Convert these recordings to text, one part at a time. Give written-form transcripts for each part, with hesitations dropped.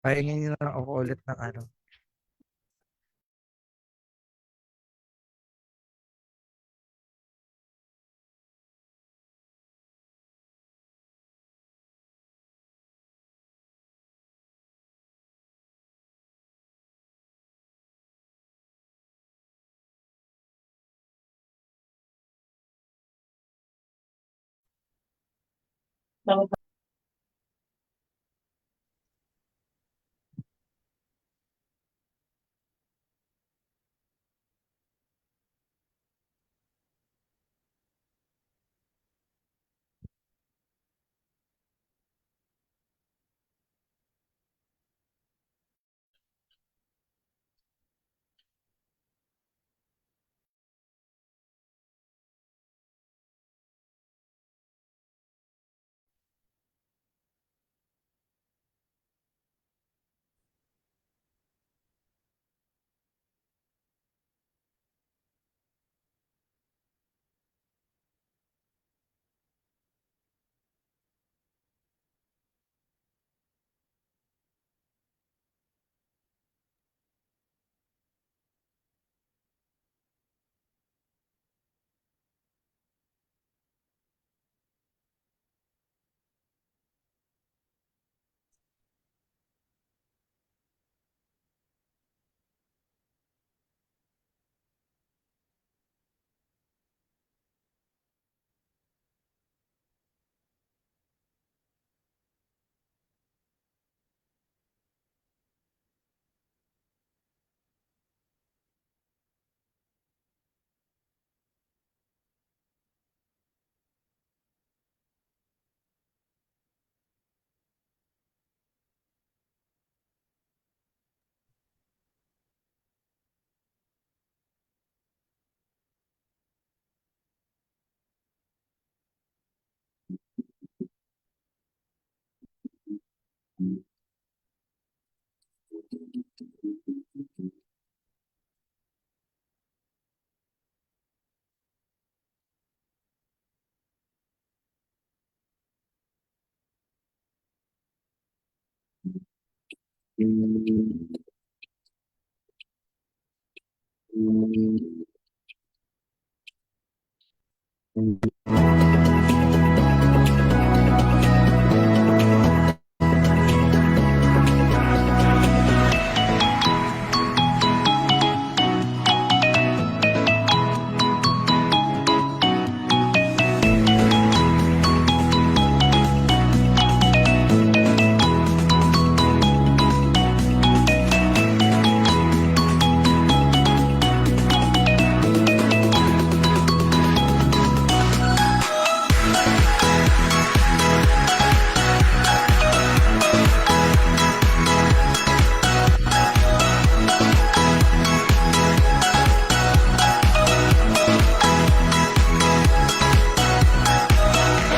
Pahingin na lang ako ulit ng ano.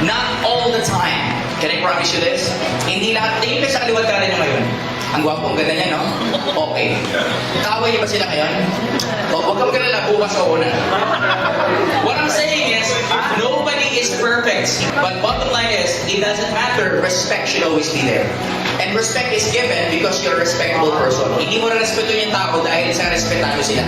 Not all the time. Can I promise you this? Hindi lahat. Tingin ka sa kaliwat ka rin ngayon. Ang gwapo, ang ganda niya, no? Okay. Kaaway niyo ba sila ngayon? O, huwag ka magkalala, bukas o una. What I'm saying is, nobody is perfect. But bottom line is, it doesn't matter. Respect should always be there. And respect is given because you're a respectable person. Hindi mo na respeto yung tao dahil sa respetan mo sila.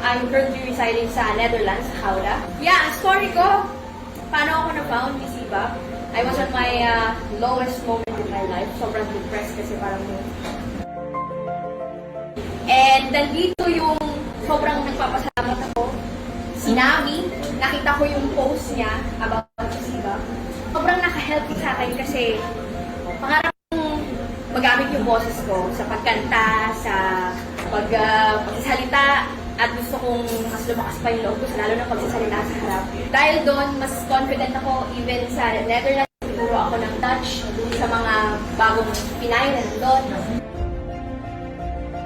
I'm currently residing sa Netherlands, sa Gouda. Yeah, ang story ko, paano ako na-found ni Siva? I was at my lowest moment in my life. Sobrang depressed kasi parang and then dito yung sobrang nagpapasalamat ako. Si Nami, nakita ko yung post niya about Siva. Sobrang naka-help sa akin kasi pangarap kong magamit yung boses ko sa pagkanta, sa pagsasalita, at gusto kong mas lumakas pa yung loob ko, lalo na pagsasalita sa harap. Dahil doon, mas confident ako, even sa Netherlands, siguro ako ng Dutch, sa mga bagong Pinay na doon.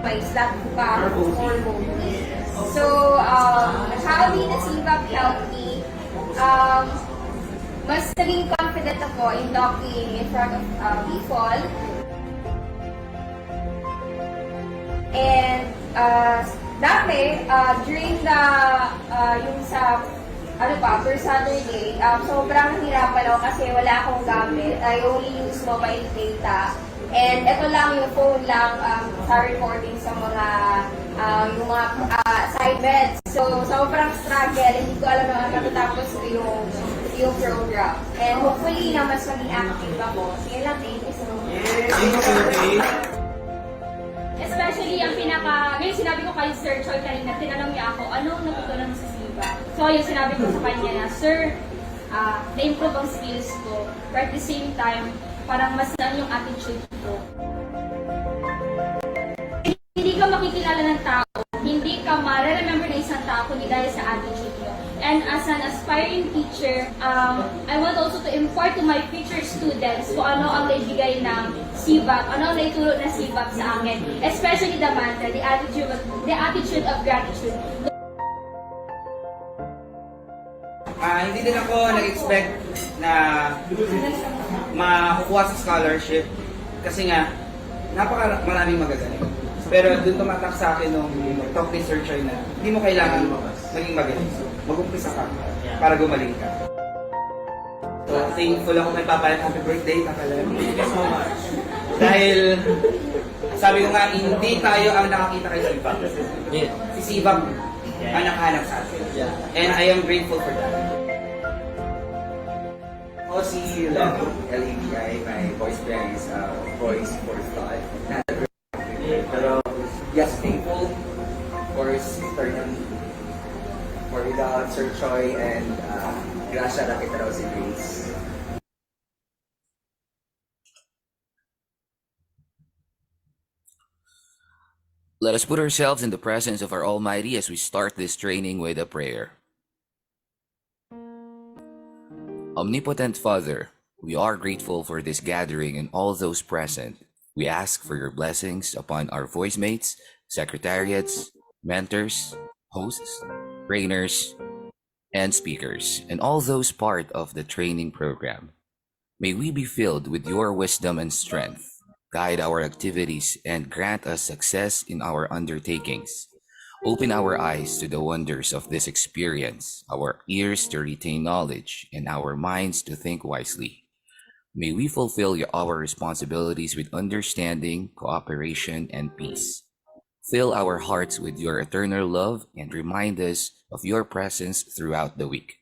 May slap ka, hormone. So, how did the Siva help me? Mas naging confident ako in talking in front of people. And dati, during the, yung sa, first Saturday, sobrang hirapan ako kasi wala akong gamit. I only use mobile data. And ito lang yung phone lang sa recording sa mga, yung mga side beds. So, sobrang struggle. Hindi ko alam na matatapos yung program. And hopefully na mas maging active ako. Sige lang, thank you so much. Especially ang ngayon sinabi ko kay Sir Choi kanina, tinanong niya ako, anong natutunan mo sa Siva? So yung sinabi ko sa kanya na, Sir, na-improve ang skills ko, but at the same time, parang mas na yung attitude ko. Hindi ka makikilala ng tao, hindi ka ma-remember na isang tao kundi dahil sa attitude mo. And as an aspiring teacher, I want also to impart to my future students kung ano ang naibigay ng Siva, ano ang naituro na Siva sa akin. Especially the mantra, the attitude of gratitude. Hindi din ako nag-expect na makukuha sa scholarship kasi nga maraming magagaling. Pero doon tumatak sa akin nung talk ni Sir Choi na hindi mo kailangan maging magaling. Mag-umpisa ka para gumaling ka. So, thankful ako kay Papa at happy birthday, Kakalan. Thank you so much. Dahil sabi ko nga, hindi tayo ang nakakita kay Siva. Si Siva ang nakahanap sa atin. And I am grateful for that. Ako si LABI, my voice brand is Voice for Thought. Pero yes, thankful for eternally for without Sir Choi and Gracia Rakitarosi Grace. Let us put ourselves in the presence of our Almighty as we start this training with a prayer. Omnipotent Father, we are grateful for this gathering and all those present. We ask for your blessings upon our voice mates, secretariats, mentors, hosts, trainers, and speakers, and all those part of the training program. May we be filled with your wisdom and strength. Guide our activities and grant us success in our undertakings. Open our eyes to the wonders of this experience, our ears to retain knowledge, and our minds to think wisely. May we fulfill our responsibilities with understanding, cooperation, and peace. Fill our hearts with your eternal love and remind us of your presence throughout the week.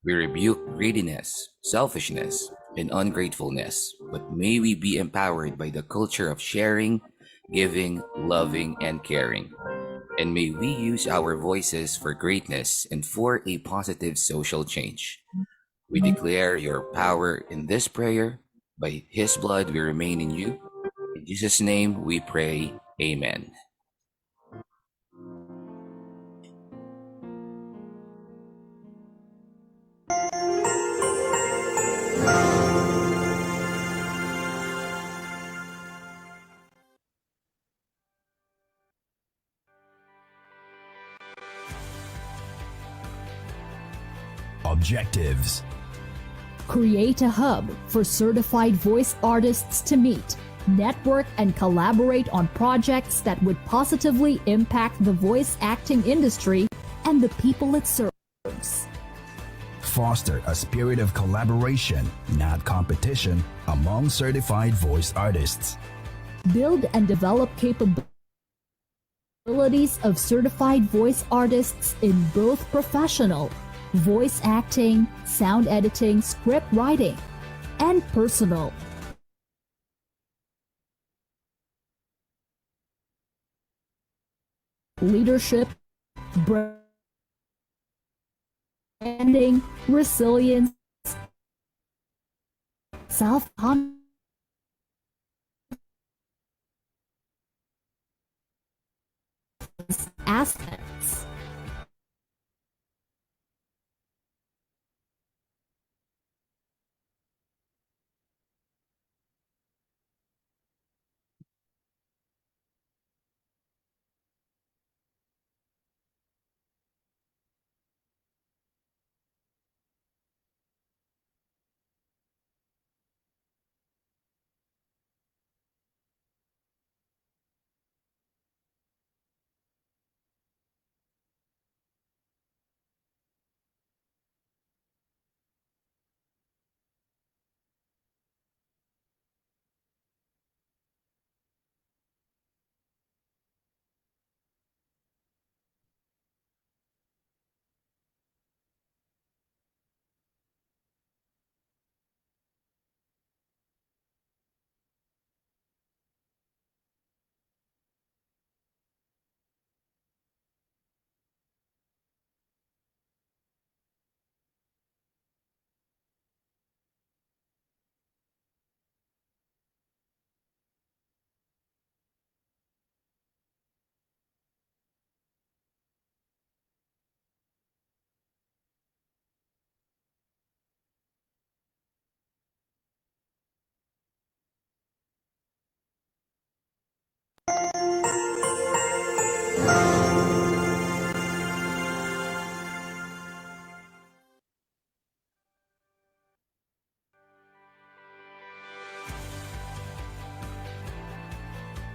We rebuke greediness, selfishness, and ungratefulness, but may we be empowered by the culture of sharing, giving, loving, and caring. And may we use our voices for greatness and for a positive social change. We declare your power in this prayer. By His blood we remain in you. In Jesus' name we pray. Amen. Objectives. Create a hub for certified voice artists to meet, network, and collaborate on projects that would positively impact the voice acting industry and the people it serves. Foster a spirit of collaboration, not competition, among certified voice artists. Build and develop capabilities capabilities of certified voice artists in both professional, voice acting, sound editing, script writing, and personal, leadership, branding, resilience, self-confidence aspects.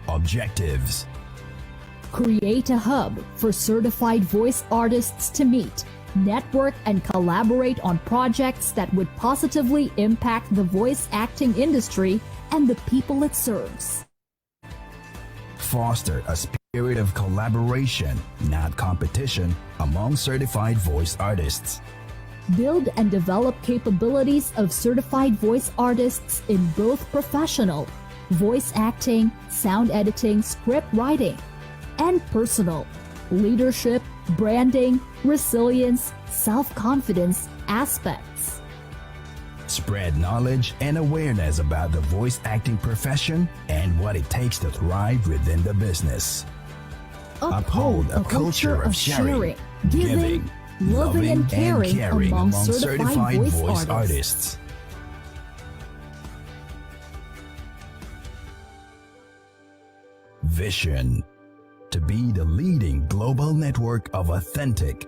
Objectives. Create a hub for certified voice artists to meet, network, and collaborate on projects that would positively impact the voice acting industry and the people it serves. Foster a spirit of collaboration, not competition, among certified voice artists. Build and develop capabilities of certified voice artists in both professional, voice acting, sound editing, script writing, and personal, leadership, branding, resilience, self-confidence aspects. Spread knowledge and awareness about the voice acting profession and what it takes to thrive within the business. Uphold a culture of sharing, giving, loving, and caring among certified voice artists. Vision: to be the leading global network of authentic,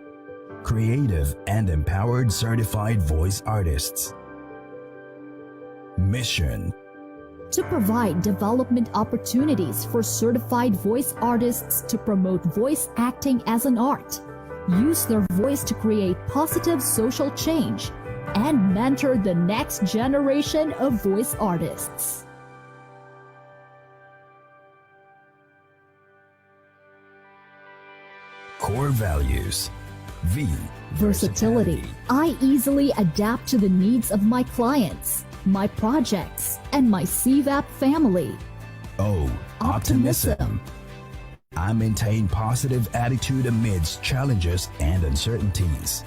creative, and empowered certified voice artists. Mission: to provide development opportunities for certified voice artists to promote voice acting as an art, use their voice to create positive social change, and mentor the next generation of voice artists. Core values. V. Versatility. I easily adapt to the needs of my clients, my projects, and my CVAP family. O. Optimism. I maintain positive attitude amidst challenges and uncertainties.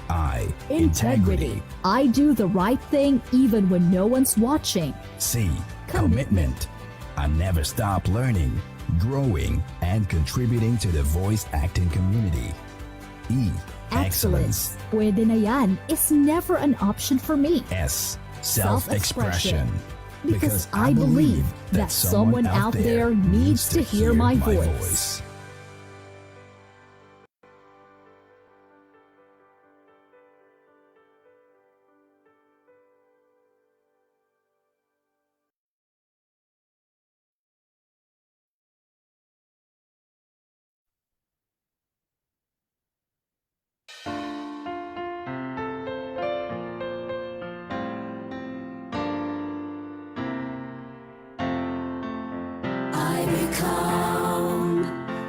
I. Integrity. I do the right thing even when no one's watching. C. Commitment. I never stop learning, growing, and contributing to the voice acting community. E. Excellence. Pwede na yan is never an option for me. S. Self-expression. Because I believe that someone out there needs to hear my voice.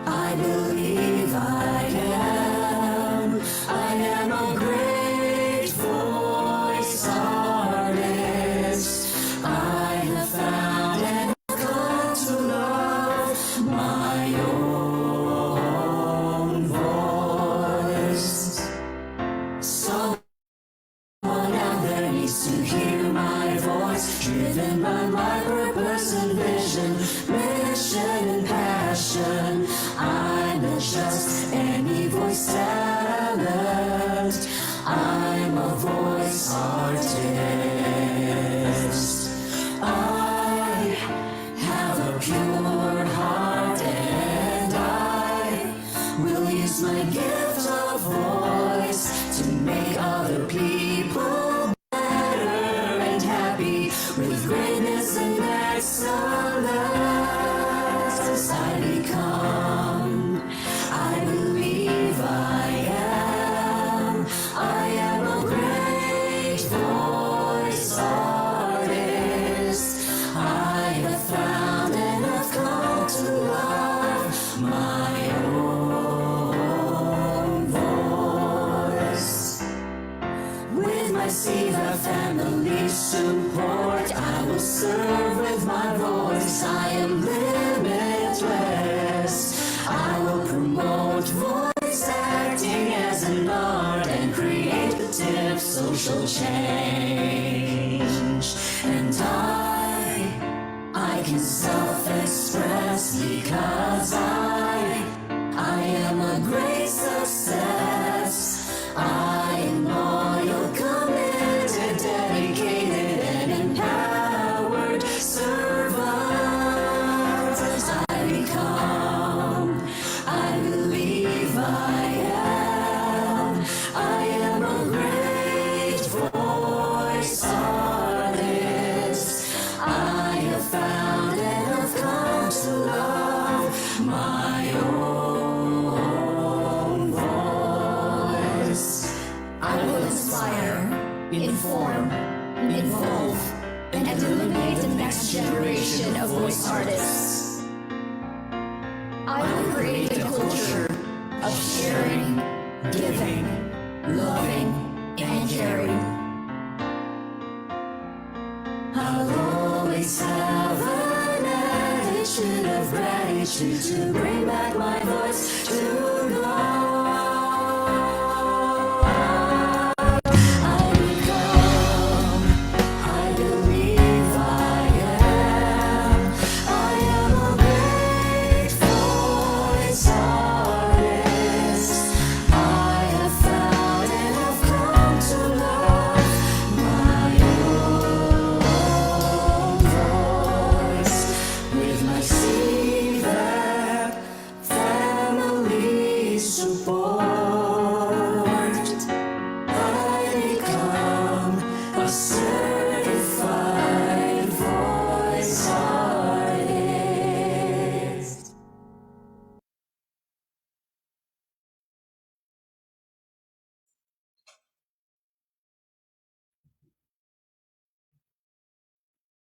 I voice artist. I have a pure heart and I will use my gift of voice to make other people better and happy with greatness and excellence. As I become, I believe I am a great voice artist. I have found and have come to love my own voice. With my Siva family support, I will serve with my voice. I am limitless. I will promote voice acting as an art and create positive social change. And I can self-express because I am a great success. I am loyal, committed, dedicated, and empowered servant. As I become, I believe I am a great voice artist. I have found and have come to love my own voice. I will inspire, inform, involve, and illuminate the next generation of voice artists. I will create a culture of sharing, giving, loving, and caring. I'll always have an attitude of gratitude to bring back my voice to God. I become, I believe I am a great voice artist. I have found and have come to love my own voice. With my CVAP family support, I become a certified voice artist.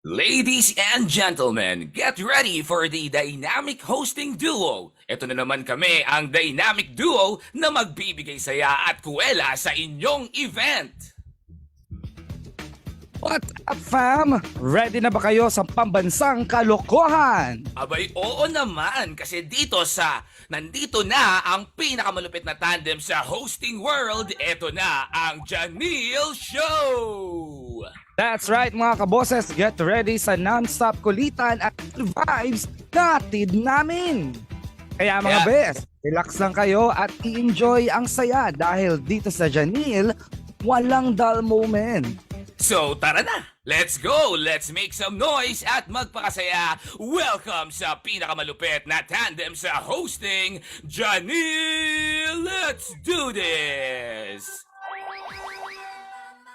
Ladies and gentlemen, get ready for the Dynamic Hosting Duo. Ito na naman kami, ang Dynamic Duo na magbibigay saya at kuwela sa inyong event. What up, fam? Ready na ba kayo sa pambansang kalokohan? Abay, oo naman, kasi nandito na ang pinakamalupit na tandem sa hosting world. Ito na ang Janelle Show! That's right, mga kaboses. Get ready sa non-stop kulitan at vibes na hatid namin. Kaya mga Yeah. best, relax lang kayo at i-enjoy ang saya dahil dito sa Janelle, walang dull moment. So tara na! Let's go! Let's make some noise at magpakasaya! Welcome sa pinakamalupit na tandem sa hosting, Janelle! Let's do this!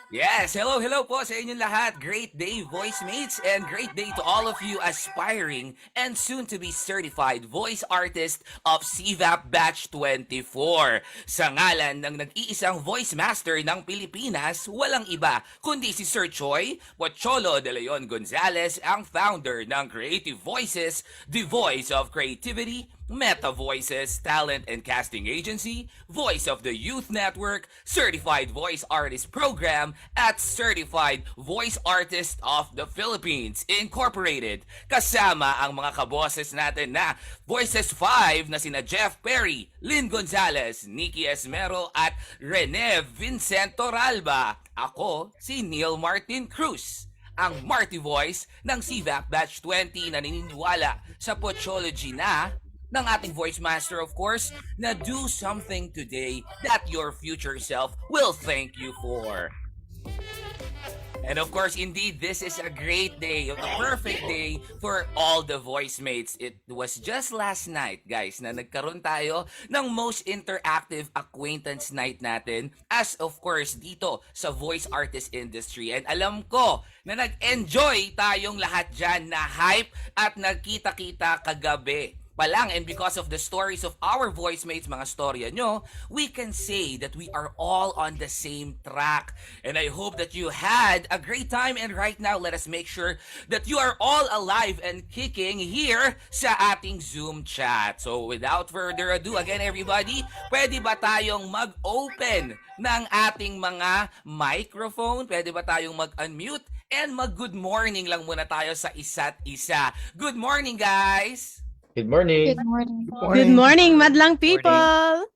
Yes, hello po sa inyong lahat. Great day, voice mates, and great day to all of you aspiring and soon-to-be certified voice artist of CVAP Batch 24. Sa ngalan ng nag-iisang voice master ng Pilipinas, walang iba kundi si Sir Choi Pocholo de Leon Gonzalez, ang founder ng Creative Voices, the voice of creativity, Meta Voices, Talent and Casting Agency, Voice of the Youth Network, Certified Voice Artist Program, at Certified Voice Artist of the Philippines Incorporated. Kasama ang mga kaboses natin na Voices 5 na sina Jeff Perry, Lynn Gonzalez, Nikki Esmero at Rene Vincent Toralba. Ako si Neil Martin Cruz, ang Marty Voice ng CVAP Batch 20 na naniniwala sa Pochology na ng ating voice master, of course, na do something today that your future self will thank you for. And of course, indeed, this is a great day, a perfect day for all the voice mates. It was just last night, guys, na nagkaroon tayo ng most interactive acquaintance night natin as of course dito sa voice artist industry. And alam ko na nag-enjoy tayong lahat dyan na hype at nagkita-kita kagabi pa lang, and because of the stories of our voice mates, mga storya nyo, we can say that we are all on the same track. And I hope that you had a great time, and right now, let us make sure that you are all alive and kicking here sa ating Zoom chat. So without further ado, again everybody, pwede ba tayong mag-open ng ating mga microphone? Pwede ba tayong mag-unmute? And mag-good morning lang muna tayo sa isa't isa. Good morning, guys! Good morning. Good morning, madlang people!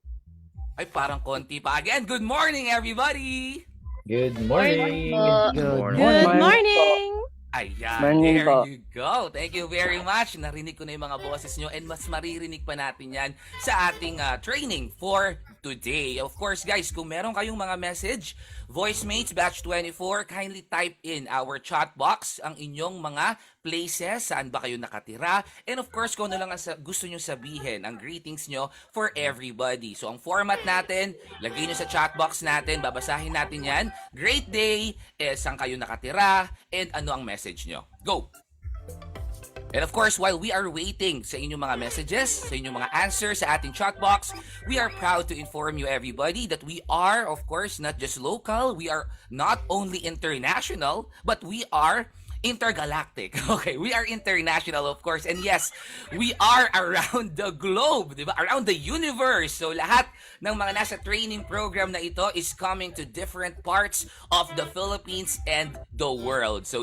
Ay, parang konti pa. Again, good morning, everybody! Good morning. Good morning! Ayan, there you go. Thank you very much. Narinig ko na yung mga boses nyo, and mas maririnig pa natin yan sa ating training for today. Of course, guys, kung meron kayong mga message, Voicemates Batch 24, kindly type in our chat box ang inyong mga places, saan ba kayo nakatira, and of course, kung ano lang ang gusto nyo sabihin, ang greetings nyo for everybody. So, ang format natin, lagay nyo sa chat box natin, babasahin natin yan. Great day, saan kayo nakatira, and ano ang message nyo. Go! And of course, while we are waiting sa inyong mga messages, sa inyong mga answers sa ating chat box, we are proud to inform you everybody that we are, of course, not just local, we are not only international, but we are intergalactic. Okay, we are international, of course. And yes, we are around the globe, di ba? Around the universe. So lahat ng mga nasa training program na ito is coming to different parts of the Philippines and the world. So,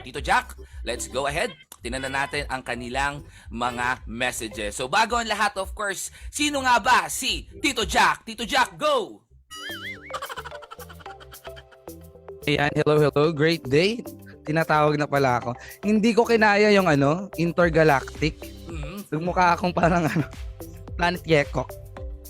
Tito Jack, let's go ahead. Tingnan natin ang kanilang mga messages. So bago ang lahat, of course, sino nga ba si Tito Jack? Tito Jack, go! Ayan, hello. Great day. Tinatawag na pala ako. Hindi ko kinaya yung intergalactic. Mukha akong parang Planet Gekko.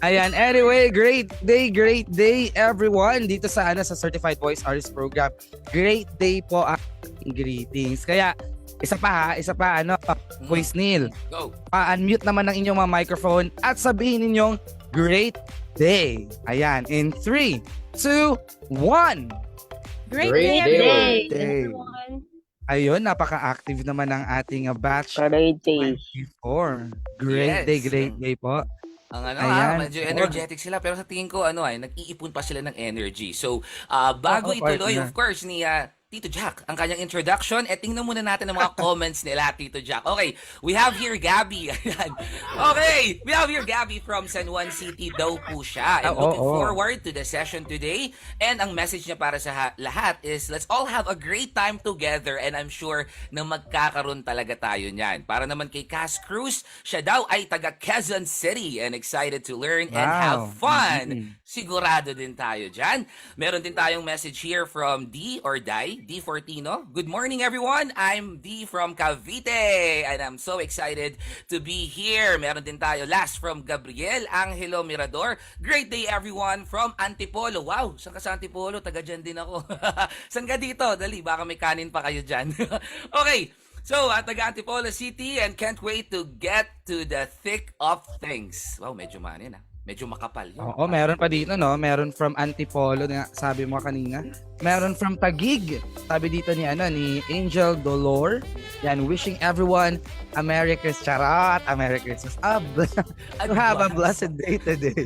Ayan, anyway, great day everyone dito sa sa Certified Voice Artist Program. Great day po ang greetings. Kaya isa pa, Voice Neil. Go. Pa-unmute naman ng inyong mga microphone at sabihin ninyong great day. Ayan, in 3, 2, 1. Great Great day, day. everyone! Ayun, napaka-active naman ng ating batch. Great day. 24. Great day po. Ang Ayan. medyo energetic sila, pero sa tingin ko nag-iipon pa sila ng energy. So, bago ituloy, partner. of course, ni Tito Jack, ang kanyang introduction, tingnan muna natin ang mga comments nila, Tito Jack. Okay, we have here Gabby. Okay, we have here Gabby from San Juan City daw po siya. And looking forward to the session today. And ang message niya para sa lahat is, let's all have a great time together, and I'm sure na magkakaroon talaga tayo niyan. Para naman kay Cass Cruz, siya daw ay taga Quezon City and excited to learn and have fun. Sigurado din tayo dyan. Meron din tayong message here from D or D Fortino. Good morning, everyone. I'm D from Cavite, and I'm so excited to be here. Meron din tayo last from Gabriel Angelo Mirador. Great day, everyone, from Antipolo. Wow, saan ka sa Antipolo? Taga dyan din ako. Saan ka dito? Dali, baka may kanin pa kayo dyan. Okay. So, taga Antipolo City, and can't wait to get to the thick of things. Wow, medyo manin Medyo makapal yun. Oo, meron pa dito, no? Meron from Antipolo, sabi mo kanina. Meron from Taguig. Sabi dito ni Angel Dolor. Yan, wishing everyone a Merry Christmas. Charot, a Merry Christmas. To have a blessed day today.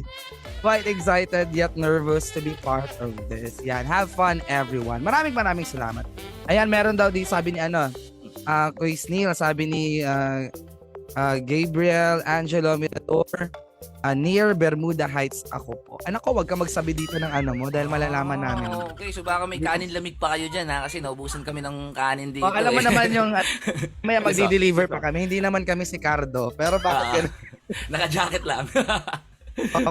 Quite excited yet nervous to be part of this. Yan, have fun everyone. Maraming salamat. Ayan, meron daw di sabi ni Kuya Neil, sabi ni Gabriel Angelo Mirador. Near Bermuda Heights ako po. Anak ko, wag ka magsabi dito ng mo dahil malalaman namin. Okay, so baka may kanin lamig pa kayo dyan kasi naubusan kami ng kanin dito. Alam mo naman yung may magdi-deliver pa kami. Hindi naman kami si Cardo. Pero bakit naka-jacket lang.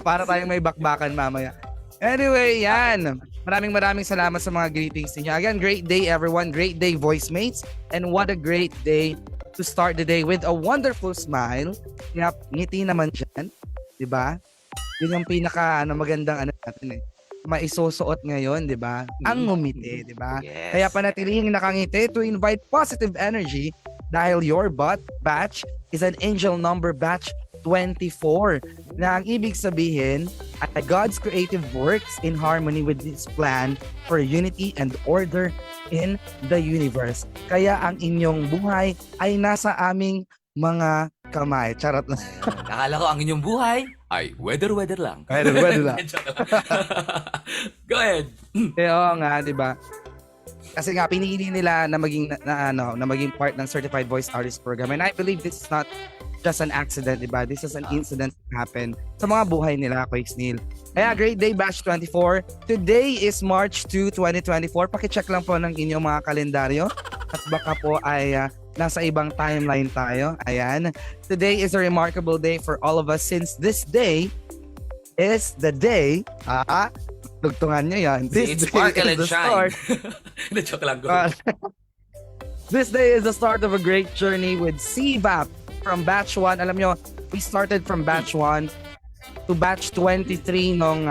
para tayong may bakbakan mamaya. Anyway, yan. Maraming salamat sa mga greetings niyo. Again, great day everyone. Great day, voice mates. And what a great day to start the day with a wonderful smile. Ngiti naman dyan. Diba? Yun yung pinaka magandang natin maisusuot ngayon, di ba? Ang ngumiti, di ba? Yes. Kaya panatilihing nakangiti to invite positive energy dahil your batch is an angel number batch 24 na ang ibig sabihin ay God's creative works in harmony with His plan for unity and order in the universe. Kaya ang inyong buhay ay nasa aming mga kamay. Charot lang. Nakala ko ang inyong buhay ay weather lang. Weather lang. Joke lang. Go ahead. Kaya oo nga, 'di ba? Kasi nga pinili nila na maging na maging part ng Certified Voice Artist Program, and I believe this is not just an accident, 'di ba? This is an incident that happened sa mga buhay nila, Kuya Snail. Kaya great day batch 24. Today is March 2, 2024. Paki-check lang po ng inyong mga kalendaryo at baka po ay nasa ibang timeline tayo. Ayan. Today is a remarkable day for all of us since this day is the day, tugtungan nyo yan. This It's day sparkle is and the shine. start. Joke lang. Go. This day is the start of a great journey with CVAP from batch 1. Alam nyo, we started from batch 1 to batch 23 nung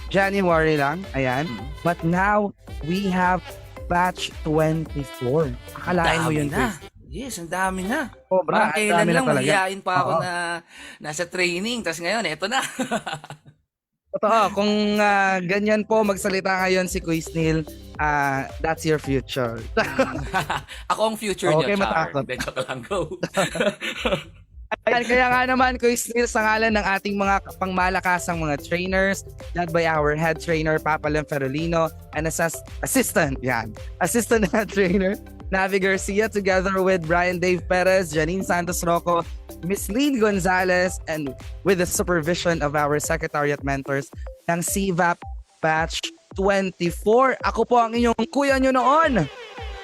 January lang. Ayan. But now, we have batch 24. Akalain mo yun, na. Chris? Yes, ang dami na. Sobra, Parang ang kailan dami na lang, talaga. mahihain pa ako Oo. na nasa training. Tapos ngayon, eto na. Totoo, kung ganyan po magsalita ngayon si Kuya Snail, that's your future. Ako ang future Okay, niyo, Char. matakot. Hindi, joke lang. Go. Ayan, kaya nga naman, Kuya Snail, sa ngalan ng ating mga pangmalakasang mga trainers, led by our head trainer, Papa Lem Ferolino, and assistant head trainer, Navi Garcia, together with Brian Dave Perez, Janine Santos Rocco, Miss Lynn Gonzalez, and with the supervision of our secretariat mentors ng CVAP Batch 24. Ako po ang inyong kuya nyo noon.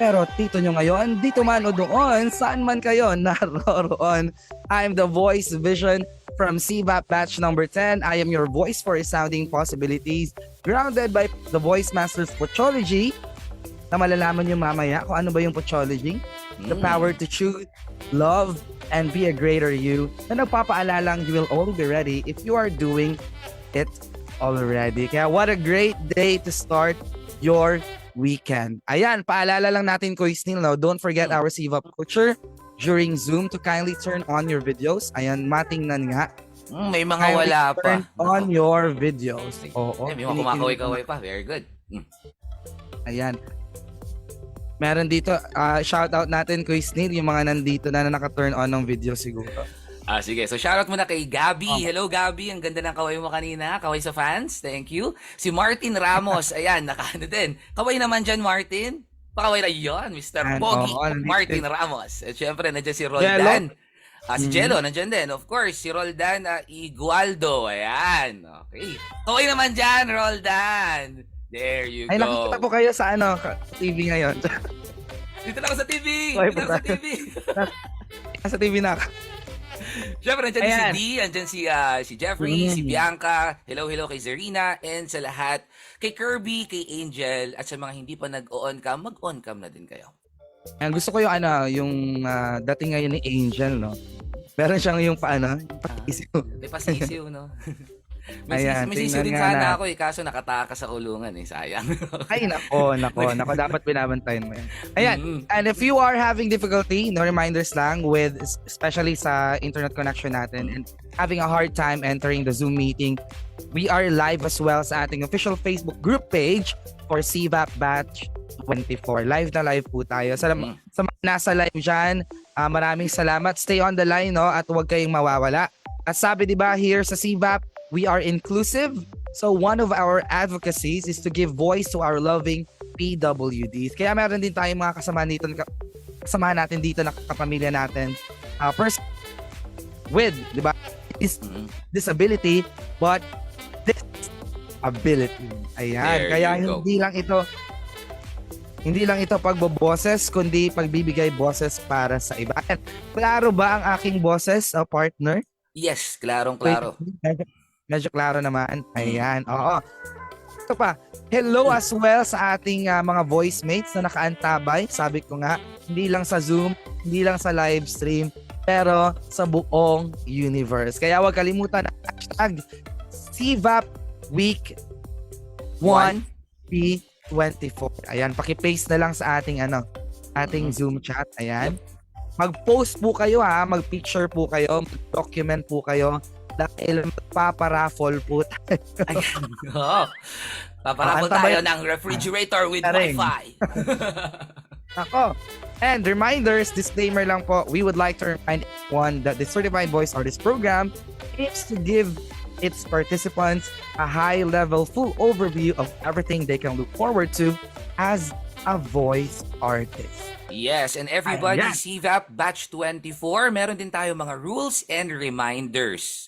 Pero tito nyo ngayon, dito man o doon, saan man kayo naroroon. I'm the voice vision from CVAP Batch number 10. I am your voice for resounding possibilities, grounded by the Voice Masters Pochology, na malalaman nyo mamaya kung ano ba yung Pochology. The power to choose, love, and be a greater you, na nagpapaalalang you will only be ready if you are doing it already. Kaya what a great day to start your weekend. Ayan, paalala lang natin, Kuya Snail, no? Don't forget our CVAP culture during Zoom to kindly turn on your videos. Ayan, matingnan nga. May mga Kindly wala pa. turn on your videos. Oo. May mga kumakaway-kaway pa. Very good. Ayan. Meron dito, shoutout natin, Kuya Snail, yung mga nandito na naka-turn on ng video siguro. Sige. So, shoutout muna kay Gabi. Hello, Gabi. Ang ganda ng kaway mo kanina. Kaway sa fans. Thank you. Si Martin Ramos. Ayan, nakaano din. Kaway naman dyan, Martin. Pakaway na yun, Mr. Ayan, Pogi. oo, nandito. Martin Ramos. At syempre, nandiyan si Roldan. Si Jello, nandiyan din. Of course, si Roldan Igualdo. Ayan. Okay. Kaway naman dyan, Roldan. There you Ay, go. nakikita po kayo sa TV ngayon. Dito lang ako sa TV. Okay, Dito lang ako sa TV. Sa TV na. Siyempre, nandiyan din si Ayan. D, nandiyan si Jeffrey, si Bianca, hello kay Zerina, and sa lahat, kay Kirby, kay Angel, at sa mga hindi pa nag-on cam, mag-on cam na din kayo. Ayan, gusto ko yung dating ngayon ni Angel, no? Meron siyang yung paisiw. May pasisiw, no? May Ayan, sisiw din tingnan nga sana na. ako kaso nakatakas sa kulungan sayang. Ay, nako, dapat binabantayan mo yan. Ayan, and if you are having difficulty, no reminders lang with, especially sa internet connection natin, and having a hard time entering the Zoom meeting, we are live as well sa ating official Facebook group page for CVAP Batch 24. Live na live po tayo. Sa mga nasa live dyan, maraming salamat. Stay on the line, no? At huwag kayong mawawala. At sabi, di ba, here sa CVAP, we are inclusive. So one of our advocacies is to give voice to our loving PWDs. Kaya meron din tayong mga kasama natin dito na kapamilya natin. First, with, di ba, is disability, but disability. Ayan. There Kaya you go. hindi lang ito pagboboses, kundi pagbibigay boses para sa iba. Klaro ba ang aking boses, partner? Yes, klarong-klaro. Medyo klaro naman. Ayan, oo. Ito pa, hello as well sa ating mga voice mates na nakaantabay. Sabi ko nga, hindi lang sa Zoom, hindi lang sa live stream, pero sa buong universe. Kaya huwag kalimutan ang hashtag CVAP Week 1B24. Ayan, paki-paste na lang sa ating ating Zoom chat. Ayan. Mag-post po kayo ha, mag-picture po kayo, mag-document po kayo dahil magpaparaffle po tayo. Ayan. Oo. Paparapol tayo ng refrigerator with Taring. Wi-Fi. Ako. And reminders, disclaimer lang po, we would like to remind everyone that the Certified Voice Artist Program aims to give its participants a high-level full overview of everything they can look forward to as a voice artist. Yes, and everybody, Ayan. CVAP Batch 24, meron din tayo mga rules and reminders.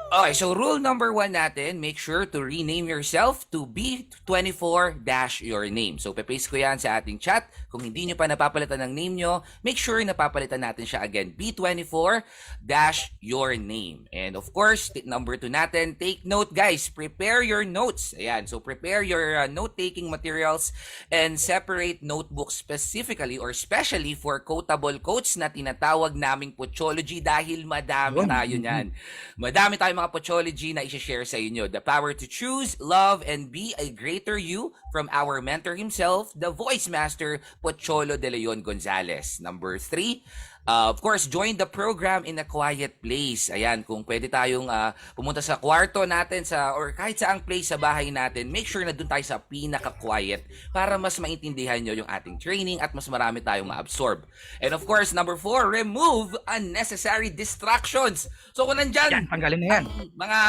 Okay, so rule number 1 natin, make sure to rename yourself to B24-your name. So, papaste ko yan sa ating chat. Kung hindi nyo pa napapalitan ng name nyo, make sure napapalitan natin siya again, B24-your name. And of course, number 2 natin, take note guys, prepare your notes. Ayan, so prepare your note-taking materials and separate notebooks specifically or specially for quotable quotes na tinatawag naming Pochology dahil madami tayo niyan. Madami tayo mga Pochology na i-share sa inyo. The power to choose, love, and be a greater you from our mentor himself, the voice master, Pocholo de Leon Gonzalez. Number 3, of course, join the program in a quiet place. Ayan, kung pwede tayong pumunta sa kwarto natin or kahit saang place sa bahay natin, make sure na dun tayo sa pinaka-quiet para mas maintindihan nyo yung ating training at mas marami tayong ma-absorb. And of course, number 4, remove unnecessary distractions. So kung nandyan, Yan, tanggalin na yan. mga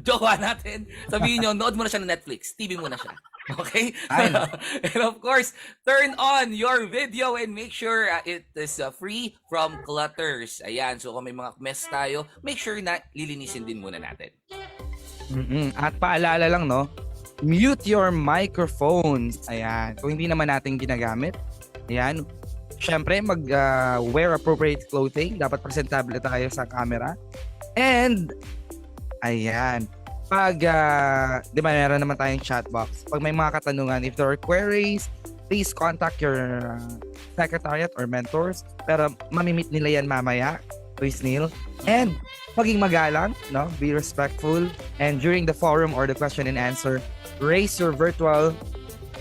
jowa natin, sabihin nyo, nood mo na siya ng Netflix, TV mo na siya. Okay? Ayun. And of course, turn on your video and make sure it is free from clutters. Ayan, so kung may mga mess tayo, make sure na lilinisin din muna natin. At paalala lang, no? Mute your microphones. Ayan. Kung hindi naman natin ginagamit, ayan. Syempre, wear appropriate clothing. Dapat presentable tayo sa camera. And, ayan. Pag, di ba, meron naman tayong chat box. Pag may mga katanungan, if there are queries, please contact your secretariat or mentors. Pero mamimit nila yan mamaya, Chris Neil. And maging magalang, no? Be respectful. And during the forum or the question and answer, raise your virtual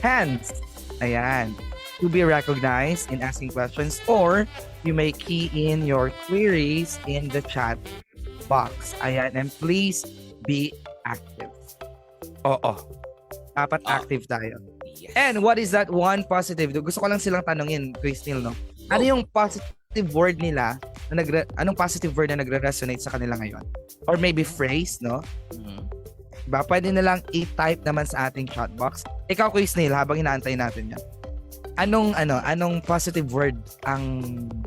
hands. Ayan. To be recognized in asking questions, or you may key in your queries in the chat box. Ayan. And please be active. Oo. Dapat active tayo. Yes. And what is that one positive? Gusto ko lang silang tanungin, Crystal, no? Ano yung positive word nila na anong positive word na nagre-resonate sa kanila ngayon? Or maybe phrase, no? Diba? Pwede na lang i-type naman sa ating chat box. Ikaw, Crystal, habang inaantay natin yan. Anong positive word ang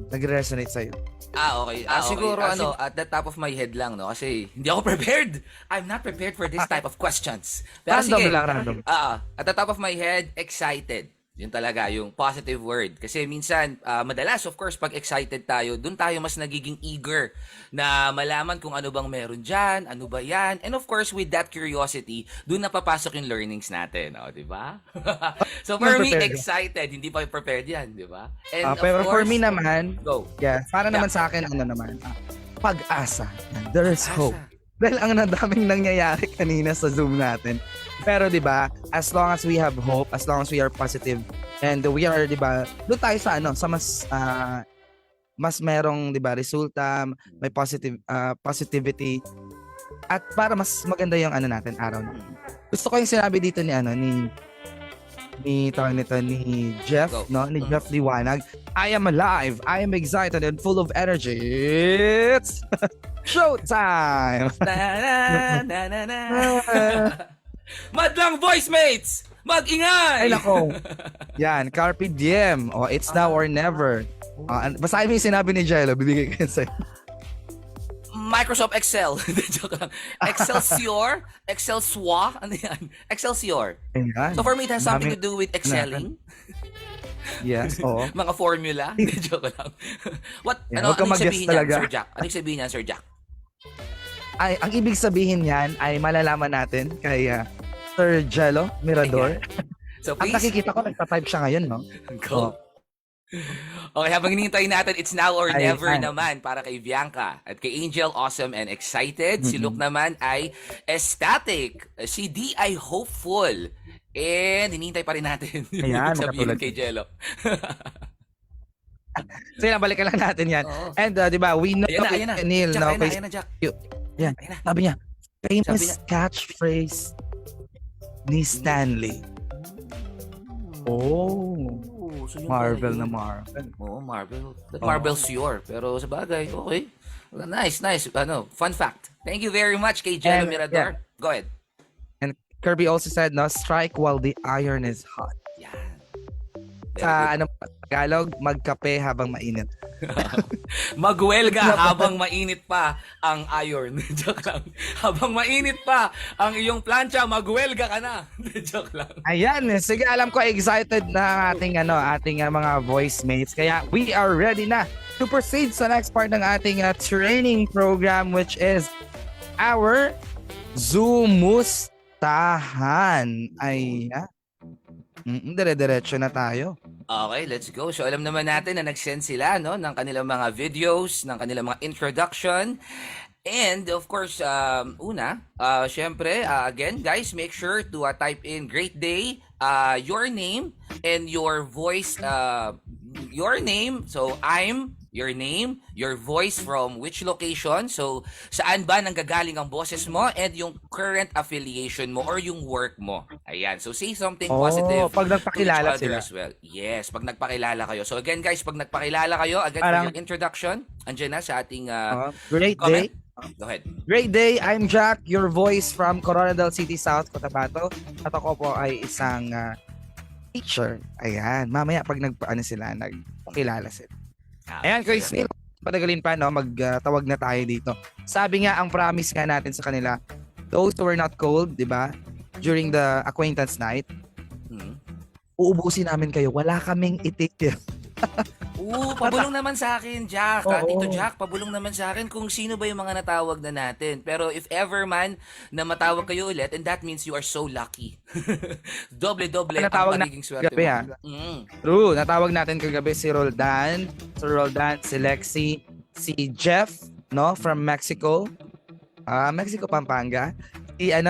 nagre-resonate sa'yo? Okay. Siguro at the top of my head lang, no? Kasi hindi ako prepared. I'm not prepared for this type of questions. Pero Random. At the top of my head, excited. Yun talaga, yung positive word. Kasi minsan, madalas, of course, pag excited tayo, dun tayo mas nagiging eager na malaman kung ano bang meron dyan, ano ba yan. And of course, with that curiosity, dun napapasok yung learnings natin. Di ba? So for me, excited. Hindi pa prepared yan, di ba? And Pero of for course, me naman, go. para naman sa akin, pag-asa. There is hope. Dahil ang daming nangyayari kanina sa Zoom natin. Pero 'di ba, as long as we have hope, as long as we are positive and we are 'di ba, doon tayo sa sa mas merong 'di ba resulta, may positivity at para mas maganda yung natin araw natin. Gusto ko yung sinabi dito ni ni Jeff, no? Ni Jeff Liwanag. I am alive. I am excited and full of energy. It's showtime. Madlang voice mates! Mag-ingay! Ay nako. Yan, carpe diem. It's now or never. Basahin mo yung sinabi ni Jello. Bibigay ko sa'yo. Microsoft Excel. Joke lang. Excelsior? Excelswa? Ano yan? Excelsior. Ayan. So for me, it has something to do with excelling. Yes, oo. Mga formula. Joke lang. Yeah, ano huwag kang ibig sabihin mag-guess yan, talaga. Sir Jack? Ano ibig sabihin yan, Sir Jack? Ay, ang ibig sabihin niyan ay malalaman natin kay Sir Jello Mirador. So Ang please, nakikita ko, nagtatype siya ngayon, no? go. Okay, habang hinihintay natin, it's now or Ay, never ay. naman para kay Bianca. At kay Angel, awesome and excited. Si Luke naman ay ecstatic. Si D ay hopeful. And hinihintay pa rin natin yung Ayan, sabihin makatulad. kay Jello. Sige lang, balikan lang natin yan. Oo. And di ba, we know Ayan na. Neil, Jack, no? ayan na, Jack. Yan. Ayan na. Sabi niya, famous Sabi niya- catchphrase ni Stanley. Oh, So yun Marvel pala na yun. Marvel. Oo, Marvel. Marvel's your. Pero sa bagay, okay. Nice. Fun fact. Thank you very much kay Jello And, Mirador. Go ahead. And Kirby also said, no, strike while the iron is hot. Yan. Very Sa good. Tagalog, magkape habang mainit. Magwelga habang mainit pa ang iron. Joke lang. Habang mainit pa ang iyong plancha, magwelga ka na. Joke lang. Ayan, sige, alam ko excited na ang ating mga voice mates. Kaya we are ready na to proceed sa next part ng ating training program, which is our Zumustahan. Ayan. Dire-diretso na tayo. Okay, let's go. So alam naman natin na nag-send sila no, ng kanilang mga videos, ng kanilang mga introduction. And of course, syempre, again, guys, make sure to type in great day, your name, and your voice, your name. So, I'm, your name, your voice from which location. So, saan ba nanggagaling ang boses mo and yung current affiliation mo or yung work mo. Ayan. So, say something positive pag nagpakilala to each other sila. as well. Yes, pag nagpakilala kayo. So, again, guys, pag nagpakilala kayo, again, Parang- for your introduction, andyan na sa ating Great comment. day. Go ahead. Great day, I'm Jack, your voice from Coronadal City, South Cotabato. At ako po ay isang teacher. Ayan, mamaya pag nagpakilala sila. Ayan, Chris Neil, patagalin pa, no? Magtawag na tayo dito. Sabi nga, ang promise nga natin sa kanila, those who were not cold, di ba? During the acquaintance night, uubusin namin kayo. Wala kaming itikip. Pabulong naman sa akin, Jack. Oo. Tito Jack, pabulong naman sa akin kung sino ba yung mga natawag na natin. Pero if ever man na matawag kayo ulit, and that means you are so lucky. Doble-doble ang Natawag na magiging swerte gabi, mo. True, natawag natin kagabi si Roldan, si Lexi, si Jeff, no, from Mexico. Mexico, Pampanga.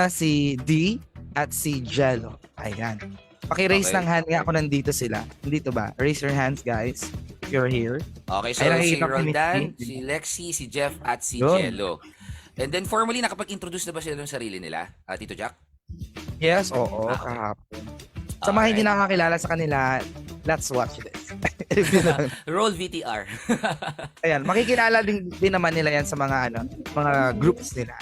Si D at si Jello. Ayan. Paki-raise Okay. ng hand nga ako nandito sila. Nandito ba? Raise your hands, guys, if you're here. Okay, so Ay, si nakikita ko ni Roldan, Steve. si Lexi, si Jeff, at si Yun. Jello. And then formally, nakapag-introduce na ba sila ng sarili nila, Tito Jack? Yes, oo, Okay. kahapon. Sa mga hindi nakakilala sa kanila, let's watch this. Roll VTR. Ayan, makikilala din naman nila yan sa mga mga groups nila.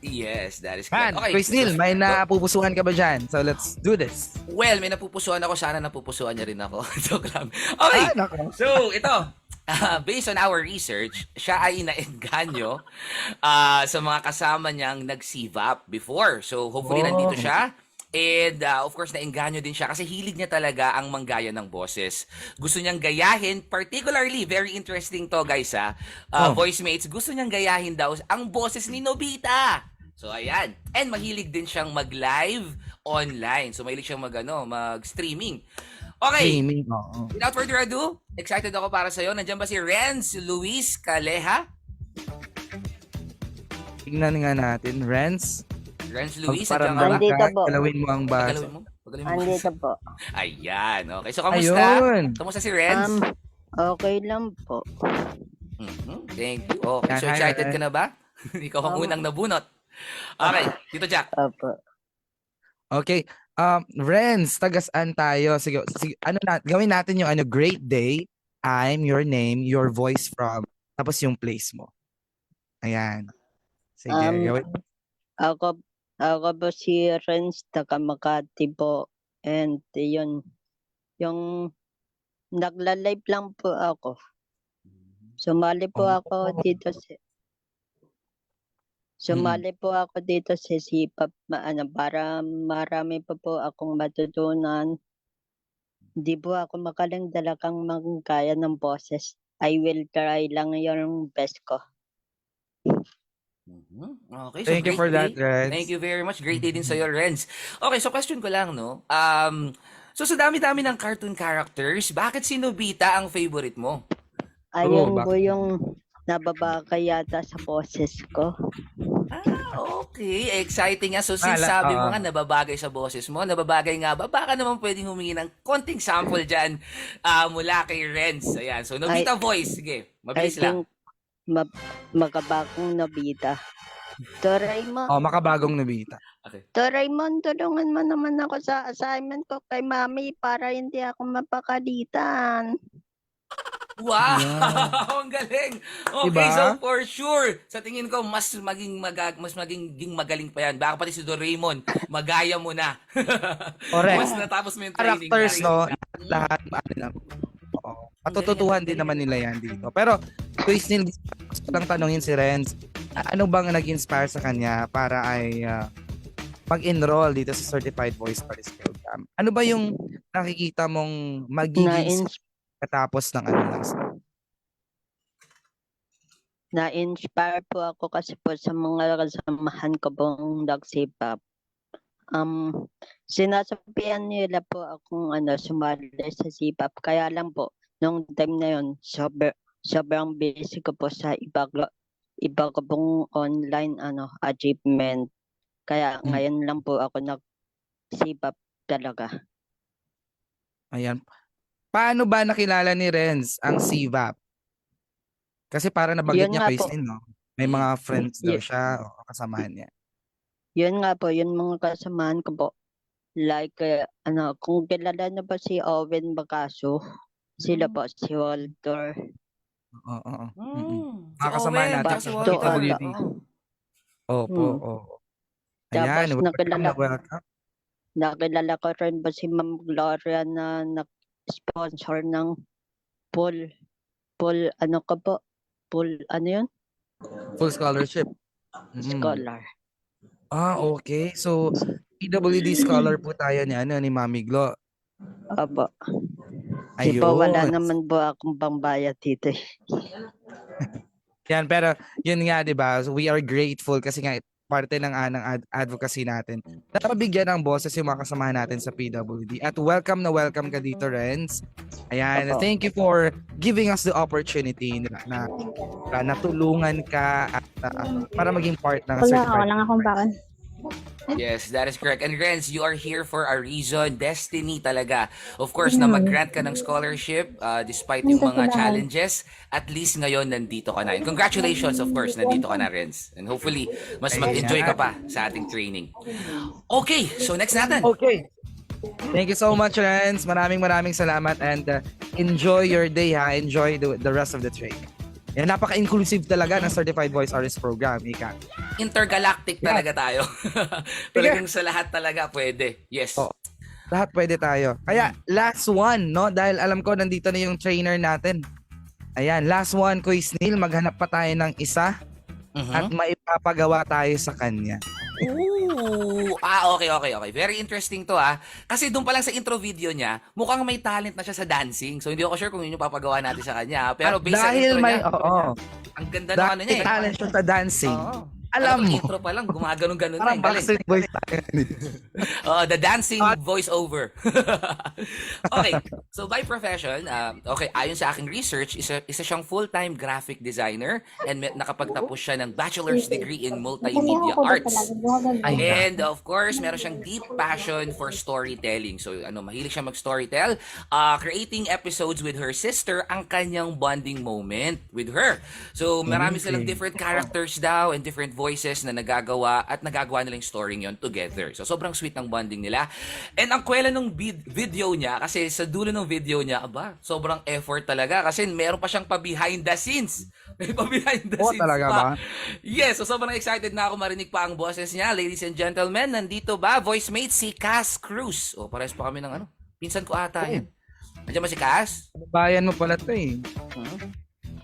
Yes, that is Man, correct. Chris Neil, may Go. napupusuhan ka ba dyan? So let's do this. Well, may napupusuan ako. Sana napupusuan niya rin ako. Joke lang. Okay. Nako. So, ito. Based on our research, siya ay naengganyo sa mga kasama niyang nag-CVAP before. So, hopefully, nandito siya. And, of course, naengganyo din siya kasi hilig niya talaga ang manggaya ng boses. Gusto niyang gayahin, particularly, very interesting to, guys, voice mates, gusto niyang gayahin daw ang boses ni Nobita. So, ayan. And mahilig din siyang mag-live online. So, mahilig siyang mag-streaming. Okay. Streaming, oo. Without further ado, excited ako para sa'yo. Nandiyan ba si Renz Luis Caleja? Tingnan nga natin. Renz, Renz Luis, parang nandiyan ka ba? Andito po. galawin mo ang baso. Pagalawin mo? Pagalawin mo. Andito po. Ayan. Okay. So, kamusta? Ayun. Kamusta si Renz? Okay lang po. Thank you. Okay. So, Hi, excited Renz. ka na ba? Ikaw ang unang nabunot. Okay. Tito Jack. Opo. Okay. Renz, tagasaan tayo. Sige, gawin natin yung great day. I'm your name, your voice from, tapos yung place mo. Ayan. Sige, gawin. Ako po si Renz, taga Makati po. And yun, yung nagla-live lang po ako. Sumali po ako dito sa SIPAP para marami po akong matutunan. Di po ako makalang dalakang magkaya ng boses. I will try lang yung best ko. Okay. So, Thank you great for that, day. Renz. Thank you very much. Great day din sa'yo, Renz. Okay, so question ko lang, no? So sa dami-dami ng cartoon characters, bakit si Nobita ang favorite mo? Ayun bakit? po yung nababagay yata sa boses ko. Okay. Exciting nga. So since Ala- sabi mo oo. nga nababagay sa boses mo, nababagay nga ba? Baka naman pwedeng humingi ng konting sample dyan mula kay Renz. Ayan. So Nobita voice. Sige. I Mabilis lang. think magabakong Nobita. Doraemon, Makabagong Nobita. Doraemon, tulungan mo naman ako sa assignment ko kay Mami para hindi ako mapakalitan. Wow! Ang galing! Okay, Diba? so for sure, sa tingin ko, mas maging magaling pa yan. Baka pati si Doraemon, magaya mo na. Correct. Mas natapos mo yung training. Characters, no? Lahat, matututuhan din naman nila yan dito. Pero, Quiz Neil, gusto ko lang tanongin si Renz, ano bang nag-inspire sa kanya para ay mag-enroll dito sa Certified Voice Artist Program? Ano ba yung nakikita mong magiging katapos ng Na-inspire po ako kasi po sa mga kasamahan ko pong nagsipap. Sinasabihan nila po akong sumali sa sipap. Kaya lang po, nung time na yun, sobrang busy ko po sa iba ko pong online achievement. Kaya ngayon lang po ako nagsipap talaga. Ayan. Paano ba nakilala ni Renz ang CVAP? Kasi para nabanggit Yun niya nga Quiz po. Neil, no? May mga friends daw siya o kasamahan niya. Yun nga po, yun mga kasamahan ko po. Like, kung kilala na ba si Owen Bacaso, sila po, si Walter. Oo. Si Mga kasamahan Owen, natin tsaka si sa Walter. PWD. Opo, Hmm. oo. Tapos Ayan, welcome. nakilala ko rin ba si Ma'am Gloria na nag-sponsor ng pool, yun? Full scholarship. Scholar. Okay. So, PWD scholar po tayo ni Mami Glo. Opo. Ayun. Wala naman po akong pambayad dito. Yan, pero yun nga, di ba? So, we are grateful kasi nga parte ng advocacy natin. Napabigyan ng boses yung mga kasamahan natin sa PWD. At welcome ka dito, Renz. Ayan, Opo. thank you for giving us the opportunity na natulungan ka at para maging part ng certified. akong bakon. Yes, that is correct. And Renz, you are here for a reason, destiny talaga. Of course, na mag-grant ka ng scholarship despite yung mga challenges, at least ngayon nandito ka na. And congratulations, of course, nandito ka na, Renz. And hopefully, mas mag-enjoy ka pa sa ating training. Okay, so next natin. Okay. Thank you so much, Renz. Maraming salamat and enjoy your day, ha. Enjoy the rest of the training. Yan, napaka-inclusive talaga ng Certified Voice Artist Program, Ika. Intergalactic talaga tayo. Talagang sa lahat talaga pwede. Yes. Oo. Lahat pwede tayo. Kaya, last one, no? Dahil alam ko, nandito na yung trainer natin. Ayan, last one, Quiz Neil. Maghanap pa tayo ng isa at maipapagawa tayo sa kanya. Ooh. Okay. Very interesting to Kasi doon pa lang sa intro video niya, mukhang may talent na siya sa dancing. So hindi ako sure kung yun yung papagawa natin sa kanya. Pero At based sa dahil intro may, niya, ang ganda ng dahil niya eh. talent siya sa dancing. Oo. Alam mo, Intro pa lang, gumaganon-ganon na. parang Galing. Backstreet Boys tayo. The dancing voice-over. Okay, so by profession, ayon sa aking research, isa siyang full-time graphic designer and nakapagtapos siya ng bachelor's degree in multimedia arts. And of course, meron siyang deep passion for storytelling. So mahilig siya mag-storytell, creating episodes with her sister ang kanyang bonding moment with her. So marami silang different characters daw and different voices na nagagawa nila yung story yon together. So sobrang sweet ng bonding nila. And ang kwela ng video niya, kasi sa dulo ng video niya, sobrang effort talaga kasi meron pa siyang pa-behind the scenes. May pa-behind the scenes talaga pa. ba? Yes, so sobrang excited na ako marinig pa ang boses niya. Ladies and gentlemen, nandito ba? Voice mate si Cass Cruz. Parehas pa kami ng pinsan ko ata yan. Nandiyan ba si Cass? Bayan mo pala to eh.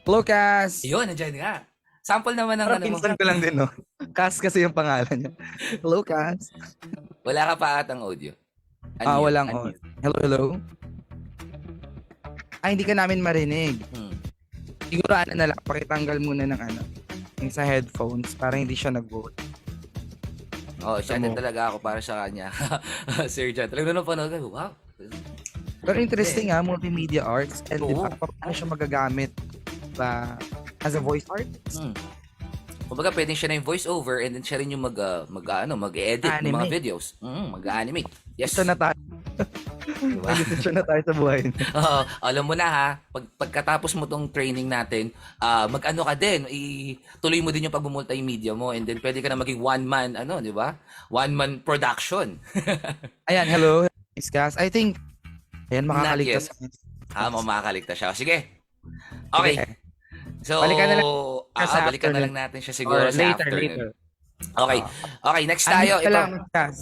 Lucas! Yun, nandiyan nga. Sample naman ng Parang pinsan ko lang din, no? Cass kasi yung pangalan niya. Hello, Cass. Wala ka pa atang audio. Walang on. Hello. Hindi ka namin marinig. Siguro na lang, pakitanggal muna ng yung sa headphones para hindi siya nag-vote. Siya din talaga ako para sa kanya. Sir John. Talagang napanood ko, wow. Pero interesting multimedia arts and di ba, Oo. paano siya magagamit as a voice artist? Kumbaga, pwede siya na yung voice-over and then siya rin yung mag-edit ng mga Animate. videos. Mag-animate. Yes. Ito na tayo. Diba? Ito na tayo sa buhay. Oo, alam mo na ha, pagkatapos mo tong training natin, mag-ano ka din, ituloy mo din yung pag-multimedia mo and then pwede ka na maging one-man, di ba? One-man production. Ayan, hello. Discuss. I think, ayan, makakaligtas. Makakaligtas siya. Sige. Okay. Sige. So, Balikan na lang sa balikan na afternoon. lang natin siya siguro Or sa later. afternoon. Okay. Okay, next tayo. Ito. Salamat, Cass.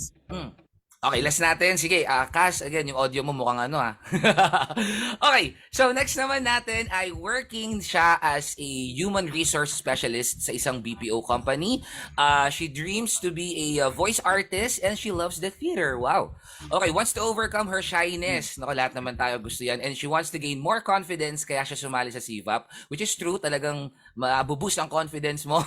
Okay, last natin. Sige, Cass, again, yung audio mo mukhang Okay, so next naman natin ay working siya as a human resource specialist sa isang BPO company. She dreams to be a voice artist and she loves the theater. Wow. Okay, wants to overcome her shyness. Naku, lahat naman tayo gusto yan. And she wants to gain more confidence kaya siya sumali sa CVAP, which is true. Talagang mabuboost ang confidence mo.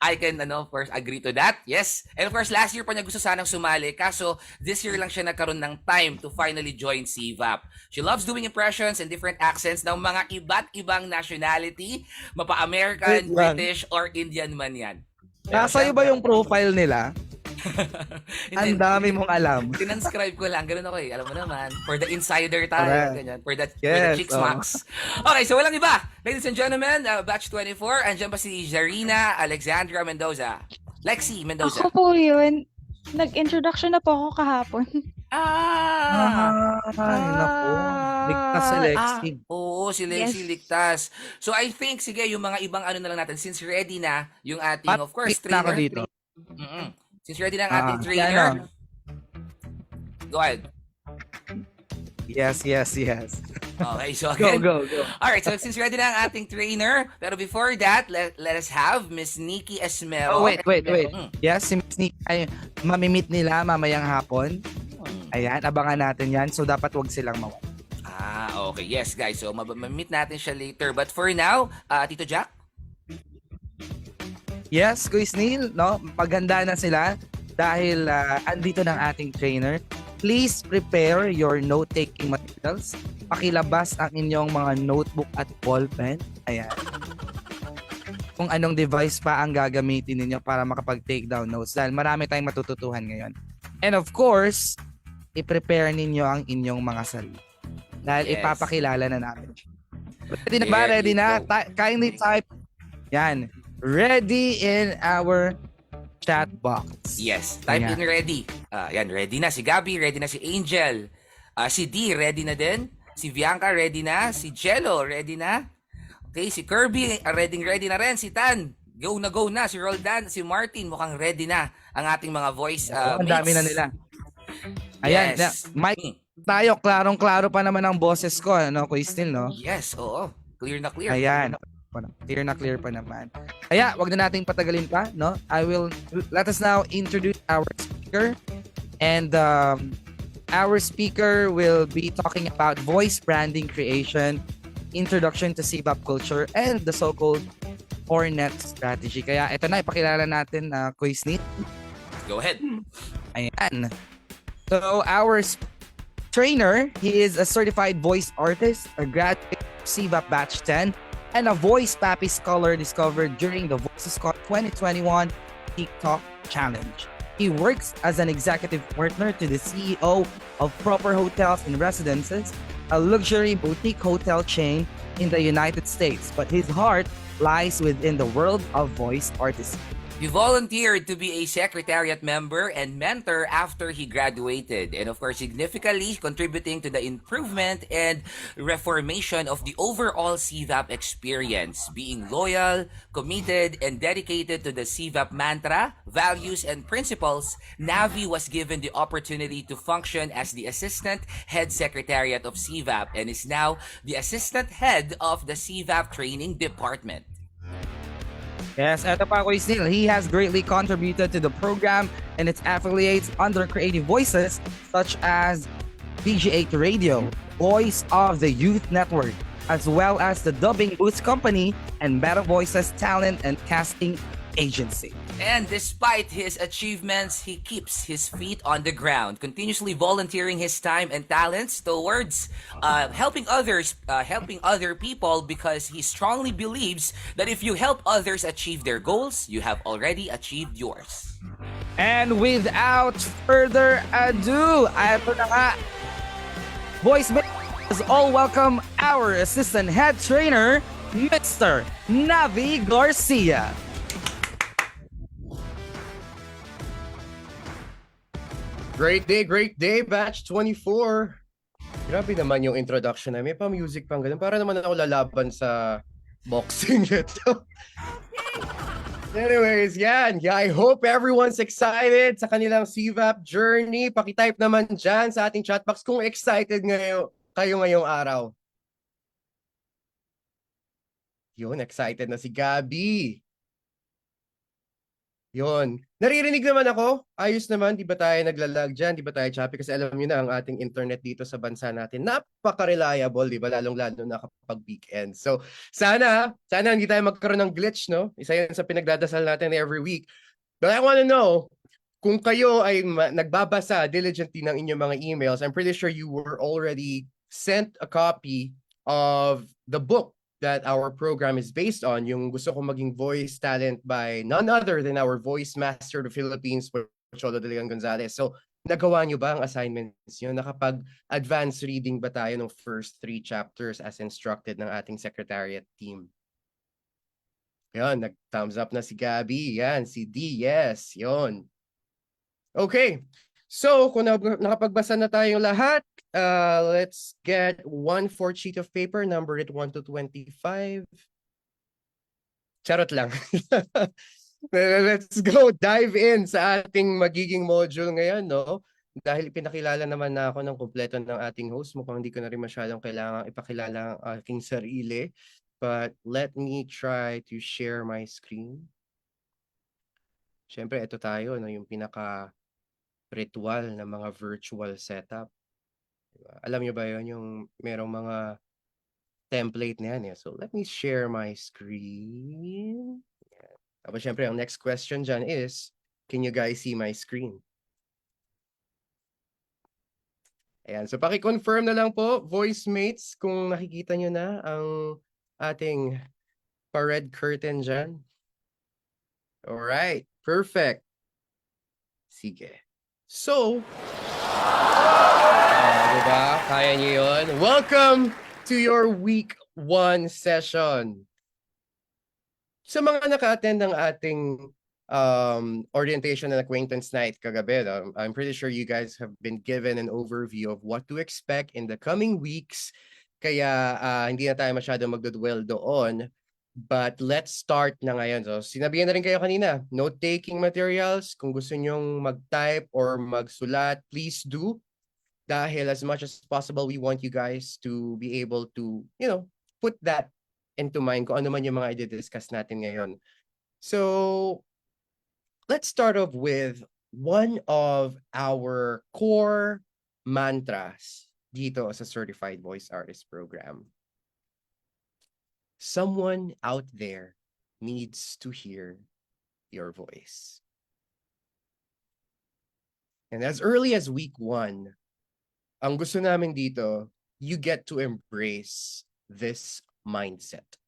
I can, of course, agree to that. Yes. And of course, last year pa niya gusto sanang sumali. Kaso, this year lang siya nagkaroon ng time to finally join CVAP. She loves doing impressions and different accents ng mga iba't ibang nationality, mapa-American, Wait lang. British, or Indian man yan. Nasa iyo ba yung profile nila? Ang dami mong alam. Tinanscribe ko lang, ganun ako eh. Alam mo naman, for the insider tayo, Correct. ganyan. For the Yes, chicks max. Okay, so walang iba. Ladies and gentlemen, batch 24, andyan pa si Jarina Alexandra Mendoza. Lexi Mendoza. Ako po yun. Nag-introduction na po ako kahapon. Ay, naku. Ligtas si Lexi. Oo, si Lexi Yes. ligtas. So I think, sige, yung mga ibang na lang natin, since ready na yung ating, of course, Pat-pick na ako trainer. dito. Since ready na ang ating Si trainer, ano? go ahead. Yes. Okay, so Go, again, go. alright, so since ready na ang ating trainer, pero before that, let us have Miss Nikki Esmero. Oh, wait. Yes, si Miss Nick ay mamimit nila mamayang hapon. Ayan, abangan natin yan. So, dapat wag silang mawala. Okay. Yes, guys. So, mamit natin siya later. But for now, Tito Jack? Yes, Kuya Neil, no? Maganda na sila dahil andito ng ating trainer. Please prepare your note-taking materials. Pakilabas ang inyong mga notebook at ballpen. Ayan. Kung anong device pa ang gagamitin ninyo para makapag-take down notes dahil marami tayong matututuhan ngayon. And of course, i-prepare ninyo ang inyong mga sarili. Dahil Yes. ipapakilala na namin. Ready na ba? There Ready you na? go. Kindly type. Yan. Ready in our chat box. Yes. Type Ayan. in ready. Yan, ready na. Si Gabby, ready na. Si Angel. Si D, ready na din. Si Bianca, ready na. Si Jello, ready na. Okay, si Kirby, ready na rin. Si Tan, go na. Si Roldan, si Martin, mukhang ready na ang ating mga voice Ang dami mates. na nila. Ayan. Yes. Mike, tayo, klarong-klaro pa naman ang boses ko, ano, Kuya Stil, no? Yes, oo. Clear na clear. Ayan. Clear pa naman. Kaya, wag na nating patagalin pa, no? Let us now introduce our speaker. And our speaker will be talking about voice branding creation, introduction to CVAP culture, and the so-called Hornet strategy. Kaya, ito na, ipakilala natin, Kuya Snit. Go ahead. Ayan. So, our trainer, he is a certified voice artist, a graduate of CVAP Batch 10, and a voice pappy scholar discovered during the VoicesCon 2021 TikTok Challenge. He works as an executive partner to the CEO of Proper Hotels and Residences, a luxury boutique hotel chain in the United States, but his heart lies within the world of voice artistry. He volunteered to be a secretariat member and mentor after he graduated, and of course, significantly contributing to the improvement and reformation of the overall CVAP experience. Being loyal, committed, and dedicated to the CVAP mantra, values, and principles, Navi was given the opportunity to function as the assistant head secretariat of CVAP and is now the assistant head of the CVAP training department. Yes, eto pa Kuya Snil. He has greatly contributed to the program and its affiliates under Creative Voices such as BG8 Radio, Voice of the Youth Network, as well as the Dubbing Boots Company and Better Voices Talent and Casting Agency. And despite his achievements, he keeps his feet on the ground, continuously volunteering his time and talents towards helping other people, because he strongly believes that if you help others achieve their goals, you have already achieved yours. And without further ado, ito na nga, Voice Makers, all welcome our assistant head trainer, Mr. Navi Garcia. Great day, batch 24. Grabe naman yung introduction namin. May pa-music pang ganun. Para naman ako lalaban sa boxing ito. Anyways, yan. Yeah, I hope everyone's excited sa kanilang CVAP journey. Pakitype naman dyan sa ating chat box kung excited kayo ngayong araw. Yun, excited na si Gabi. Yun. Naririnig naman ako. Ayos naman. Di ba tayo naglalag dyan? Di ba tayo choppy? Kasi alam nyo na ang ating internet dito sa bansa natin. Napaka-reliable, di ba? Lalong-lalo na kapag weekend. So, sana hindi tayo magkaroon ng glitch, no? Isa yun sa pinagdadasal natin every week. But I want to know, kung kayo ay nagbabasa diligently ng inyong mga emails, I'm pretty sure you were already sent a copy of the book that our program is based on, yung Gusto Ko Maging Voice Talent by none other than our voice master of the Philippines, Pocholo de Leon Gonzalez. So, nagawa nyo ba ang assignments nyo? Nakapag-advance reading ba tayo ng first 3 chapters as instructed ng ating secretariat team? Yan, nag-thumbs up na si Gabi. Yan, si D, yes, yon. Okay. So, kung nakapagbasa na tayong lahat, let's get 1/4 sheet of paper, number it 1 to 25. Charot lang. Let's go dive in sa ating magiging module ngayon, no? Dahil pinakilala naman na ako ng kumpleto ng ating host, mukhang hindi ko na rin masyadong kailangan ipakilala ang aking sarili. But let me try to share my screen. Siyempre, ito tayo, no? Yung pinaka-ritual na mga virtual setup. Diba? Alam nyo ba yun? Yung merong mga template na yan. So, let me share my screen. Yan. Tapos, syempre, ang next question dyan is, can you guys see my screen? Ayan. So, paki-confirm na lang po, voice mates, kung nakikita nyo na ang ating pa-red curtain dyan. Alright. Perfect. Sige. So, diba? Kaya niyo yun. Welcome to your week 1 session. Sa mga naka-attend ng ating orientation and acquaintance night kagabi, I'm pretty sure you guys have been given an overview of what to expect in the coming weeks. Kaya hindi na tayo masyadong magdudwell doon. But let's start na ngayon. So, sinabihan na rin kayo kanina, note-taking materials. Kung gusto nyong mag-type or magsulat, please do. Dahil as much as possible, we want you guys to be able to, put that into mind kung ano man yung mga i-discuss natin ngayon. So, let's start off with one of our core mantras dito sa Certified Voice Artist Program. Someone out there needs to hear your voice. And as early as week 1, ang gusto namin dito, you get to embrace this mindset.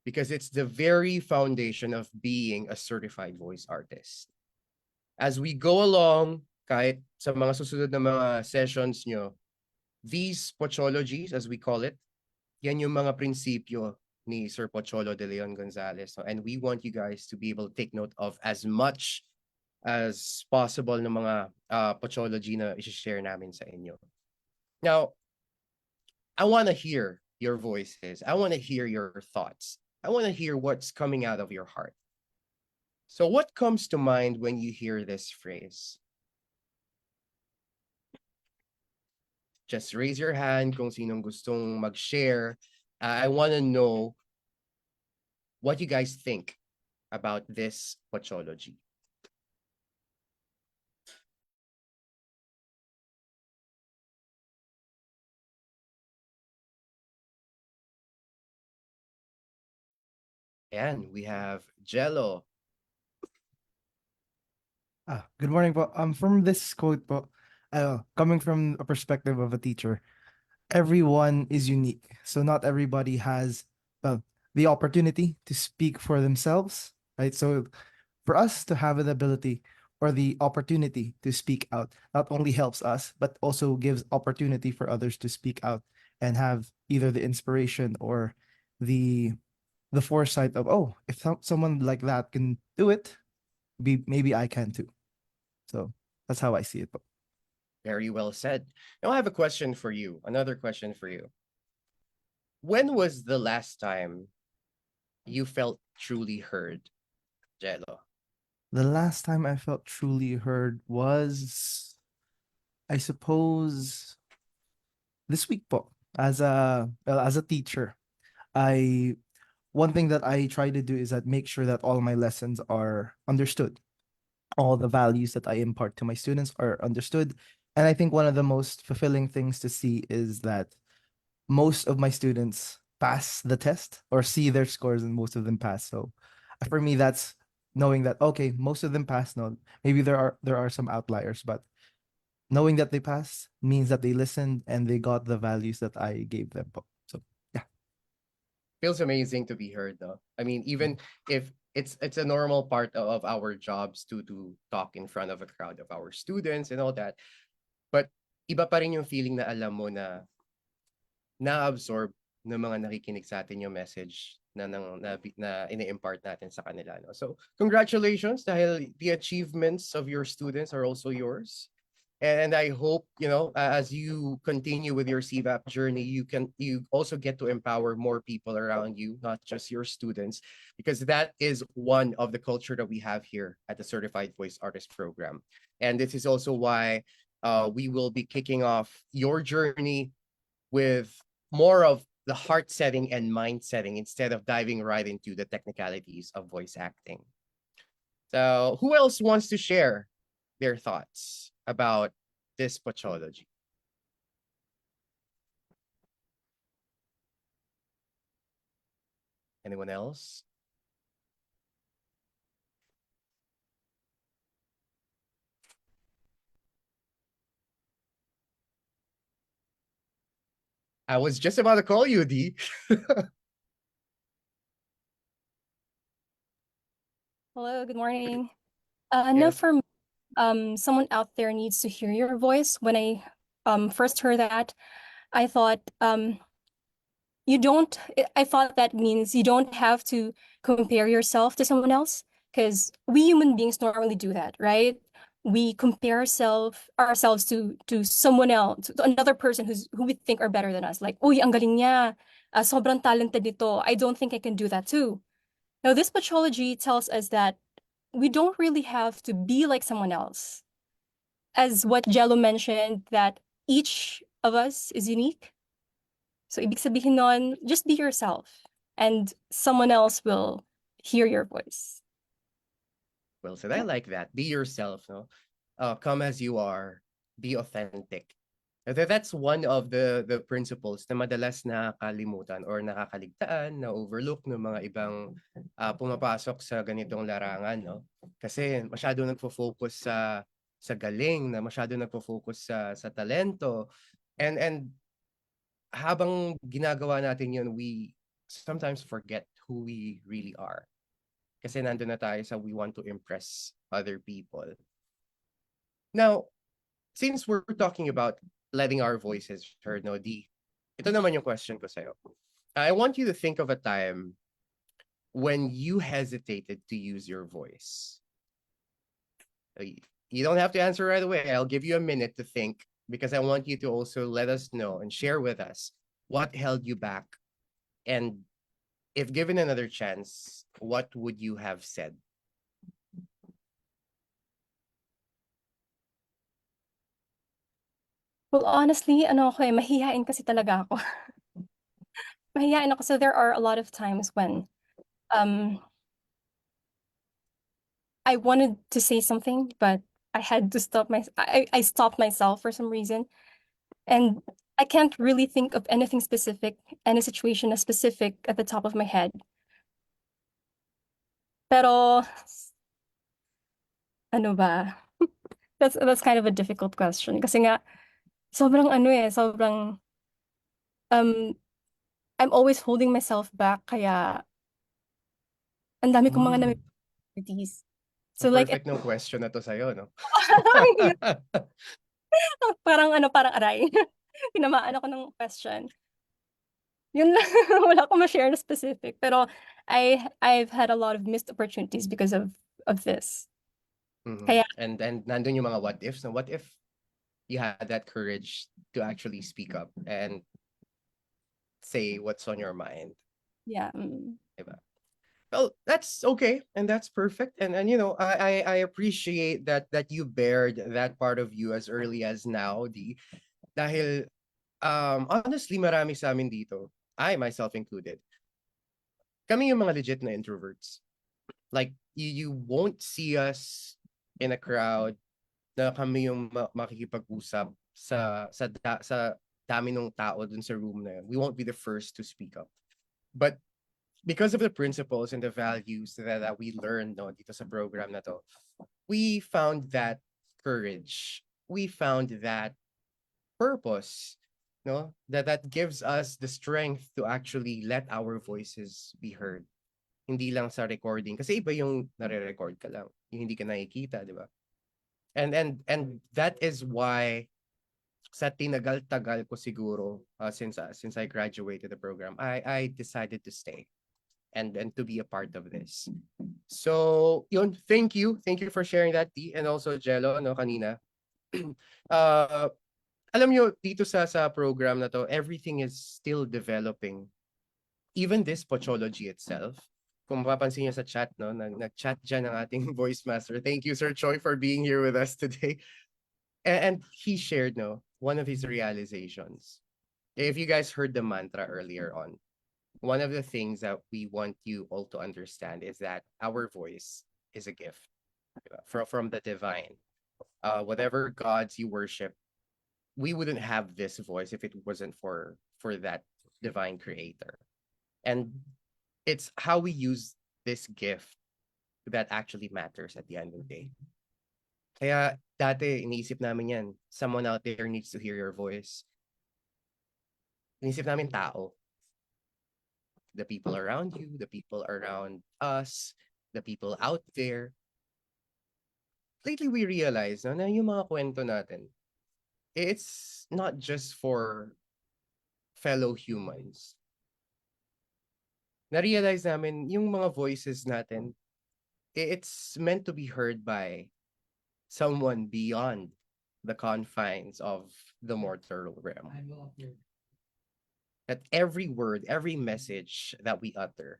Because it's the very foundation of being a certified voice artist. As we go along, kahit sa mga susunod na mga sessions nyo, these pochologies, as we call it, yan yung mga prinsipyo ni Sir Pocholo de Leon Gonzalez. And we want you guys to be able to take note of as much as possible ng mga pochology na i-share namin sa inyo. Now, I want to hear your voices. I want to hear your thoughts. I want to hear what's coming out of your heart. So what comes to mind when you hear this phrase? Just raise your hand kung sinong gustong mag-share. I want to know what you guys think about this pochology. And we have Jello. Good morning po. From this quote po, coming from a perspective of a teacher, everyone is unique. So not everybody has the opportunity to speak for themselves, right? So for us to have an ability or the opportunity to speak out not only helps us, but also gives opportunity for others to speak out and have either the inspiration or the the foresight of, oh, if someone like that can do it, maybe I can too. So that's how I see it. Very well said. Now I have a question for you. Another question for you. When was the last time you felt truly heard, Jello? The last time I felt truly heard was, I suppose, this week po. As a teacher, I one thing that I try to do is that make sure that all my lessons are understood. All the values that I impart to my students are understood. And I think one of the most fulfilling things to see is that most of my students pass the test or see their scores and most of them pass. So for me, that's knowing that, okay, most of them pass. No, maybe there are some outliers, but knowing that they passed means that they listened and they got the values that I gave them. So yeah. Feels amazing to be heard, though. I mean, even if it's a normal part of our jobs to talk in front of a crowd of our students and all that, but iba pa rin yung feeling na alam mo na na-absorb ng mga nakikinig sa atin yung message na ini-impart natin sa kanila. No? So, congratulations dahil the achievements of your students are also yours. And I hope, as you continue with your CVAP journey, you also get to empower more people around you, not just your students, because that is one of the culture that we have here at the Certified Voice Artist Program. And this is also why we will be kicking off your journey with more of the heart setting and mind setting instead of diving right into the technicalities of voice acting. So who else wants to share their thoughts about this pathology? Anyone else? I was just about to call you, D. Hello, good morning. No, for me, someone out there needs to hear your voice. When I first heard that, I thought I thought that means you don't have to compare yourself to someone else, because we human beings normally do that, right? We compare ourselves to someone else, to another person who we think are better than us. Like, uy, ang galing niya, sobrang talented nito. I don't think I can do that too. Now, this pathology tells us that we don't really have to be like someone else. As what Jello mentioned, that each of us is unique. So ibig sabihin nun, just be yourself and someone else will hear your voice. Well said. I like that. Be yourself, no? Come as you are. Be authentic. That's one of the principles na madalas nakalimutan or nakakaligtaan, na overlook ng mga ibang pumapasok sa ganitong larangan, no? Kasi masyado nagfo-focus sa galing, na masyado nagfo-focus sa talento, and habang ginagawa natin yun, we sometimes forget who we really are. Kasi nandun na tayo sa we want to impress other people. Now, since we're talking about letting our voices heard, no, D, ito naman yung question ko sa'yo. I want you to think of a time when you hesitated to use your voice. You don't have to answer right away. I'll give you a minute to think, because I want you to also let us know and share with us what held you back. And if given another chance, what would you have said? Well, honestly, mahihain kasi talaga ako. Mahihain ako. So there are a lot of times when I wanted to say something, but I had to I stopped myself for some reason. And I can't really think of anything specific, any situation as specific at the top of my head. Pero, ano ba? That's kind of a difficult question. Kasi nga, sobrang ano eh, sobrang, um, I'm always holding myself back. Kaya, ang dami kong mga Mm. opportunities. So So like, perfect ng question na to sa'yo, no? parang ano, parang aray. Tinamaan ako ng question. Yun lang. Wala akong ma-share na specific. Pero I've had a lot of missed opportunities because of this. Mhm. Kaya, And nandun yung mga what ifs. What if you had that courage to actually speak up and say what's on your mind? yeah. Diba? Well, that's okay and that's perfect. And you know, I appreciate that you bared that part of you as early as now, Di. Dahil honestly, marami sa amin dito, I myself included, kami yung mga legit na introverts. Like, you won't see us in a crowd na kami yung makikipag-usap sa dami ng tao dun sa room na yun. We won't be the first to speak up. But because of the principles and the values that we learned no, dito sa program na to, we found that courage. We found that purpose, no? That gives us the strength to actually let our voices be heard. Hindi lang sa recording. Kasi iba yung nare-record ka lang. Yung hindi ka nakikita, di ba? And that is why sa tinagal-tagal ko siguro since I graduated the program, I decided to stay and to be a part of this. So, yun, thank you. Thank you for sharing that, T. And also, Jello, no, kanina. uh, alam nyo, dito sa program na to, everything is still developing. Even this Pochology itself, kung mapapansin nyo sa chat, no, nag-chat dyan ang ating voice master. Thank you, Sir Choi, for being here with us today. And he shared, no, one of his realizations. If you guys heard the mantra earlier on, one of the things that we want you all to understand is that our voice is a gift from the divine. Whatever gods you worship, we wouldn't have this voice if it wasn't for that divine creator. And it's how we use this gift that actually matters at the end of the day. Kaya dati iniisip namin yan, someone out there needs to hear your voice. Iniisip namin tao. The people around you, the people around us, the people out there. Lately we realize na yung mga kwento natin, it's not just for fellow humans. Na-realize namin yung mga voices natin, it's meant to be heard by someone beyond the confines of the mortal realm. That every word, every message that we utter,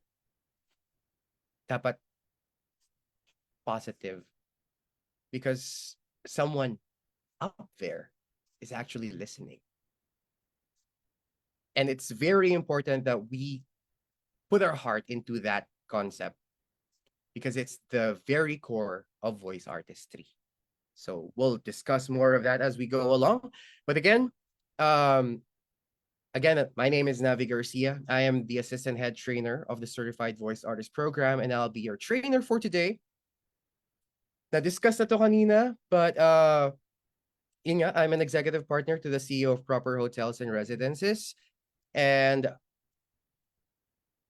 dapat positive. Because someone up there is actually listening. And it's very important that we put our heart into that concept because it's the very core of voice artistry. So we'll discuss more of that as we go along. But again, my name is Navi Garcia. I am the assistant head trainer of the Certified Voice Artist Program, and I'll be your trainer for today. Na-discuss na to kanina, but yun nga, I'm an executive partner to the CEO of Proper Hotels and Residences. And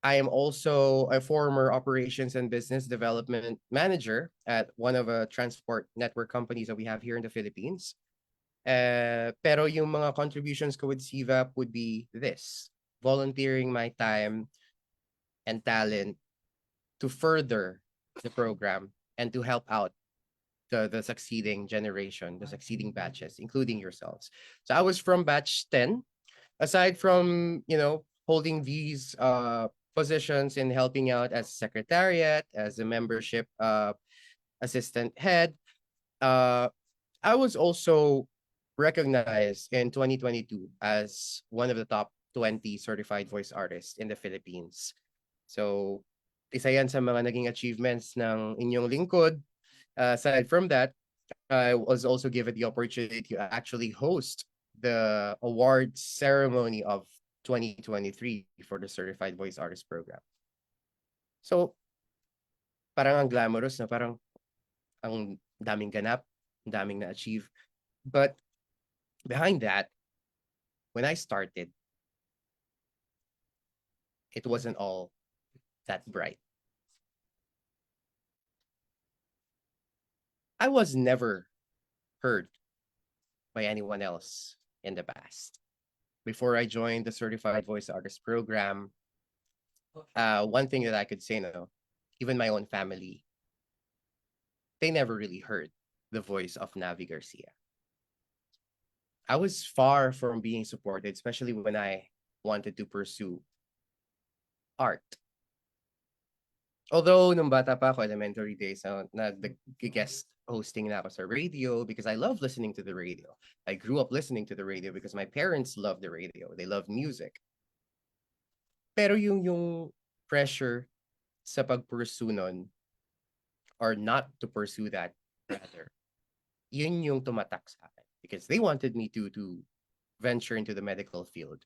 I am also a former operations and business development manager at one of the transport network companies that we have here in the Philippines. Pero yung mga contributions ko with CVAP would be this: volunteering my time and talent to further the program and to help out the succeeding generation, the succeeding batches, including yourselves. So I was from batch 10. Aside from, holding these positions in helping out as secretariat, as a membership assistant head, I was also recognized in 2022 as one of the top 20 certified voice artists in the Philippines. So, isa yan sa mga naging achievements ng inyong lingkod. Aside from that, I was also given the opportunity to actually host the awards ceremony of 2023 for the Certified Voice Artist Program. So, parang ang glamorous na parang ang daming ganap, ang daming na-achieve. But behind that, when I started, it wasn't all that bright. I was never heard by anyone else in the past. Before I joined the Certified Voice Artist program, one thing that I could say, no, even my own family, they never really heard the voice of Navi Garcia. I was far from being supported, especially when I wanted to pursue art. Although nung bata pa ako, elementary days, nag-guest hosting na ako sa radio because I love listening to the radio. I grew up listening to the radio because my parents love the radio. They love music. Pero yung pressure sa pag-pursue nun, or not to pursue that, rather, yun yung tumatak sa akin because they wanted me to venture into the medical field.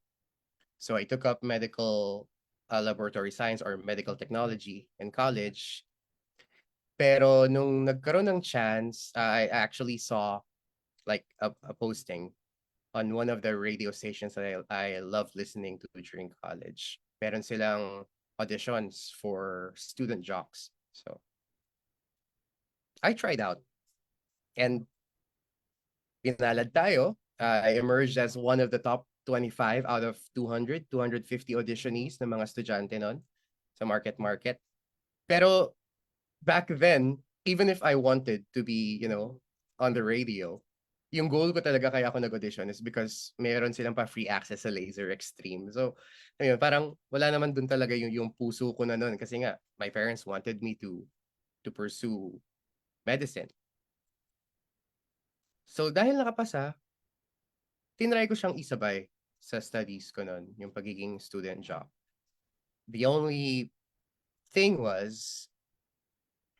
So I took up medical laboratory science or medical technology in college. Pero nung nagkaroon ng chance, I actually saw like a posting on one of the radio stations that I love listening to during college. Meron silang auditions for student jocks. So I tried out. And pinalad tayo. I emerged as one of the top 25 out of 250 auditionees ng mga estudyante nun sa market. Pero back then, even if I wanted to be, on the radio, yung goal ko talaga kaya ako nag-audition is because meron silang pa free access sa Laser Extreme. So, ayun, parang wala naman dun talaga yung puso ko na nun kasi nga, my parents wanted me to pursue medicine. So, dahil nakapasa, tinry ko siyang isabay sa studies ko nun, yung pagiging student job. The only thing was,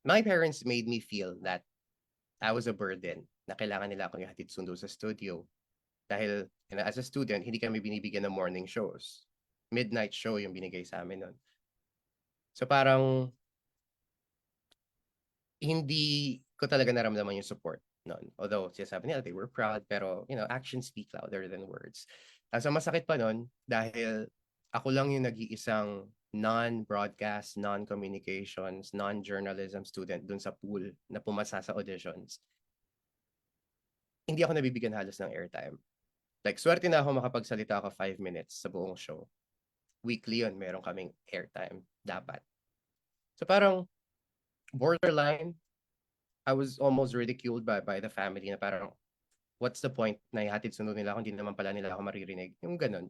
my parents made me feel that I was a burden, na kailangan nila akong ihatid sundo sa studio. Dahil as a student, hindi kami binibigyan ng morning shows. Midnight show yung binigay sa amin nun. So parang, hindi ko talaga naramdaman yung support nun. Although, sinasabi nila, they were proud, pero, actions speak louder than words. So masakit pa nun, dahil ako lang yung nag-iisang non-broadcast, non-communications, non-journalism student dun sa pool na pumasa sa auditions. Hindi ako nabibigyan halos ng airtime. Like, swerte na ako makapagsalita ako 5 minutes sa buong show. Weekly yun, meron kaming airtime. Dapat. So parang, borderline, I was almost ridiculed by the family na parang, what's the point na ihatid sundo nila kung hindi naman pala nila ako maririnig? Yung ganun.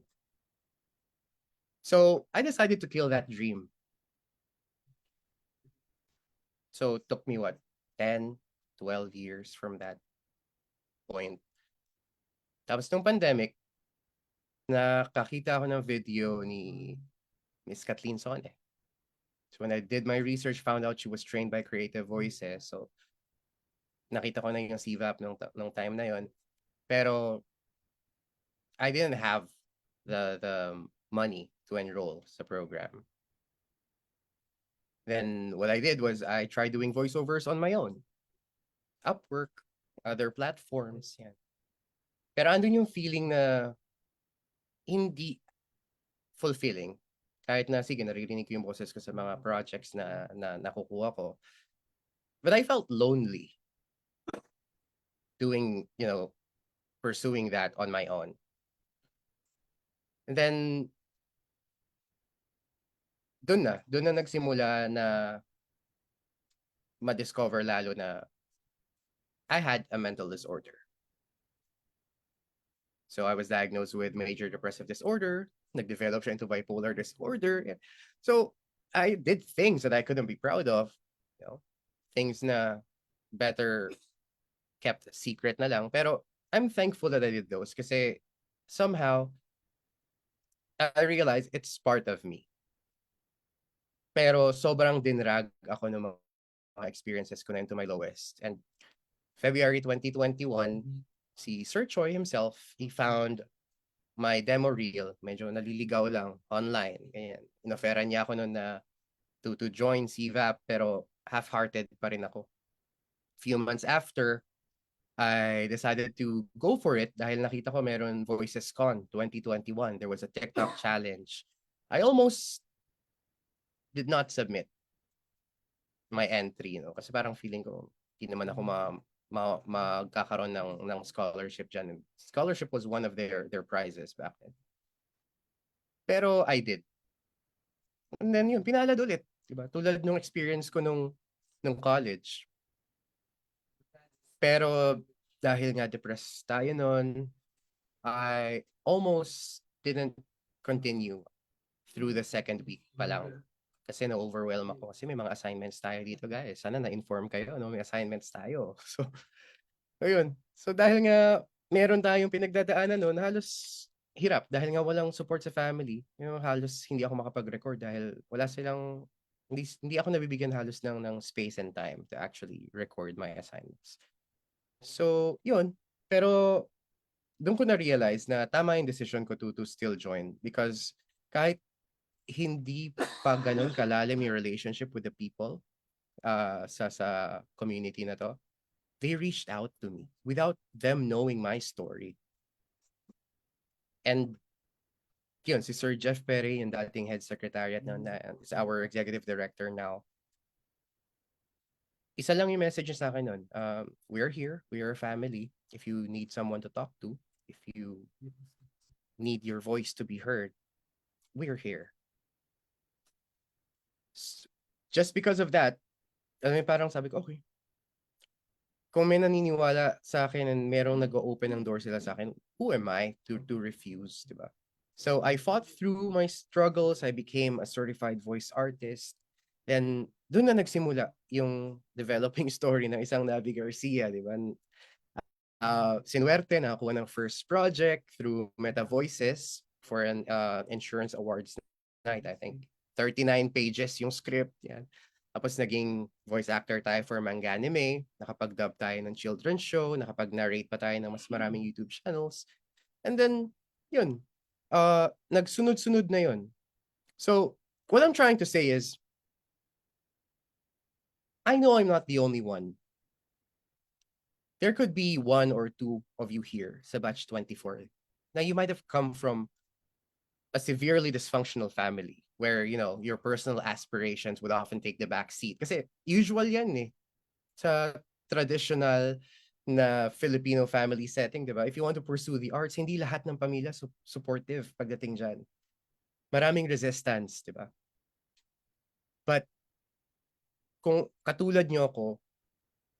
So, I decided to kill that dream. So, it took me, 10, 12 years from that point. Tapos nung pandemic, nakakita ako ng video ni Miss Kathleen Sone. So, when I did my research, found out she was trained by Creative Voices. So, nakita ko na yung CVAP nung time na yon. Pero, I didn't have the money to enroll sa program. Then what I did was I tried doing voiceovers on my own. Upwork, other platforms, yan. Pero andun yung feeling na hindi fulfilling. Kahit na, sige, naririnig ko yung boses ko sa mga projects na nakukuha ko. But I felt lonely doing, pursuing that on my own. And then, doon na nagsimula na ma-discover lalo na I had a mental disorder. So I was diagnosed with major depressive disorder, nag-develop siya into bipolar disorder. So I did things that I couldn't be proud of, things na better kept secret na lang. Pero I'm thankful that I did those kasi somehow I realized it's part of me. Pero sobrang dinrag ako ng mga experiences ko na into my lowest. And February 2021, si Sir Choi himself, he found my demo reel. Medyo naliligaw lang online. Ganyan. Inofferan niya ako noon na to join CVAP, pero half-hearted pa rin ako. Few months after, I decided to go for it dahil nakita ko meron Voices Con 2021. There was a TikTok challenge. I almost did not submit my entry, kasi parang feeling ko hindi naman ako magkakaroon ng scholarship dyan. Scholarship was one of their prizes back then. Pero I did. And then yun, pinalad ulit. Diba? Tulad nung experience ko nung college. Pero dahil nga depressed tayo nun, I almost didn't continue through the second week pa lang. Kasi na-overwhelm ako. Kasi may mga assignments tayo dito, guys. Sana na-inform kayo, no? May assignments tayo. So, ayun. So, dahil nga meron tayong pinagdadaanan noon, halos hirap. Dahil nga walang support sa family, halos hindi ako makapag-record dahil wala silang, hindi ako nabibigyan halos ng space and time to actually record my assignments. So, yun. Pero, doon ko na-realize na tama yung decision ko to still join because kahit hindi pa ganun kalalim yung relationship with the people sa community na to, they reached out to me without them knowing my story. And yun, si Sir Jeff Perry, yung dating head secretariat na is our executive director now. Isa lang yung message niya sa akin nun. We're here, we are a family. If you need someone to talk to, if you need your voice to be heard, we're here. Just because of that, parang sabi ko, okay. Kung may naniniwala sa akin and merong nag-open ng door sila sa akin, who am I to refuse, diba? So I fought through my struggles. I became a certified voice artist. Then doon na nagsimula yung developing story ng isang Navi Garcia, diba? Sinuwerte na ako ng first project through Meta Voices for an insurance awards night, I think. 39 pages yung script, yan. Tapos naging voice actor tayo for Manganime, nakapag-dub tayo ng children's show, nakapag-narrate pa tayo ng mas maraming YouTube channels. And then, yun, nagsunod-sunod na yun. So, what I'm trying to say is, I know I'm not the only one. There could be one or two of you here sa batch 24. Now, you might have come from a severely dysfunctional family where, your personal aspirations would often take the back seat. Kasi usual yan sa traditional na Filipino family setting, diba? If you want to pursue the arts, hindi lahat ng pamilya supportive pagdating dyan. Maraming resistance, diba? But kung katulad nyo ako,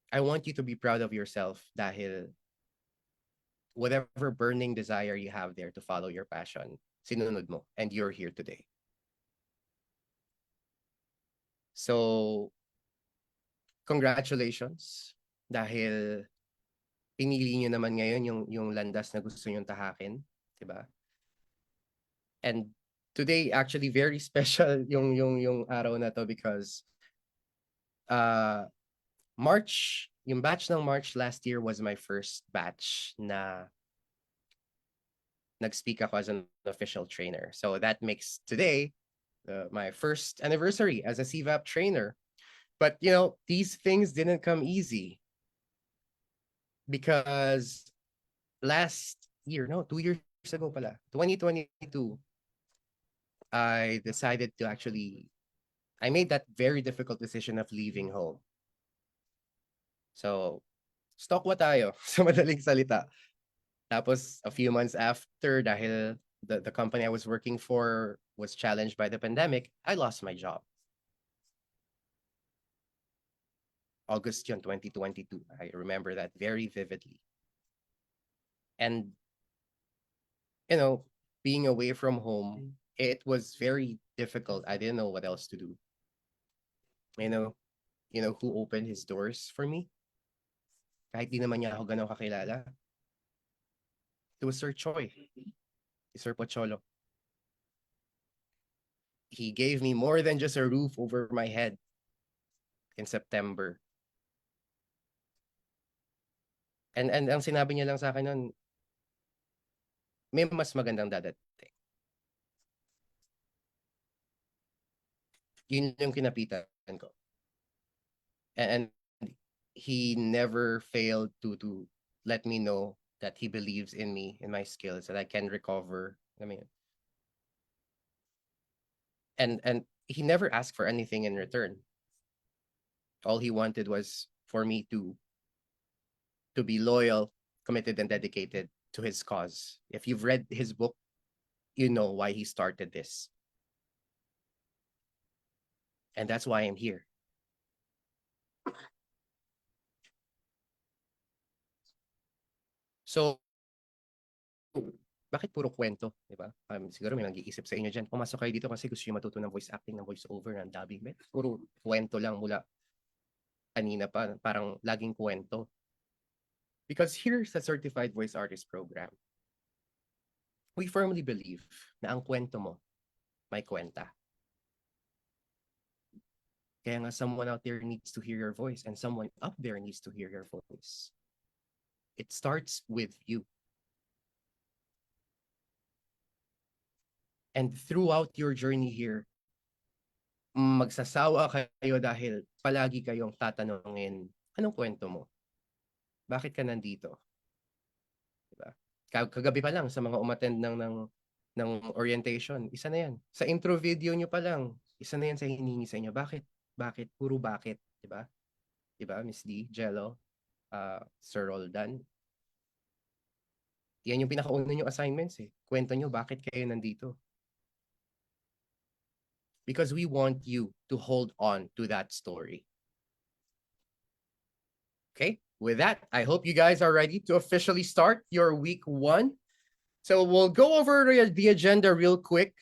I want you to be proud of yourself dahil whatever burning desire you have there to follow your passion, sinunod mo, and you're here today. So, congratulations dahil pinili nyo naman ngayon yung landas na gusto nyong tahakin, diba? And today, actually, very special yung araw na to because March, yung batch ng March last year was my first batch na nag-speak ako as an official trainer. So that makes today my first anniversary as a CVAP trainer. But, these things didn't come easy because last year, 2 years ago pala, 2022, I decided to I made that very difficult decision of leaving home. So, stokwa tayo sa madaling salita. Tapos, a few months after, dahil the company I was working for was challenged by the pandemic, I lost my job. August yun, 2022. I remember that very vividly. And, being away from home, it was very difficult. I didn't know what else to do. Who opened his doors for me? Kahit di naman niya ako ganun kakilala. It was Sir Choi, Sir Pocholo. He gave me more than just a roof over my head in September. And ang sinabi niya lang sa akin nun, may mas magandang dadating. Yun yung kinapitan ko. And he never failed to let me know that he believes in me, in my skills, that I can recover. I mean, and he never asked for anything in return. All he wanted was for me to be loyal, committed, and dedicated to his cause. If you've read his book, you know why he started this. And that's why I'm here. So, bakit puro kwento, di ba? Siguro may nag-iisip sa inyo dyan, pumasok kayo dito kasi gusto nyo matuto ng voice acting, ng voice over, ng dubbing. Puro kwento lang mula kanina pa, parang laging kwento. Because here's a certified voice artist program. We firmly believe na ang kwento mo may kwenta. Kaya nga someone out there needs to hear your voice and someone up there needs to hear your voice. It starts with you. And throughout your journey here, magsasawa kayo dahil palagi kayong tatanungin, anong kwento mo? Bakit ka nandito? Diba? Kagabi pa lang sa mga umattend ng orientation, isa na yan. Sa intro video nyo pa lang, isa na yan sa hiningi sa inyo. Bakit? Bakit? Puro bakit. Diba? Diba, Miss D, Jello, Sir Roldan? Yan yung pinakauna nyo assignments eh. Kwento nyo, bakit kayo nandito? Because we want you to hold on to that story. Okay, with that, I hope you guys are ready to officially start your week 1. So we'll go over the agenda real quick.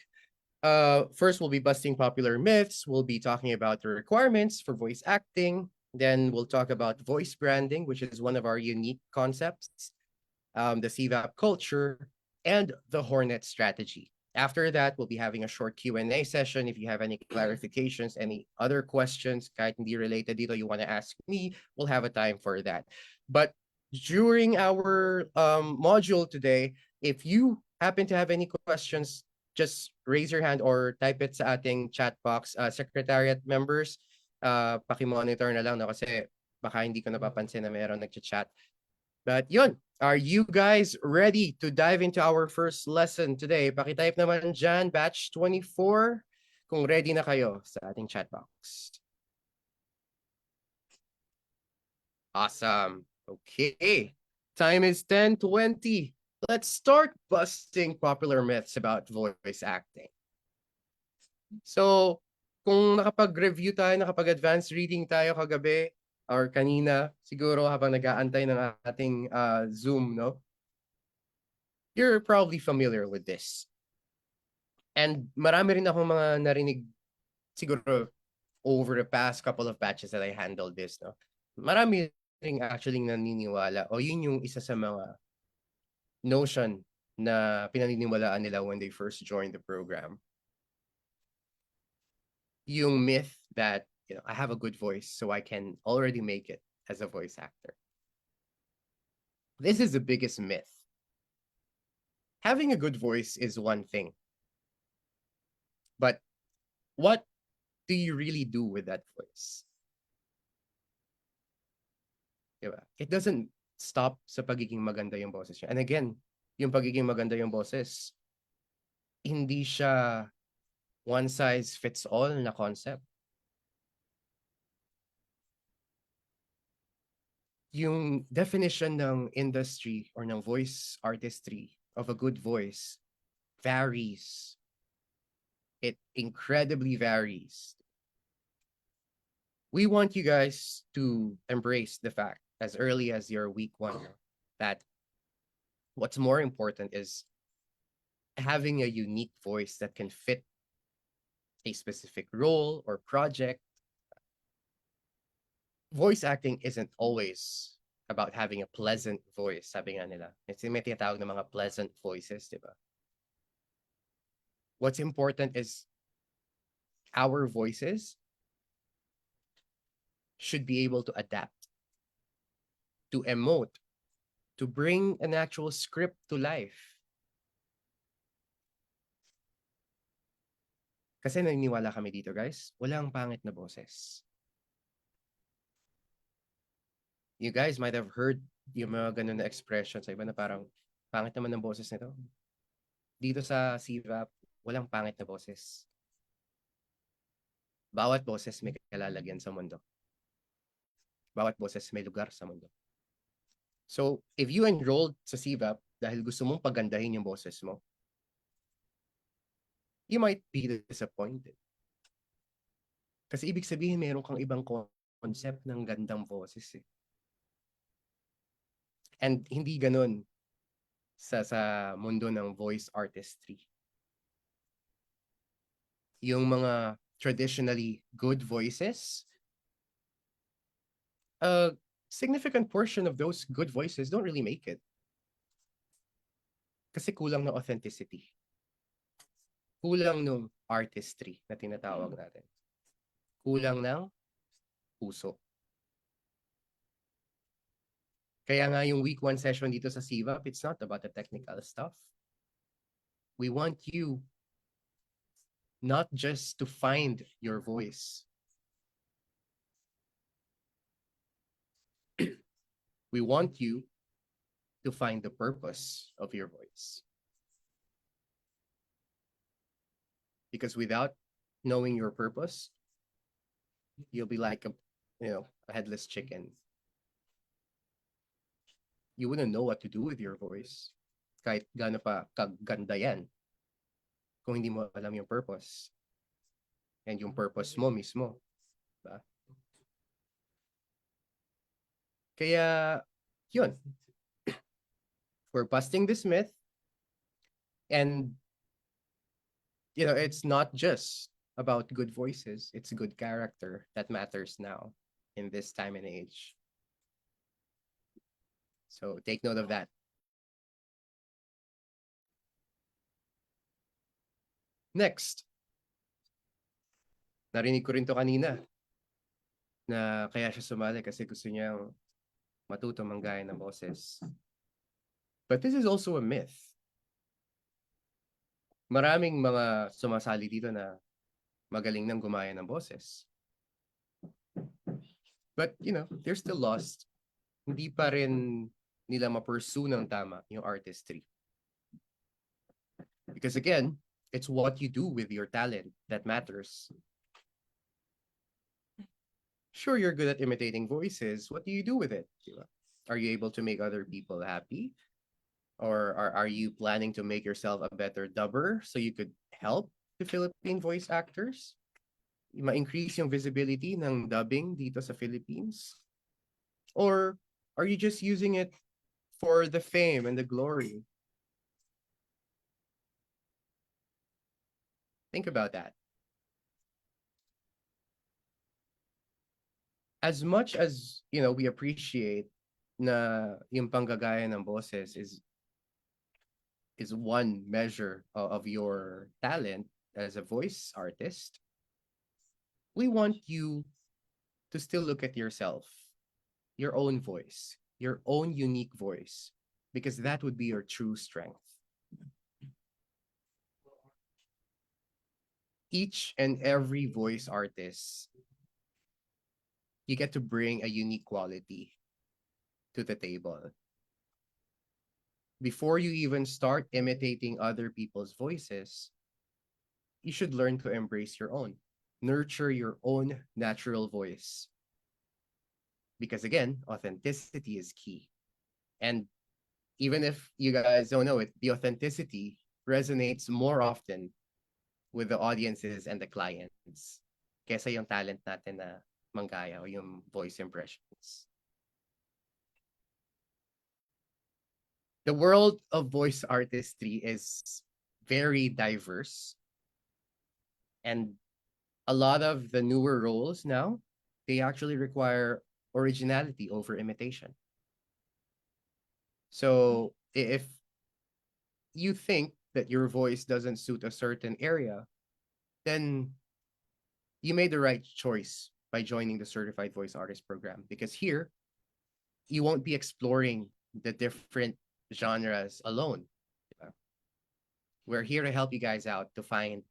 First, we'll be busting popular myths. We'll be talking about the requirements for voice acting. Then we'll talk about voice branding, which is one of our unique concepts, the CVAP culture, and the Hornet strategy. After that, we'll be having a short Q&A session. If you have any clarifications, any other questions, kahit hindi related dito, you want to ask me, we'll have a time for that. But during our module today, if you happen to have any questions, just raise your hand or type it sa ating chat box. Secretariat members, paki-monitor na lang no, kasi baka hindi ko napapansin na mayroong nag-chat. But yun, are you guys ready to dive into our first lesson today? Pakitype naman dyan, batch 24, kung ready na kayo sa ating chat box. Awesome. Okay. Time is 10:20. Let's start busting popular myths about voice acting. So, kung nakapag-review tayo, nakapag-advance reading tayo kagabi, or kanina, siguro habang nag-aantay ng ating Zoom, no? You're probably familiar with this. And marami rin akong mga narinig, siguro, over the past couple of batches that I handled this, no? Marami rin actually naniniwala, o yun yung isa sa mga notion na pinaniniwalaan nila when they first joined the program. Yung myth that I have a good voice, so I can already make it as a voice actor. This is the biggest myth. Having a good voice is one thing. But what do you really do with that voice? Diba? It doesn't stop sa pagiging maganda yung boses niya. And again, yung pagiging maganda yung boses, hindi siya one size fits all na concept. Yung definition ng industry or ng voice artistry of a good voice varies. It incredibly varies. We want you guys to embrace the fact as early as your week 1 that what's more important is having a unique voice that can fit a specific role or project. Voice acting isn't always about having a pleasant voice, sabi nga nila. May tinatawag na mga pleasant voices, di ba? What's important is our voices should be able to adapt, to emote, to bring an actual script to life. Kasi naniniwala kami dito, guys, walang pangit na boses. You guys might have heard yung mga ganun na expression sa iba na parang, pangit naman ng boses nito. Dito sa CVAP, walang pangit na boses. Bawat boses may kalalagyan sa mundo. Bawat boses may lugar sa mundo. So, if you enrolled sa CVAP dahil gusto mong pagandahin yung boses mo, you might be disappointed. Kasi ibig sabihin, meron kang ibang concept ng gandang boses eh. And hindi ganun sa mundo ng voice artistry. Yung mga traditionally good voices, a significant portion of those good voices don't really make it. Kasi kulang ng authenticity. Kulang ng artistry na tinatawag natin. Kulang ng puso. Kaya nga yung week 1 session dito sa CVAP, it's not about the technical stuff. We want you not just to find your voice. We want you to find the purpose of your voice. Because without knowing your purpose, you'll be like a headless chicken. You wouldn't know what to do with your voice. Kahit gaano pa kaganda yan. Kung hindi mo alam yung purpose. And yung purpose mo mismo. Diba? Kaya, yun. We're busting this myth. And, it's not just about good voices. It's good character that matters now in this time and age. So take note of that. Next. Narinig ko rin to kanina na kaya siya sumali kasi gusto niyang matuto manggaya ng boses. But this is also a myth. Maraming mga sumasali dito na magaling nang gumaya ng boses. But, they're still lost. Hindi pa rin nila ma-pursue ng tama yung artistry. Because again, it's what you do with your talent that matters. Sure, you're good at imitating voices. What do you do with it? Are you able to make other people happy? Or are you planning to make yourself a better dubber so you could help the Philippine voice actors? Ma-increase yung visibility ng dubbing dito sa Philippines? Or are you just using it for the fame and the glory? Think about that. As much as, we appreciate na yung panggagaya ng boses is one measure of your talent as a voice artist, we want you to still look at yourself, your own voice, your own unique voice, because that would be your true strength. Each and every voice artist, you get to bring a unique quality to the table. Before you even start imitating other people's voices, you should learn to embrace your own. Nurture your own natural voice. Because again, authenticity is key. And even if you guys don't know it, the authenticity resonates more often with the audiences and the clients kesa yung talent natin na manggaya o yung voice impressions. The world of voice artistry is very diverse. And a lot of the newer roles now, they actually require originality over imitation. So if you think that your voice doesn't suit a certain area, then you made the right choice by joining the Certified Voice Artist Program. Because here, you won't be exploring the different genres alone. We're here to help you guys out to find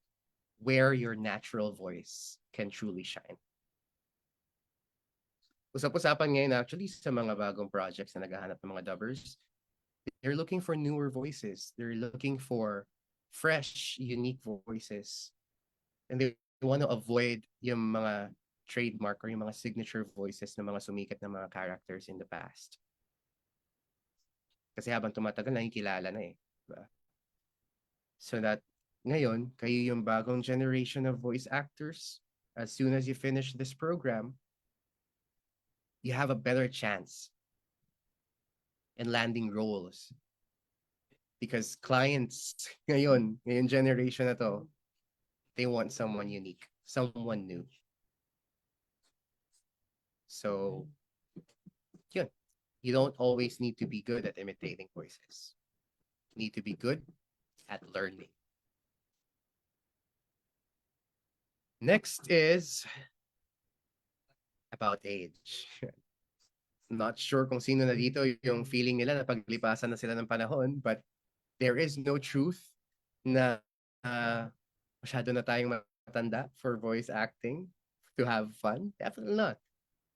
where your natural voice can truly shine. usap-usapan ngayon actually sa mga bagong projects na naghahanap ng mga dubbers. They're looking for newer voices. They're looking for fresh, unique voices. And they want to avoid yung mga trademark or yung mga signature voices ng mga sumikat na mga characters in the past. Kasi habang tumatagal, nakikilala na eh. Diba? So that ngayon, kayo yung bagong generation of voice actors. As soon as you finish this program, you have a better chance in landing roles. Because clients ngayon generation na to, they want someone unique, someone new. So, yun. You don't always need to be good at imitating voices. You need to be good at learning. Next is about age. Not sure kung sino na dito yung feeling nila na paglipasan na sila ng panahon, but there is no truth na masyado na tayong matanda for voice acting to have fun. Definitely not.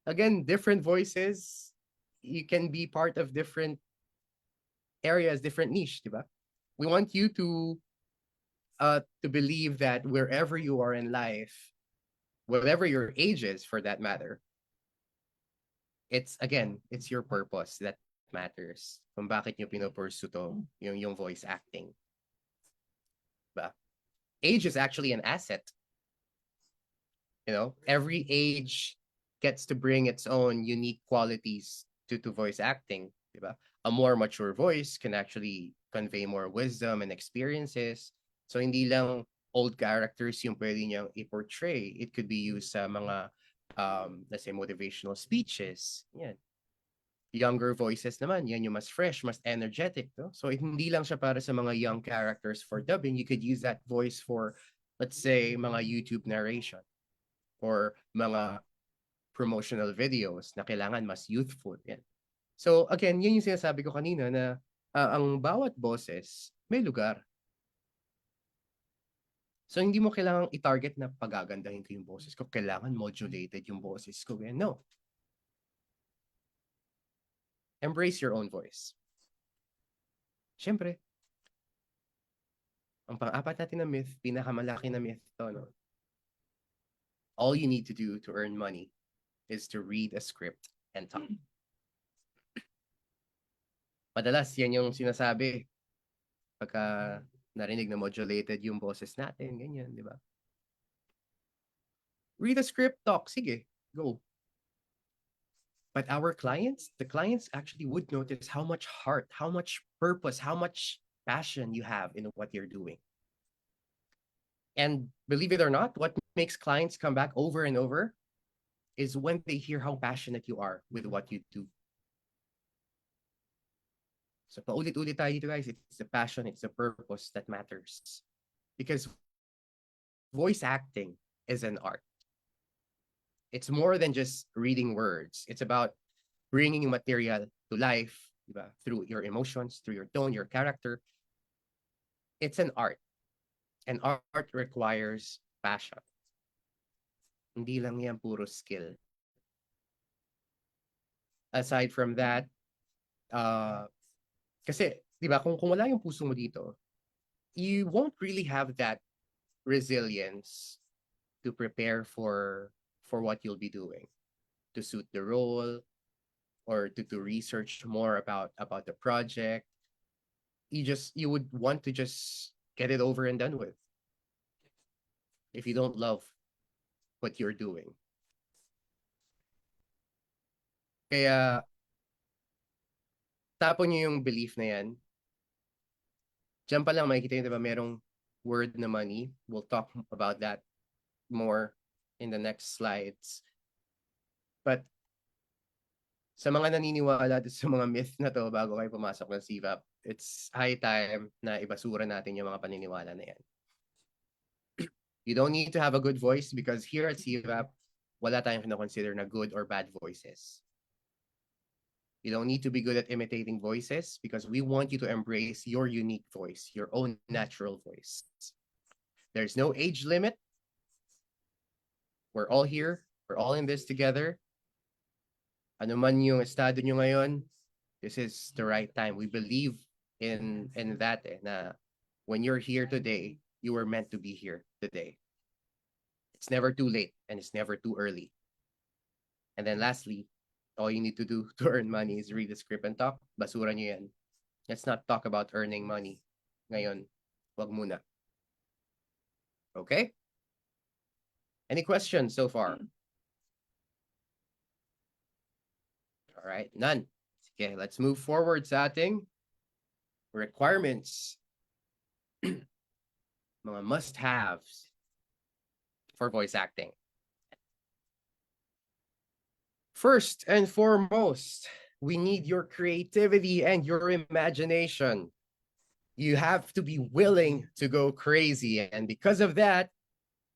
Again, different voices, you can be part of different areas, different niche, diba? We want you to believe that wherever you are in life, whatever your age is for that matter, it's your purpose that matters. Kung bakit nyo pinopursue to, yung voice acting. Diba? Age is actually an asset. You know, every age gets to bring its own unique qualities to voice acting. Diba? A more mature voice can actually convey more wisdom and experiences. So hindi lang old characters yung pwede niyang i-portray. It could be used sa mga let's say motivational speeches. Yan. Younger voices naman, yan yung mas fresh, mas energetic. No? So hindi lang siya para sa mga young characters for dubbing. You could use that voice for, let's say, mga YouTube narration or mga promotional videos na kailangan mas youthful. Yan. So again, yun yung sinasabi ko kanina na ang bawat boses may lugar. So hindi mo kailangang i-target na pagagandahin ko yung boses ko. Kailangan modulated yung boses ko. No. Embrace your own voice. Siyempre, ang pang-apat natin na myth, pinakamalaki na myth to, no? All you need to do to earn money is to read a script and talk. Madalas, yan yung sinasabi pagka narinig na modulated yung boses natin, ganyan, di ba? Read a script, talk, sige, go. But our clients, the clients actually would notice how much heart, how much purpose, how much passion you have in what you're doing. And believe it or not, what makes clients come back over and over is when they hear how passionate you are with what you do. So paulit-ulit tayo dito, guys. It's the passion, it's the purpose that matters. Because voice acting is an art. It's more than just reading words. It's about bringing material to life, diba? Through your emotions, through your tone, your character. It's an art. And art requires passion. Hindi lang yan puro skill. Aside from that, kasi, diba, kung wala yung puso mo dito, you won't really have that resilience to prepare for what you'll be doing, to suit the role, or to research more about the project. You would want to just get it over and done with if you don't love what you're doing. Kaya, tapon nyo yung belief na yan. Diyan pa lang makikita nyo, diba, merong word na money. We'll talk about that more in the next slides. But sa mga naniniwala sa mga myth na to bago kayo pumasok ng CVAP, it's high time na ibasura natin yung mga paniniwala na yan. You don't need to have a good voice because here at CVAP, wala tayong kinoconsider na good or bad voices. You don't need to be good at imitating voices because we want you to embrace your unique voice, your own natural voice. There's no age limit. We're all here. We're all in this together. ano man yung estado nyo ngayon, this is the right time. We believe in that na when you're here today, you were meant to be here today. It's never too late and it's never too early. And then lastly, all you need to do to earn money is read the script and talk. Basura nyo yan. Let's not talk about earning money. Ngayon, wag muna. Okay? Any questions so far? All right, none. Okay, let's move forward sa ating requirements. Mga must-haves for voice acting. First and foremost, we need your creativity and your imagination. You have to be willing to go crazy. And because of that,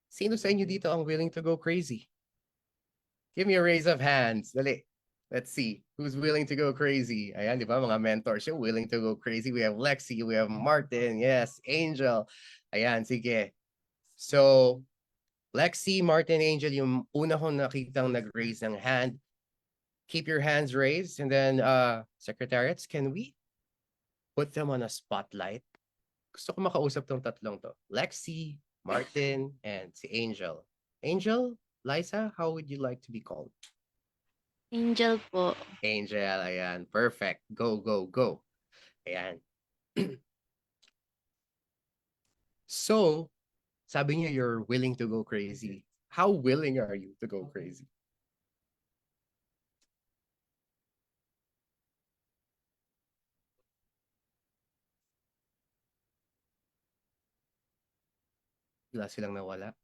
sino sa inyo dito ang willing to go crazy? Give me a raise of hands. Dali. Let's see who's willing to go crazy. Ayan, di ba? Mga mentors yung willing to go crazy. We have Lexi, we have Martin, yes, Angel. Ayan, sige. So, Lexi, Martin, Angel, yung una kong nakitang nag-raise ng hand. Keep your hands raised. And then, secretariats, can we put them on a spotlight? Gusto ko makausap tong tatlong to. Lexi, Martin, and si Angel. Angel, Liza, how would you like to be called? Angel po. Angel, ayan. Perfect. Go, go, go. Ayan. So, sabi niya you're willing to go crazy. How willing are you to go crazy? Wala silang nawala.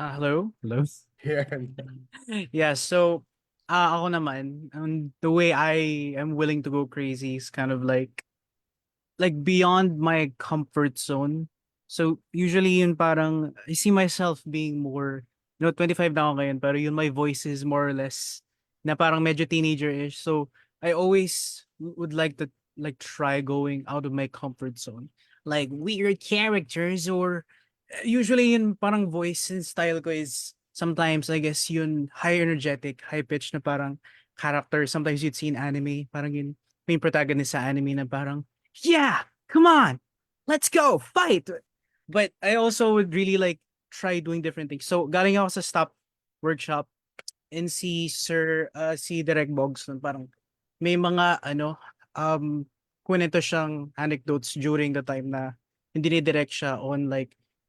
Hello? Hello? Yan. Yeah, so ako naman, the way I am willing to go crazy is kind of like beyond my comfort zone. So usually yun parang I see myself being more, 25 na ako ngayon, pero yun my voice is more or less na parang medyo teenager-ish. So I always would like to try going out of my comfort zone. Like weird characters or usually yun parang voice and style ko is sometimes I guess yun high energetic, high pitch na parang character. Sometimes you'd see in anime, parang yun may protagonist sa anime na parang, yeah, come on, let's go, fight. But I also would really try doing different things. So galing ako sa stop workshop and si Direk Bogs parang may mga kunento siyang anecdotes during the time na hindi ni-direct siya on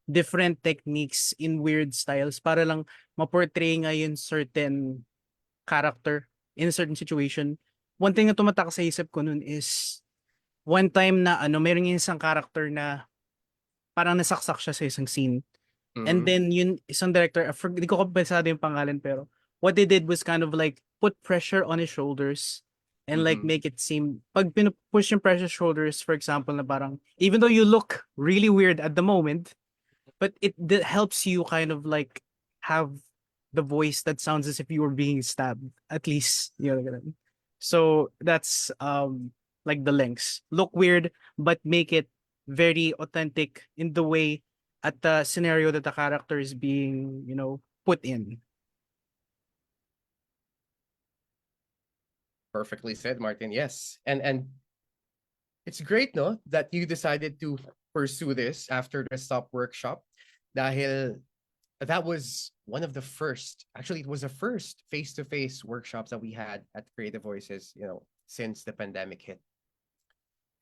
different techniques in weird styles para lang ma-portray ngayon certain character in a certain situation. One thing na tumatak sa isip ko nun is one time na mayroong isang character na parang nasaksak siya sa isang scene. And then yun isang director, hindi ko kabisado yung pangalan pero what they did was kind of put pressure on his shoulders and make it seem pag push yung pressure shoulders, for example, na parang even though you look really weird at the moment, but it helps you kind of have the voice that sounds as if you were being stabbed, at least, so that's the lengths. Look weird but make it very authentic in the way at the scenario that the character is being put in. Perfectly said, Martin. Yes. And it's great, no, that you decided to pursue this after the stop workshop. Dahil that was one of the first, actually it was the first face-to-face workshops that we had at Creative Voices, since the pandemic hit.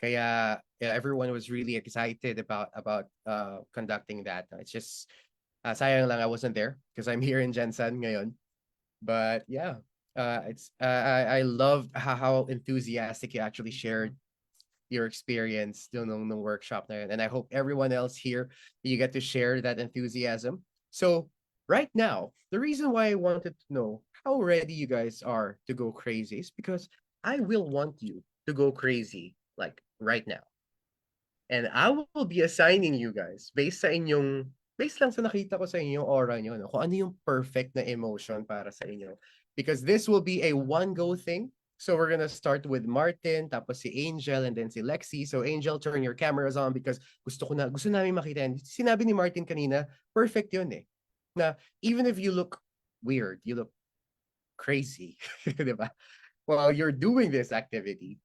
Kaya everyone was really excited about conducting that. It's just sayang lang I wasn't there because I'm here in Jensen ngayon. But yeah, I loved how enthusiastic you actually shared your experience nung workshop na yun. And I hope everyone else here, you get to share that enthusiasm. So right now, the reason why I wanted to know how ready you guys are to go crazy is because I will want you to go crazy right now. And I will be assigning you guys based lang sa nakita ko sa inyong aura nyo, no? Kung ano yung perfect na emotion para sa inyo. Because this will be a one-go thing. So we're gonna start with Martin, tapos si Angel, and then si Lexi. So Angel, turn your cameras on because gusto namin makita yan. Sinabi ni Martin kanina, perfect yun eh. Na even if you look weird, you look crazy, di ba? While you're doing this activity,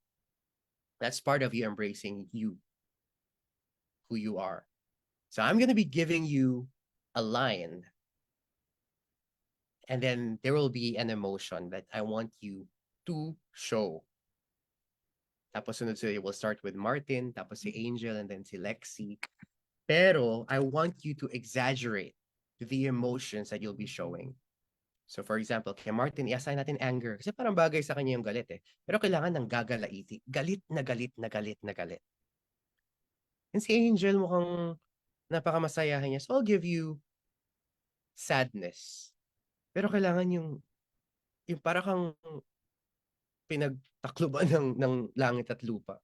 that's part of you embracing you, who you are. So I'm going to be giving you a line, and then there will be an emotion that I want you to show. Tapos sunod sila, we'll start with Martin, tapos si Angel, and then si Lexi. Pero I want you to exaggerate the emotions that you'll be showing. So for example, kay Martin, i-assign natin anger. Kasi parang bagay sa kanya yung galit eh. Pero kailangan ng gagalaiti. Galit na galit na galit na galit. And si Angel mukhang napakamasayahin niya. So I'll give you sadness. Pero kailangan yung para kang pinagtakluban ng langit at lupa.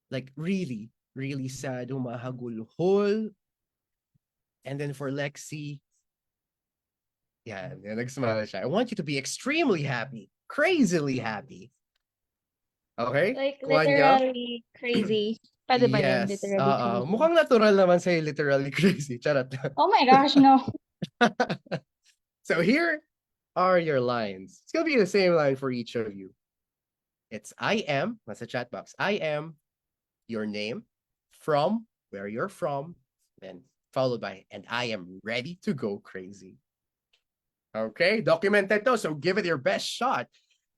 Like really, really sad, humahagulhol. And then for Lexi, yeah, nag-smile siya. I want you to be extremely happy, crazily happy. Okay? Like, Kuha niyo? literally crazy. Pwede ba yun? Yes. Literally crazy. Mukhang natural naman sa'yo, literally crazy. Charot. Oh my gosh, no. So here are your lines. It's gonna be the same line for each of you. It's I am, that's a chat box. I am your name, from where you're from, then followed by, and I am ready to go crazy. Okay, documented to, so give it your best shot.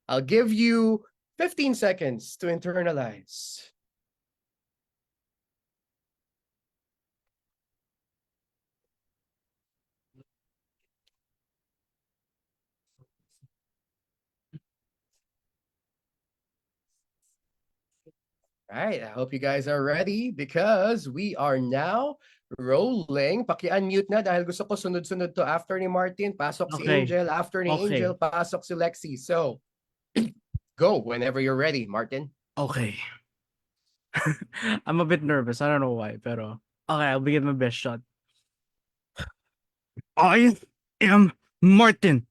I'll give you 15 seconds to internalize. Right, I hope you guys are ready because we are now rolling. Paki-unmute na dahil gusto ko sunod-sunod to. After ni Martin, pasok si Okay. Angel. After ni Okay. Angel, pasok si Lexi. So, go whenever you're ready, Martin. Okay. I'm a bit nervous. I don't know why, pero okay, I'll begin my best shot. I am Martin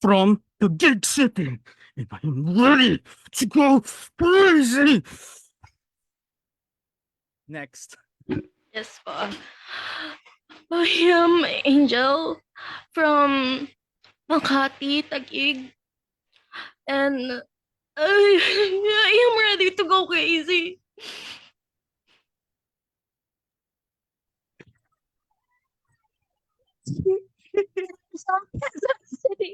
from the Gig City, and I am ready to go crazy. Next. Yes po. I am Angel from Makati, Taguig. And I am ready to go crazy. City.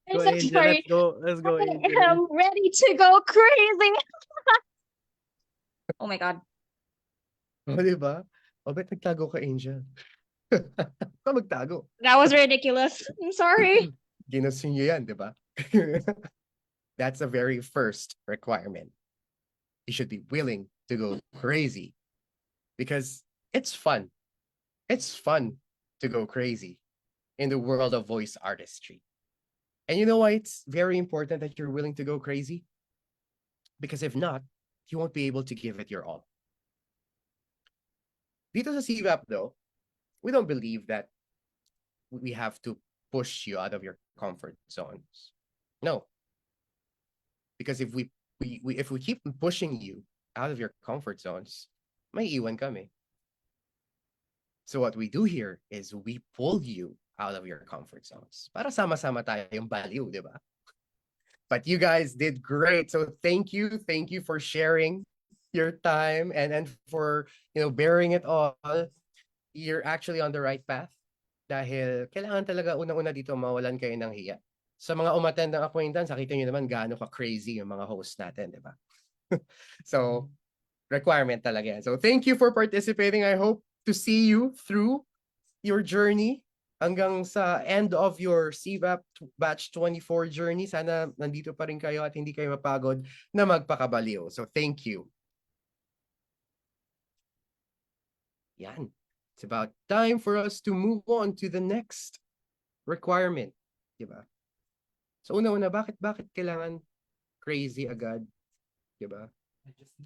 I'm Go, so Angel. sorry. Let's go, I Angel. am ready to go crazy. Oh my god. O, di ba? O, ba't nagtago ka, Angel? Ka magtago. That was ridiculous. I'm sorry. Ginusto niyo yan, di ba? That's the very first requirement. You should be willing to go crazy because it's fun. It's fun to go crazy in the world of voice artistry. And you know why it's very important that you're willing to go crazy? Because if not, you won't be able to give it your all. Dito sa CVAP though, we don't believe that we have to push you out of your comfort zones. No. Because if we keep pushing you out of your comfort zones, may iwan kami. So what we do here is we pull you out of your comfort zones. Para sama-sama tayo yung baliw, di ba? But you guys did great. So thank you. Thank you for sharing your time and for, bearing it all. You're actually on the right path. Dahil kailangan talaga unang-una dito mawalan kayo ng hiya. Sa mga umattend ng acquaintance, nakita nyo naman gaano ka-crazy yung mga host natin, di ba? So, requirement talaga yan. So, thank you for participating. I hope to see you through your journey hanggang sa end of your CVAP Batch 24 journey. Sana nandito pa rin kayo at hindi kayo mapagod na magpakabaliw. So, thank you. Yan. It's about time for us to move on to the next requirement. Diba? So, una-una, bakit kailangan crazy agad? Diba?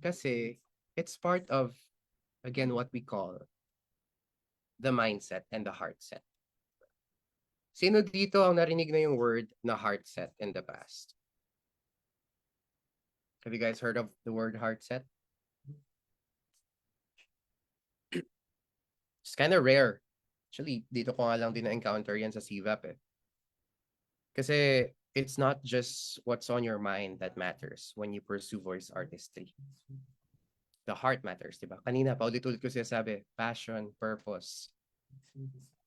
Kasi it's part of, again, what we call the mindset and the heart set. Sino dito ang narinig na yung word na heart set in the past? Have you guys heard of the word heart set? It's kind of rare. Actually, dito ko nga lang din na-encounter yan sa CVAP eh. Kasi it's not just what's on your mind that matters when you pursue voice artistry. The heart matters, di ba? Kanina, paulit-ulit ko sinasabi, passion, purpose.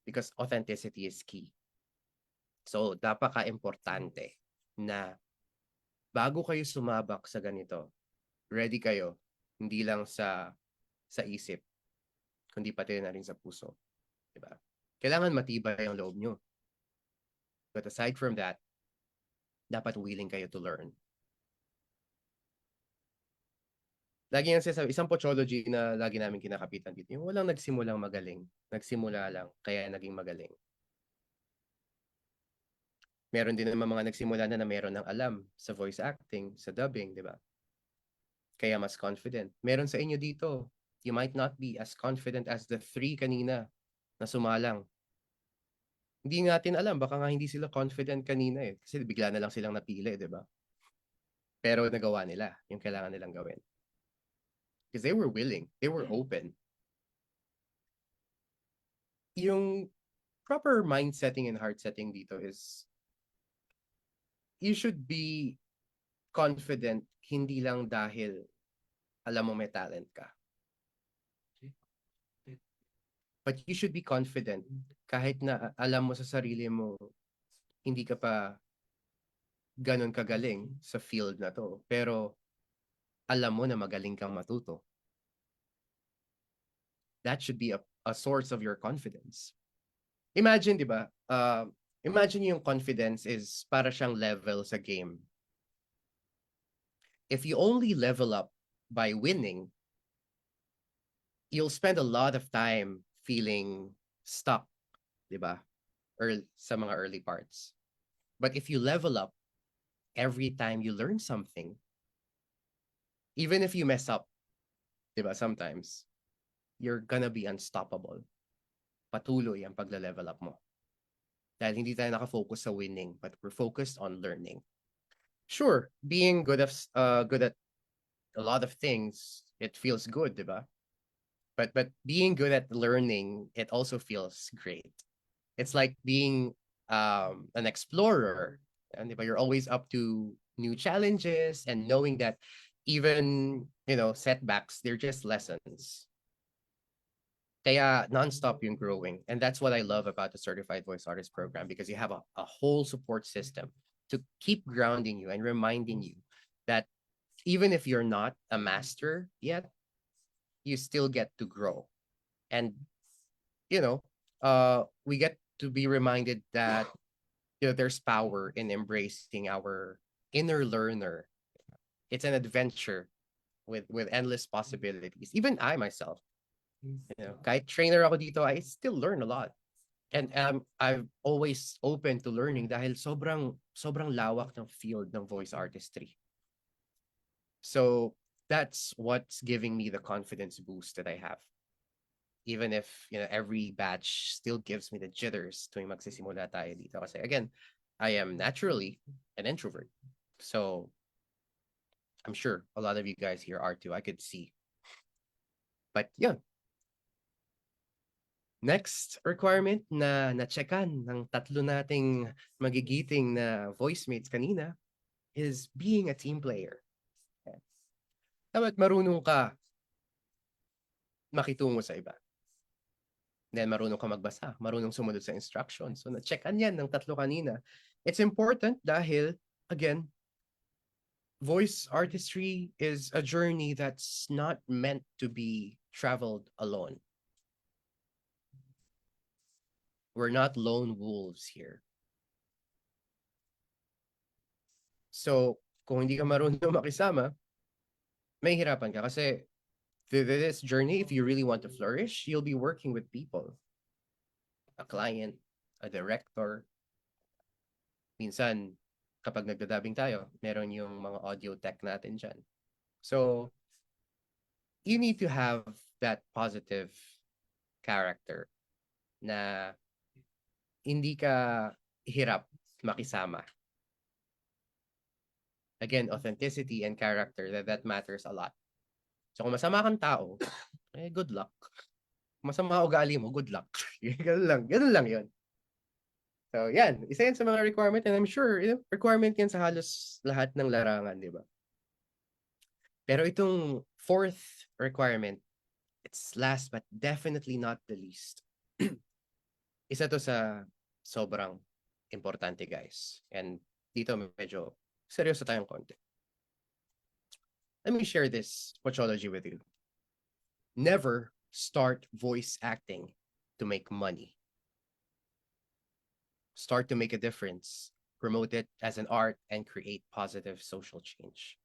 Because authenticity is key. So, napaka-importante na bago kayo sumabak sa ganito, ready kayo, hindi lang sa isip, kundi pati na rin sa puso. Diba? Kailangan matibay ang loob nyo. But aside from that, dapat willing kayo to learn. Lagi yung sinasabi, isang pochology na lagi namin kinakapitan dito, yung walang nagsimulang magaling. Nagsimula lang, kaya naging magaling. Meron din naman mga nagsimula na meron ng alam sa voice acting, sa dubbing, di ba? Kaya mas confident. Meron sa inyo dito, you might not be as confident as the 3 kanina na sumalang. Hindi natin alam, baka nga hindi sila confident kanina eh. Kasi bigla na lang silang napili, di ba? Pero nagawa nila yung kailangan nilang gawin. Because they were willing, they were open. Yung proper mind setting and heart setting dito is you should be confident hindi lang dahil alam mo may talent ka. But you should be confident kahit na alam mo sa sarili mo hindi ka pa ganun kagaling sa field na to. Pero alam mo na magaling kang matuto. That should be a source of your confidence. Imagine, di ba? Imagine yung confidence is para siyang level sa game. If you only level up by winning, you'll spend a lot of time feeling stuck, di ba? Sa mga early parts. But if you level up every time you learn something, even if you mess up, di ba, sometimes, you're gonna be unstoppable. Patuloy ang pagla-level up mo. Dahil hindi tayo nakafocus sa winning, but we're focused on learning. Sure, being good at a lot of things, it feels good, di ba? But being good at learning, it also feels great. It's like being an explorer, and di ba, you're always up to new challenges and knowing that even, setbacks, they're just lessons. Kaya non-stop yung growing. And that's what I love about the Certified Voice Artist program, because you have a whole support system to keep grounding you and reminding you that even if you're not a master yet, you still get to grow. And, we get to be reminded that, there's power in embracing our inner learner. It's an adventure with endless possibilities. Even I myself, kahit trainer ako dito, I still learn a lot. And I'm always open to learning dahil sobrang lawak ng field ng voice artistry. So that's what's giving me the confidence boost that I have. Even if, every batch still gives me the jitters tuwing magsisimula tayo dito. Kasi again, I am naturally an introvert. So I'm sure a lot of you guys here are too. I could see. But yeah. Next requirement na na-checkan ng tatlo nating magigiting na voice mates kanina is being a team player. Dapat marunong ka makitungo sa iba. Then marunong ka magbasa, marunong sumunod sa instructions. So na-checkan yan ng tatlo kanina. It's important dahil, again, voice artistry is a journey that's not meant to be traveled alone. We're not lone wolves here. So, kung hindi ka marunong makisama, may hirapan ka kasi this journey, if you really want to flourish, you'll be working with people. A client, a director. Minsan, kapag nagdadabing tayo, meron yung mga audio tech natin dyan. So, you need to have that positive character na hindi ka hirap makisama. Again, authenticity and character, that matters a lot. So kung masama kang tao, good luck. Kung masama ugali mo, good luck. Ganun lang yun. So, yan. Isa yan sa mga requirement and I'm sure, requirement yan sa halos lahat ng larangan, di ba? Pero itong fourth requirement, it's last but definitely not the least. Isa to sa sobrang importante, guys. And dito medyo seryoso tayong konti. Let me share this pochology with you. Never start voice acting to make money. Start to make a difference. Promote it as an art and create positive social change.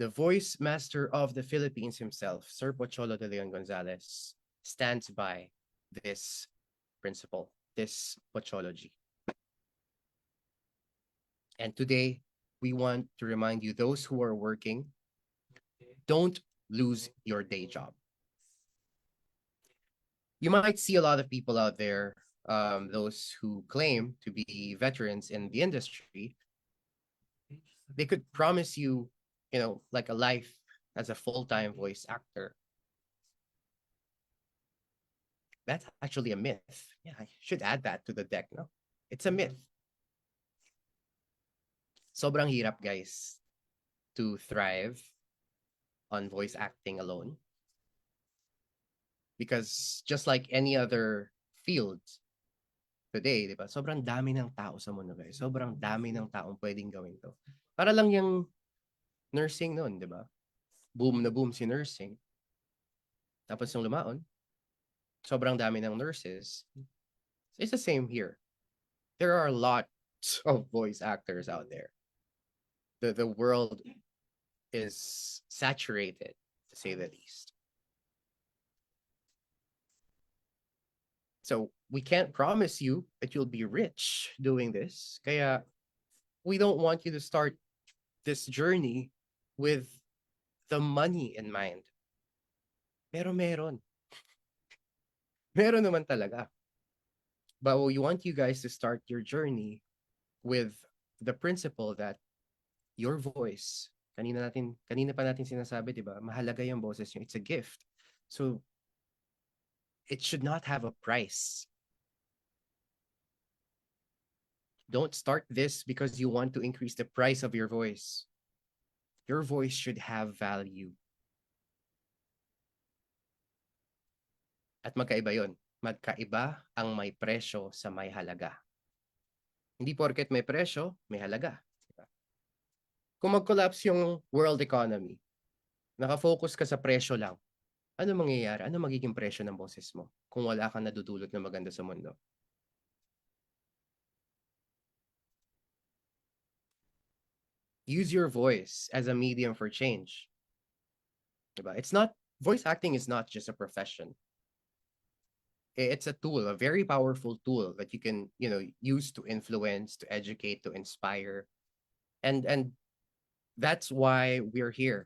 The voice master of the Philippines himself, Sir Pocholo de Leon Gonzalez, stands by this principle, this pochology. And today, we want to remind you, those who are working, don't lose your day job. You might see a lot of people out there, those who claim to be veterans in the industry. They could promise you, like a life as a full-time voice actor. That's actually a myth. Yeah, I should add that to the deck, no? It's a myth. Sobrang hirap, guys, to thrive on voice acting alone. Because just like any other field today, di ba? Sobrang dami ng tao sa mundo, guys. Sobrang dami ng taong pwedeng gawin to. Para lang yung nursing noon, di ba? Boom na boom si nursing. Tapos nung lumaon, sobrang dami ng nurses. It's the same here. There are lots of voice actors out there. The world is saturated, to say the least. So we can't promise you that you'll be rich doing this. Kaya we don't want you to start this journey with the money in mind. Pero meron. Meron naman talaga. But we want you guys to start your journey with the principle that your voice, kanina pa natin sinasabi, di ba? Mahalaga yung boses nyo. It's a gift. So, it should not have a price. Don't start this because you want to increase the price of your voice. Your voice should have value. At magkaiba yun. Magkaiba ang may presyo sa may halaga. Hindi porket may presyo, may halaga. Kung mag-collapse yung world economy, nakafocus ka sa presyo lang, ano mangyayari? Ano magiging presyo ng boses mo kung wala kang nadudulot na maganda sa mundo? Use your voice as a medium for change. Diba? Voice acting is not just a profession. It's a tool, a very powerful tool that you can, use to influence, to educate, to inspire. And that's why we're here.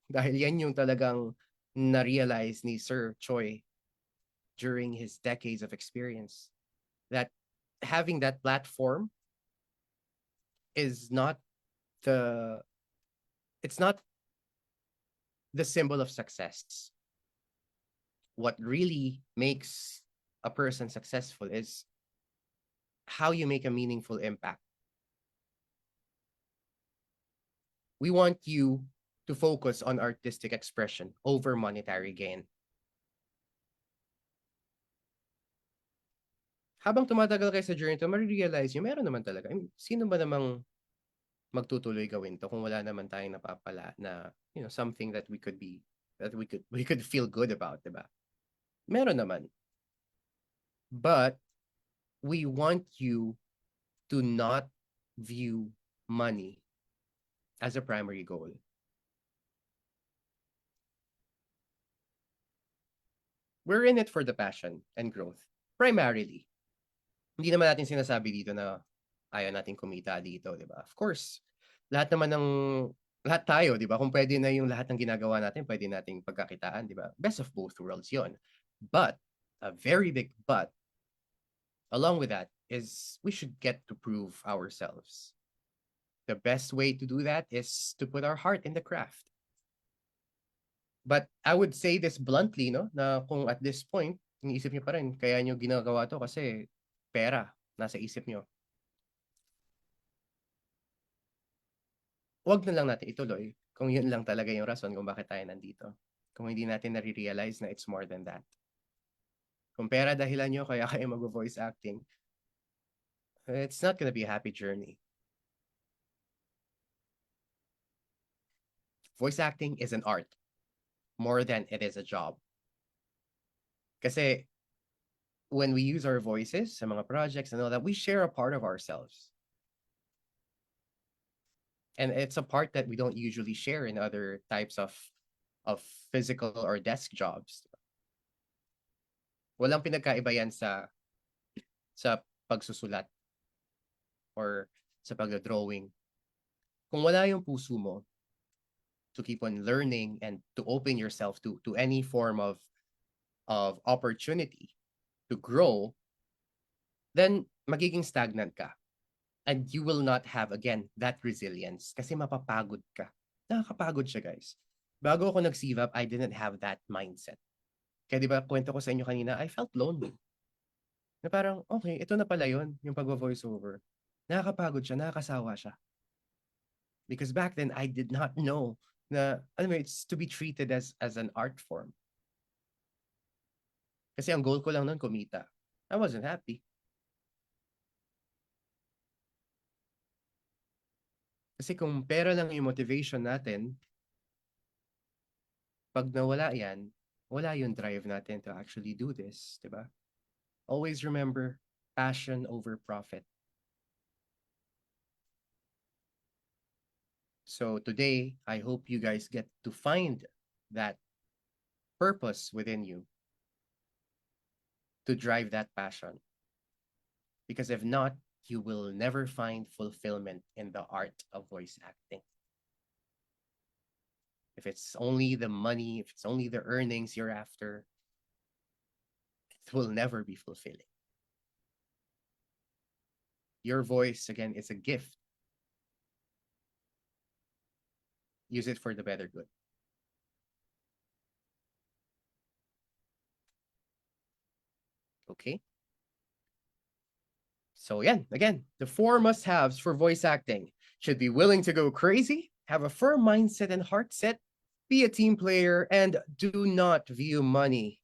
Dahil yan yung talagang na-realize ni Sir Choi during his decades of experience. That having that platform is not the symbol of success. What really makes a person successful is how you make a meaningful impact. We want you to focus on artistic expression over monetary gain. Habang tumatagal kayo sa journey to, marirealize nyo, meron naman talaga. I mean, sino ba namang magtutuloy gawin to kung wala naman tayong napapala na, something that we could feel good about, diba? Meron naman. But we want you to not view money as a primary goal. We're in it for the passion and growth, primarily. Hindi naman natin sinasabi dito na ayaw natin kumita dito, di ba? Of course, lahat tayo, di ba? Kung pwede na yung lahat ng ginagawa natin, pwede nating pagkakitaan, di ba? Best of both worlds yon. But, a very big but, along with that, is we should get to prove ourselves. The best way to do that is to put our heart in the craft. But I would say this bluntly, no, na kung at this point, iniisip niyo pa rin, kaya niyo ginagawa to kasi pera, nasa isip nyo, wag na lang natin ituloy kung yun lang talaga yung rason kung bakit tayo nandito. Kung hindi natin nare-realize na it's more than that. Kung pera dahilan nyo kaya kayo mag-voice acting, it's not gonna be a happy journey. Voice acting is an art more than it is a job. Kasi when we use our voices sa mga projects and all that, we share a part of ourselves. And it's a part that we don't usually share in other types of physical or desk jobs. Walang pinagkaiba yan sa pagsusulat or sa pag-drawing. Kung wala yung puso mo to keep on learning and to open yourself to any form of opportunity to grow, then magiging stagnant ka. And you will not have, again, that resilience kasi mapapagod ka. Nakakapagod siya, guys. Bago ako nag-CV up, I didn't have that mindset. Kaya di ba, kwento ko sa inyo kanina, I felt lonely. Na parang, okay, ito na pala yun, yung pag-voice over. Nakakapagod siya, nakakasawa siya. Because back then, I did not know na, it's to be treated as an art form. Kasi ang goal ko lang nun, kumita. I wasn't happy. Kasi kung pera lang yung motivation natin, pag nawala yan, wala yung drive natin to actually do this, di ba? Always remember, passion over profit. So today, I hope you guys get to find that purpose within you to drive that passion. Because if not, you will never find fulfillment in the art of voice acting. If it's only the money, if it's only the earnings you're after, it will never be fulfilling. Your voice, again, is a gift. Use it for the better good. Okay? So again, the 4 must-haves for voice acting. Should be willing to go crazy, have a firm mindset and heart set, be a team player, and do not view money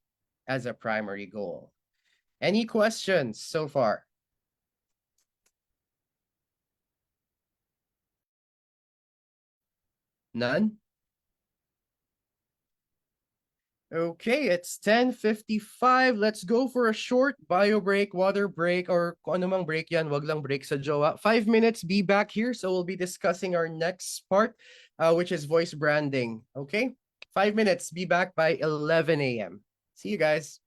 as a primary goal. Any questions so far? None? Okay, it's 10:55. Let's go for a short bio break, water break, or kung ano mang break yan, wag lang break sa jowa. 5 minutes, be back here. So we'll be discussing our next part, which is voice branding. Okay, 5 minutes, be back by 11 a.m. See you guys.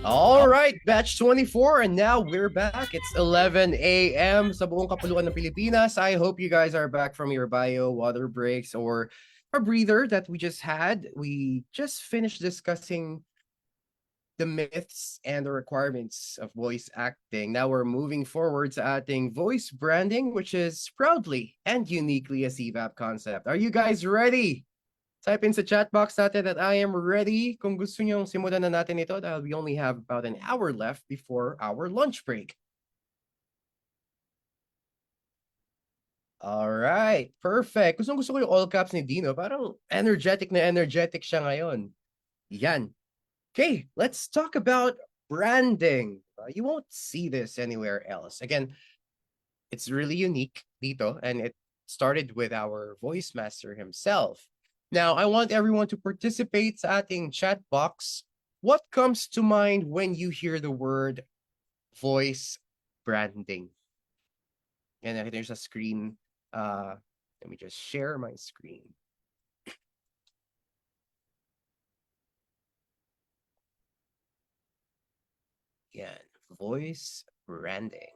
All right, batch 24, and now we're back. It's 11 a.m. sa buong kapuluan ng Pilipinas. I hope you guys are back from your bio, water breaks, or a breather that we just had. We just finished discussing the myths and the requirements of voice acting. Now we're moving forward to adding voice branding, which is proudly and uniquely a CVAP concept. Are you guys ready? Type in sa chat box natin that I am ready. Kung gusto nyong simulan na natin ito dahil we only have about an hour left before our lunch break. All right, perfect. Gusto ko yung all caps ni Dino. Parang energetic na energetic siya ngayon. Yan. Okay, let's talk about branding. You won't see this anywhere else. Again, it's really unique dito, and it started with our voice master himself. Now, I want everyone to participate sa ating chat box. What comes to mind when you hear the word voice branding? And nakita nyo sa screen. Let me just share my screen. Yan, voice branding.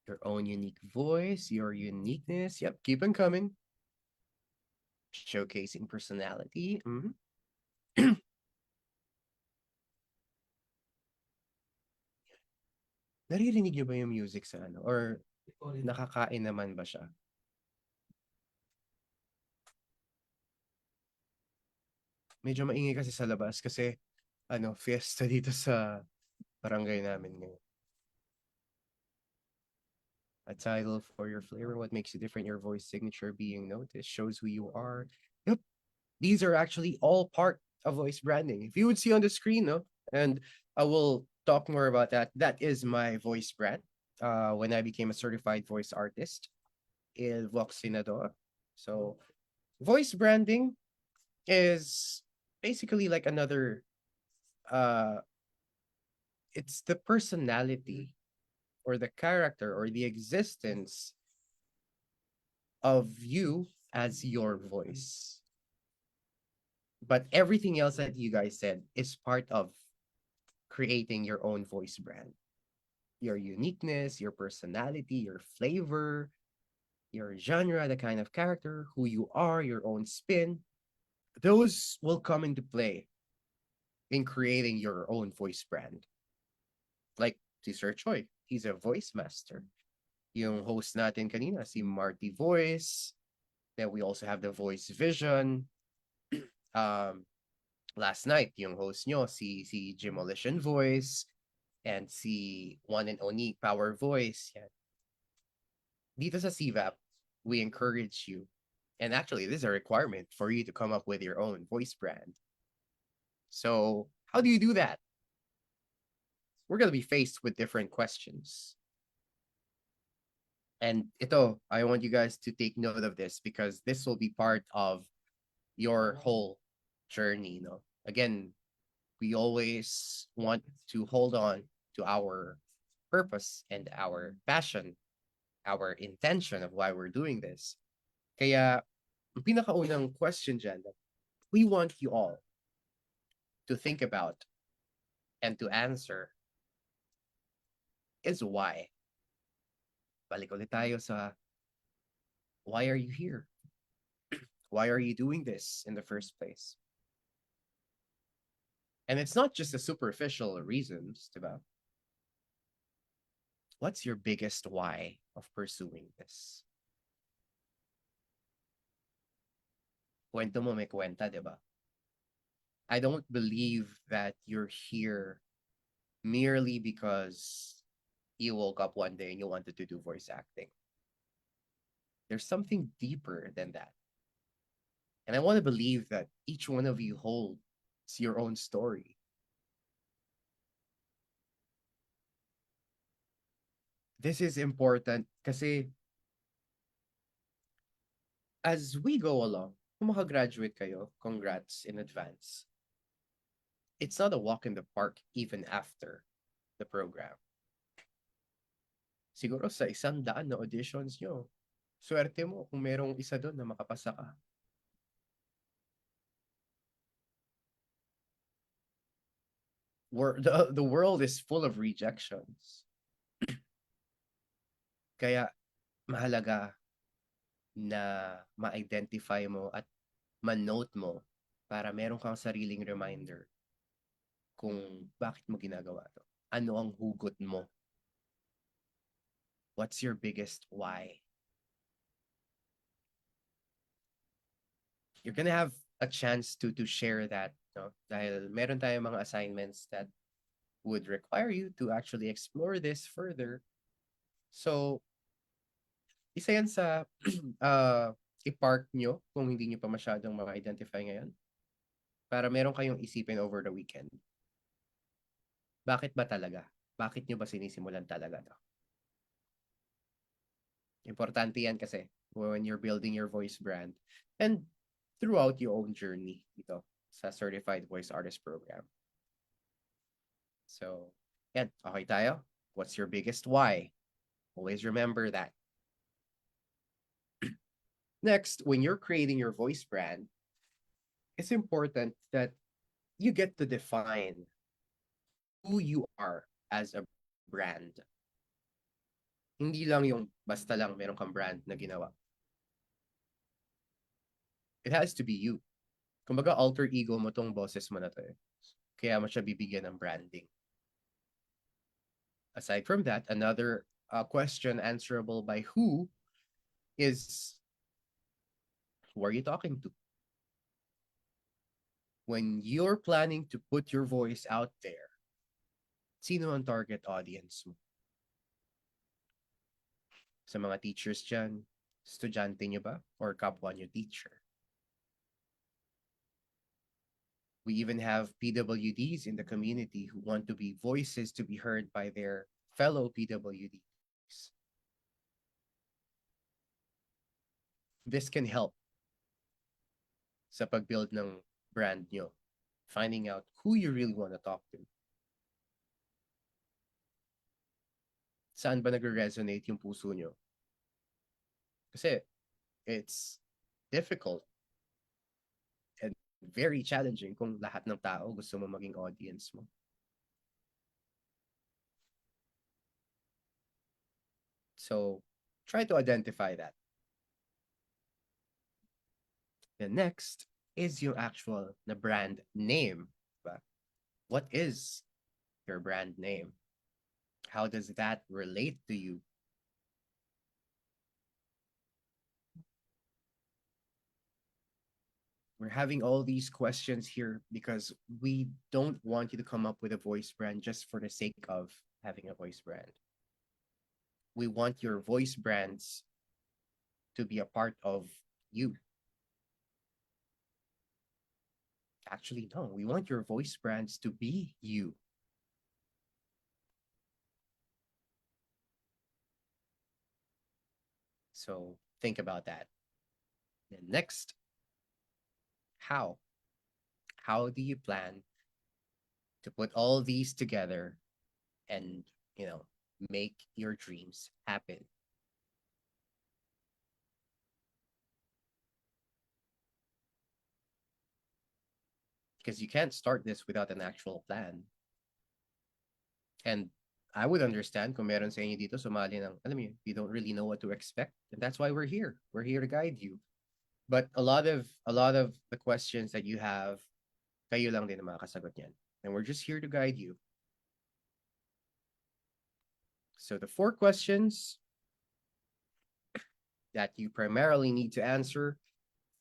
Your own unique voice, your uniqueness. Yep, keep on coming. Showcasing personality. Naririnig niyo ba yung music sa ano? Or nakakain naman ba siya? Medyo maingay kasi sa labas kasi fiesta dito sa barangay namin ngayon. A title for your flavor, what makes you different, your voice signature being noticed, shows who you are. Yep, these are actually all part of voice branding. If you would see on the screen, and I will talk more about that. That is my voice brand. When I became a certified voice artist in Vox Senador. So, voice branding is basically like another. It's the personality or the character or the existence of you as your voice. But everything else that you guys said is part of creating your own voice brand. Your uniqueness, your personality, your flavor, your genre, the kind of character, who you are, your own spin. Those will come into play in creating your own voice brand. Like Sir Choi, he's a voice master. Yung host natin kanina, si Marty Voice. Then we also have the Voice Vision. last night, yung host nyo, si Demolition Voice, and si One and Only Power Voice. Yan. Dito sa CVAP, we encourage you. And actually, this is a requirement for you to come up with your own voice brand. So, how do you do that? We're going to be faced with different questions. And ito, I want you guys to take note of this because this will be part of your whole journey. No? Again, we always want to hold on to our purpose and our passion, our intention of why we're doing this. Kaya, ang pinakaunang question dyan that we want you all to think about and to answer is why. Balik ulit tayo sa why are you here? Why are you doing this in the first place? And it's not just the superficial reasons, diba? What's your biggest why of pursuing this? Kwento mo may kwenta, diba? I don't believe that you're here merely because you woke up one day and you wanted to do voice acting. There's something deeper than that. And I want to believe that each one of you holds your own story. This is important kasi as we go along, kung makagraduate kayo, congrats in advance. It's not a walk in the park even after the program. Siguro sa 100 na auditions nyo, swerte mo kung merong isa doon na makapasa ka. The world is full of rejections. Kaya mahalaga na ma-identify mo at ma-note mo para meron kang sariling reminder kung bakit mo ginagawa to. Ano ang hugot mo? What's your biggest why? You're gonna have a chance to share that, no? Dahil meron tayong mga assignments that would require you to actually explore this further. So, isa yan sa i-park nyo kung hindi nyo pa masyadong ma-identify ngayon para meron kayong isipin over the weekend. Bakit ba talaga? Bakit nyo ba sinisimulan talaga to? Importante yan kasi when you're building your voice brand and throughout your own journey dito sa Certified Voice Artist Program. So, yan. Okay tayo? What's your biggest why? Always remember that. Next, when you're creating your voice brand, it's important that you get to define who you are as a brand. Hindi lang yung basta lang meron kang brand na ginawa. It has to be you. Kumbaga alter ego mo tong boses mo na to eh. Kaya mo siya bibigyan ng branding. Aside from that, another question answerable by who is who are you talking to? When you're planning to put your voice out there, sino ang target audience mo? Sa mga teachers dyan, estudyante nyo ba? Or kapwa nyo teacher? We even have PWDs in the community who want to be voices to be heard by their fellow PWDs. This can help sa pag-build ng brand nyo. Finding out who you really want to talk to. Saan ba nagre-resonate yung puso nyo? Kasi it's difficult and very challenging kung lahat ng tao gusto mo maging audience mo. So, try to identify that. The next is your actual na brand name. Diba? What is your brand name? How does that relate to you? We're having all these questions here because we don't want you to come up with a voice brand just for the sake of having a voice brand. We want your voice brands to be a part of you. Actually, no, we want your voice brands to be you. So think about that. Then next, how? How do you plan to put all these together and, make your dreams happen? Because you can't start this without an actual plan. And I would understand kung meron sa inyo dito sumali ng, alam mo yun, you don't really know what to expect. And that's why we're here. We're here to guide you. But a lot of the questions that you have, kayo lang din ang makakasagot niyan. And we're just here to guide you. So the 4 questions that you primarily need to answer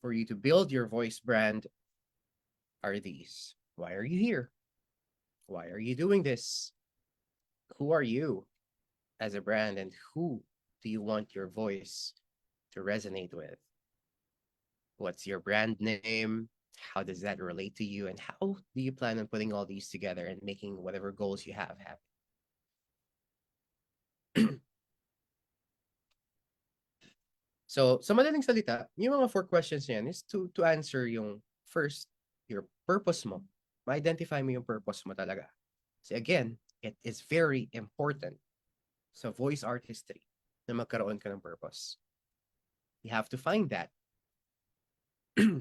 for you to build your voice brand are these. Why are you here? Why are you doing this? Who are you as a brand, and who do you want your voice to resonate with? What's your brand name? How does that relate to you? And how do you plan on putting all these together and making whatever goals you have happen? So, sa madaling salita, yung mga 4 questions niyan is to answer yung first, your purpose mo. Ma-identify mo yung purpose mo talaga. So again, it is very important sa voice artistry na magkaroon ka ng purpose. You have to find that.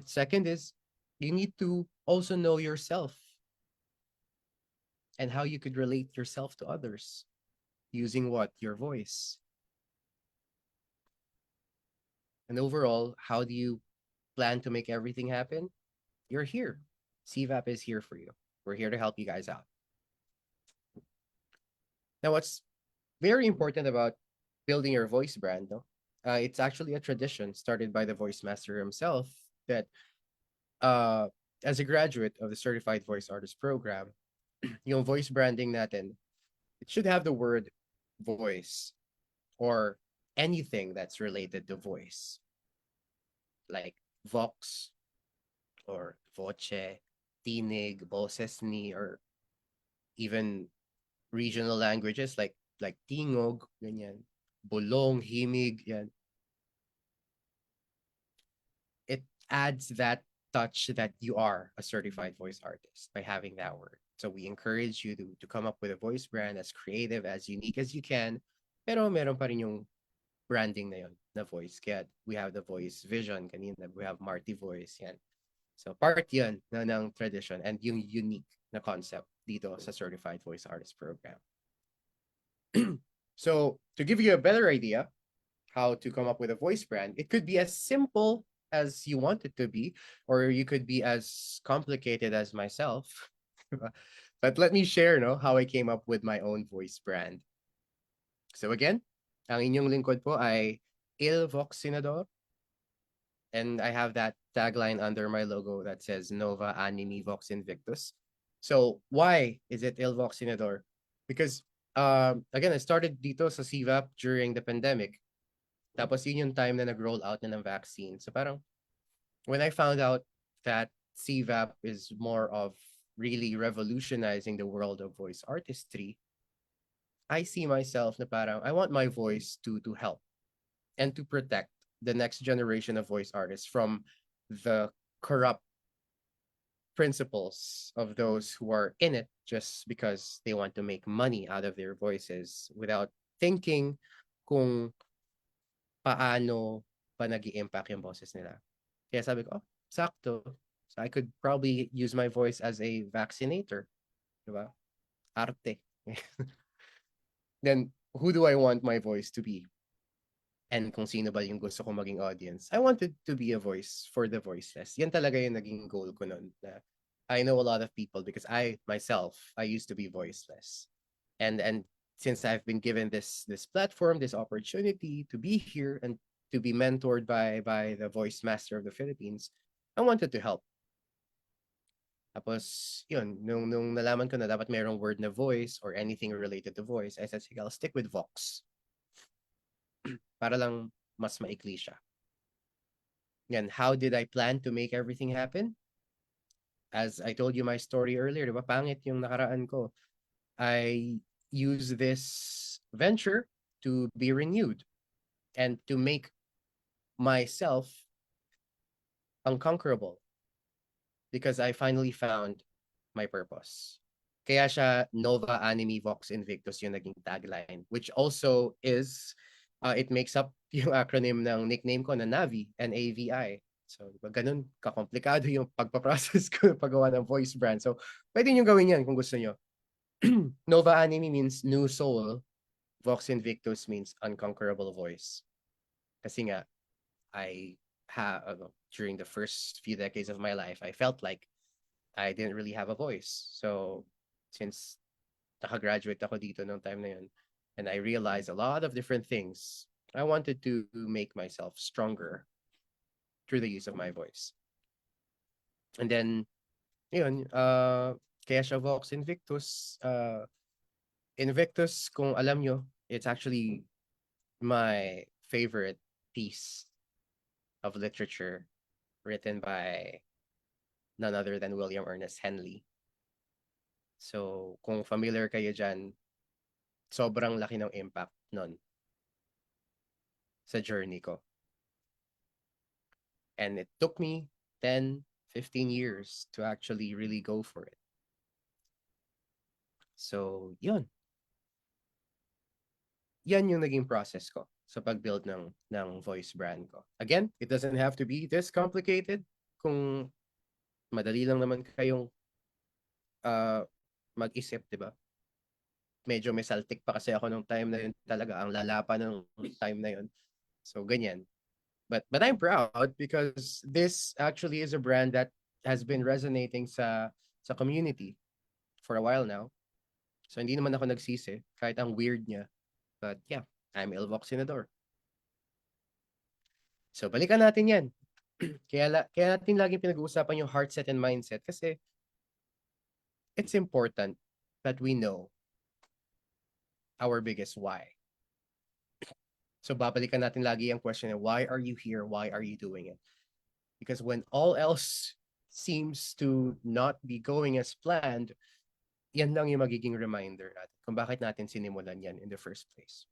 Second is, you need to also know yourself and how you could relate yourself to others using what? Your voice. And overall, how do you plan to make everything happen? You're here. CVAP is here for you. We're here to help you guys out. Now, what's very important about building your voice brand, no? It's actually a tradition started by the voice master himself that as a graduate of the Certified Voice Artist Program, yung voice branding natin, it should have the word voice or anything that's related to voice, like vox or voce, tinig, boses ni, or even regional languages like tingog, ganyan, bulong, himig, yan. It adds that touch that you are a certified voice artist by having that word. So we encourage you to come up with a voice brand as creative, as unique as you can, pero meron pa rin yung branding na yun, na voice. Kaya we have the voice vision kanina, we have Marty voice, yan. So part yun na ng tradition and yung unique na concept dito sa Certified Voice Artist Program. So to give you a better idea how to come up with a voice brand, it could be as simple as you want it to be, or you could be as complicated as myself. But let me share how I came up with my own voice brand. So again, ang inyong lingkod po ay Il Voxinador. And I have that tagline under my logo that says Nova Animi Vox Invictus. So why is it Il Voxinador? Because again, I started dito sa CVAP during the pandemic. Tapos yun yung time na nag-roll out na ng vaccine. So parang when I found out that CVAP is more of really revolutionizing the world of voice artistry, I see myself na parang I want my voice to help and to protect the next generation of voice artists from the corrupt principles of those who are in it just because they want to make money out of their voices without thinking kung paano pa nag-i-impact yung boses nila. Kaya sabi ko, sakto. So I could probably use my voice as a vaccinator. Diba? Arte. Then, who do I want my voice to be? And kung sino ba yung gusto ko maging audience? I wanted to be a voice for the voiceless. Yan talaga yung naging goal ko nun. Na I know a lot of people because I used to be voiceless. And since I've been given this platform, this opportunity to be here and to be mentored by the voice master of the Philippines, I wanted to help Tapos, yun, nung nalaman ko na dapat mayroong word na voice or anything related to voice, I said, sige, I'll stick with Vox. Para lang mas maikli siya. Yan, how did I plan to make everything happen? As I told you my story earlier, di ba? Pangit yung nakaraan ko. I use this venture to be renewed and to make myself unconquerable because I finally found my purpose. Kaya siya Nova Anime Vox Invictus yung naging tagline, which also is, it makes up yung acronym ng nickname ko na Navi, N-A-V-I. So, diba, ganun kakomplikado yung pagpaprocess ko ng paggawa ng voice brand. So, pwede nyo gawin yan kung gusto nyo. Nova Anime means new soul. Vox Invictus means unconquerable voice. Kasi nga, during the first few decades of my life, I felt like I didn't really have a voice. So, since nakagraduate ako dito nung time na yun, and I realized a lot of different things, I wanted to make myself stronger through the use of my voice. And then, yun, kaya siya Vox Invictus. Invictus, kung alam nyo, it's actually my favorite piece of literature written by none other than William Ernest Henley. So, kung familiar kayo dyan, sobrang laki ng impact nun sa journey ko. And it took me 10, 15 years to actually really go for it. So, yun. Yan yung naging process ko sa pag-build ng voice brand ko. Again, it doesn't have to be this complicated. Kung madali lang naman kayong mag-isip, di ba? Medyo may saltik pa kasi ako nung time na yun talaga. Ang lala pa ng time na yun. So, ganyan. But I'm proud because this actually is a brand that has been resonating sa community for a while now. So, hindi naman ako nagsisi kahit ang weird niya. But yeah, I'm Ilvox Senador. So, balikan natin yan. kaya natin laging pinag-uusapan yung heart set and mindset kasi it's important that we know our biggest why. So, babalikan natin lagi ang question, why are you here? Why are you doing it? Because when all else seems to not be going as planned, yan lang yung magiging reminder natin kung bakit natin sinimulan yan in the first place.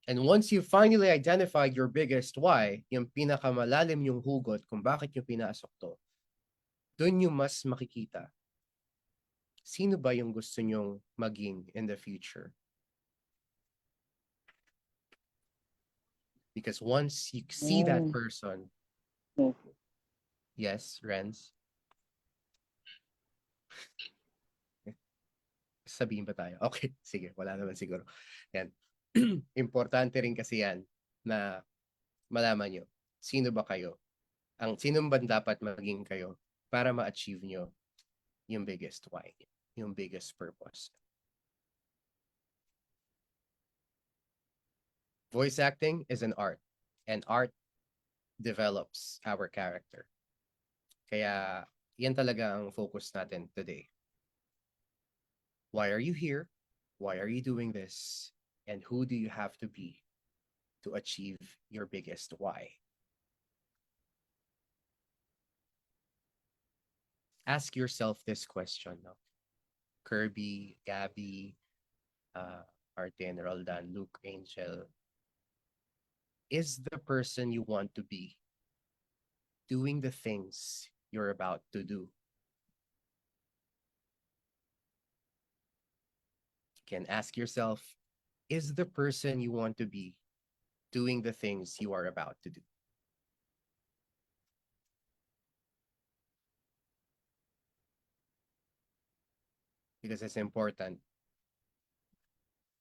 And once you finally identified your biggest why, yung pinakamalalim yung hugot kung bakit yung pinasok to, dun yung mas makikita. Sino ba yung gusto nyong maging in the future? Because once you see that person, yes, Renz? Sabihin ba tayo? Okay, sige, wala naman siguro. Yan. Importante rin kasi yan na malaman nyo, sino ba kayo? Sino ba dapat maging kayo para ma-achieve nyo yung biggest why, yung biggest purpose. Voice acting is an art, and art develops our character. Kaya yan talaga ang focus natin today. Why are you here? Why are you doing this? And who do you have to be to achieve your biggest why? Ask yourself this question. No? Kirby, Gabby, Martin, Roldan, Luke, Angel. Is the person you want to be doing the things you're about to do? Again, ask yourself, is the person you want to be doing the things you are about to do? Because it's important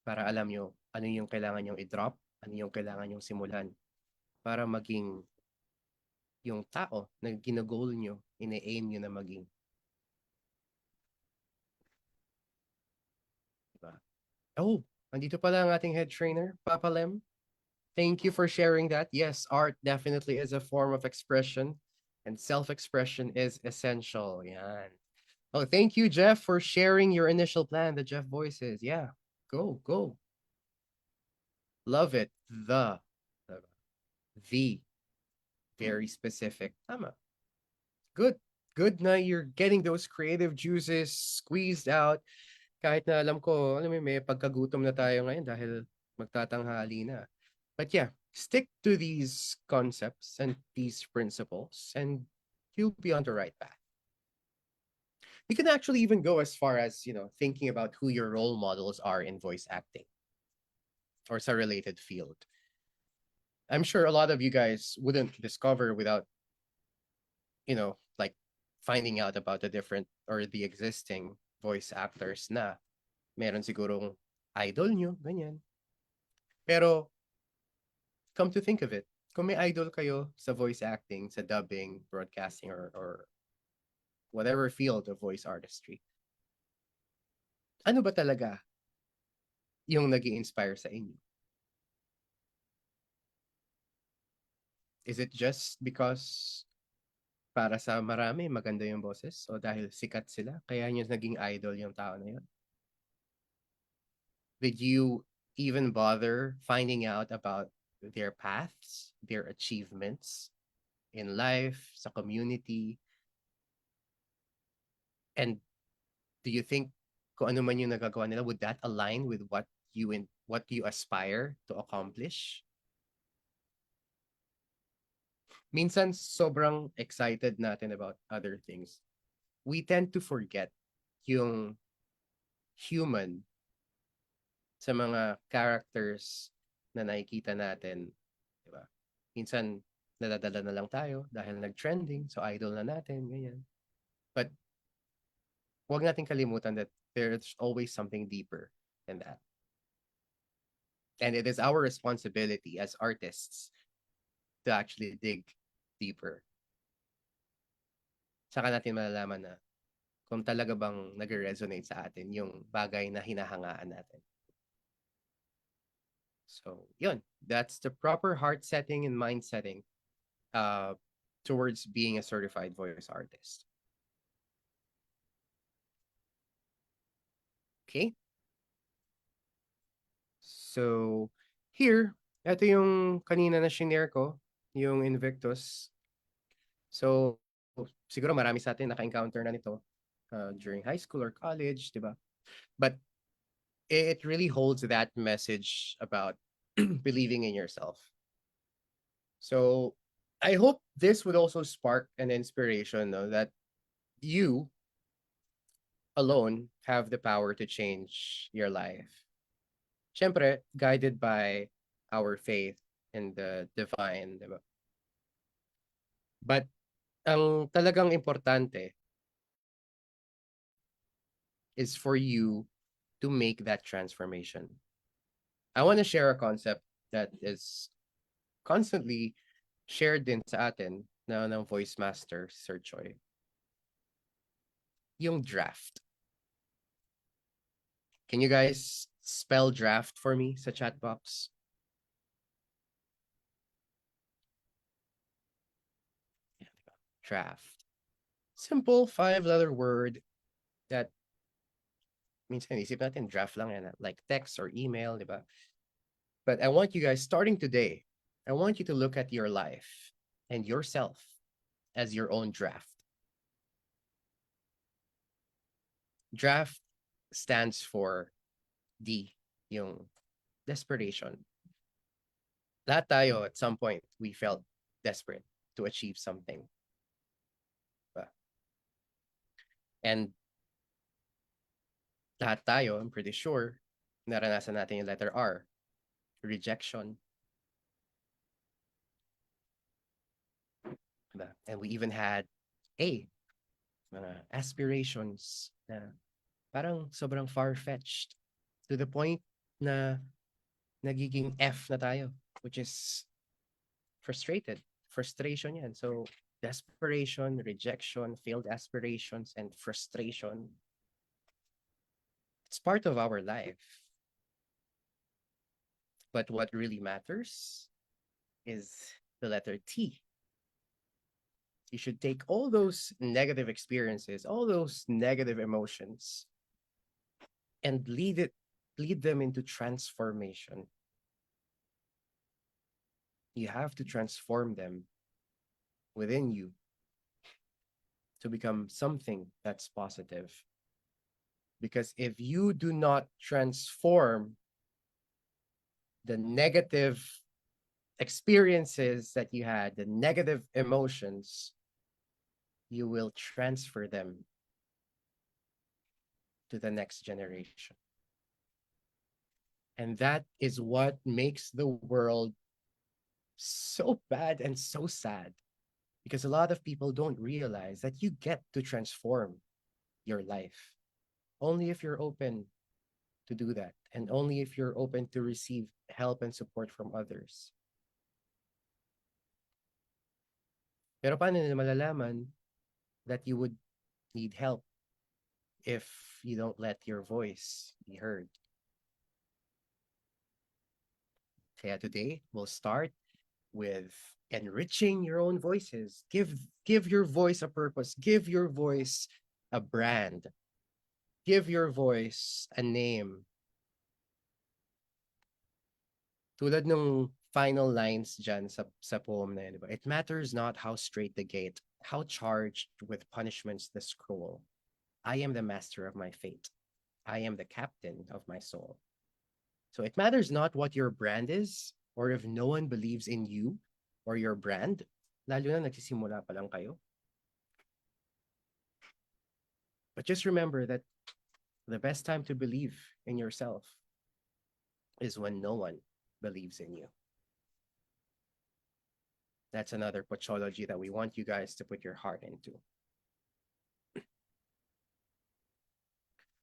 para alam nyo ano yung kailangan nyong i-drop, ano yung kailangan nyong simulan para maging yung tao na ginagol nyo, ine-aim nyo na maging. Diba? Oh, andito pala ang ating head trainer, Papa Lem. Thank you for sharing that. Yes, art definitely is a form of expression. and self-expression is essential. Yan. Oh, thank you, Jeff, for sharing your initial plan, the Jeff Voices. Yeah, go, go. Love it. The. Very specific. Tama. Good. Good na you're getting those creative juices squeezed out. Kahit na alam ko, alam mo, may pagkagutom na tayo ngayon dahil magtatanghali na. But yeah, stick to these concepts and these principles and you'll be on the right path. You can actually even go as far as, thinking about who your role models are in voice acting or sa related field. I'm sure a lot of you guys wouldn't discover without, like finding out about the different or the existing voice actors na meron sigurong idol nyo, ganyan. Pero, come to think of it, kung may idol kayo sa voice acting, sa dubbing, broadcasting, or whatever field of voice artistry, ano ba talaga yung nag-i-inspire sa inyo? Is it just because para sa marami maganda yung boses o dahil sikat sila kaya nyo naging idol yung tao na yun? Did you even bother finding out about their paths, their achievements in life, sa community? And do you think kung ano man yung nagagawa nila, would that align with what you aspire to accomplish? Minsan sobrang excited natin about other things. We tend to forget yung human sa mga characters na nakikita natin, di ba? Minsan nadadala na lang tayo dahil nag-trending, so idol na natin, ganyan. But huwag natin kalimutan that there's always something deeper than that. And it is our responsibility as artists to actually dig deeper. Saka natin malalaman na kung talaga bang nag-resonate sa atin yung bagay na hinahangaan natin. So, yun. That's the proper heart setting and mind setting towards being a certified voice artist. Okay? So, here, ito yung kanina na shinare ko, yung Invictus. So, siguro marami sa atin naka-encounter na nito during high school or college, di ba? But it really holds that message about believing in yourself. So, I hope this would also spark an inspiration, no, that you alone have the power to change your life. Siyempre, guided by our faith in the divine, diba? But ang talagang importante is for you to make that transformation. I want to share a concept that is constantly shared din sa atin ng voice master, Sir Choi. Yung draft. Can you guys spell draft for me sa chat box? Draft. Simple 5-letter word that minsan isip natin draft lang yan, like text or email, di ba? But I want you guys, starting today, I want you to look at your life and yourself as your own draft. Draft stands for D, yung desperation. Lahat tayo, at some point, we felt desperate to achieve something. And lahat tayo, I'm pretty sure, naranasan natin yung letter R, rejection. And we even had A, aspirations na parang sobrang far-fetched to the point na nagiging F na tayo, which is frustration yan. So desperation, rejection, failed aspirations, and frustration. It's part of our life. But what really matters is the letter T. You should take all those negative experiences, all those negative emotions, and lead them into transformation. You have to transform them within you to become something that's positive. Because if you do not transform the negative experiences that you had, the negative emotions, you will transfer them to the next generation. And that is what makes the world so bad and so sad. Because a lot of people don't realize that you get to transform your life only if you're open to do that, and only if you're open to receive help and support from others. Pero paano nila malalaman that you would need help if you don't let your voice be heard? Kaya today, we'll start with enriching your own voices. Give your voice a purpose. Give your voice a brand. Give your voice a name. Tulad ng final lines dyan sa poem na yun, diba? It matters not how straight the gate, how charged with punishments the scroll. I am the master of my fate. I am the captain of my soul. So it matters not what your brand is, or if no one believes in you or your brand, lalo na nagsisimula pa lang kayo. But just remember that the best time to believe in yourself is when no one believes in you. That's another pochology that we want you guys to put your heart into.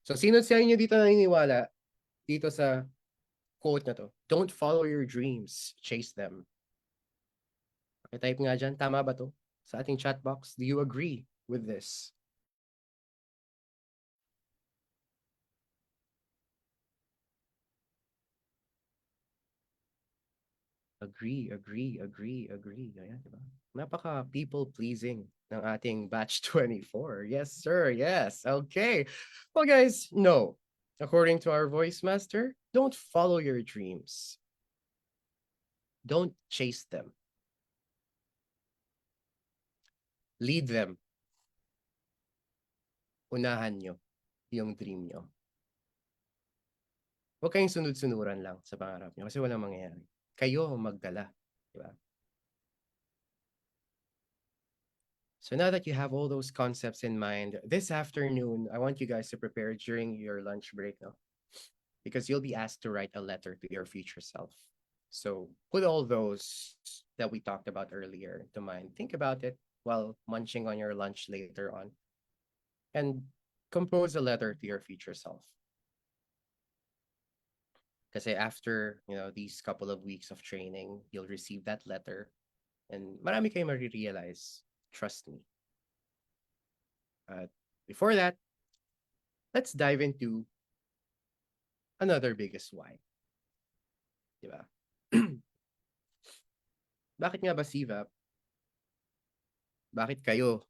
So sino sa inyo dito naniniwala dito sa quote na to? Don't follow your dreams, chase them. Pakitype nga dyan, tama ba to? Sa ating chat box, do you agree with this? Agree. Ayan, diba? Napaka people-pleasing ng ating batch 24. Yes, sir. Yes. Okay. Well, guys, no. According to our voice master, don't follow your dreams. Don't chase them. Lead them. Unahan nyo yung dream nyo. Huwag kayong sunod-sunuran lang sa pangarap nyo kasi walang mangyayari. Kayo magdala, di ba? So now that you have all those concepts in mind, this afternoon, I want you guys to prepare during your lunch break now, because you'll be asked to write a letter to your future self. So put all those that we talked about earlier to mind. Think about it while munching on your lunch later on, and compose a letter to your future self. Kasi after, these couple of weeks of training, you'll receive that letter and marami kayo marirealize. Trust me. Before that, let's dive into another biggest why. Diba? Bakit nga ba CVAP? Bakit kayo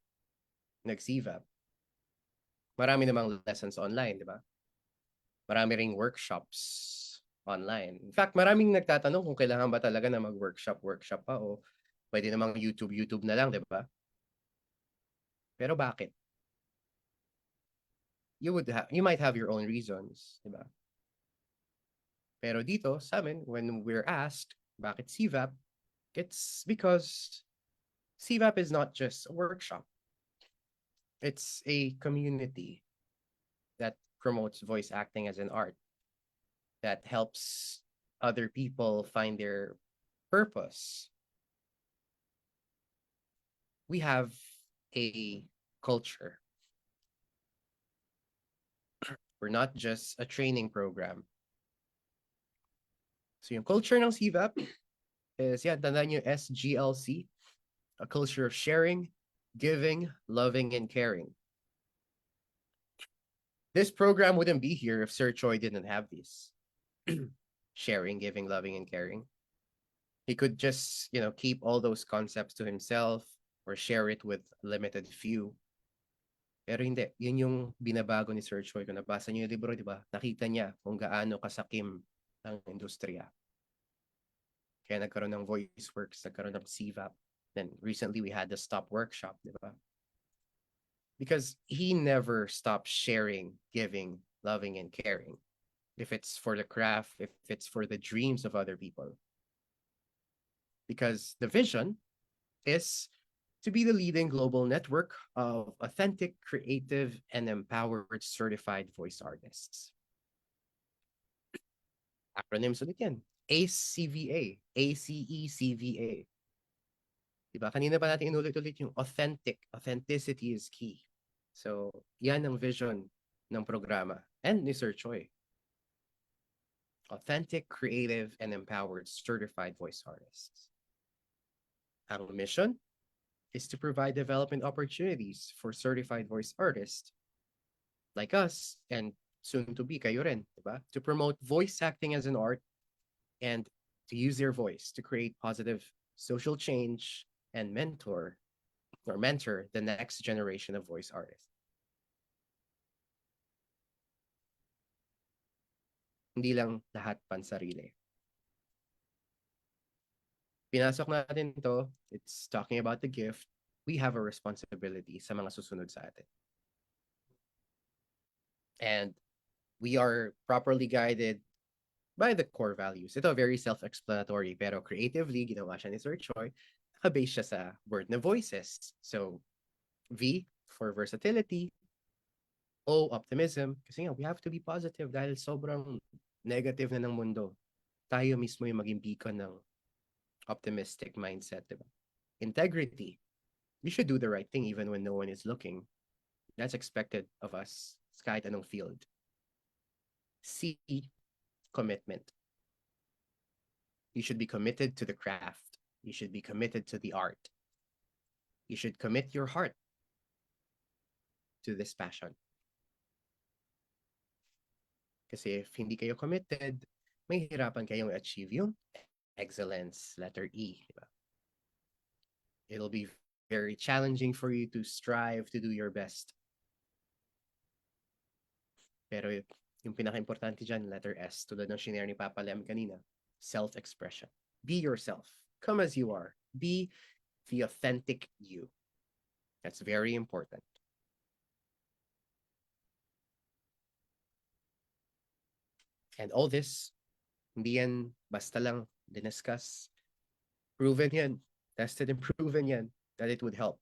nag-CVAP? Marami namang lessons online, diba? Marami ring workshops online. In fact, maraming nagtatanong kung kailangan ba talaga na mag-workshop pa o pwede namang YouTube na lang, di ba? Pero bakit? You might have your own reasons, di ba? Pero dito, sa amin, when we're asked, bakit CVAP? It's because CVAP is not just a workshop. It's a community that promotes voice acting as an art, that helps other people find their purpose. We have a culture. We're not just a training program. So yung culture ng CVAP is, tandaan nyo, SGLC, a culture of sharing, giving, loving, and caring. This program wouldn't be here if Sir Choi didn't have these. Sharing, giving, loving, and caring. He could just, keep all those concepts to himself, or share it with limited few. Pero hindi, yun yung binabago ni Sir Choi. Kung nabasa niyo yung libro, di ba? Nakita niya kung gaano kasakim ang industriya. Kaya nagkaroon ng VoiceWorks, nagkaroon ng CVAP. Then recently we had the Stop Workshop, di ba? Because he never stopped sharing, giving, loving, and caring. If it's for the craft, if it's for the dreams of other people. Because the vision is to be the leading global network of authentic, creative, and empowered certified voice artists. Acronyms ulit yan. ACVA, ACECVA. Diba? Kanina pa natin inulit-ulit yung authentic. Authenticity is key. So, yan ang vision ng programa. And ni Sir Choi. Authentic, creative, and empowered certified voice artists. Ang mission is to provide development opportunities for certified voice artists like us and soon to be kayo rin, diba? To promote voice acting as an art and to use their voice to create positive social change and mentor the next generation of voice artists. Hindi lang lahat pansarili. Pinasok natin to, it's talking about the gift. We have a responsibility sa mga susunod sa atin. And we are properly guided by the core values. Ito very self-explanatory, pero creatively, ginawa siya ni Sir Choi, nakabase siya sa word na voices. So, V for versatility, O, optimism, kasi nga, we have to be positive dahil sobrang negative na ng mundo. Tayo mismo yung maging beacon ng optimistic mindset, diba? Integrity. We should do the right thing even when no one is looking. That's expected of us kahit anong field. C, commitment. You should be committed to the craft. You should be committed to the art. You should commit your heart to this passion. Kasi if hindi kayo committed, may hirapan kayong achieve yung excellence, letter E. Diba? It'll be very challenging for you to strive to do your best. Pero yung pinaka-importante dyan, letter S, tulad ng shinare ni Papa Lem kanina, self-expression. Be yourself. Come as you are. Be the authentic you. That's very important. And all this, hindi yan basta lang diniscuss. Proven yan, tested and proven yan, that it would help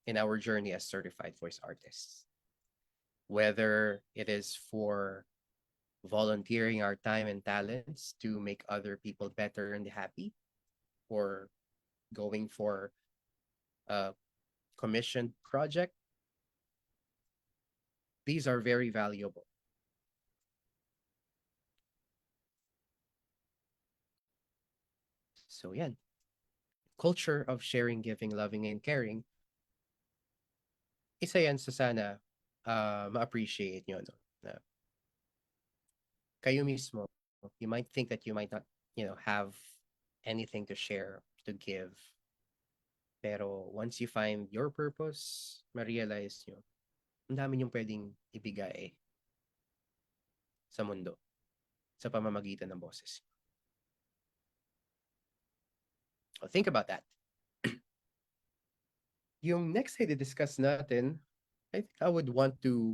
in our journey as certified voice artists. Whether it is for volunteering our time and talents to make other people better and happy, or going for a commissioned project, these are very valuable. So yan, culture of sharing, giving, loving, and caring, isa yan sa sana ma-appreciate nyo, no? Na kayo mismo, you might think that you might not, have anything to share, to give. Pero once you find your purpose, ma-realize nyo, ang dami nyong pwedeng ibigay sa mundo sa pamamagitan ng boses. Well, think about that. Yung next ay discuss natin, I think I would want to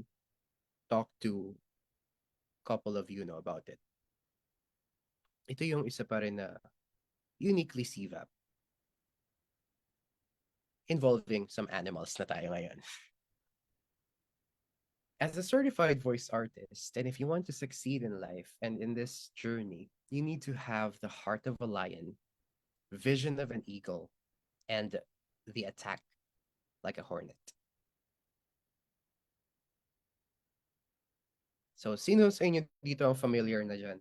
talk to a couple of you know about it. Ito yung isa pa rin na uniquely CVAP. Involving some animals na tayo ngayon. As a certified voice artist, and if you want to succeed in life and in this journey, you need to have the heart of a lion, vision of an eagle, and the attack like a hornet. So, sino sa inyo dito ang familiar na dyan?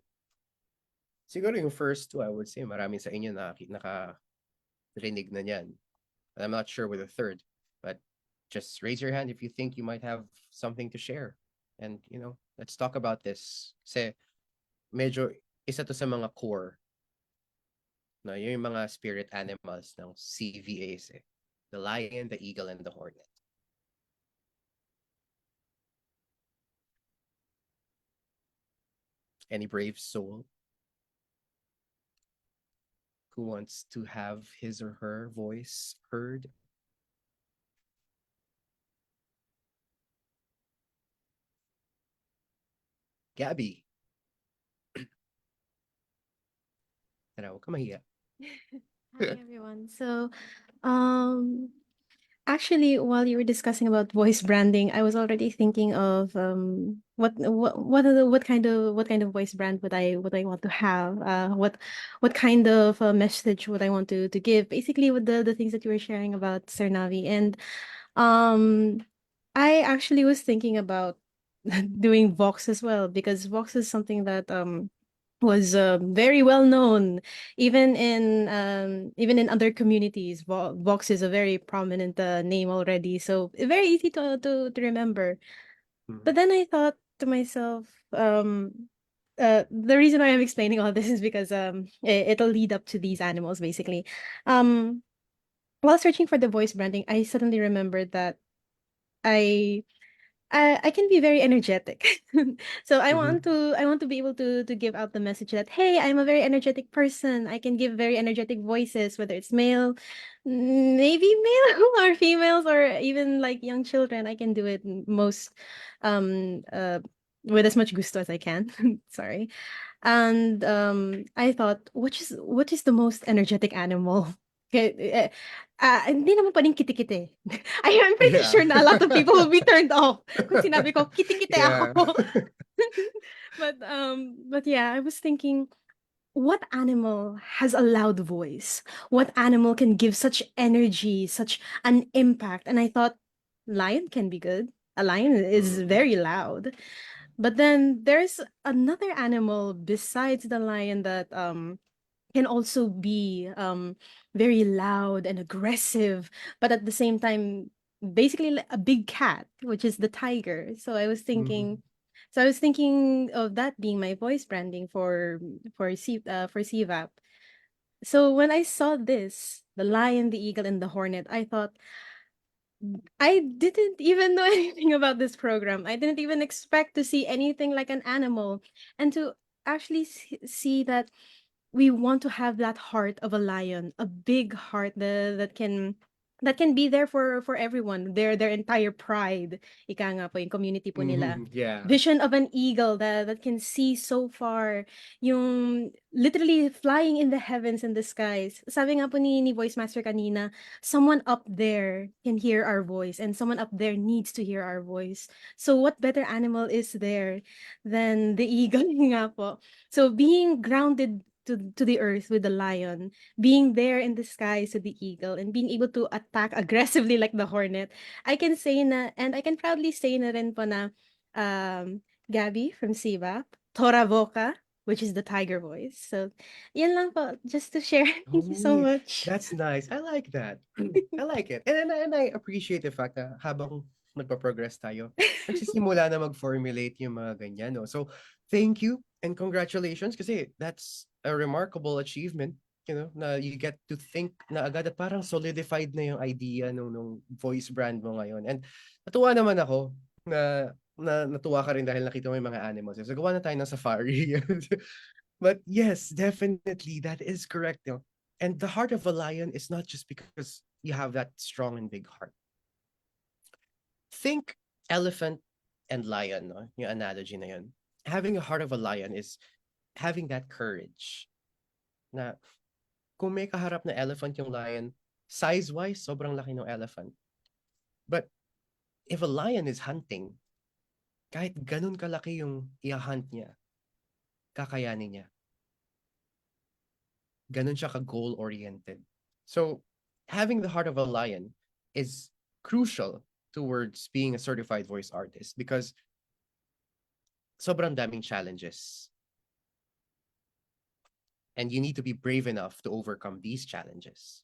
Siguro yung first two, I would say, marami sa inyo nakarinig na yan. But I'm not sure with the third, but just raise your hand if you think you might have something to share. And, let's talk about this. Kasi medyo isa to sa mga core. No, yung mga spirit animals ng CVAs. The Lion, the Eagle, and the Hornet. Any brave soul who wants to have his or her voice heard? Gabby. Tara, huwag ka mahiya. Hi everyone. Um, actually, while you were discussing about voice branding, I was already thinking of what kind of voice brand would I want to have? What kind of message would I want to give? Basically, with the things that you were sharing about Sir Navi, and um, I actually was thinking about doing Vox as well because Vox is something that was very well known even in other communities. Vox is a very prominent name already, so very easy to remember. But then I thought to myself, the reason why I'm explaining all this is because it'll lead up to these animals basically. Um, while searching for the voice branding, I suddenly remembered that I I can be very energetic. So I want to be able to give out the message that hey, I'm a very energetic person. I can give very energetic voices, whether it's male, maybe male or females or even like young children. I can do it most um uh with as much gusto as I can. Sorry. And I thought, what is the most energetic animal? Hindi naman pwedeng kite-kite. I'm pretty Yeah. sure na a lot of people will be turned off kung sinabi ko, kite-kite Yeah. ako. But yeah, I was thinking, what animal has a loud voice? What animal can give such energy, such an impact? And I thought, lion can be good. A lion is very loud. But then there's another animal besides the lion that can also be very loud and aggressive, but at the same time, basically a big cat, which is the tiger. So I was thinking of that being my voice branding for CVAP. So when I saw this, the lion, the eagle, and the hornet, I thought I didn't even know anything about this program. I didn't even expect to see anything like an animal, and to actually see that we want to have that heart of a lion, a big heart that can be there for everyone, their entire pride. Ika nga po, yung community po nila. Yeah. Vision of an eagle that can see so far, yung literally flying in the heavens and the skies. Sabi nga po ni Voice Master kanina, someone up there can hear our voice and someone up there needs to hear our voice. So what better animal is there than the eagle nga po? So being grounded to the earth with the lion, being there in the skies with the eagle, and being able to attack aggressively like the hornet, I can say na, and I can proudly say na rin po na Gabby from CVAP, Tora Voca, which is the tiger voice. So, yan lang po, just to share. Thank you so Uy, much. that's nice. I like that. I like it. And I appreciate the fact na habang nagpa-progress tayo, nagsisimula na mag-formulate yung mga ganyan, no? So, thank you and congratulations kasi that's a remarkable achievement, you know, na you get to think na agad at parang solidified na yung idea nung voice brand mo ngayon. And natuwa naman ako na natuwa ka rin dahil nakita mo yung mga animals. So, gawa na tayo ng safari. But yes, definitely, that is correct. You know? And the heart of a lion is not just because you have that strong and big heart. Think elephant and lion, no? Yung analogy na yun. Having a heart of a lion is having that courage. Na kung may kaharap na elephant yung lion, size-wise, sobrang laki ng elephant. But if a lion is hunting, kahit ganun kalaki yung i-hunt niya, kakayanin niya. Ganun siya ka-goal-oriented. So, having the heart of a lion is crucial towards being a certified voice artist because sobrang daming challenges. And you need to be brave enough to overcome these challenges.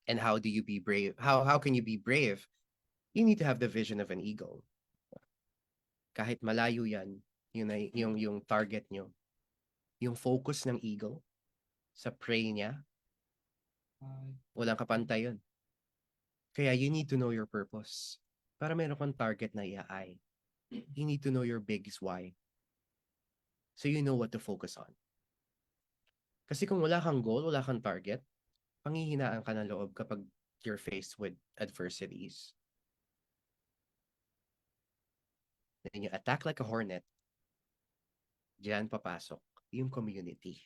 And how do you be brave? How can you be brave? You need to have the vision of an eagle. Kahit malayo yan, yung target nyo, yung focus ng eagle sa prey niya, Walang kapantay yun. Kaya you need to know your purpose. Para meron kang target na i-eye. You need to know your biggest why. So you know what to focus on. Kasi kung wala kang goal, wala kang target, panghihinaan ka ng loob kapag you're faced with adversities. Then you attack like a hornet. Diyan papasok yung community.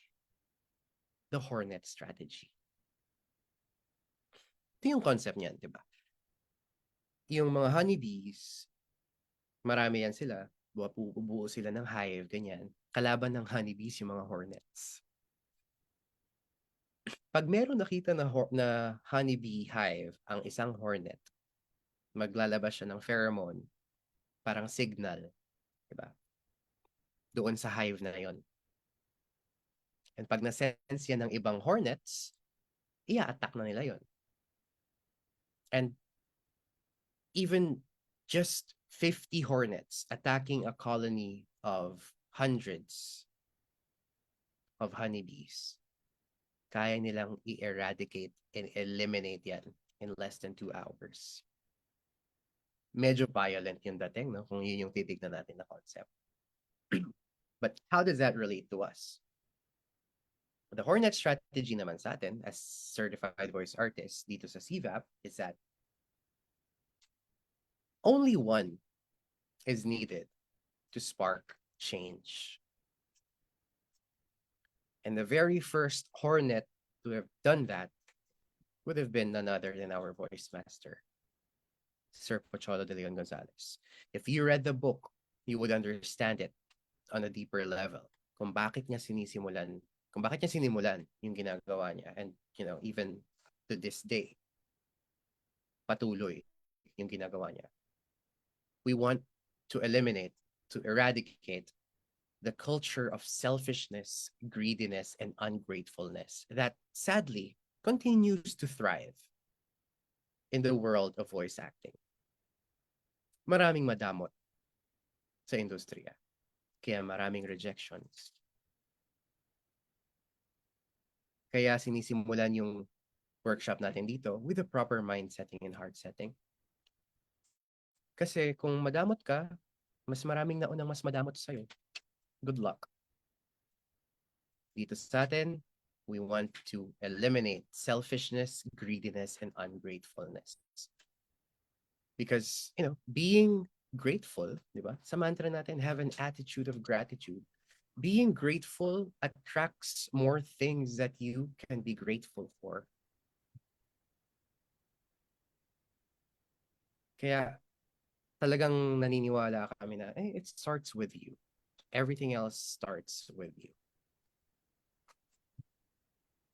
The hornet strategy. Ito yung concept niyan, di ba? Yung mga honeybees, marami yan sila. Buo sila ng hive, ganyan. Kalaban ng honeybees yung mga hornets. Pag meron nakita na honeybee hive ang isang hornet, maglalabas siya ng pheromone, parang signal, di ba? Doon sa hive na yon. And pag na-sense yan ng ibang hornets, i-attack na nila yon. And even just 50 hornets attacking a colony of hundreds of honeybees, kaya nilang i-eradicate and eliminate yan in less than 2 hours. Medyo violent yung dating, no? Kung yun yung titignan natin na concept. But how does that relate to us? The Hornet strategy naman sa atin as certified voice artists dito sa CVAP is that only one is needed to spark change. And the very first Hornet to have done that would have been none other than our voice master, Sir Pocholo de Leon Gonzalez. If you read the book, you would understand it on a deeper level. Kung bakit niya sinimulan yung ginagawa niya. And, you know, even to this day, patuloy yung ginagawa niya. We want to eliminate, to eradicate the culture of selfishness, greediness, and ungratefulness that sadly continues to thrive in the world of voice acting. Maraming madamot sa industriya. Kaya maraming rejections. Kaya sinisimulan yung workshop natin dito with a proper mind setting and heart setting. Kasi kung madamot ka, mas maraming naunang mas madamot sa'yo. Good luck. Dito sa atin, we want to eliminate selfishness, greediness, and ungratefulness. Because, you know, being grateful, di ba? Sa mantra natin, have an attitude of gratitude. Being grateful attracts more things that you can be grateful for. Kaya talagang naniniwala kami na it starts with you. Everything else starts with you.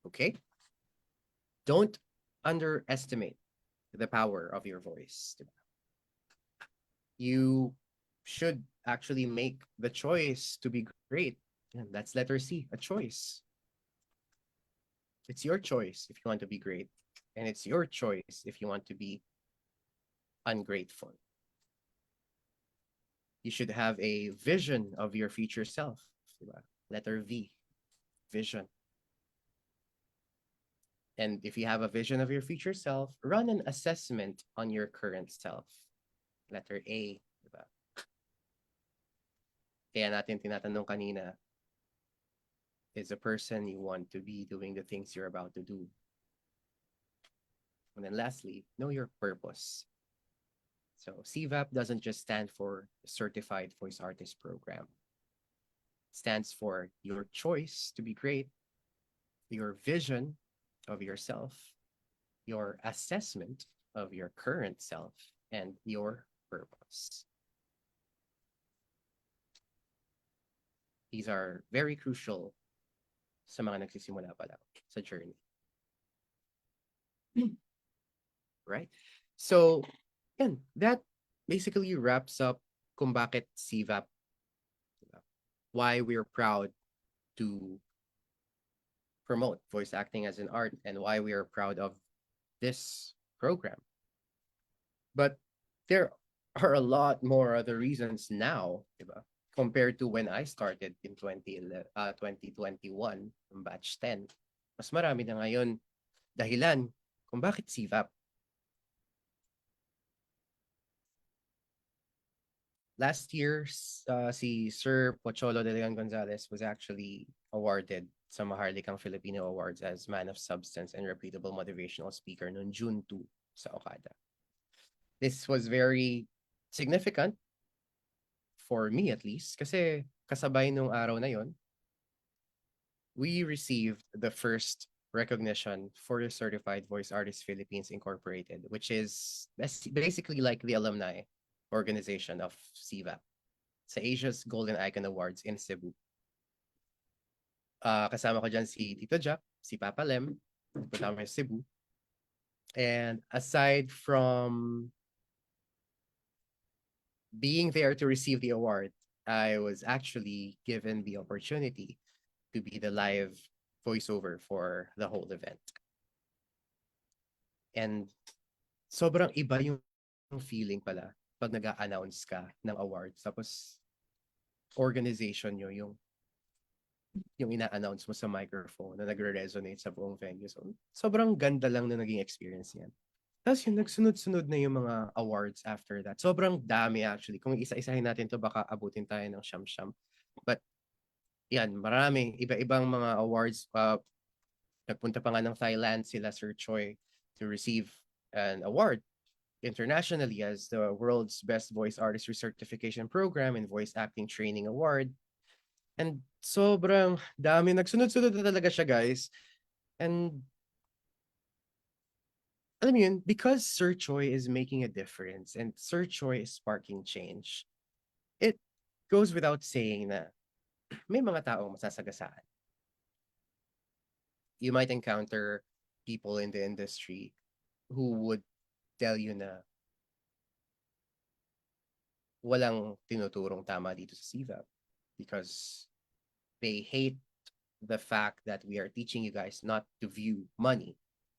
Okay? Don't underestimate the power of your voice. Diba? You should actually make the choice to be great. And that's letter C, a choice. It's your choice if you want to be great. And it's your choice if you want to be ungrateful. You should have a vision of your future self. Diba? Letter V, vision. And if you have a vision of your future self, run an assessment on your current self. Letter A, diba? Kaya natin tinatanong kanina, is the person you want to be doing the things you're about to do? And then lastly, know your purpose. So CVAP doesn't just stand for Certified Voice Artist Program. It stands for your choice to be great, your vision of yourself, your assessment of your current self, and your purpose. These are very crucial sa mga nagsisimula pa lang sa journey. Right? So, yan, that basically wraps up kung bakit CVAP, why we're proud to promote voice acting as an art, and why we are proud of this program. But there are a lot more other reasons now, diba? Compared to when I started in 2021, batch 10. Mas marami na ngayon dahilan kung bakit CVAP. Last year, si Sir Pocholo de Leon Gonzalez was actually awarded sa Maharlikang Filipino Awards as Man of Substance and Reputable Motivational Speaker noong June 2 sa Okada. This was very significant for me at least kasi kasabay nung araw na yon, we received the first recognition for the Certified Voice Artists Philippines Incorporated, which is basically like the alumni organization of CVAP sa Asia's Golden Icon Awards in Cebu. Kasama ko dyan si Tito Jack, si Papa Lem, punta kami sa Cebu. And aside from being there to receive the award, I was actually given the opportunity to be the live voiceover for the whole event. And sobrang iba yung feeling pala pag nag-a-announce ka ng awards. Tapos organization nyo yung ina-announce mo sa microphone na nagre-resonate sa buong venue. So, sobrang ganda lang na naging experience yan. Tapos yung nagsunod-sunod na yung mga awards after that. Sobrang dami actually. Kung isa-isahin natin to baka abutin tayo ng siyam-siyam. But yan, marami. Iba-ibang mga awards. Nagpunta pa nga ng Thailand sila Sir Choi to receive an award internationally as the world's best voice artist recertification program and voice acting training award. And sobrang dami. Nagsunod-sunod na talaga siya, guys. And alam mo yun, because Sir Choi is making a difference and Sir Choi is sparking change, it goes without saying na may mga taong masasagasaan. You might encounter people in the industry who would tell you na walang tinuturong tama dito sa CVAP because they hate the fact that we are teaching you guys not to view money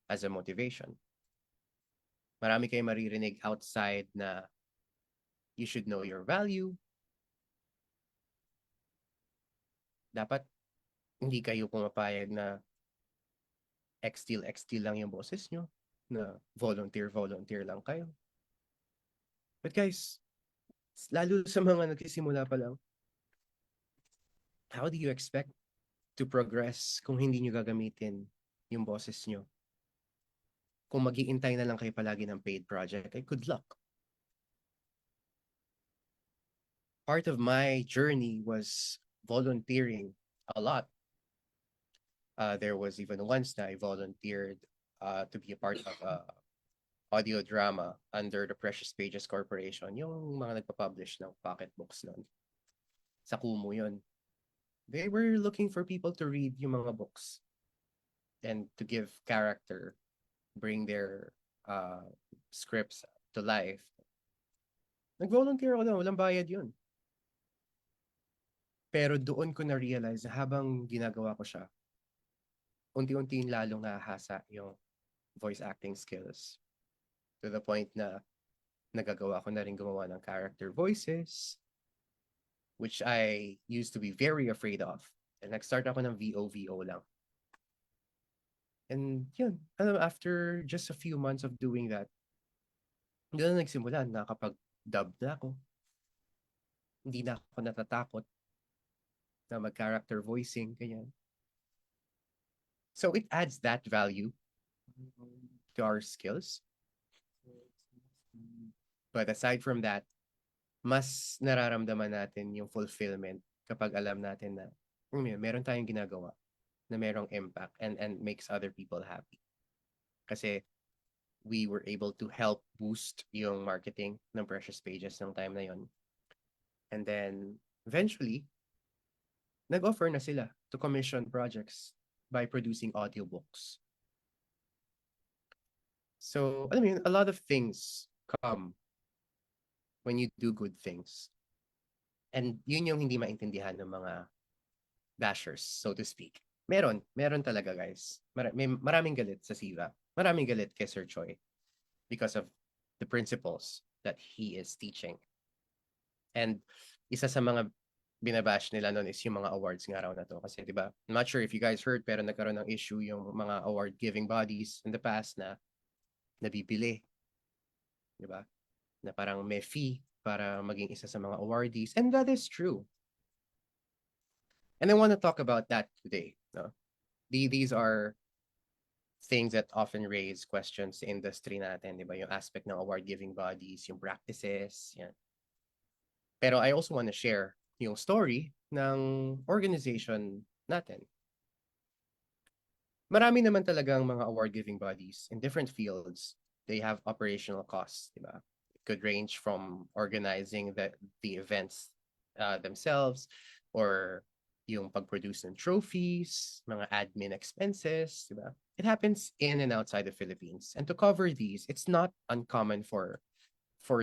as a motivation. Marami kayong maririnig outside na you should know your value. Dapat hindi kayo pumapayag na X-Steel lang yung boses nyo, na volunteer lang kayo. But guys, lalo sa mga nagsisimula pa lang, how do you expect to progress kung hindi nyo gagamitin yung boses nyo? Kung mag-iintay na lang kayo palagi ng paid project, ay good luck. Part of my journey was volunteering a lot. There was even once na I volunteered to be a part of audio drama under the Precious Pages Corporation, yung mga nagpa-publish ng pocketbooks nun. Sa Kumu yun. They were looking for people to read yung mga books and to give character, bring their scripts to life. Nag-volunteer ako doon, walang bayad yun. Pero doon ko na-realize na habang ginagawa ko siya, unti-unti lalong nahasa yung voice acting skills. To the point na nagagawa ko na rin gumawa ng character voices, which I used to be very afraid of. And nag-start ako ng VO lang. And yun, after just a few months of doing that, doon na nagsimula, nakapag-dub na ako. Hindi na ako natatakot na mag-character voicing, ganyan. So it adds that value to our skills. But aside from that, mas nararamdaman natin yung fulfillment kapag alam natin na meron tayong ginagawa na merong impact and makes other people happy. Kasi we were able to help boost yung marketing ng Precious Pages ng time na yon. And then eventually, nag-offer na sila to commission projects by producing audiobooks. So, alam mo yun, a lot of things come when you do good things. And yun yung hindi maintindihan ng mga bashers, so to speak. Meron talaga, guys. Maraming galit sa CVAP. Maraming galit kay Sir Choi because of the principles that he is teaching. And isa sa mga binabash nila nun is yung mga awards nga raw na to. Kasi, di ba, I'm not sure if you guys heard, pero nagkaroon ng issue yung mga award-giving bodies in the past na nabibili. Di ba? Na parang may fee para maging isa sa mga awardees. And that is true. And I want to talk about that today. No? These are things that often raise questions sa industry natin, di ba? Yung aspect ng award-giving bodies, yung practices, yan. Pero I also want to share yung story ng organization natin. Marami naman talagang mga award-giving bodies in different fields. They have operational costs, di ba? It could range from organizing the events themselves, or yung pag-produce ng trophies, mga admin expenses, di ba? It happens in and outside the Philippines. And to cover these, it's not uncommon for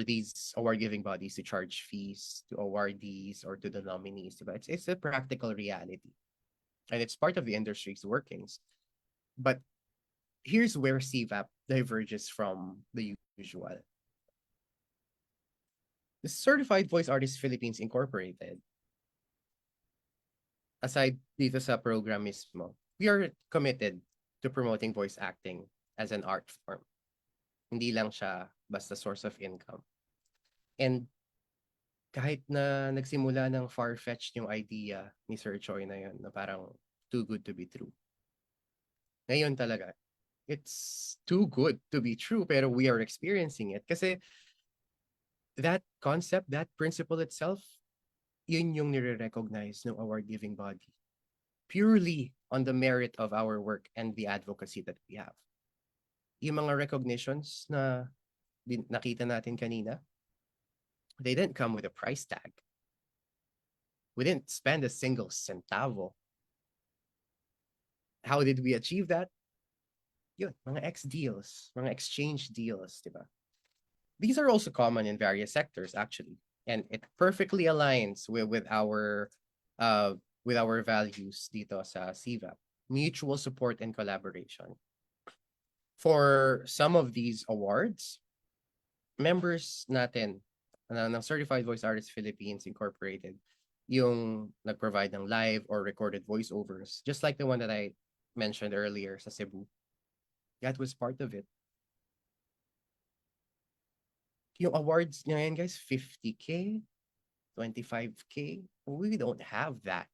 these award-giving bodies to charge fees to awardees or to the nominees, di ba? It's a practical reality. And it's part of the industry's workings. But here's where CVAP diverges from the usual. The Certified Voice Artists Philippines Incorporated, aside dito sa program mismo, we are committed to promoting voice acting as an art form. Hindi lang siya basta source of income. And kahit na nagsimula ng far-fetched yung idea ni Sir Choi na yun, na parang too good to be true. Ngayon talaga, it's too good to be true, pero we are experiencing it. Kasi that concept, that principle itself, yun yung nire-recognize ng award-giving body. Purely on the merit of our work and the advocacy that we have. Yung mga recognitions na nakita natin kanina, they didn't come with a price tag. We didn't spend a single centavo. How did we achieve that? Yun, mga X deals, mga exchange deals, di ba? These are also common in various sectors, actually. And it perfectly aligns with our values dito sa CVAP. Mutual support and collaboration. For some of these awards, members natin ng Certified Voice Artists Philippines Incorporated, yung nag-provide ng live or recorded voiceovers, just like the one that I mentioned earlier sa Cebu. That was part of it. Yung awards ngayon, guys, 50K, 25K. We don't have that.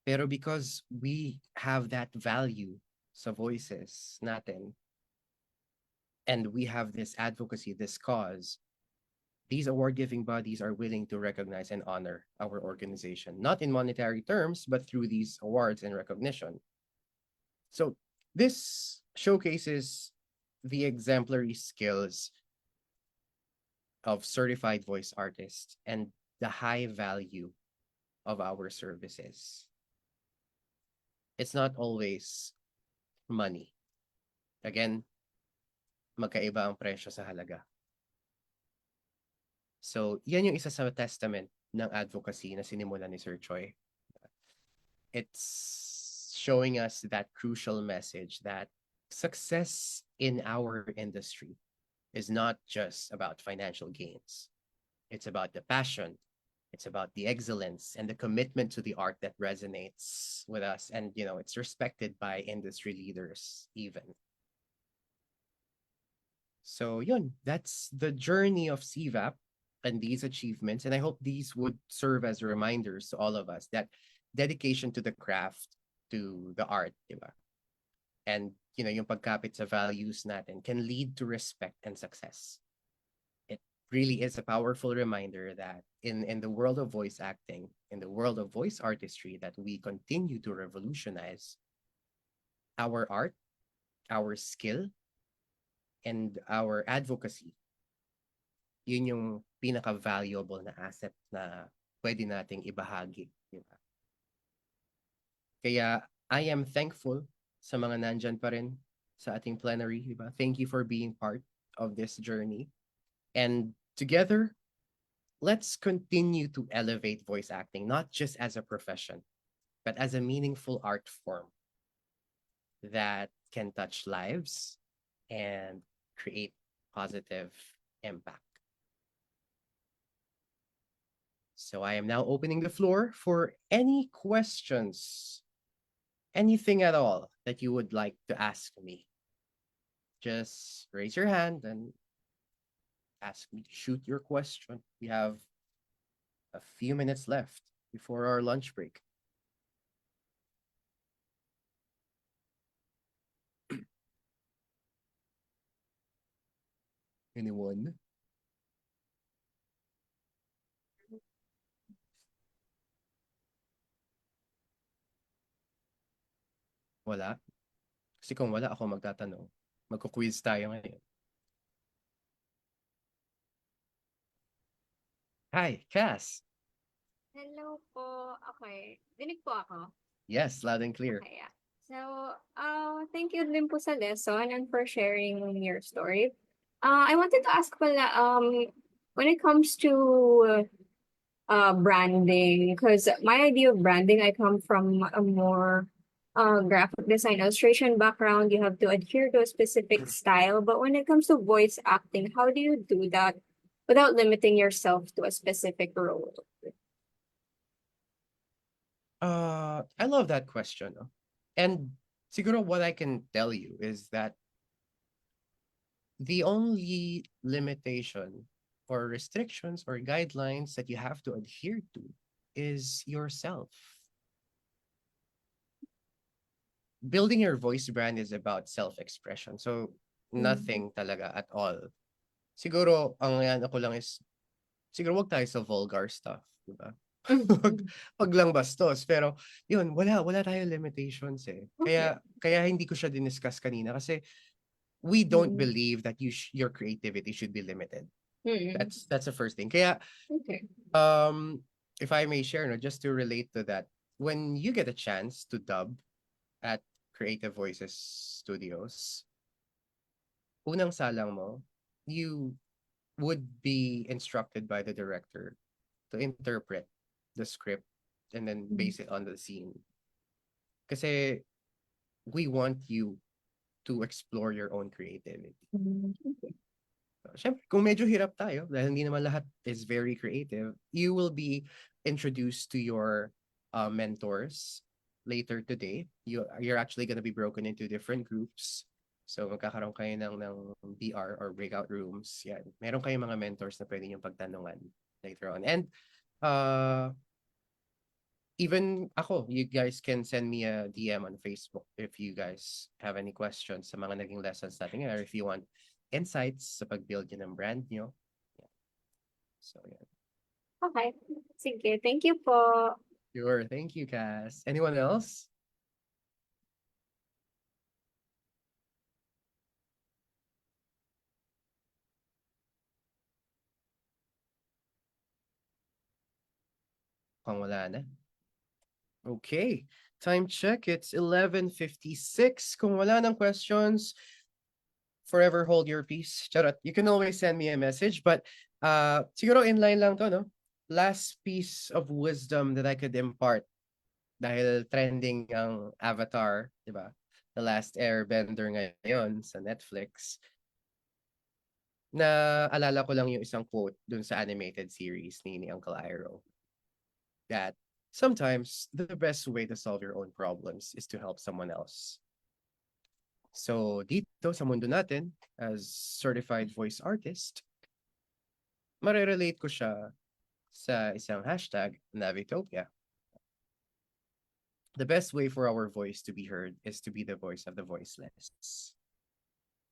Pero because we have that value sa voices natin, and we have this advocacy, this cause, these award-giving bodies are willing to recognize and honor our organization, not in monetary terms, but through these awards and recognition. So this showcases the exemplary skills of certified voice artists and the high value of our services. It's not always money. Again, magkaiba ang presyo sa halaga. So, yan yung isa sa testament ng advocacy na sinimula ni Sir Choi. It's showing us that crucial message that success in our industry is not just about financial gains. It's about the passion. It's about the excellence and the commitment to the art that resonates with us. And, you know, it's respected by industry leaders even. So, yun, that's the journey of CVAP and these achievements. And I hope these would serve as reminders to all of us that dedication to the craft, to the art, diba? And, you know, yung pagkapit sa values natin can lead to respect and success. It really is a powerful reminder that in the world of voice acting, in the world of voice artistry, that we continue to revolutionize our art, our skill, and our advocacy. Yun yung pinaka-valuable na asset na pwede nating ibahagi. Diba? Kaya I am thankful sa mga nandyan pa rin sa ating plenary. Diba? Thank you for being part of this journey. And together, let's continue to elevate voice acting, not just as a profession, but as a meaningful art form that can touch lives and create positive impact. So I am now opening the floor for any questions, anything at all that you would like to ask me. Just raise your hand and ask me to shoot your question. We have a few minutes left before our lunch break. Anyone? Wala? Kasi kung wala, ako magtatanong. Magko-quiz tayo ngayon. Hi, Cass. Hello po. Okay. Dinig po ako. Yes, loud and clear. Okay, yeah. So, thank you din po sa lesson and for sharing your story. I wanted to ask pala, when it comes to branding, because my idea of branding, I come from a more graphic design illustration background. You have to adhere to a specific style. But when it comes to voice acting, how do you do that without limiting yourself to a specific role? I love that question. No? And siguro what I can tell you is that the only limitation or restrictions or guidelines that you have to adhere to is yourself. Building your voice brand is about self-expression. So nothing talaga at all. Siguro ang ano ko lang is siguro wag tayo sa vulgar stuff, di ba? Wag lang bastos. Pero, yun, wala tayo limitations eh. Kaya hindi ko siya diniscuss kanina kasi we don't believe that your creativity should be limited. That's the first thing. Kaya, if I may share, no, just to relate to that, when you get a chance to dub at Creative Voices Studios, unang salang mo, you would be instructed by the director to interpret the script and then base it on the scene. Kasi we want you to explore your own creativity. Siyempre, kung medyo hirap tayo, dahil hindi naman lahat is very creative, you will be introduced to your mentors later today. You're actually going to be broken into different groups. So magkakaroon kayo ng BR or breakout rooms. Yan. Meron kayong mga mentors na pwede niyong pagtanungan later on. And even ako, you guys can send me a DM on Facebook if you guys have any questions sa mga naging lessons natin or if you want insights sa pag-build nyo ng brand nyo. Yeah. So, yeah. Okay. Sige. Thank you po. Sure. Thank you, Cass. Anyone else? Kung wala na. Okay. Time check. It's 11:56. Kung wala ng questions, forever hold your peace. Charot. You can always send me a message, but siguro inline lang to, no? Last piece of wisdom that I could impart dahil trending ang Avatar, di ba? The Last Airbender ngayon sa Netflix. Naalala ko lang yung isang quote dun sa animated series ni Uncle Iroh. That sometimes the best way to solve your own problems is to help someone else. So dito sa mundo natin, as certified voice artist, marirelate ko siya sa isang hashtag, Navitopia. The best way for our voice to be heard is to be the voice of the voiceless.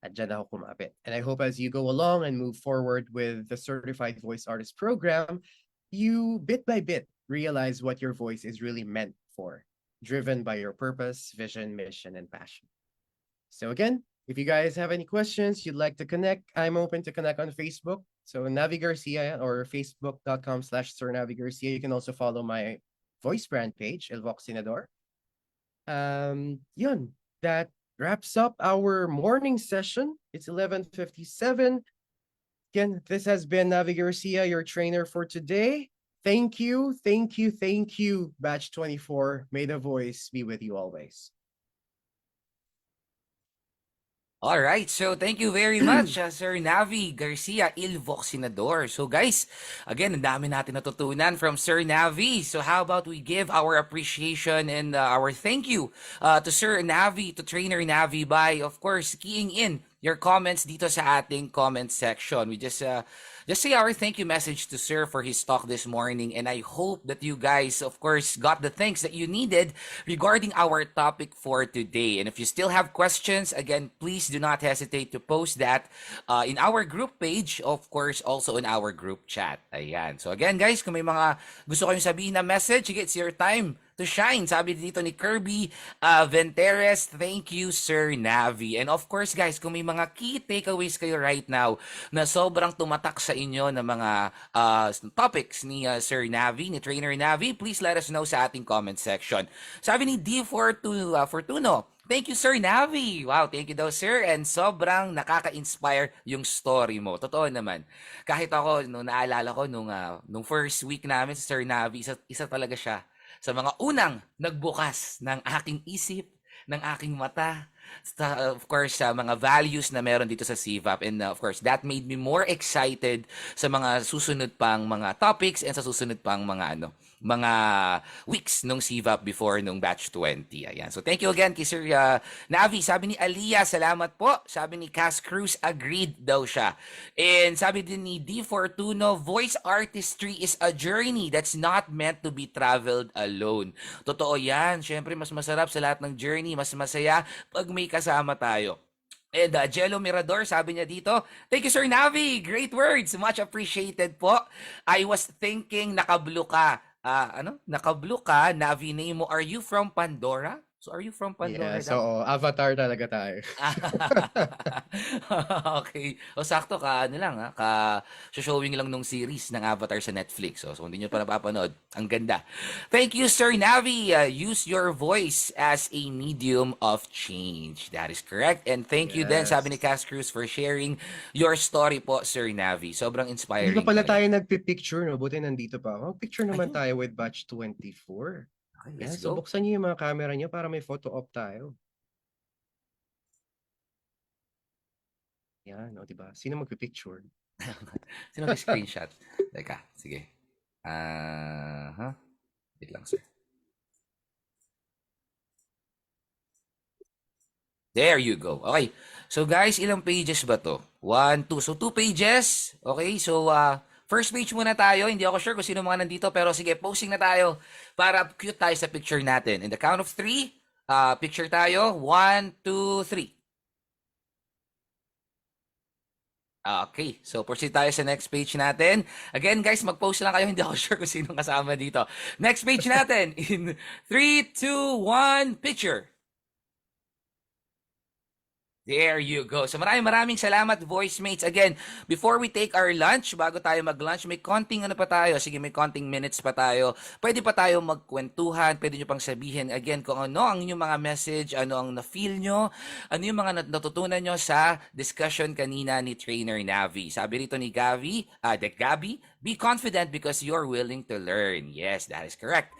At dyan ako kumapit. And I hope as you go along and move forward with the Certified Voice Artist program, you bit by bit realize what your voice is really meant for, driven by your purpose, vision, mission, and passion. So again, if you guys have any questions, you'd like to connect, I'm open to connect on Facebook. So Navi Garcia or facebook.com/Sir Navi Garcia. You can also follow my voice brand page, El Voxinador. Yun, that wraps up our morning session. It's 11:57. Again, this has been Navi Garcia, your trainer for today. Thank you, Batch 24. May the voice be with you always. All right, so thank you very much, Sir Navi Garcia Ilvoxinador. So guys, again, ang dami natin natutunan from Sir Navi. So how about we give our appreciation and our thank you to Sir Navi, to Trainer Navi by, of course, keying in your comments dito sa ating comment section. We just say our thank you message to Sir for his talk this morning, and I hope that you guys, of course, got the things that you needed regarding our topic for today. And if you still have questions, again, please do not hesitate to post that in our group page, of course, also in our group chat. Ayan. So again, guys, kung may mga gusto kayong sabihin na message, it's your time to shine. Sabi dito ni Kirby Venteres, thank you, Sir Navi. And of course, guys, kung may mga key takeaways kayo right now na sobrang tumatak sa inyo na mga topics ni Sir Navi, ni Trainer Navi, please let us know sa ating comment section. Sabi ni D. Fortuno, thank you, Sir Navi. Wow, thank you daw, sir. And sobrang nakaka-inspire yung story mo. Totoo naman. Kahit ako, naalala ko nung first week namin sa Sir Navi, isa talaga siya sa mga unang nagbukas ng aking isip, ng aking mata, of course, sa mga values na meron dito sa CVAP. And of course, that made me more excited sa mga susunod pang mga topics and sa susunod pang mga weeks nung CVAP before nung batch 20. Ayan. So thank you again kay Sir Navi. Sabi ni Aliyah, salamat po. Sabi ni Cass Cruz, agreed daw siya. And sabi din ni D. Fortuno, voice artistry is a journey that's not meant to be traveled alone. Totoo yan. Siyempre, mas masarap sa lahat ng journey. Mas masaya pag may kasama tayo. And Jello Mirador, sabi niya dito, thank you, Sir Navi. Great words. Much appreciated po. I was thinking nakablo ka. Nakablo ka, Navi name mo. Are you from Pandora? So are you from Pandora? Yeah, so Avatar talaga tayo. Okay. O sakto ka, showing lang nung series ng Avatar sa Netflix. So kung hindi nyo pa napapanood, ang ganda. Thank you, Sir Navi. Use your voice as a medium of change. That is correct. And thank you din, sabi ni Cass Cruz, for sharing your story po, Sir Navi. Sobrang inspiring. Hindi pa pala tayo nagpipicture, no? Buti nandito pa ako. Picture naman tayo with batch 24. Okay, Yeah, let's so go. buksan niyo yung mga camera niyo para may photo op tayo. Yan, o diba? Sino magpipicture? Sino mag-screenshot? Teka, sige. Wait lang, sir. There you go. Okay. So guys, ilang pages ba to? 1, 2. So 2 pages. Okay, so first page muna tayo. Hindi ako sure kung sino mga nandito, pero sige, posting na tayo para cute tayo sa picture natin. In the count of 3, picture tayo. 1, 2, 3. Okay, so proceed tayo sa next page natin. Again, guys, mag-post lang kayo. Hindi ako sure kung sino kasama dito. Next page natin. In 3, 2, 1, picture. There you go. So maraming salamat, voice mates. Again, before we take our lunch, bago tayo mag-lunch, may konting pa tayo. Sige, may konting minutes pa tayo. Pwede pa tayo magkwentuhan. Pwede nyo pang sabihin again kung ano ang inyong mga message, ano ang na-feel nyo, ano yung mga natutunan nyo sa discussion kanina ni Trainer Navi. Sabi rito ni Gabi, be confident because you're willing to learn. Yes, that is correct.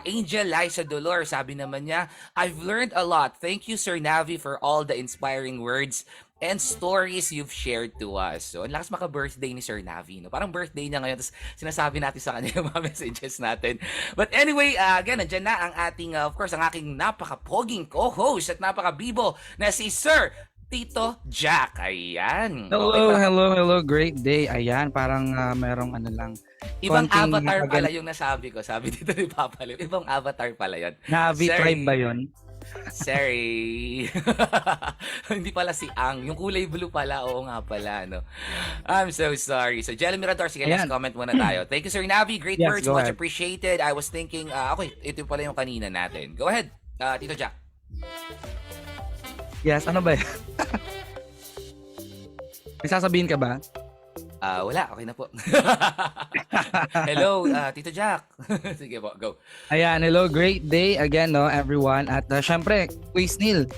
Angel Liza Dolor, sabi naman niya, I've learned a lot. Thank you, Sir Navi, for all the inspiring words and stories you've shared to us. So, ang lakas maka-birthday ni Sir Navi. No? Parang birthday niya ngayon. Tapos sinasabi natin sa kanya yung mga messages natin. But anyway, again, nandiyan na ang ating, of course, ang aking napaka-poging co-host at napaka-bibo na si Sir Tito Jack. Ayan. Hello. Great day. Ayan, parang merong lang. Ibang konting avatar pala yung nasabi ko. Sabi dito ni Papa Leo. Ibang avatar pala yun. Navi tribe ba yun? Sorry. Hindi pala si Ang. Yung kulay blue pala. Oo nga pala. No? I'm so sorry. So, Jelly Mirador, sige, let's comment muna tayo. Thank you, Sir Navi. Great words. Much appreciated. I was thinking, okay, ito pala yung kanina natin. Go ahead, Tito Jack. Yes, ano ba yan? May sasabihin ka ba? Wala, okay na po. Hello, Tito Jack. Sige po, go. Ayan, hello, great day again, no, everyone. At syempre, Quiz Neil.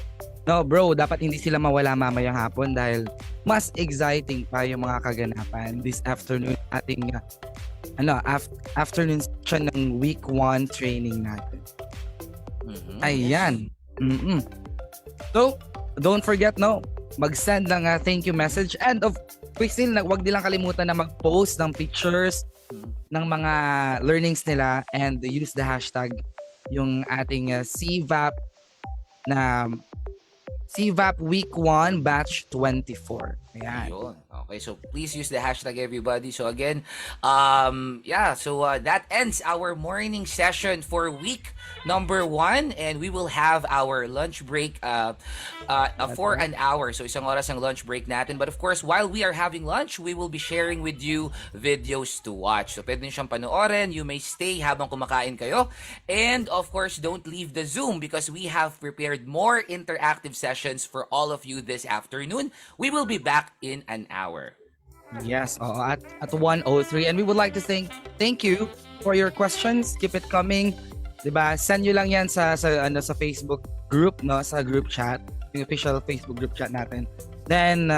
No, bro, dapat hindi sila mawala mamayang hapon dahil mas exciting pa yung mga kaganapan this afternoon ating afternoon session ng week 1 training natin. Ayan. So, don't forget, no, mag-send ng thank you message. And of course, wag nilang kalimutan na mag-post ng pictures ng mga learnings nila and use the hashtag yung ating CVAP na CVAP Week 1 Batch 24. Ayan. Ayun. Okay, so please use the hashtag, everybody. So again, that ends our morning session for week number 1, and we will have our lunch break for an hour. So isang oras ang lunch break natin. But of course, while we are having lunch, we will be sharing with you videos to watch. So pwede nyo siyang panoorin. You may stay habang kumakain kayo. And of course, don't leave the Zoom because we have prepared more interactive sessions for all of you this afternoon. We will be back in an hour. Yes, at 1:03, and we would like to thank you for your questions. Keep it coming. 'Di ba? Send nyo lang 'yan sa Facebook group, no, sa group chat, yung official Facebook group chat natin. Then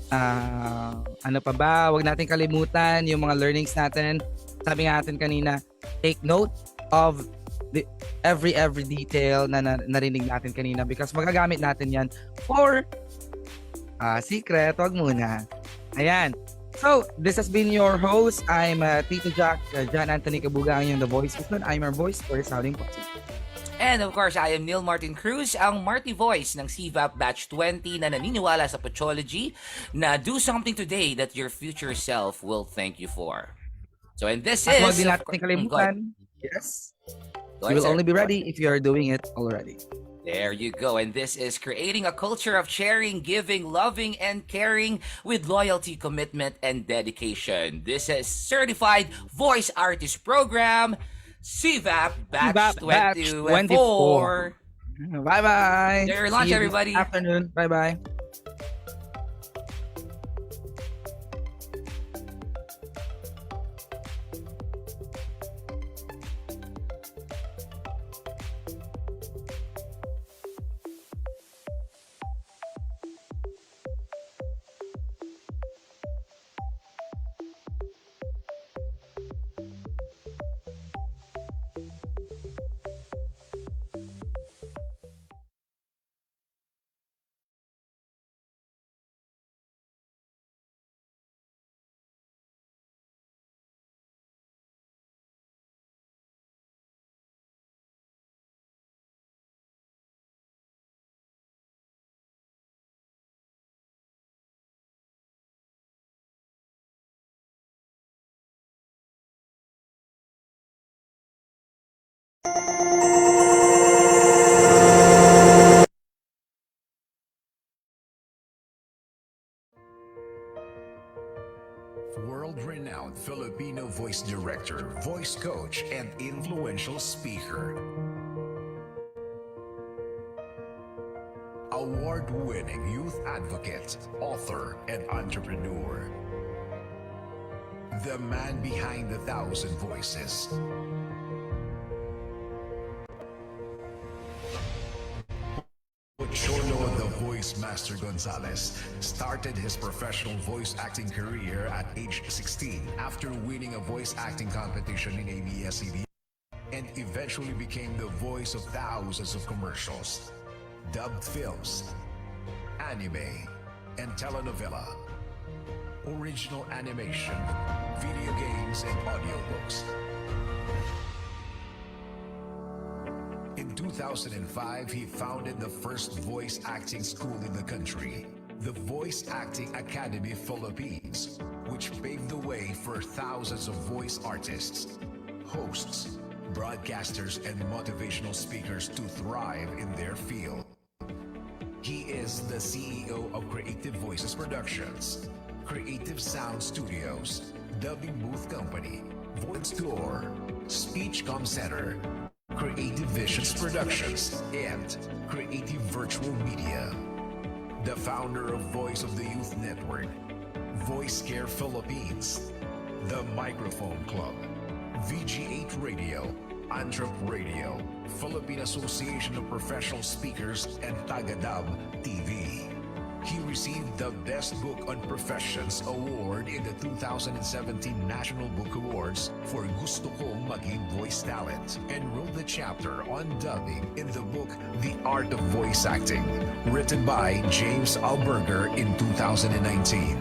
ano pa ba? Huwag natin kalimutan yung mga learnings natin. Sabi nga natin kanina, take note of the every detail na narinig natin kanina because magagamit natin 'yan for secret, wag muna. Ayan. So, this has been your host. I'm Tito Jack, John Anthony Kabugang, yung The Voice. I'm your voice for Sounding Positive. And of course, I am Neil Martin Cruz, ang Marty Voice ng CVAP Batch 20 na naniniwala sa Pochology na do something today that your future self will thank you for. So, and this At is... huwag din natin kalimutan. Yes. You will only be ready if you are doing it already. There you go. And this is creating a culture of sharing, giving, loving, and caring with loyalty, commitment, and dedication. This is Certified Voice Artist Program, CVAP Batch 24. Bye-bye. Enjoy your lunch, everybody. Afternoon. Bye-bye. World-renowned Filipino voice director, voice coach, and influential speaker. Award-winning youth advocate, author, and entrepreneur. The man behind 1,000 voices. Cholo the Voice Master Gonzalez started his professional voice acting career at age 16 after winning a voice acting competition in ABS-CBN and eventually became the voice of thousands of commercials, dubbed films, anime, and telenovela, original animation, video games, and audiobooks. In 2005, he founded the first voice acting school in the country, the Voice Acting Academy Philippines, which paved the way for thousands of voice artists, hosts, broadcasters, and motivational speakers to thrive in their field. He is the CEO of Creative Voices Productions, Creative Sound Studios, Dubbing Booth Company, Voice Tour, Speechcom Center, Creative Visions Productions, and Creative Virtual Media. The founder of Voice of the Youth Network, Voice Care Philippines, The Microphone Club, VG8 Radio, Antrop Radio, Philippine Association of Professional Speakers, and Tagadab TV. He received the Best Book on Professions Award in the 2017 National Book Awards for Gusto Kong Maging Voice Talent and wrote the chapter on dubbing in the book The Art of Voice Acting, written by James Alberger in 2019.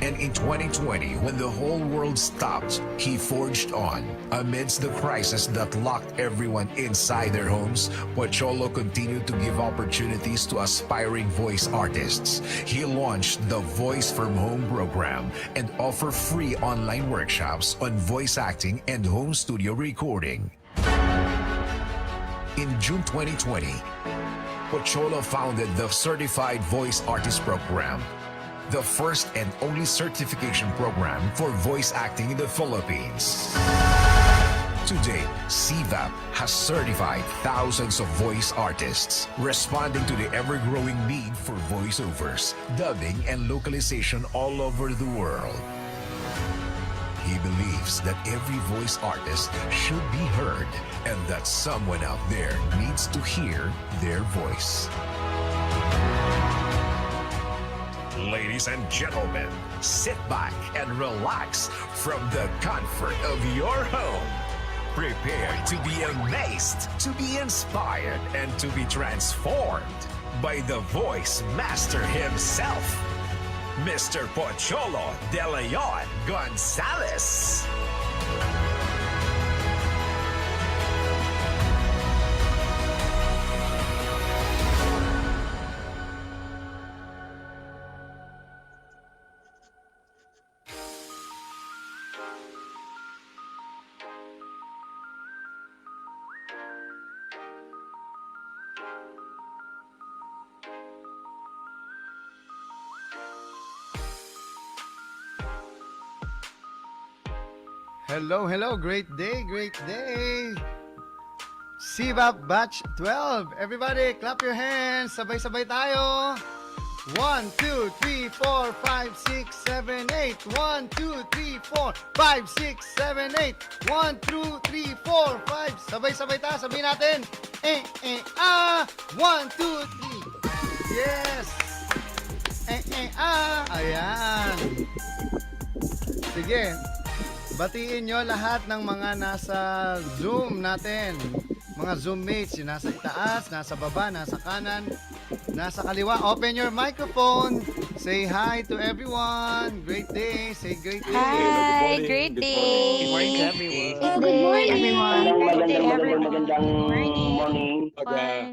And in 2020, when the whole world stopped, he forged on. Amidst the crisis that locked everyone inside their homes, Pocholo continued to give opportunities to aspiring voice artists. He launched the Voice from Home program and offered free online workshops on voice acting and home studio recording. In June 2020, Pocholo founded the Certified Voice Artist Program, the first and only certification program for voice acting in the Philippines. Today, CVAP has certified thousands of voice artists, responding to the ever-growing need for voiceovers, dubbing, and localization all over the world. He believes that every voice artist should be heard and that someone out there needs to hear their voice. Ladies and gentlemen, sit back and relax from the comfort of your home. Prepare to be amazed, to be inspired, and to be transformed by the voice master himself, Mr. Pocholo De Leon Gonzalez. Hello, hello. Great day, great day. CVAP Batch 12. Everybody, clap your hands. Sabay-sabay tayo. 1, 2, 3, 4, 5, 6, 7, 8. 1, 2, 3, 4, 5, 6, 7, 8. 1, 2, 3, 4, 5. Sabay-sabay tayo. Sabihin natin. 1, 2, 3. Yes. Ayan. Sige. Batiin nyo lahat ng mga nasa Zoom natin. Mga Zoom mates, yung nasa itaas, nasa baba, nasa kanan, nasa kaliwa. Open your microphone. Say hi to everyone. Great day. Say great day. Hi, great day. Good morning, everyone. Good morning, everyone. Great day, everyone. Magandang morning.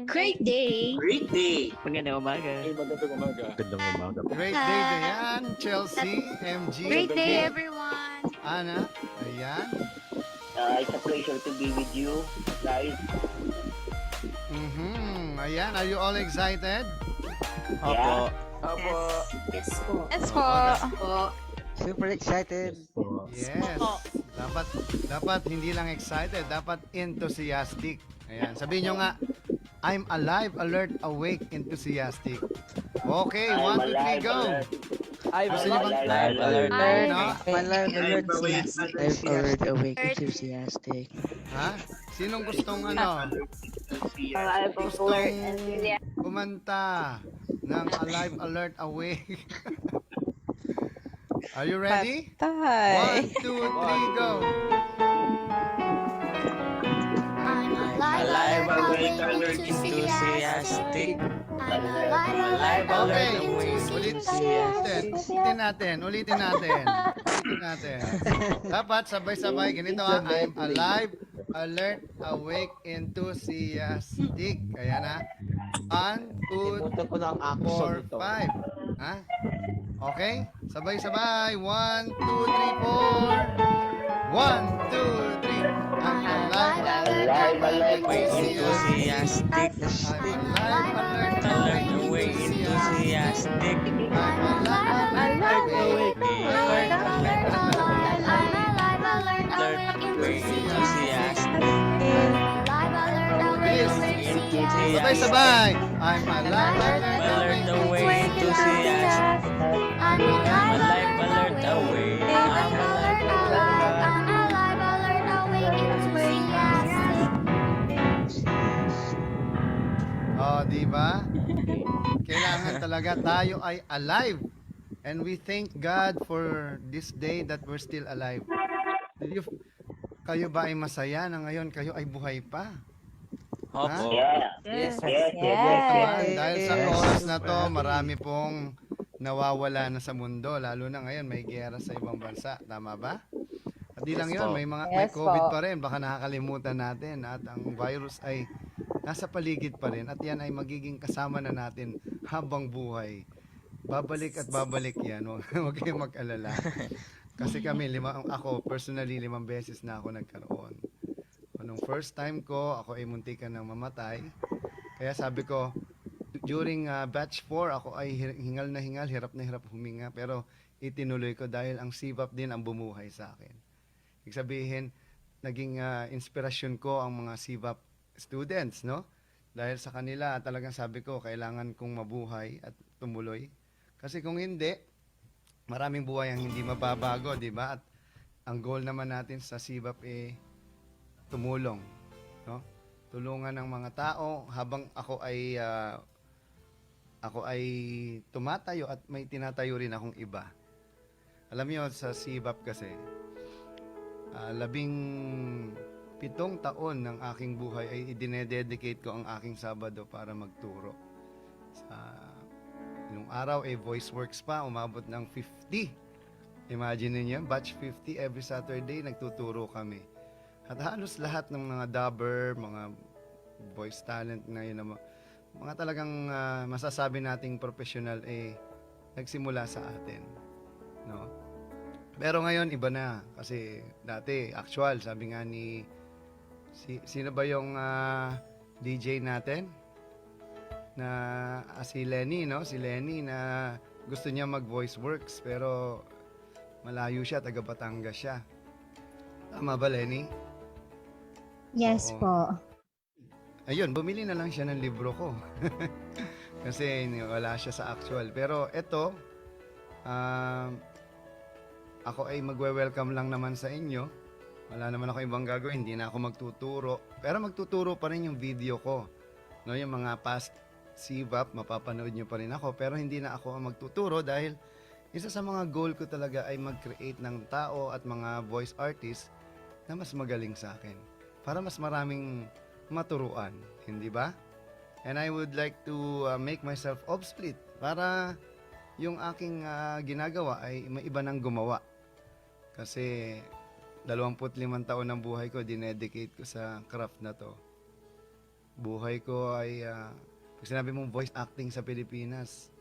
Great day. Great day. Magandang umaga. Magandang umaga. Magandang umaga. Great day, Dayan, Chelsea, MG. Great day, everyone. Ana, ayan. It's a pleasure to be with you guys. Ayan, are you all excited? Opo. Opo. Yes po. Yes po. Super excited. Yes. Dapat hindi lang excited, dapat enthusiastic. Ayan, sabihin nyo nga, I'm alive, alert, awake, enthusiastic. Okay, 1, 2, 3, go. Gusto niyo bang Live alert. No? Live alert. Live alert. Awake. Enthusiastic. Ha? Sinong gustong ano? Alive, alert, enthusiastic. Kumanta ng Alive, Alert, Awake. Are you ready? 1, 2, 3, go. Alive, awake, alert, enthusiastic. Alive, alert, awake, enthusiastic. Ulitin natin. Dapat sabay-sabay. Ganito ha. I'm alive, alert, awake, enthusiastic. Kaya na. 1, 2, 4, 5. Ha? Okay? Sabay-sabay. 1, 2, 3, 4. 1, 2, 3. I'm alive, alert, awake, enthusiastic. I'm alive, alert, awake, enthusiastic. I'm alive, alert, awake, sabay-sabay. I'm alive, alert, awake, enthusiastic. I'm alive, alert, awake. I'm alive, alert, awake, enthusiastic. Di ba? Kailangan talaga tayo ay alive. And we thank God for this day that we're still alive. Did you, kayo ba ay masaya na ngayon kayo ay buhay pa? Ha? Yes. Naman, dahil sa oras na to, marami pong nawawala na sa mundo. Lalo na ngayon, may giyera sa ibang bansa. Tama ba? At di lang yun, may COVID pa rin. Baka nakakalimutan natin. At ang virus ay nasa paligid pa rin. At yan ay magiging kasama na natin habang buhay. Babalik at babalik yan. Huwag kayong mag-alala. Kasi kami, ako personally, 5 beses na ako nagkaroon. Nung first time ko, ako ay muntikan ng mamatay. Kaya sabi ko, during batch 4, ako ay hingal na hingal, hirap na hirap huminga. Pero itinuloy ko dahil ang CVAP din ang bumuhay sa akin. Ibig sabihin, naging inspirasyon ko ang mga CVAP students, no? Dahil sa kanila, talagang sabi ko, kailangan kong mabuhay at tumuloy. Kasi kung hindi, maraming buhay ang hindi mababago, di ba? At ang goal naman natin sa CVAP tumulong, no? Tulungan ng mga tao habang ako ay tumatayo at may tinatayo rin akong iba. Alam niyo sa CVAP kasi 17 taon ng aking buhay ay idinededicate ko ang aking Sabado para magturo. Sa nung araw voice works pa, umabot ng 50. Imagine niyo, batch 50 every Saturday nagtuturo kami. At halos lahat ng mga dubber, mga voice talent ngayon, mga talagang masasabi nating professional nagsimula sa atin, no? Pero ngayon iba na kasi dati actual, sabi nga ni sino ba yung DJ natin na si Lenny, no? Si Lenny na gusto niya mag voice works pero malayo siya, taga Batangas siya. Tama ba, Lenny? Yes Oo. po. Ayun, bumili na lang siya ng libro ko. Kasi wala siya sa actual. Pero ito, ako ay magwe-welcome lang naman sa inyo. Wala naman ako ibang gagawin, hindi na ako magtuturo. Pero magtuturo pa rin yung video ko. No, yung mga past CVAP, mapapanood nyo pa rin ako. Pero hindi na ako ang magtuturo dahil isa sa mga goal ko talaga ay mag-create ng tao at mga voice artists na mas magaling sa akin. Para mas maraming maturuan, hindi ba? And I would like to make myself obsolete para yung aking ginagawa ay may iba nang gumawa. Kasi 25 taon ng buhay ko, dinedicate ko sa craft na to. Buhay ko ay, pag sinabi mong voice acting sa Pilipinas,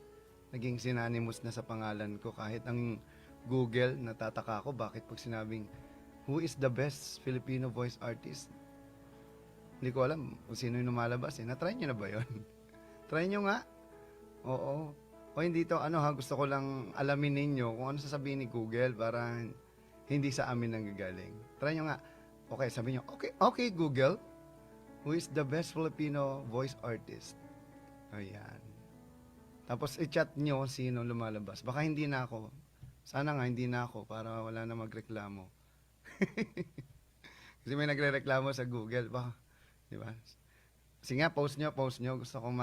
naging synonymous na sa pangalan ko. Kahit ang Google, natataka ako bakit pag sinabing, who is the best Filipino voice artist? Hindi ko alam kung sino yung lumalabas. Na-try nyo na ba yun? Try nyo nga. Oo. O hindi to, gusto ko lang alamin ninyo kung ano sasabihin ni Google para hindi sa amin nanggagaling. Try nyo nga. Okay, sabi nyo, okay Google, who is the best Filipino voice artist? Ayan. Tapos i-chat nyo sino lumalabas. Baka hindi na ako. Sana nga hindi na ako para wala na magreklamo. Kasi may nagre-reklamo sa Google. Baka, di ba? Kasi nga, post nyo. Gusto kong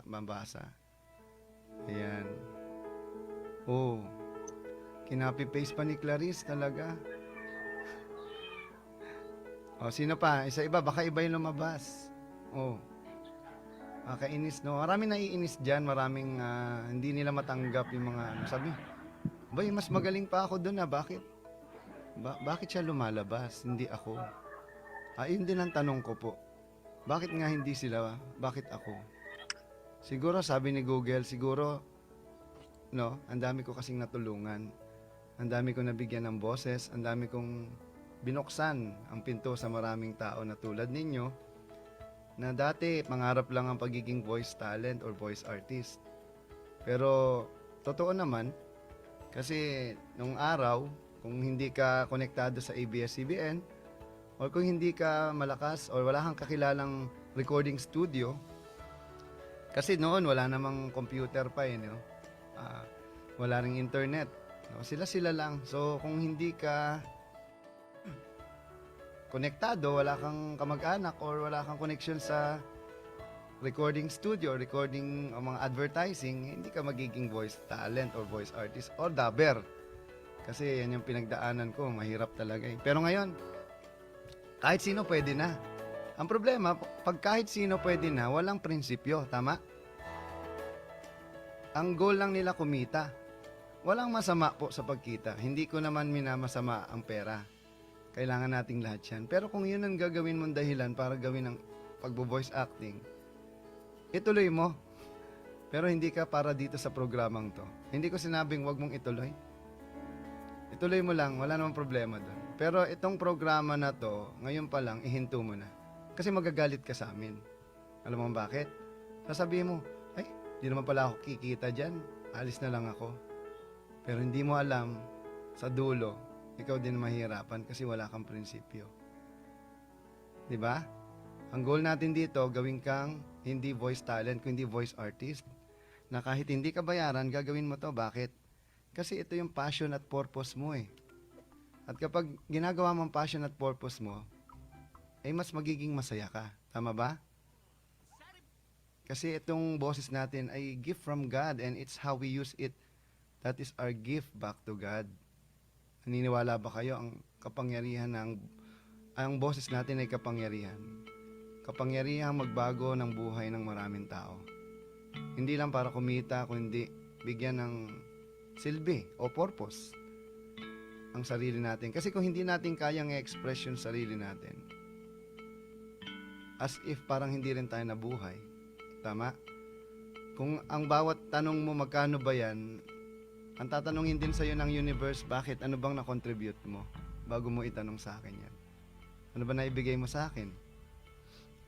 mabasa. Ayan. Oh. Kinapi-paste pa ni Clarice talaga. Oh, sino pa? Iba. Baka iba yung lumabas. Oh. Kainis, no? Maraming naiinis dyan. Maraming hindi nila matanggap yung mga sabi, mas magaling pa ako doon Bakit? Bakit siya lumalabas? Hindi ako. Yun din ang tanong ko po. Bakit nga hindi sila? Bakit ako? Siguro, sabi ni Google, ang dami ko kasing natulungan. Ang dami kong nabigyan ng boses. Ang dami kong binuksan ang pinto sa maraming tao na tulad ninyo na dati pangarap lang ang pagiging voice talent or voice artist. Pero, totoo naman, kasi nung araw, kung hindi ka konektado sa ABS-CBN or kung hindi ka malakas or wala kang kakilalang recording studio, kasi noon wala namang computer pa wala ring internet, sila lang. So kung hindi ka konektado, wala kang kamag-anak or wala kang connection sa recording studio, recording mga advertising, hindi ka magiging voice talent or voice artist or dubber. Kasi yan yung pinagdaanan ko, mahirap talaga eh. Pero ngayon, kahit sino pwede na. Ang problema, pag kahit sino pwede na, walang prinsipyo, tama? Ang goal lang nila kumita. Walang masama po sa pagkita. Hindi ko naman minamasama ang pera. Kailangan nating lahat yan. Pero kung yun ang gagawin mong dahilan para gawin ang pagbo-voice acting, ituloy mo. Pero hindi ka para dito sa programang to. Hindi ko sinabing wag mong ituloy. Ituloy mo lang, wala namang problema doon. Pero itong programa na to, ngayon pa lang, ihinto mo na. Kasi magagalit ka sa amin. Alam mo bakit? Sasabihin mo, ay, di naman pala ako kikita dyan. Alis na lang ako. Pero hindi mo alam, sa dulo, ikaw din mahirapan kasi wala kang prinsipyo. Di ba? Ang goal natin dito, gawin kang hindi voice talent, kundi voice artist. Na kahit hindi ka bayaran, gagawin mo to. Bakit? Kasi ito yung passion at purpose mo eh. At kapag ginagawa mo ang passion at purpose mo, ay mas magiging masaya ka. Tama ba? Kasi itong boses natin ay gift from God and it's how we use it. That is our gift back to God. Naniniwala ba kayo ang kapangyarihan ang boses natin ay kapangyarihan? Kapangyarihan magbago ng buhay ng maraming tao. Hindi lang para kumita, kundi bigyan ng silbi o purpose ang sarili natin. Kasi kung hindi natin kayang i-express yung sarili natin, as if parang hindi rin tayo nabuhay. Tama? Kung ang bawat tanong mo magkano ba yan, ang tatanungin din sa'yo ng universe, bakit? Ano bang na-contribute mo? Bago mo itanong sa akin yan. Ano ba naibigay mo sa akin?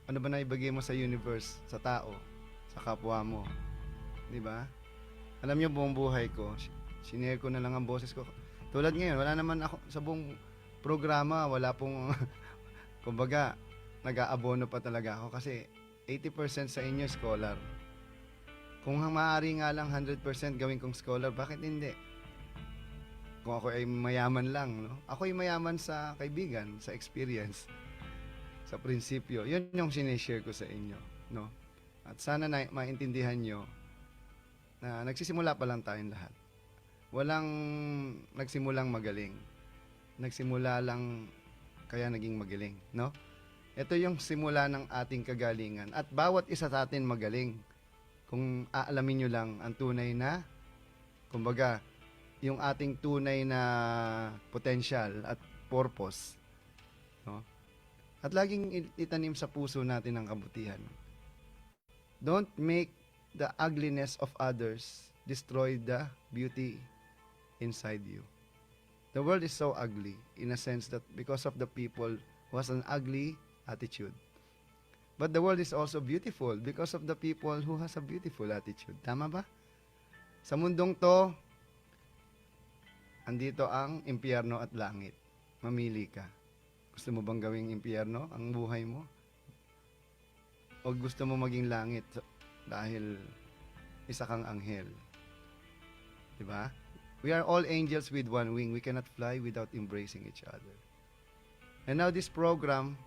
Ano ba naibigay mo sa universe, sa tao, sa kapwa mo? Di ba? Alam niyo buong buhay ko, sinare ko na lang ang boses ko. Tulad ngayon, wala naman ako sa buong programa, wala pong, kumbaga, nag-aabono pa talaga ako kasi 80% sa inyo scholar. Kung maaari nga lang 100% gawin kong scholar, bakit hindi? Kung ako ay mayaman lang, no? Ako ay mayaman sa kaibigan, sa experience, sa prinsipyo. Yun yung sinishare ko sa inyo, no? At sana maintindihan nyo na nagsisimula pa lang tayong lahat. Walang nagsimulang magaling. Nagsimula lang kaya naging magaling, no? Ito yung simula ng ating kagalingan. At bawat isa sa atin magaling. Kung aalamin nyo lang ang tunay na, kumbaga, yung ating tunay na potential at purpose. No? At laging itanim sa puso natin ang kabutihan. Don't make the ugliness of others destroy the beauty inside you. The world is so ugly in a sense that because of the people who has an ugly attitude. But the world is also beautiful because of the people who has a beautiful attitude. Tama ba? Sa mundong to, andito ang impyerno at langit. Mamili ka. Gusto mo bang gawing impyerno ang buhay mo? O gusto mo maging langit dahil isa kang anghel? Diba? We are all angels with one wing. We cannot fly without embracing each other. And now this program,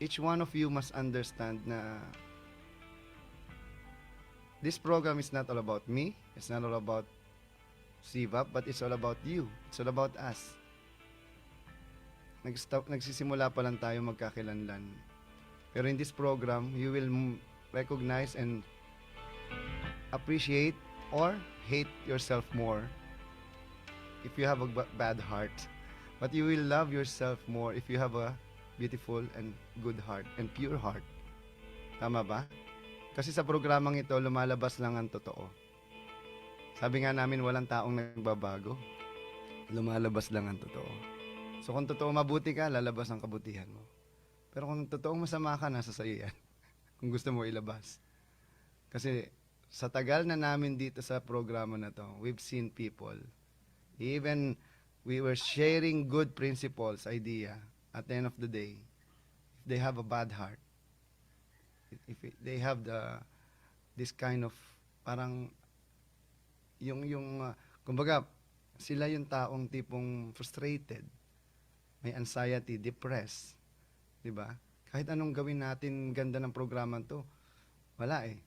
each one of you must understand na this program is not all about me. It's not all about Sivap, but it's all about you. It's all about us. Nagsisimula pa lang tayo magkakilanlan. Pero in this program, you will recognize and appreciate or hate yourself more if you have a bad heart. But you will love yourself more if you have a beautiful and good heart and pure heart. Tama ba? Kasi sa programang ito, lumalabas lang ang totoo. Sabi nga namin, walang taong nagbabago. Lumalabas lang ang totoo. So kung totoo mabuti ka, lalabas ang kabutihan mo. Pero kung totoong masama ka, nasa sa'yo yan. Kung gusto mo ilabas. Kasi sa tagal na namin dito sa programa na to, we've seen people, even we were sharing good principles, idea, at the end of the day, if they have a bad heart, if they have this kind of, parang, kumbaga, sila yung taong tipong frustrated, may anxiety, depressed, di ba? Kahit anong gawin natin, ganda ng programa to, Wala eh.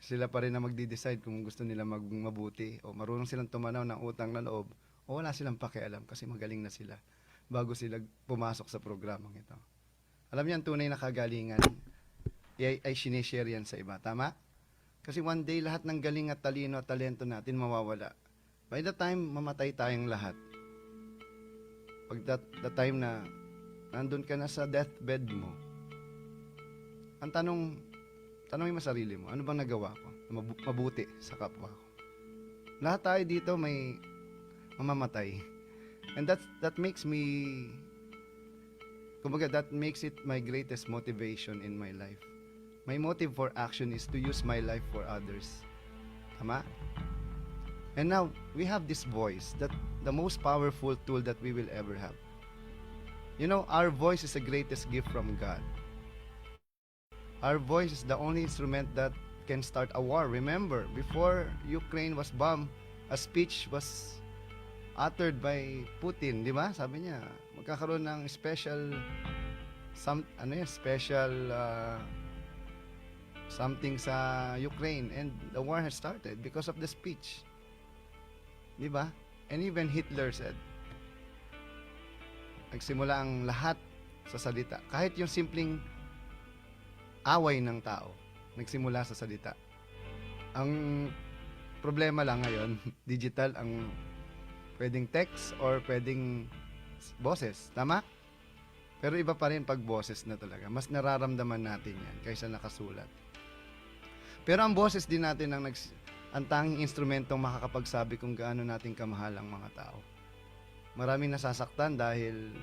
Sila pa rin na magdi-decide kung gusto nila mabuti o marunong silang tumanaw ng utang na loob o wala silang pakialam kasi magaling na sila bago sila pumasok sa programang ito. Alam niyo, ang tunay na kagalingan ay sinishare yan sa iba. Tama? Kasi one day, lahat ng galing at talino at talento natin mawawala. By the time, mamatay tayong lahat. Pag the time na nandun ka na sa deathbed mo, ang tanongin mo sarili mo, ano bang nagawa ko? Mabuti sa kapwa ko. Lahat tayo dito may mamamatay. And that makes me, kumbaga, that makes it my greatest motivation in my life. My motive for action is to use my life for others. Tama? And now, we have this voice, that the most powerful tool that we will ever have. You know, our voice is the greatest gift from God. Our voice is the only instrument that can start a war. Remember, before Ukraine was bombed, a speech was uttered by Putin, di ba? Sabi niya, magkakaroon ng special something sa Ukraine, and the war has started because of the speech. Di ba? And even Hitler said, nagsimula ang lahat sa salita. Kahit yung simpleng away ng tao, nagsimula sa salita. Ang problema lang ngayon, digital ang pwedeng text or pwedeng boses. Tama? Pero iba pa rin pag boses na talaga. Mas nararamdaman natin yan kaysa nakasulat. Pero ang boses din natin ang tanging instrumentong makakapagsabi kung gaano natin kamahal ang mga tao. Maraming nasasaktan dahil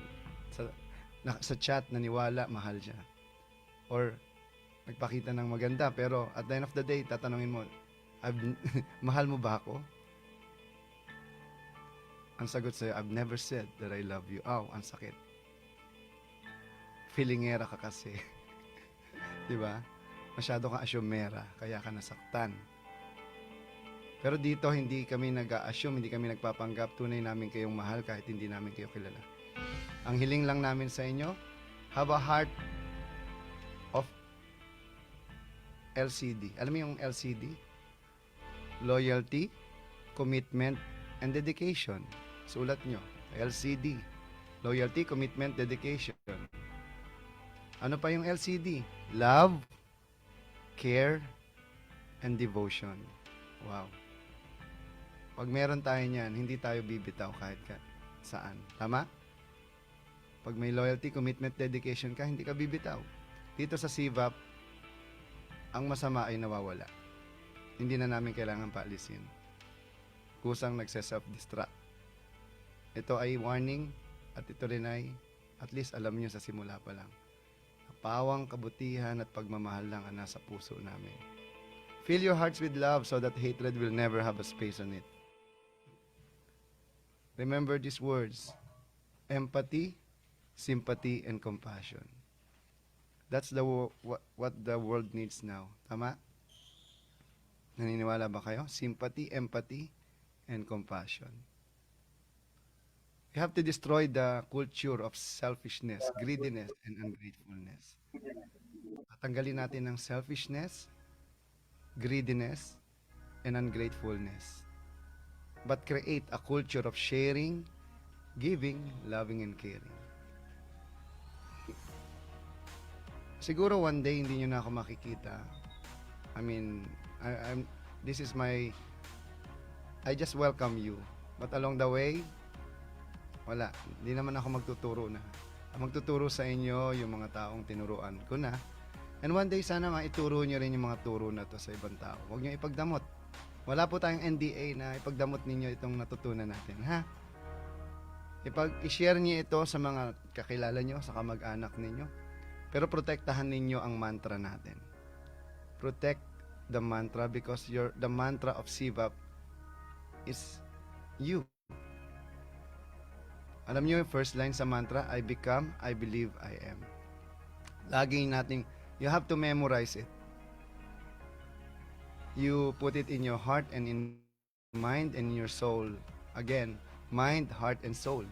sa chat naniwala mahal siya. Or nagpakita ng maganda pero at the end of the day tatanungin mo, mahal mo ba ako? Ang sagot sa'yo, I've never said that I love you. Aw, ang sakit. Feelingera ka kasi. Di ba? Masyado kang asyumera, kaya ka nasaktan. Pero dito, hindi kami nag-a-assume, hindi kami nagpapanggap. Tunay namin kayong mahal kahit hindi namin kayo kilala. Ang hiling lang namin sa inyo, have a heart of LCD. Alam mo yung LCD? Loyalty, commitment, and dedication. Sulat nyo, LCD. Loyalty, commitment, dedication. Ano pa yung LCD? Love, care, and devotion. Wow. Pag meron tayo niyan, hindi tayo bibitaw kahit saan. Tama? Pag may loyalty, commitment, dedication ka, hindi ka bibitaw. Dito sa CVAP, ang masama ay nawawala. Hindi na namin kailangan paalisin. Kusang nagse-self-destruct. Ito ay warning at ito rin ay at least alam niyo sa simula pa lang. Pawang kabutihan at pagmamahal lang ang nasa puso namin. Fill your hearts with love so that hatred will never have a space on it. Remember these words: empathy, sympathy, and compassion. That's what the world needs now. Tama? Naniniwala ba kayo? Sympathy, empathy, and compassion. We have to destroy the culture of selfishness, greediness, and ungratefulness. Tanggalin natin ng selfishness, greediness, and ungratefulness. But create a culture of sharing, giving, loving, and caring. Siguro one day hindi nyo na ako makikita. I mean, this is I just welcome you. But along the way, wala. Hindi naman ako magtuturo na. Ang magtuturo sa inyo yung mga taong tinuruan ko na. And one day sana maituro nyo rin yung mga turo na to sa ibang tao. Huwag nyo ipagdamot. Wala po tayong NDA na ipagdamot ninyo itong natutunan natin. Ha? I-share niyo ito sa mga kakilala nyo, sa kamag-anak ninyo. Pero protektahan ninyo ang mantra natin. Protect the mantra because the mantra of CVAP is you. Alam niyo yung first line sa mantra, I become, I believe, I am. Lagi nating, you have to memorize it. You put it in your heart and in mind and in your soul. Again, mind, heart, and soul.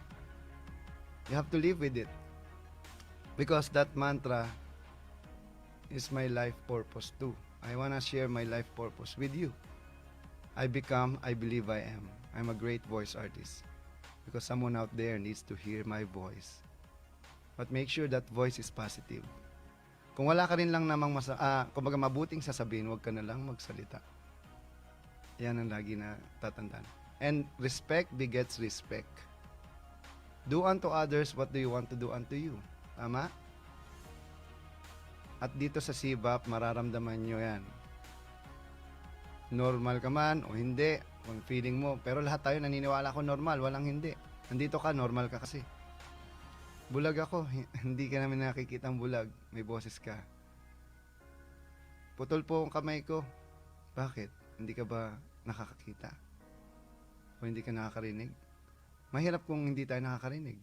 You have to live with it. Because that mantra is my life purpose too. I wanna share my life purpose with you. I become, I believe I am. I'm a great voice artist because someone out there needs to hear my voice. But make sure that voice is positive. Kung wala ka rin lang namang kumbaga mabuting sasabihin, huwag ka na lang magsalita. Yan ang lagi na tatandaan. And respect begets respect. Do unto others what do you want to do unto you. Tama? At dito sa CBAP, mararamdaman nyo yan. Normal ka man o hindi, kung feeling mo. Pero lahat tayo naniniwala ko normal, walang hindi. Nandito ka, normal ka kasi. Bulag ako, hindi ka namin nakikita ang bulag. May boses ka. Putol po ang kamay ko. Bakit? Hindi ka ba nakakakita? O hindi ka nakakarinig? Mahirap kung hindi tayo nakakarinig.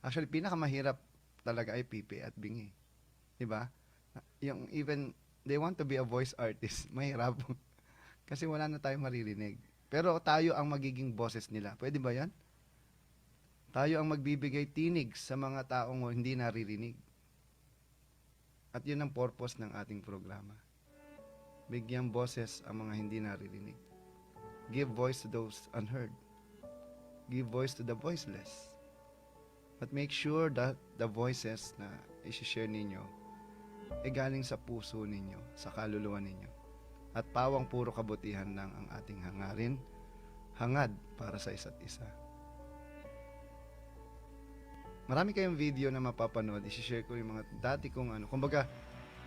Actually, pinakamahirap talaga ay pipi at bingi. Diba? Yung even, they want to be a voice artist. Mahirap. Kasi wala na tayong maririnig. Pero tayo ang magiging boses nila. Pwede ba yan? Tayo ang magbibigay tinig sa mga taong hindi naririnig. At yun ang purpose ng ating programa. Bigyang boses ang mga hindi naririnig. Give voice to those unheard. Give voice to the voiceless. But make sure that the voices na isi-share ninyo ay galing sa puso ninyo, sa kaluluwa ninyo. At pawang puro kabutihan lang ang ating hangarin, hangad para sa isa't isa. Marami kayong video na mapapanood. I-share ko yung mga dati kong kumbaga,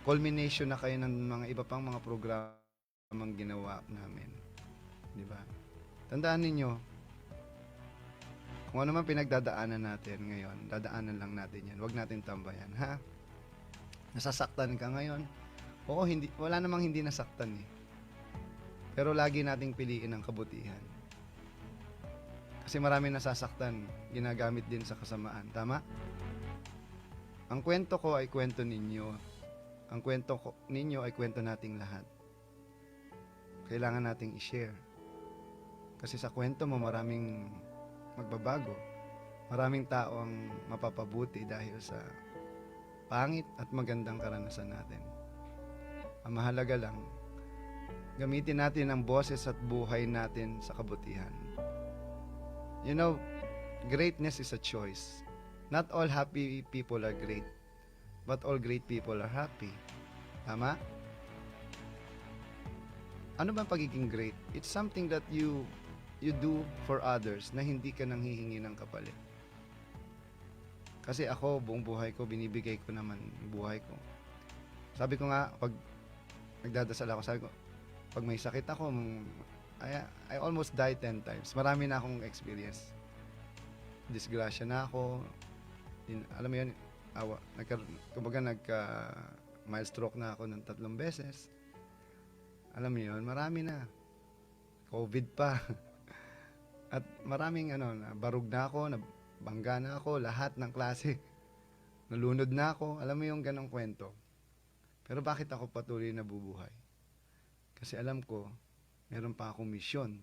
culmination na kayo ng mga iba pang mga programang ginawa namin. Di ba? Tandaan ninyo, kung ano man pinagdadaanan natin ngayon, dadaanan lang natin yan. Huwag natin tambayan, ha? Nasasaktan ka ngayon? Oo, wala namang hindi nasaktan eh. Pero lagi nating piliin ang kabutihan. Kasi marami nasasaktan, ginagamit din sa kasamaan. Tama? Ang kwento ko ay kwento ninyo. Ang kwento ninyo ay kwento nating lahat. Kailangan nating i-share. Kasi sa kwento mo, maraming magbabago. Maraming tao ang mapapabuti dahil sa pangit at magandang karanasan natin. Ang mahalaga lang, gamitin natin ang boses at buhay natin sa kabutihan. You know, greatness is a choice. Not all happy people are great, but all great people are happy. Tama? Ano ba pagiging great? It's something that you do for others na hindi ka nang hihingi ng kapalit. Kasi ako, buong buhay ko, binibigay ko naman yung buhay ko. Sabi ko nga, pag nagdadasal ako, sabi ko, pag may sakit ako, I almost died 10 times. Marami na akong experience. Disgrasya na ako. Alam mo yun, kumbaga mild stroke na ako ng 3 beses. Alam mo yun, marami na. COVID pa. At maraming barug na ako, nabangga na ako, lahat ng klase. Nalunod na ako. Alam mo yung ganong kwento. Pero bakit ako patuloy na bubuhay? Kasi alam ko, meron pa akong misyon.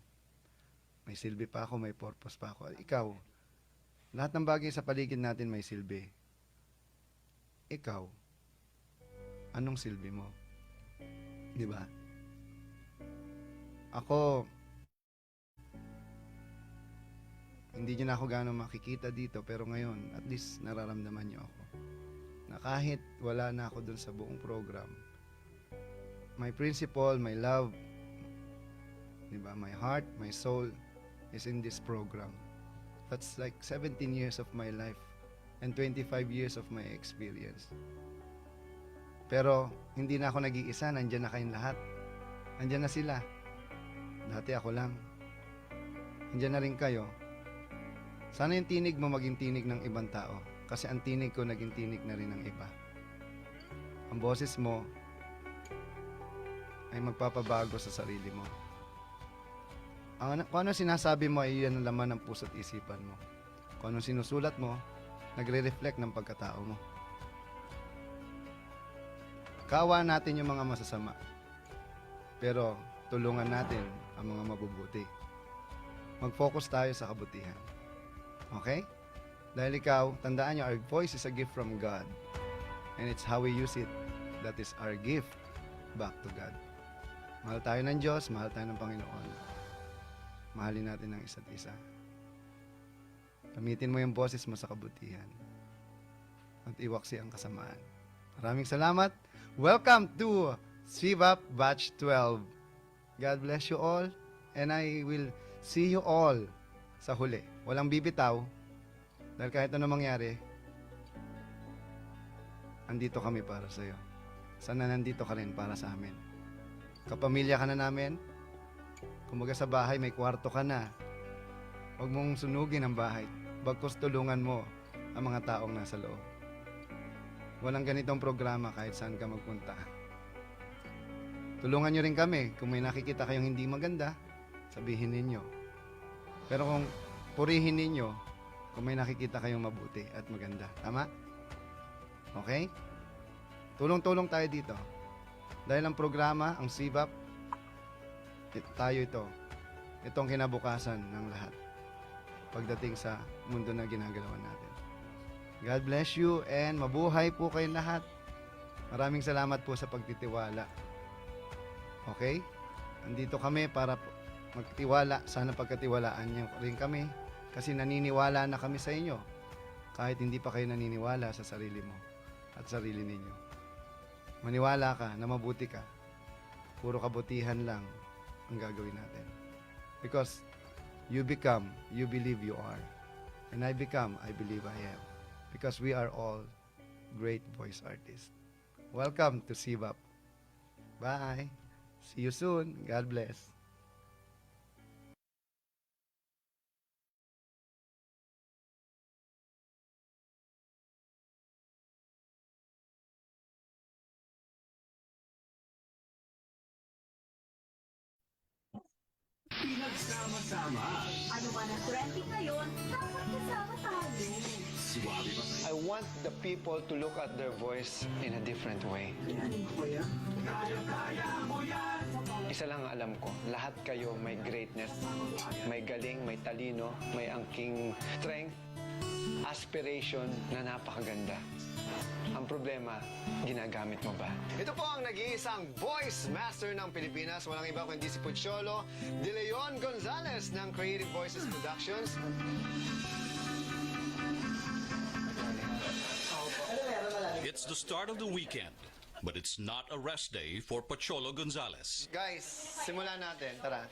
May silbi pa ako, may purpose pa ako. Ikaw, lahat ng bagay sa paligid natin may silbi. Ikaw, anong silbi mo? Di ba? Ako, hindi nyo na ako gano'ng makikita dito, pero ngayon, at least nararamdaman nyo ako. Na kahit wala na ako dun sa buong program, my principle, my love, diba? My heart, my soul is in this program. That's like 17 years of my life and 25 years of my experience. Pero hindi na ako nag-iisa, nandiyan na kayong lahat. Nandiyan na sila. Dati ako lang. Nandiyan na rin kayo. Sana yung tinig mo maging tinig ng ibang tao. Kasi ang tinig ko naging tinig na rin ng iba. Ang boses mo ay magpapabago sa sarili mo. Kung ano sinasabi mo ay yan ang laman ng puso't isipan mo. Kung ano sinusulat mo, nagre-reflect ng pagkatao mo. Kawa natin yung mga masasama. Pero tulungan natin ang mga mabubuti. Mag-focus tayo sa kabutihan. Okay? Dahil ikaw, tandaan nyo, our voice is a gift from God. And it's how we use it that is our gift back to God. Mahal tayo ng Diyos, mahal tayo ng Panginoon. Mahalin natin ang isa't isa. Gamitin mo yung boses mo sa kabutihan. At iwaksi ang kasamaan. Maraming salamat. Welcome to Sivap Batch 12. God bless you all. And I will see you all sa huli. Walang bibitaw. Dahil kahit ano mangyari, andito kami para sa iyo. Sana nandito ka rin para sa amin. Kapamilya ka na namin. Kumaga sa bahay, may kwarto ka na. Huwag mong sunugin ang bahay. Bagkus tulungan mo ang mga taong nasa loob. Walang ganitong programa kahit saan ka magpunta. Tulungan nyo rin kami. Kung may nakikita kayong hindi maganda, sabihin ninyo. Pero kung purihin ninyo, kung may nakikita kayong mabuti at maganda. Tama? Okay? Tulong-tulong tayo dito. Dahil ang programa, ang Sivap, tayo ito. Itong kinabukasan ng lahat. Pagdating sa mundo na ginagalawan natin. God bless you and mabuhay po kayong lahat. Maraming salamat po sa pagtitiwala. Okay? Andito kami para magtiwala. Sana pagkatiwalaan niyo rin kami. Kasi naniniwala na kami sa inyo. Kahit hindi pa kayo naniniwala sa sarili mo at sarili ninyo. Maniwala ka na mabuti ka. Puro kabutihan lang ang gagawin natin. Because you become, you believe you are. And I become, I believe I am. Because we are all great voice artists. Welcome to Sivap. Bye. See you soon. God bless. Pinagsama-sama. Ano ba na trending ngayon? Dapat kasama tayo. I want the people to look at their voice in a different way. Isa lang ang alam ko, lahat kayo may greatness, may galing, may talino, may angking strength, aspiration na napakaganda. Ang problema, ginagamit mo ba? Ito po ang nag-iisang voice master ng Pilipinas. Walang iba kundi si Pocholo De Leon Gonzalez ng Creative Voices Productions. It's the start of the weekend, but it's not a rest day for Pocholo Gonzalez. Guys, simulan natin. Tara.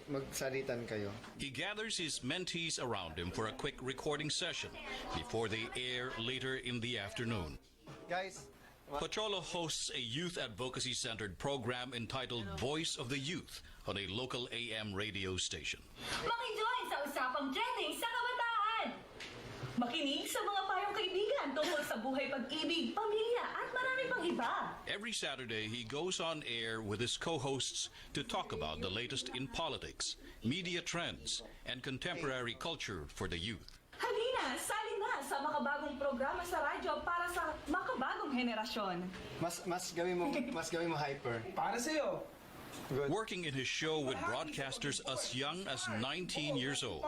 Magsalitan kayo. He gathers his mentees around him for a quick recording session before they air later in the afternoon. Guys, Pocholo hosts a youth advocacy-centered program entitled Voice of the Youth on a local AM radio station. Makijoin sa usapang trending sa kabataan! Makinig sa mga payong kaibigan tungkol sa buhay pag-ibig, pamilya at marami pang iba. Every Saturday, he goes on air with his co-hosts to talk about the latest in politics, media trends, and contemporary culture for the youth. Halina, sali na sa makabagong programa sa radyo para sa makabagong henerasyon. Mas gawin mo hyper. Para sa'yo. Working in his show with broadcasters as young as 19 years old,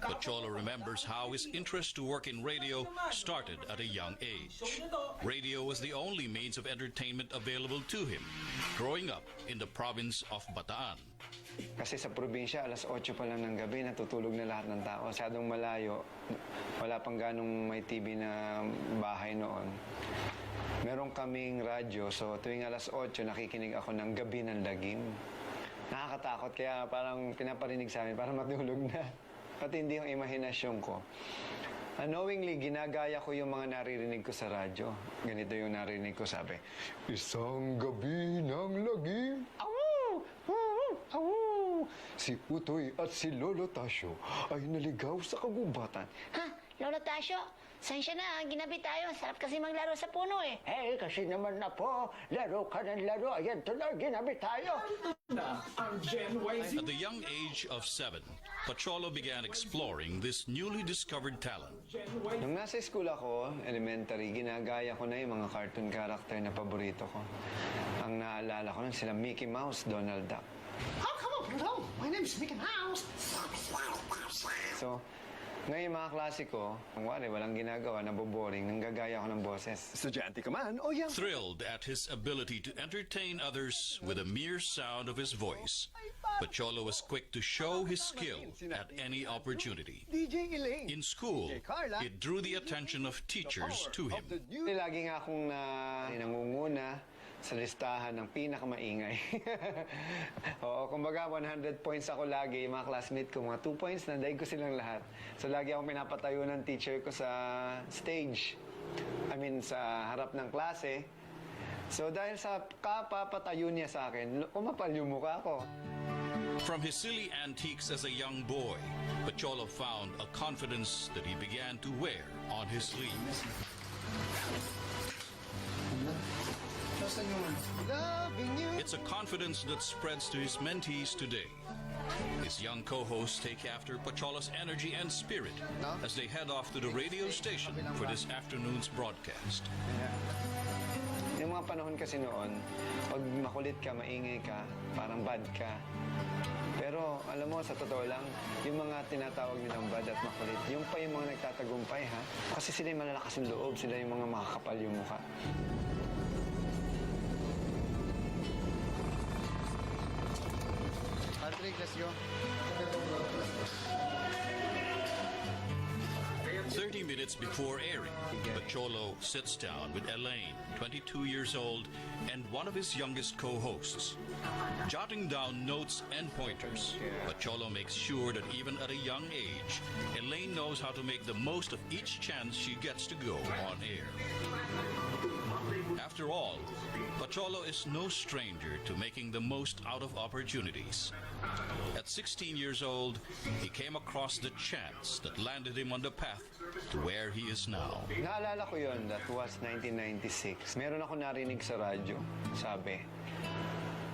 Pocholo remembers how his interest to work in radio started at a young age. Radio was the only means of entertainment available to him, growing up in the province of Bataan. Kasi sa probinsya, alas 8 pa lang ng gabi, natutulog na lahat ng tao. Masyadong malayo, wala pang ganong may TV na bahay noon. Meron kaming radyo, so tuwing alas 8, nakikinig ako ng Gabi ng Lagim. Nakakatakot, kaya parang pinaparinig sa amin para matulog na. Pati hindi yung imahinasyon ko. Unknowingly, ginagaya ko yung mga naririnig ko sa radyo. Ganito yung narinig ko, sabi, Isang gabi ng lagim. Awu! Awu! Si Utoy at si Lolo Tasyo ay naligaw sa kagubatan. Ha? Lolo Tasyo? Sensya na, ginabi tayo. Sarap kasi maglaro sa puno eh. Eh, kasi naman na po, laro ka ng laro. Ayan, tuloy, ginabi tayo. At the young age of 7, Pocholo began exploring this newly discovered talent. Nung nasa school ako, elementary, ginagaya ko na yung mga cartoon character na paborito ko. Ang naalala ko nun sila Mickey Mouse, Donald Duck. How come on, Pluto? My name's Mickey Mouse. So, Ngayon mga klase ko, kung wari, walang ginagawa, naboboring, nanggagaya ako ng boses. Estudyante ka man, o yan. Thrilled at his ability to entertain others with a mere sound of his voice, Pacholo was quick to show his skill at any opportunity. DJ Elaine. In school, it drew the attention of teachers to him. Lagi nga akong nangunguna sa listahan ng pinakamaingay. Oo, kumbaga 100 points ako lagi, mga classmate ko, mga 2 points, nandaig ko silang lahat. So lagi akong pinapatayo ng teacher ko sa stage. Sa harap ng klase. So dahil sa kapapatayo niya sa akin, umapal yung mukha ko. From his silly antiques as a young boy, Pacholo found a confidence that he began to wear on his sleeves. It's a confidence that spreads to his mentees today. His young co-hosts take after Pacholo's energy and spirit as they head off to the radio station for this afternoon's broadcast. Yung mga panahon kasi noon, pag makulit ka, maingay ka, parang bad ka. Pero alam mo, sa totoo lang, yung mga tinatawag nilang bad at makulit, yung pa yung mga nagtatagumpay, ha? Kasi sila yung malalakas yung loob, sila yung mga makakapal yung mukha. Patrick, let's go. 30 minutes before airing, Pacholo sits down with Elaine, 22 years old, and one of his youngest co-hosts. Jotting down notes and pointers, Pacholo makes sure that even at a young age, Elaine knows how to make the most of each chance she gets to go on air. After all, Pacholo is no stranger to making the most out of opportunities. At 16 years old, he came across the chance that landed him on the path to where he is now. Naalala ko yun, that was 1996. Meron ako narinig sa radyo. Sabi,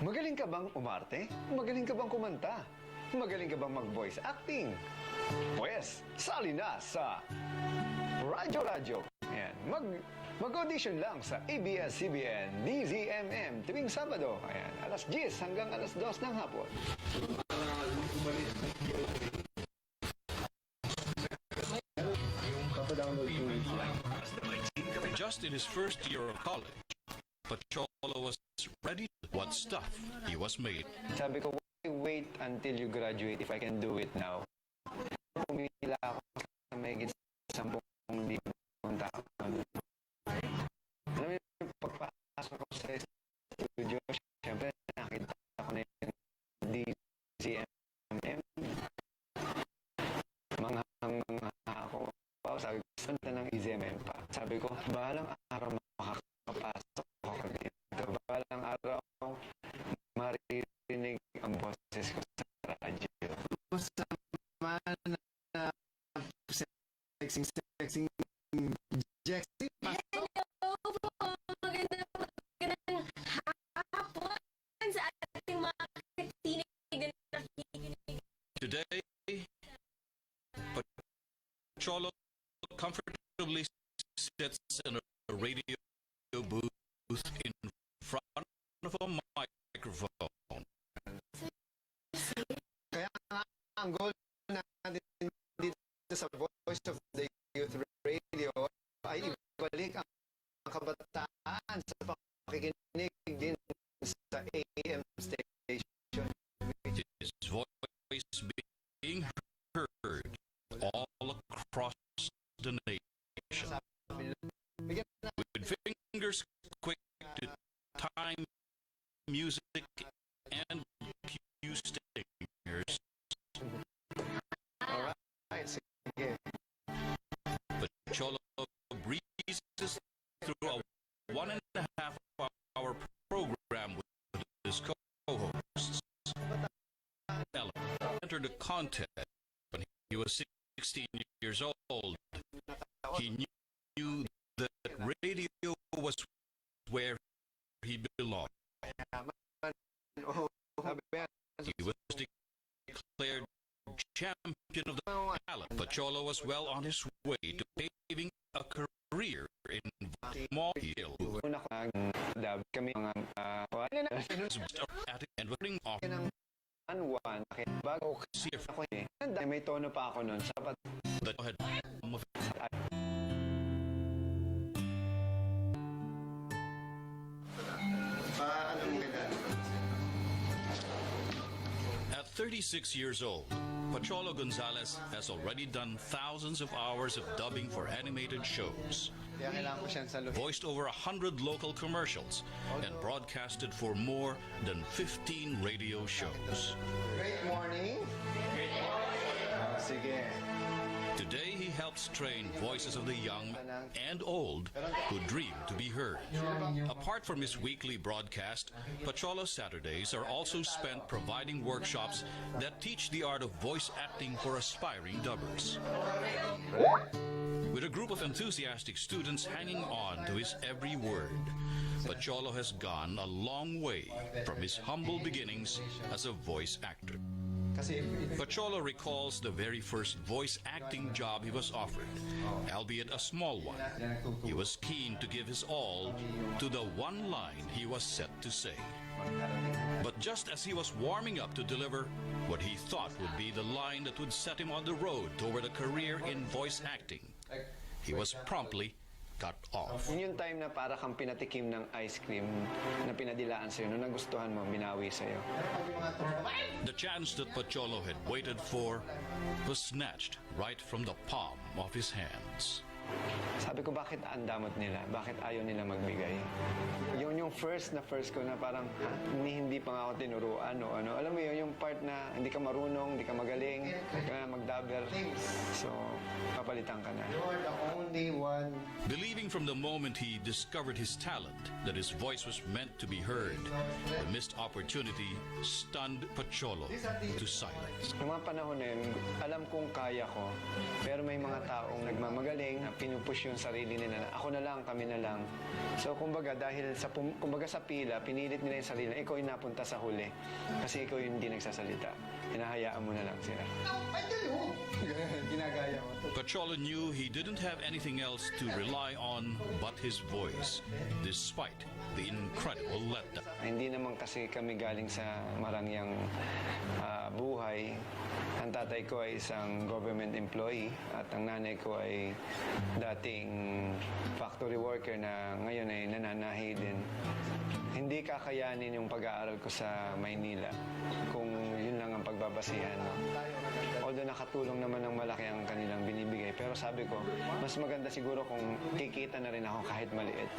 magaling ka bang umarte? Magaling ka bang kumanta? Magaling ka bang mag-voice acting? Pues, sali na sa Radyo. Ayan, mag-audition lang sa ABS-CBN DZMM tuwing Sabado. Ayan, alas 10 hanggang alas 2 ng hapon. Just in his first year of college, Pacholo was ready to what stuff he was made. Sabi ko, why wait until you graduate if I can do it now? Pumila ako sa mahigit 10,000 taon. Alam mo yung pagpasok ko sa studio, syempre nakita ko na yung DZMM. Mga ako, sabi ko, santa ng DZMM pa. Sabi ko, balang araw makakapasok ako dito. Balang araw maririnig ang boses ko sa radyo. Sama na sexing Jackson. Hello po! Magandang hapon sa ating mga katinig na nakikinig. Today, Pacholo comfortably sits in a radio booth in front of a microphone. Kaya nga, ang goal natin dito sa Voice of the Youth Radio ay ibalik ang kabataan sa pakikinig din sa AM station. His voice being heard all across the nation. With fingers quick to time music and cue stingers, Alright, sige. Pacholo breezes through a 1.5-hour program with his co-hosts. Ella entered the contest when he was 16 years old. He knew that radio was where he belonged. He was declared champion of the talent. Pacholo was well on his way to paving a career in small hill. Kami mga And winning off bago ako Ay, may tono pa ako nun. Sapat. At 36 years old, Pacholo Gonzalez has already done thousands of hours of dubbing for animated shows, Kaya kailangan ko siyang saluhin. voiced over 100 local commercials, and broadcasted for more than 15 radio shows. Great morning. Great morning. Sige. Today, he helps train voices of the young and old who dream to be heard. Apart from his weekly broadcast, Pacholo Saturdays are also spent providing workshops that teach the art of voice acting for aspiring dubbers. With a group of enthusiastic students hanging on to his every word, Pacholo has gone a long way from his humble beginnings as a voice actor. Pacholo recalls the very first voice acting job he was offered, albeit a small one. He was keen to give his all to the one line he was set to say. But just as he was warming up to deliver what he thought would be the line that would set him on the road toward a career in voice acting, he was promptly cut off. Yun yung time na para kang pinatikim ng ice cream na pinadilaan sa'yo. Nung nagustuhan mo, binawi sa'yo. The chance that Pacholo had waited for was snatched right from the palm of his hands. Sabi ko, bakit ang damot nila? Bakit ayaw nila magbigay? Yun yung first ko na parang, hindi pa nga ako tinuruan o ano. Alam mo yun, yung part na hindi ka marunong, hindi ka magaling, hindi ka na magdabber. So, papalitan ka na. You're the only one. Believing from the moment he discovered his talent that his voice was meant to be heard, the missed opportunity stunned Pacholo to silence. Noong mga panahon na yun, alam kong kaya ko, pero may mga taong nagmamagaling, na pinupush yung sarili nila na ako na lang, kami na lang. So kumbaga dahil sa pila, pinilit nila yung sarili, ikaw yung napunta sa huli. Kasi ikaw yung hindi nagsasalita. Hinahayaan mo na lang sila. Ginagaya mo. Pacholo knew he didn't have anything else to rely on but his voice, despite the incredible letdown. Hindi naman kasi kami galing sa marangyang buhay. Ang tatay ko ay isang government employee at ang nanay ko ay dating factory worker na ngayon ay nananahi din. Hindi kakayanin yung pag-aaral ko sa Maynila kung yun lang ang pagbabasihan. Although nakatulong naman ng malaki ang kanilang binibigay. Pero sabi ko, mas maganda siguro kung kikita na rin ako kahit maliit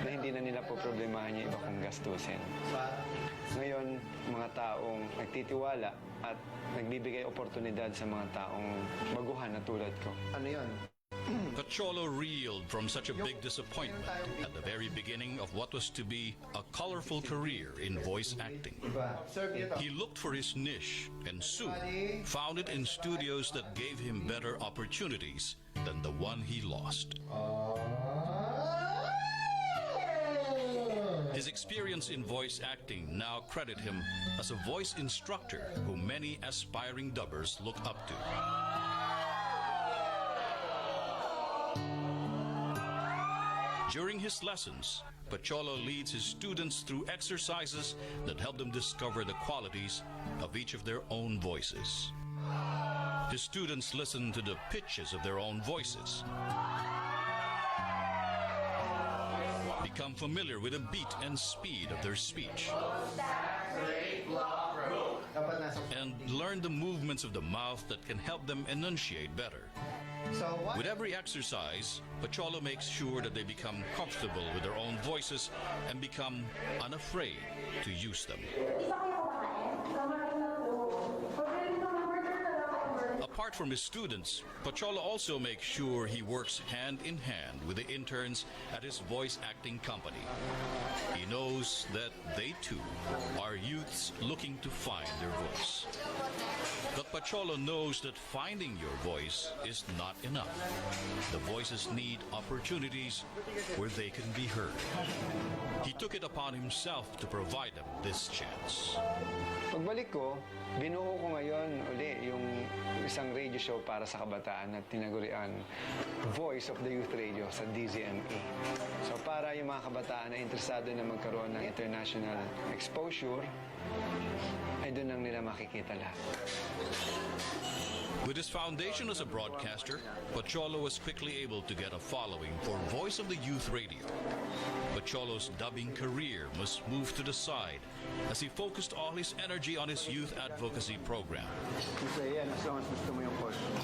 na hindi na nila po problemahan yung iba kong gastusin. Ngayon, mga taong nagtitiwala at nagbibigay oportunidad sa mga taong baguhan na tulad ko. Ano yun? Pacholo reeled from such a big disappointment at the very beginning of what was to be a colorful career in voice acting. He looked for his niche and soon found it in studios that gave him better opportunities than the one he lost. His experience in voice acting now credit him as a voice instructor who many aspiring dubbers look up to. During his lessons, Pacholo leads his students through exercises that help them discover the qualities of each of their own voices. His students listen to the pitches of their own voices, become familiar with the beat and speed of their speech, and learn the movements of the mouth that can help them enunciate better. With every exercise, Pacholo makes sure that they become comfortable with their own voices and become unafraid to use them. Apart from his students, Pacholo also makes sure he works hand in hand with the interns at his voice acting company. He knows that they too are youths looking to find their voice. But Pacholo knows that finding your voice is not enough. The voices need opportunities where they can be heard. He took it upon himself to provide them this chance. Pagbalik ko, binuo ko ngayon uli yung isang radio show para sa kabataan na tinagurian Voice of the Youth Radio sa DZME. So para yung mga kabataan na interesado na magkaroon ng international exposure, ay doon lang nila makikita lahat. With his foundation as a broadcaster, Pocholo was quickly able to get a following for Voice of the Youth Radio. Pocholo's dubbing career must move to the side as he focused all his energy on his youth advocacy program. Kasi yan, as long as gusto mo yung costume.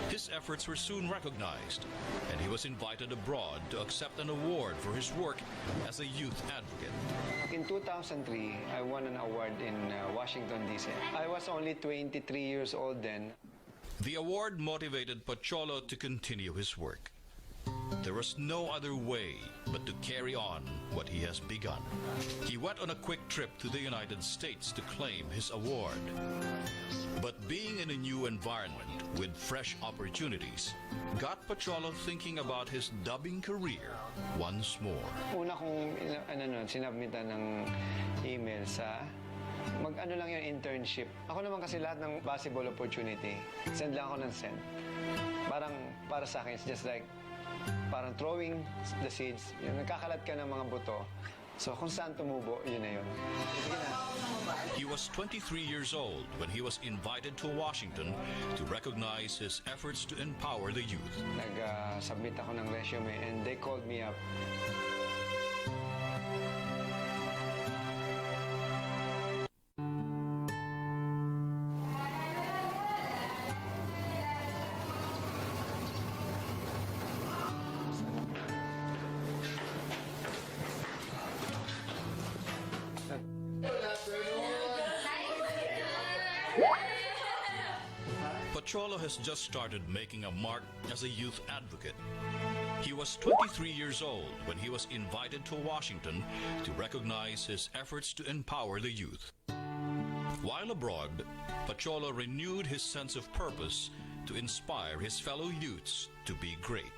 His efforts were soon recognized, and he was invited abroad to accept an award for his work as a youth advocate. In 2003, I won an award in Washington, D.C. I was only 23 years old then. The award motivated Pocholo to continue his work. There was no other way but to carry on what he has begun. He went on a quick trip to the United States to claim his award. But being in a new environment with fresh opportunities got Pocholo thinking about his dubbing career once more. Una kong sinabmitan ng email sa mag-ano lang yung internship. Ako naman kasi lahat ng possible opportunity, send lang ako ng send. Parang para sa akin, it's just like parang throwing the seeds. Yung nagkakalat ka ng mga buto. So kung saan tumubo, yun na yun. He was 23 years old when he was invited to Washington to recognize his efforts to empower the youth. Nag-submit ako ng resume and they called me up. Pocholo has just started making a mark as a youth advocate. He was 23 years old when he was invited to Washington to recognize his efforts to empower the youth. While abroad, Pocholo renewed his sense of purpose to inspire his fellow youths to be great.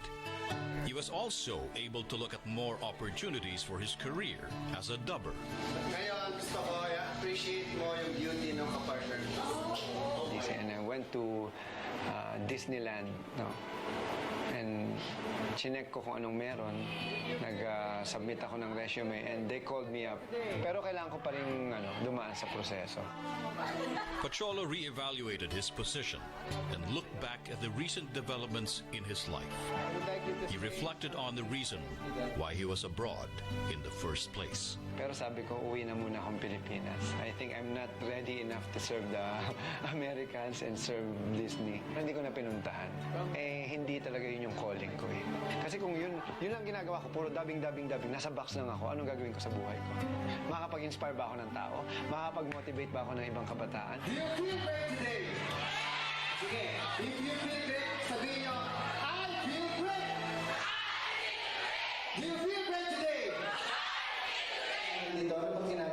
He was also able to look at more opportunities for his career as a dubber. Ngayon, gusto ko i-appreciate mo yung beauty ng kapartner mo. And I went to Disneyland, no? And chinek ko kung anong meron. Nag-submit ako ng resume and they called me up. Pero kailangan ko pa rin dumaan sa proseso. Pocholo re-evaluated his position and looked back at the recent developments in his life. He reflected on the reason why he was abroad in the first place. Pero sabi ko, uwi na muna akong Pilipinas. I think I'm not ready enough to serve the Americans and serve Disney. Hindi ko na pinuntahan. Hindi talaga yun yung calling ko eh. Kasi kung yun lang ginagawa ko, puro dubbing, nasa box lang ako, anong gagawin ko sa buhay ko? Makakapag-inspire ba ako ng tao? Makakapag-motivate ba ako ng ibang kabataan? Do you feel great today? Sige, if you feel great, sabihin nyo, I feel great! Do you feel great today?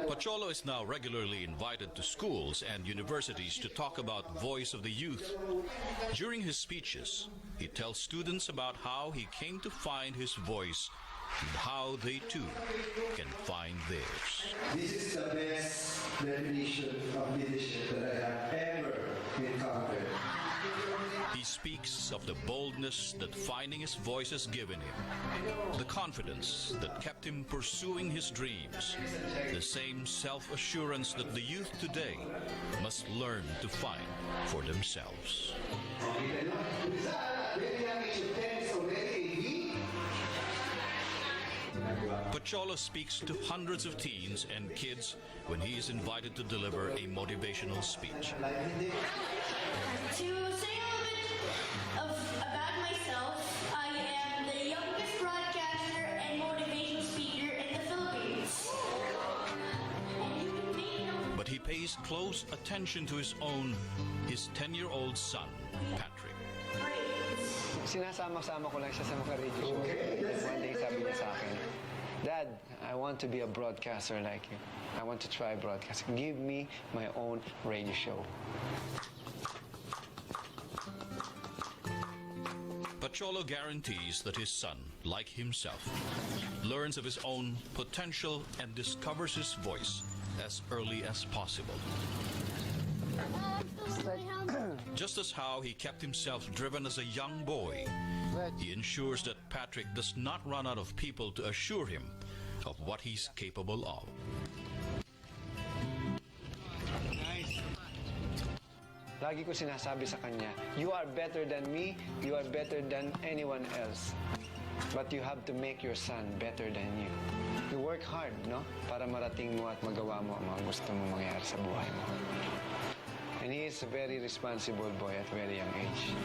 Pocholo is now regularly invited to schools and universities to talk about Voice of the Youth. During his speeches, he tells students about how he came to find his voice and how they too can find theirs. This is the best definition of leadership that I have ever encountered. He speaks of the boldness that finding his voice has given him, the confidence that kept him pursuing his dreams, the same self-assurance that the youth today must learn to find for themselves. Pocholo speaks to hundreds of teens and kids when he is invited to deliver a motivational speech. To say a little bit about myself, I am the youngest broadcaster and motivational speaker in the Philippines. But he pays close attention to his 10-year-old son, Patrick. Sinasama-sama ko lang siya sa mga radio show. One day sabi niya sa akin, Dad, I want to be a broadcaster like you. I want to try broadcasting. Give me my own radio show. Pocholo guarantees that his son, like himself, learns of his own potential and discovers his voice as early as possible. Just as how he kept himself driven as a young boy, he ensures that Patrick does not run out of people to assure him of what he's capable of. Lagi ko sinasabi sa kanya, you are better than me, you are better than anyone else. But you have to make your son better than you. You work hard, no? Para marating mo at magawa mo ang mga gusto mo mangyari sa buhay mo. And he is a very responsible boy at very young age.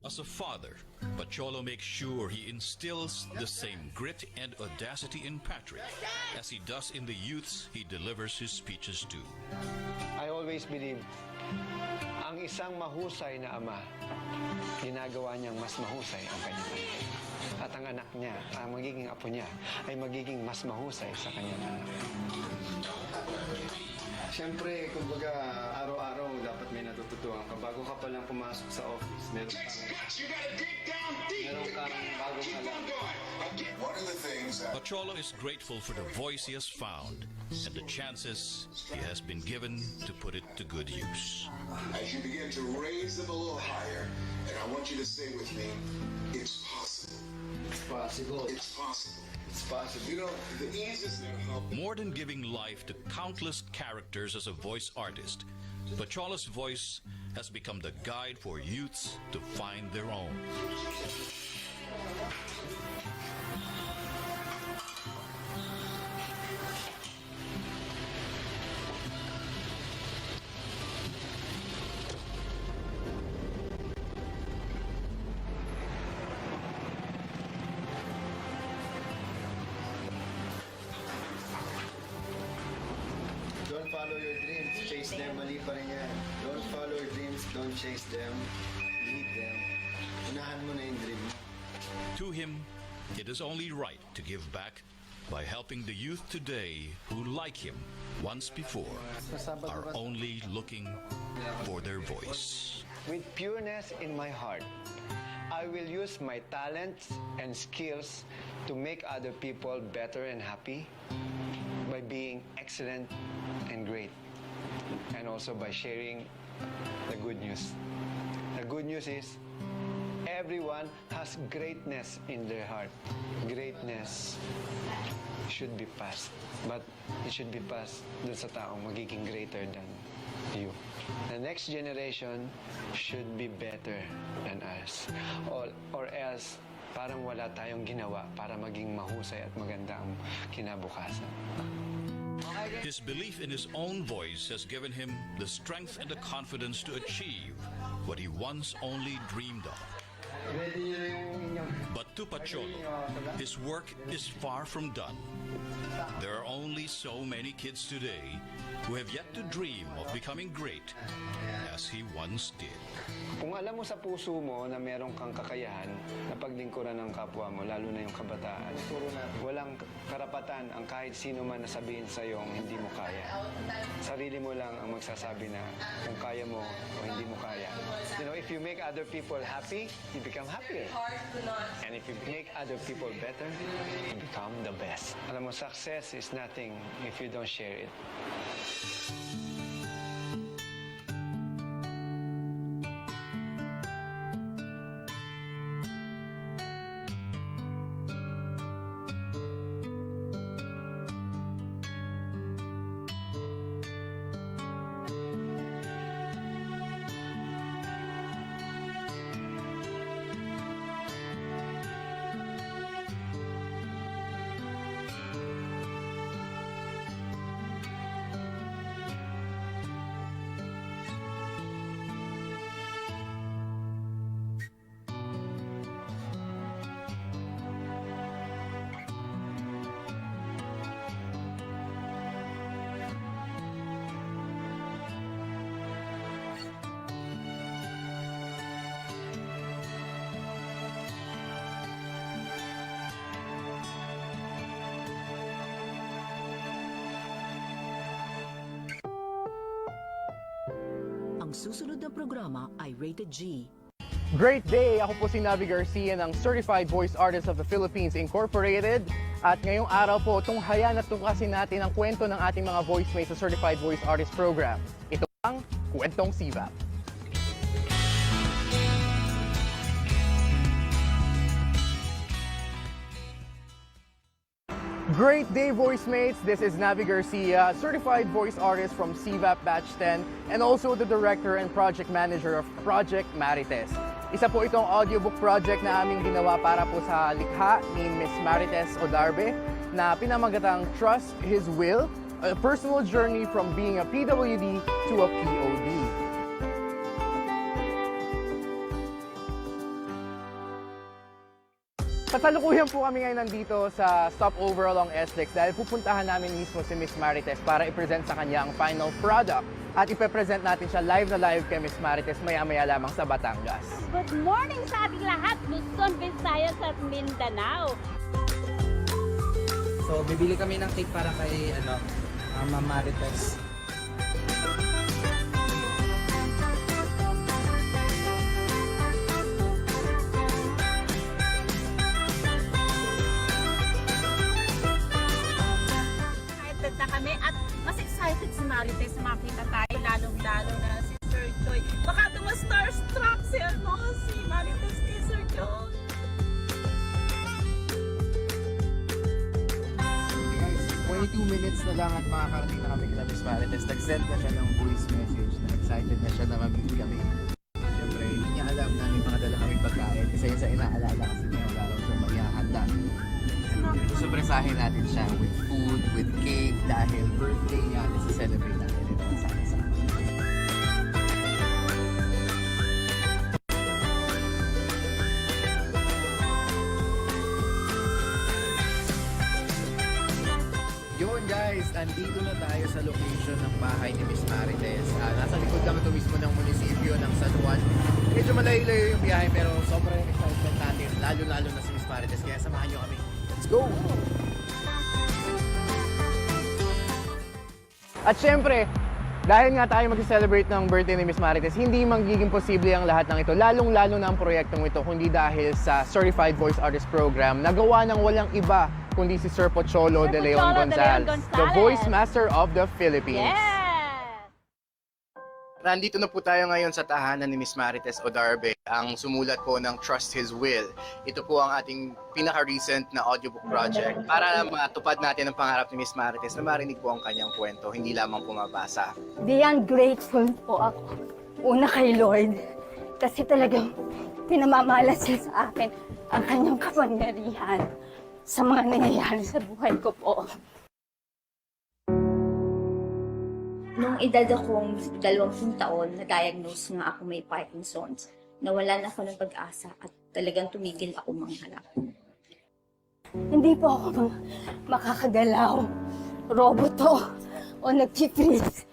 As a father, Pacholo makes sure he instills the same grit and audacity in Patrick as he does in the youths he delivers his speeches to. I always believe, ang isang mahusay na ama, ginagawa niyang mas mahusay ang kanyang anak. At ang anak niya, ang magiging apo niya, ay magiging mas mahusay sa kanyang anak. Siyempre, kumbaga, araw-araw dapat may natututuan ka. Bago ka pa lang pumasok sa office, meron kang bagong alam. Pacholo is grateful for the voice he has found and the chances he has been given to put it to good use. As you begin to raise them a little higher, and I want you to say with me, it's possible. It's possible. It's possible. It's possible. You know, the easiest thing. More than giving life to countless characters as a voice artist, Pacholo's voice has become the guide for youths to find their own. Don't follow your dreams, chase them, mali pa rin yan. Don't follow your dreams, don't chase them, lead them. Unahan mo na yung dream mo. To him, it is only right to give back by helping the youth today who, like him once before, are only looking for their voice. With pureness in my heart, I will use my talents and skills to make other people better and happy by being excellent and great, and also by sharing the good news. The good news is everyone has greatness in their heart. Greatness should be passed, but it should be passed dun sa taong magiging greater than you. The next generation should be better than us, or else parang wala tayong ginawa para maging mahusay at maganda ang kinabukasan. His belief in his own voice has given him the strength and the confidence to achieve what he once only dreamed of. But to Pacholo, his work is far from done. There are only so many kids today who have yet to dream of becoming great as he once did. Kung alam mo sa puso mo na meron kang kakayahan na paglingkuran ng kapwa mo, lalo na yung kabataan, walang karapatan ang kahit sino man na sabihin sa iyo hindi mo kaya. Sarili mo lang ang magsasabi na kung kaya mo o hindi mo kaya. You know, if you make other people happy, you become happier. And if you make other people better, you become the best. Alam mo, success is nothing if you don't share it. Ang susunod na programa ay Rated G. Great day! Ako po si Navi Garcia ng Certified Voice Artists of the Philippines Incorporated. At ngayong araw po, tunghayan at tungkasin natin ang kwento ng ating mga voicemates sa Certified Voice Artist Program. Ito ang Kwentong Sivap. Great day, voice mates. This is Navi Garcia, certified voice artist from CVAP Batch 10 and also the director and project manager of Project Marites. Isa po itong audiobook project na aming ginawa para po sa likha ni Miss Marites Odarbe na pinamagatang Trust His Will, a personal journey from being a PWD to a POD. Kasalukuyan po kami ngayon nandito sa stopover along SLEX dahil pupuntahan namin mismo si Miss Marites para i-present sa kanya ang final product at ipe-present natin siya live na live kay Miss Marites maya-maya lamang sa Batangas. Good morning sa ating lahat, Luzon, Visayas at Mindanao. So, bibili kami ng cake para kay Ma'am Marites. Excited na kami at mas excited si Marites na makita tayo, lalong-lalo na si Sir Joy. Baka starstruck si Marites kay Sir Joy. 22 minutes na lang at makakarating na kami kila Miss Marites. Nag-send na siya ng voice message na excited na siya na mag-meet kami. Siyempre, hindi niya alam na may mga dala kami pagkain kasi yun sa inaalala kasi niya wala raw siyang maghahanda. Susurpresahin natin siya with food, with cake dahil birthday niya at celebrate natin ito sama-sama. Yun guys, andito na tayo sa location ng bahay ni Miss Marites. Nasa likod lang ito mismo ng munisipyo ng San Juan. Medyo malayo-layo yung biyahe pero sobrang excited natin, lalo-lalo na si Miss Marites. Kaya samahan nyo kami. Let's go! At syempre, dahil nga tayo mag-celebrate ng birthday ni Miss Marites, hindi magiging posible ang lahat ng ito, lalong-lalo na ang proyektong ito, kundi dahil sa Certified Voice Artist Program na gawa ng walang iba kundi si Sir Pocholo de Leon Gonzalez, the Voice Master of the Philippines. Nandito na po tayo ngayon sa tahanan ni Miss Marites Odarbe, ang sumulat po ng Trust His Will. Ito po ang ating pinaka-recent na audiobook project para matupad natin ang pangarap ni Miss Marites na marinig po ang kanyang kwento, hindi lamang pumabasa. Beyond grateful po ako. Una kay Lord. Kasi talagang pinamamalas siya sa akin ang kanyang kapangyarihan sa mga nangyayari sa buhay ko po. Nung edad akong 20 taon, na-diagnose nga ako may Parkinson's. Nawalan ako ng pag-asa at talagang tumigil ako mangharap. Hindi po ako makakagalaw, roboto, o nag-freeze.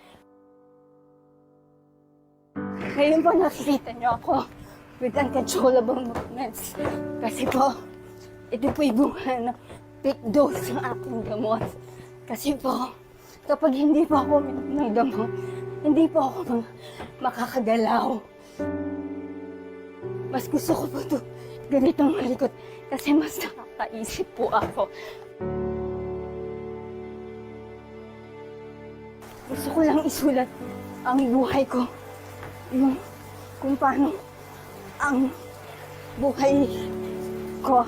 Ngayon po nakikita niyo ako with uncontrollable movements. Kasi po, ito po'y bunga ng peak dose ng aking gamot. Kasi po, kapag hindi po ako ng gamot, hindi po ako makakagalaw. Mas gusto ko po ito ganitong malikot kasi mas nakakaisip po ako. Gusto ko lang isulat ang buhay ko. Yung kung paano ang buhay ko.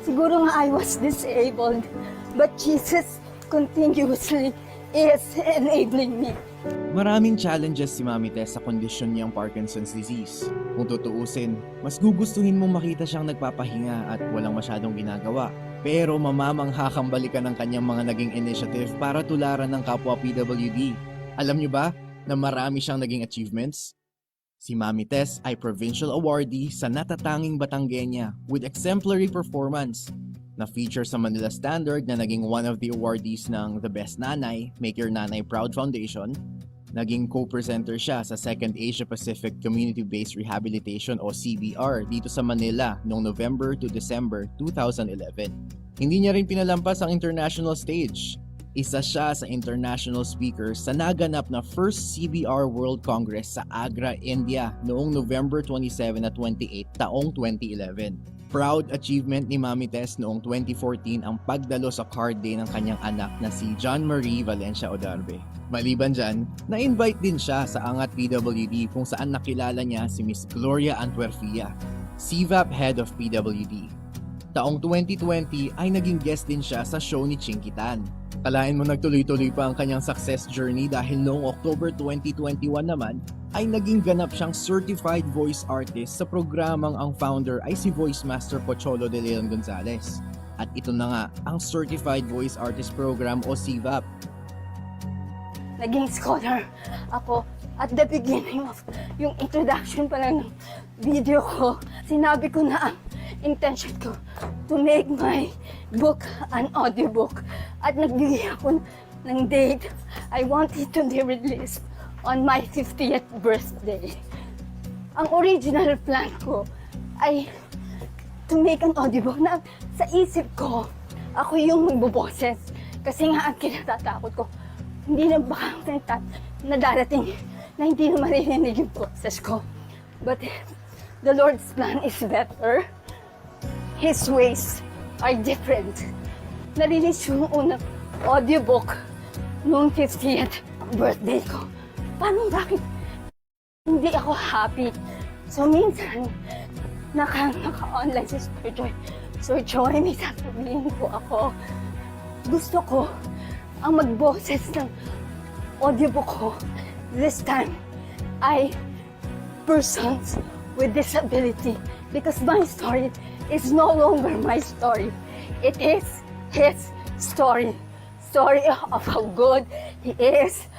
Siguro nga I was disabled, but Jesus continuously is enabling me. Maraming challenges si Mami Tess sa kondisyon niyang Parkinson's disease. Kung tutuusin, mas gugustuhin mong makita siyang nagpapahinga at walang masyadong ginagawa. Pero mamamangha kang balikan ng kanyang mga naging initiative para tularan ng kapwa PWD. Alam niyo ba na marami siyang naging achievements? Si Mami Tess ay provincial awardee sa natatanging Batangueña with exemplary performance. Na-feature sa Manila Standard na naging one of the awardees ng The Best Nanay, Make Your Nanay Proud Foundation. Naging co-presenter siya sa 2nd Asia Pacific Community-Based Rehabilitation o CBR dito sa Manila noong November to December 2011. Hindi niya rin pinalampas ang international stage. Isa siya sa international speakers sa naganap na first CBR World Congress sa Agra, India noong November 27 at 28 taong 2011. Proud achievement ni Mami Tess noong 2014 ang pagdalo sa card day ng kanyang anak na si John Marie Valencia Odarbe. Maliban dyan, na-invite din siya sa Angat PWD kung saan nakilala niya si Miss Gloria Antuerfia, CVAP Head of PWD. Taong 2020 ay naging guest din siya sa show ni Chinkitan. Kalain mo nagtuloy-tuloy pa ang kanyang success journey dahil noong October 2021 naman ay naging ganap siyang certified voice artist sa programang ang founder ay si Voice Master Pocholo de Leon Gonzalez. At ito na nga ang Certified Voice Artist Program o CVAP. Naging scholar ako at the beginning of yung introduction pa lang ng video ko. Sinabi ko na ang intention ko to make my book an audiobook. At nagbigay ako ng date. I want it to be released on my 50th birthday. Ang original plan ko ay to make an audiobook na sa isip ko, ako yung magboboses. Kasi nga ang kinatatakot ko, hindi na baka na darating na hindi na maririnig yung boses ko. But the Lord's plan is better. His ways are different. Narilis yung unang audiobook noong 50th birthday ko. Bakit hindi ako happy? So minsan, naka-online si Sir Joy. Sir Joy, may sasabihin po ako. Gusto ko ang magboses ng audiobook ko this time ay persons with disability because my story is no longer my story. It is his story. Story of how good he is.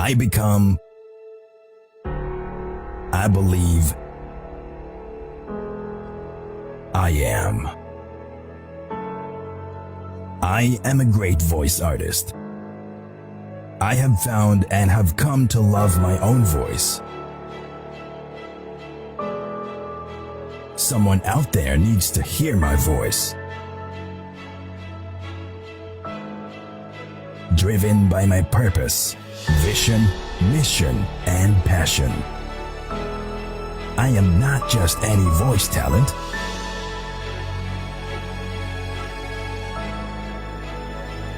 I become, I believe, I am. I am a great voice artist. I have found and have come to love my own voice. Someone out there needs to hear my voice. Driven by my purpose, vision, mission, and passion. I am not just any voice talent.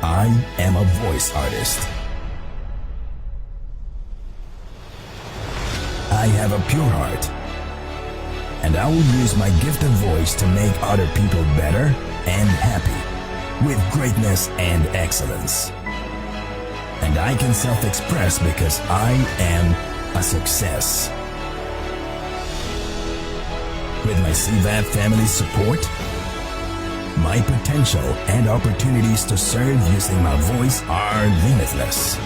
I am a voice artist. I have a pure heart, and I will use my gift of voice to make other people better and happy with greatness and excellence. And I can self-express because I am a success. With my CVAP family support, my potential and opportunities to serve using my voice are limitless.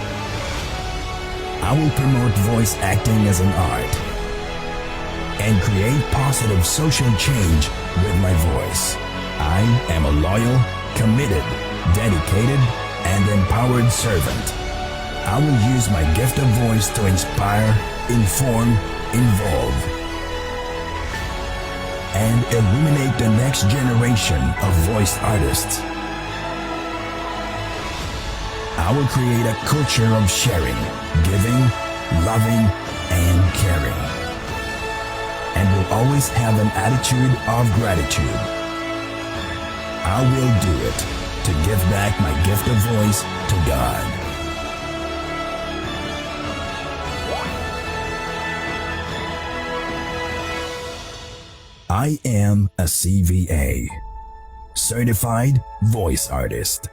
I will promote voice acting as an art and create positive social change with my voice. I am a loyal, committed, dedicated, and empowered servant. I will use my gift of voice to inspire, inform, involve, and illuminate the next generation of voice artists. I will create a culture of sharing, giving, loving, and caring. And will always have an attitude of gratitude. I will do it to give back my gift of voice to God. I am a CVA, Certified Voice Artist.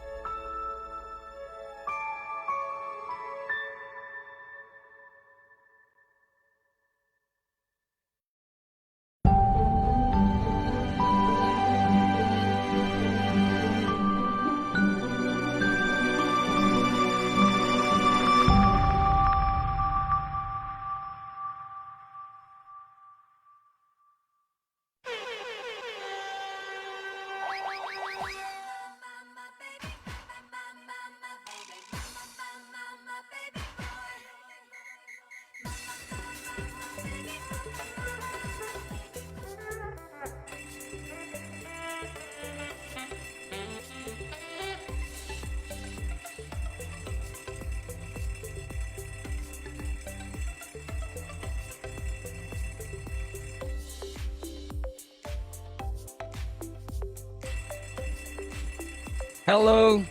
Hello.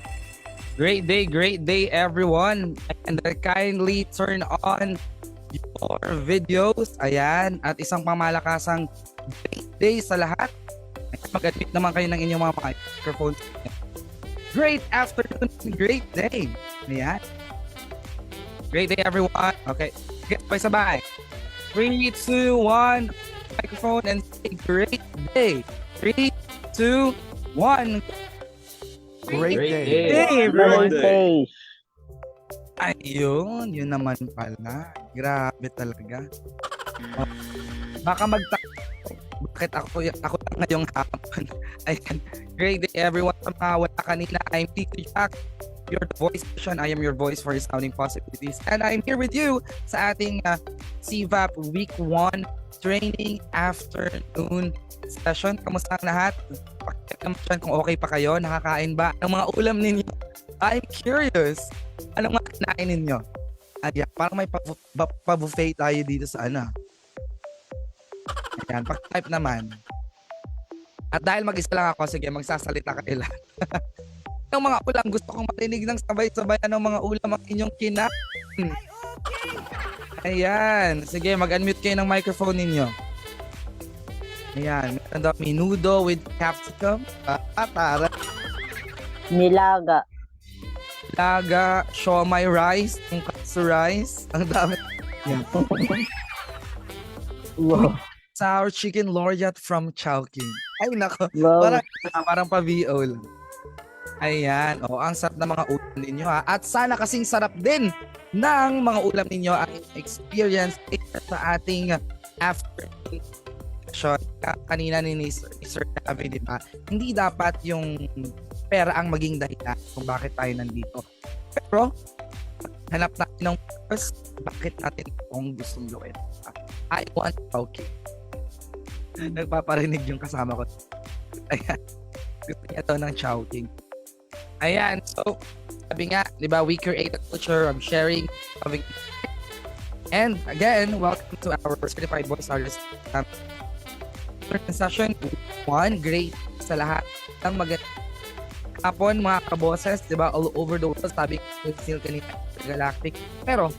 Great day everyone. And kindly turn on your videos. Ayan. At isang pamalakasang great day sa lahat. Mag-admit naman kayo ng inyong mga microphones. Great afternoon. Great day. Ayan. Great day everyone. Okay. Sabay-sabay. 3, 2, 1. Microphone and say great day. 3, 2, 1. Great day, everyone. Ayun, yun naman pala. Grabe talaga. Baka bakit ako lang ngayong hapon. Ayan. Great day everyone. Sa mga wala kanina, I'm Tito Jack, your voice station. I am your voice for sounding possibilities. And I'm here with you sa ating CVAP Week 1 Training Afternoon Session. Kamusta ang lahat? Pakita naman kung okay pa kayo. Nakakain ba ng mga ulam ninyo? I'm curious. Anong mga kinain ninyo? Ayan, parang may pa-buffet tayo dito sa ano. Ayan, pag-type naman. At dahil mag-isa lang ako, sige, magsasalita kayo lahat. Anong mga ulam? Gusto kong marinig ng sabay-sabay. Anong mga ulam ang inyong kinain? Ayan, sige, mag-unmute kayo ng microphone ninyo. Ayan, meron daw menudo with capsicum. Tara. Nilaga. Nilaga, siomai rice, tonkatsu rice. Ang dami. Yan. Wow. Sour chicken laureate from Chowking. Ay, nako. Wow. Parang pa-VO lang. Ayan. O, ang sarap ng mga ulam ninyo ha. At sana kasing sarap din ng mga ulam ninyo ay experience sa ating after session. Kanina ni Sir David, di ba? Hindi dapat yung pera ang maging dahilan kung bakit tayo nandito. Pero, hanap natin ng purpose, bakit natin itong gustong gawin. I want okay. Nagpaparinig yung kasama ko. Ayan. Gusto niya to ng Chowking. Ayan. So, sabi nga, di ba, we create a culture of sharing, loving. And again, welcome to our Certified Voice Artist session 1. Great sa lahat ng maganda. Hapon, mga kaboses, di ba, all over the world, sabi ko still kanina, Galactic. Pero,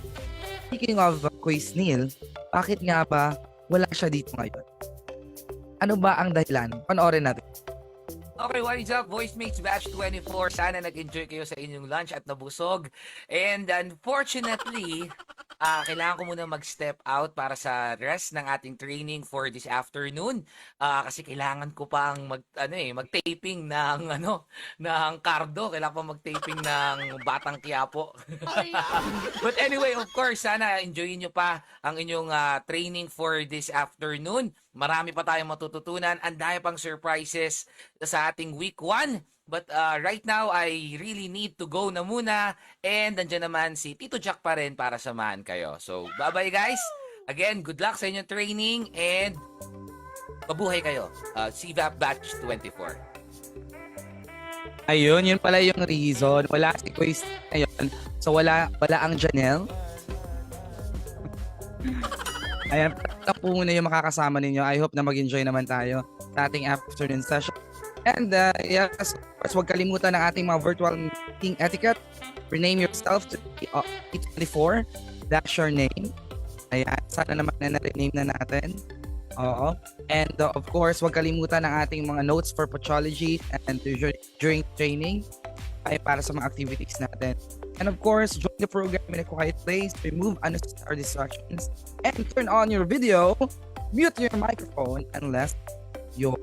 speaking of Quiz Neil, bakit nga ba wala siya dito ngayon? Ano ba ang dahilan? Panoorin natin. Okay, what is up, Voicemates Batch 24? Sana nag-enjoy kayo sa inyong lunch at nabusog. And unfortunately, kailangan ko muna mag-step out para sa rest ng ating training for this afternoon. Kasi kailangan ko pang mag-taping ng Cardo. Kailangan pa mag-taping ng Batang Quiapo. But anyway, of course, sana enjoyin nyo pa ang inyong training for this afternoon. Marami pa tayong matututunan. Ang dami pang surprises sa ating week 1. But right now, I really need to go na muna. And nandiyan naman si Tito Jack pa rin para samahan kayo. So, bye-bye guys. Again, good luck sa inyong training and mabuhay kayo. CVAP Batch 24. Ayun, yun pala yung reason. Wala si Quiz ngayon. So, wala ang Janelle. Ayan, po muna yung makakasama ninyo. I hope na mag-enjoy naman tayo sa ating afternoon session. And yes, of course, huwag kalimutan ng ating mga virtual meeting etiquette. Rename yourself to 24. That's your name. Ayan, sana naman na rename na natin. Oo. And of course, huwag kalimutan ng ating mga notes for pathology and during training ay para sa mga activities natin. And of course, join the program in a quiet place, remove unnecessary distractions, and turn on your video, mute your microphone, unless you're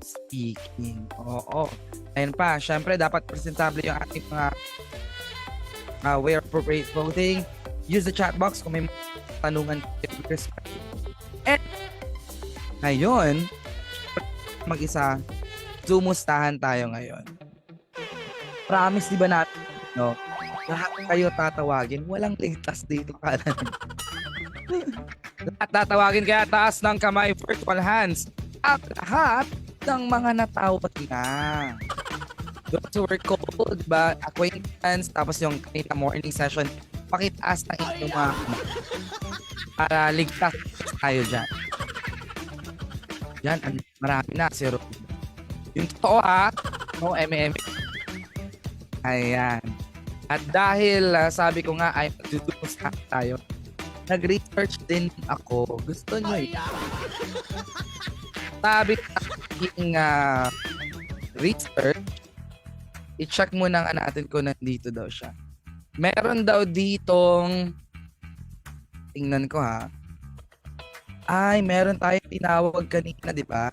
speaking. Oo. Ayan pa, syempre dapat presentable yung ating mga wear appropriate clothing. Use the chat box kung may tanungan. And ngayon, mag-isa, zumustahan tayo ngayon. Promise di ba natin, no? Lahat kayo tatawagin. Walang ligtas dito kanan. Lahat tatawagin kaya taas ng kamay, virtual hands. At lahat ng mga natawag na. Those who were called, diba? Acquaintance, tapos yung kanina morning session, pakitaas ng inyong mga para ligtas tayo dyan. Yan, marami na. Zero. Yung totoo ha, no, MM. Ayan. At dahil sabi ko nga ay magdudusta tayo, nag-research din ako. Gusto nyo eh. Sabi ng research, i-check muna nga natin kung nandito daw siya. Meron daw ditong, tingnan ko ha, ay meron tayong tinawag kanina, di ba?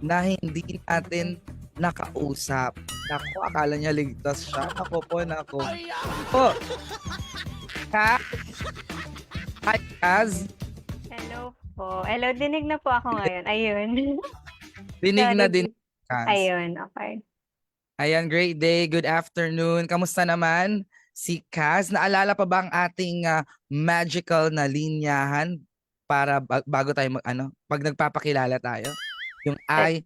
Na hindi natin nakausap. Naku, akala niya ligtas siya. Ako po. Po. Hi, Kaz. Hello po. Hello, dinig na po ako ngayon. Ayun. Dinig na din, Kaz. Ayun, okay. Ayan, great day. Good afternoon. Kamusta naman si Kaz? Naalala pa ba ang ating magical na linyahan para bago tayo pag nagpapakilala tayo? Yung I.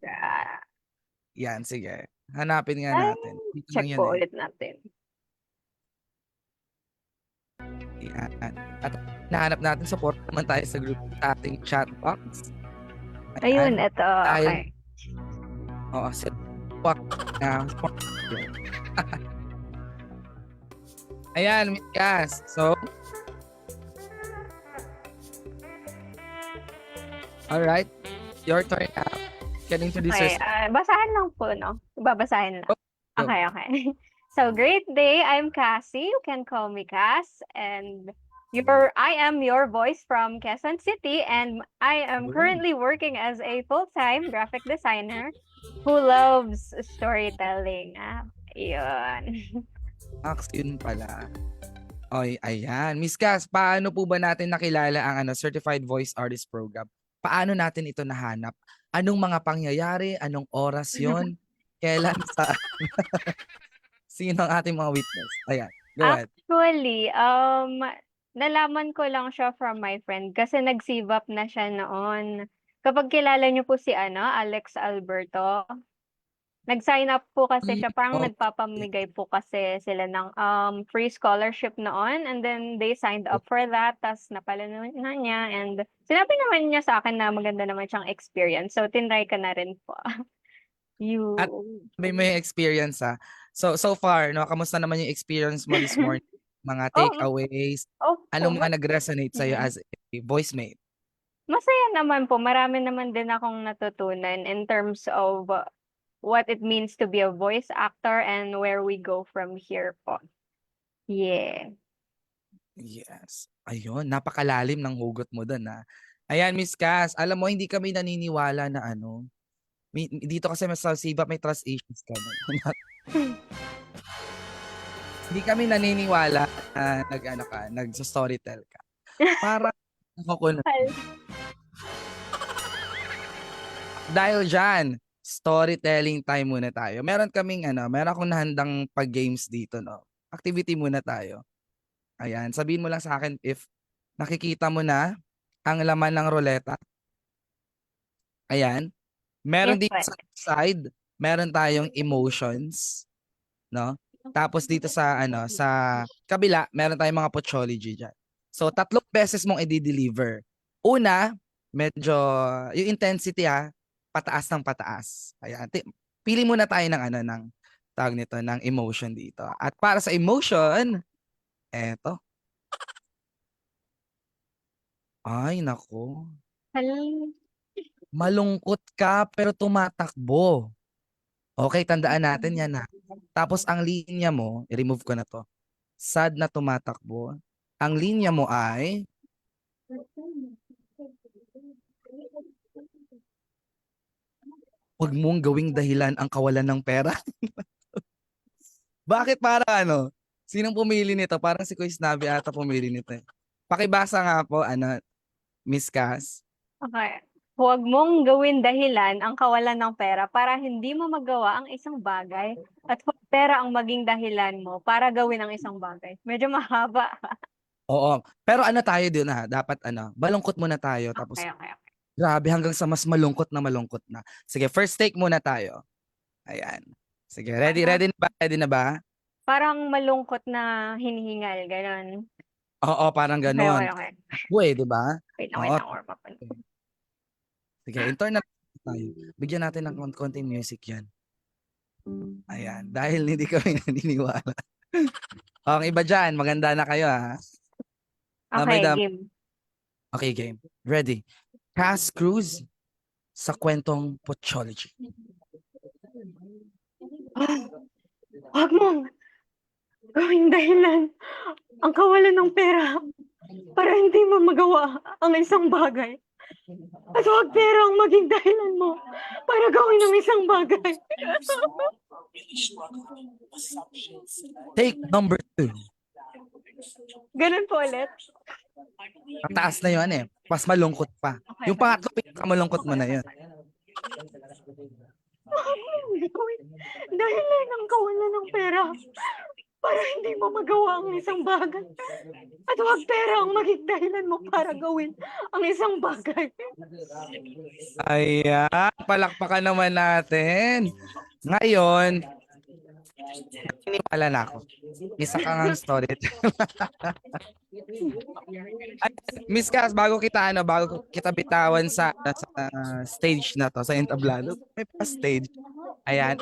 Yan, sige. Hanapin nga natin. Dito Check po ulit natin. Yan. At nahanap natin, support naman tayo sa group ating chat box. Ayun, ito. Okay. Oo, fuck na. Ayan, Mikas. So, alright. Your turn now. Can introduce Okay, yourself. basahin lang po, no? Babasahin lang. Okay. So, great day. I'm Cassie. You can call me Cass. And I am your voice from Quezon City. And I am currently working as a full-time graphic designer who loves storytelling. Yun. Max, yun pala. Oy, ayan. Miss Cass, paano po ba natin nakilala ang Certified Voice Artist Program? Paano natin ito nahanap? Anong mga pangyayari? Anong oras yon? Kailan sa sino ang ating mga witness? Ayan, go ahead. Actually, nalaman ko lang siya from my friend kasi nag-save up na siya noon. Kapag kilala niyo po si Alex Alberto, nag-sign up po kasi siya, parang Oh, nagpapamigay po kasi sila ng free scholarship noon, and then they signed up for that, tas napala na niya, and sinabi naman niya sa akin na maganda naman siyang experience, so tinry ko na rin po. at may experience So far, no, kamusta naman yung experience mo this morning? Mga takeaways? Anong mga nag-resonate sa'yo as a voice mate? Masaya naman po, marami naman din akong natutunan in terms of what it means to be a voice actor and where we go from here po. Yeah. Yes. Ayun, napakalalim ng hugot mo doon, ha. Ayan, Miss Cass, alam mo, hindi kami naniniwala na dito kasi sa SIBA may trust issues ka. Hindi kami naniniwala na nag-storytell ka. Para ako dahil dyan, storytelling time muna tayo. Meron akong nahandang pag-games dito, no. Activity muna tayo. Ayan, sabihin mo lang sa akin if nakikita mo na ang laman ng ruleta. Ayan. Meron Yes, dito sa side, meron tayong emotions, no? Tapos dito sa kabila, meron tayong mga pochology diyan. So 3 beses mong i-deliver. Una, medyo yung intensity pataas ng pataas. Ayan. Pili muna tayo ng tawag nito ng emotion dito. At para sa emotion, eto. Ay, nako. Malungkot ka pero tumatakbo. Okay, tandaan natin yan Tapos ang linya mo, i-remove ko na to. Sad na tumatakbo. Ang linya mo ay huwag mong gawing dahilan ang kawalan ng pera. Bakit para Sinong pumili nito? Parang si Kuya Snabi ata pumili nito. Pakibasa nga po, Miss Cass. Okay. Huwag mong gawin dahilan ang kawalan ng pera para hindi mo magawa ang isang bagay, at huwag pera ang maging dahilan mo para gawin ang isang bagay. Medyo mahaba. Oo. Pero tayo din dapat malungkot muna tayo. Tapos, Okay. grabe hanggang sa mas malungkot na. Sige, first take muna tayo. Ayan. Sige, ready na ba? Ready na ba? Parang malungkot na hinihingal, gano'n. Oo, parang gano'n. Okay. Uy, di ba? Wait Oo. lang, warm up. Sige, intern na tayo. Bigyan natin ng konting music yan. Ayan, dahil hindi kami naniniwala. Ang iba dyan, maganda na kayo Okay, game. Okay, game. Ready. Cass Cruz sa kwentong Pochology. Huwag mong gawing dahilan ang kawalan ng pera para hindi mo magawa ang isang bagay. At huwag pera ang maging dahilan mo para gawin ang isang bagay. Take number 2. Ganun po ulit. Mataas na yun Mas malungkot pa. Yung pangatlo, pinakamalungkot mo na yun. Dahilan ang kawalan ng pera para hindi mo magawa ang isang bagay. At huwag pera ang maging dahilan mo para gawin ang isang bagay. Ayan, palakpakan naman natin. Ngayon, naniniwala na ako. Isa ka ng story. Miss Cass, bago kita bitawan sa stage na to, sa entablado, may pa-stage. Ayan,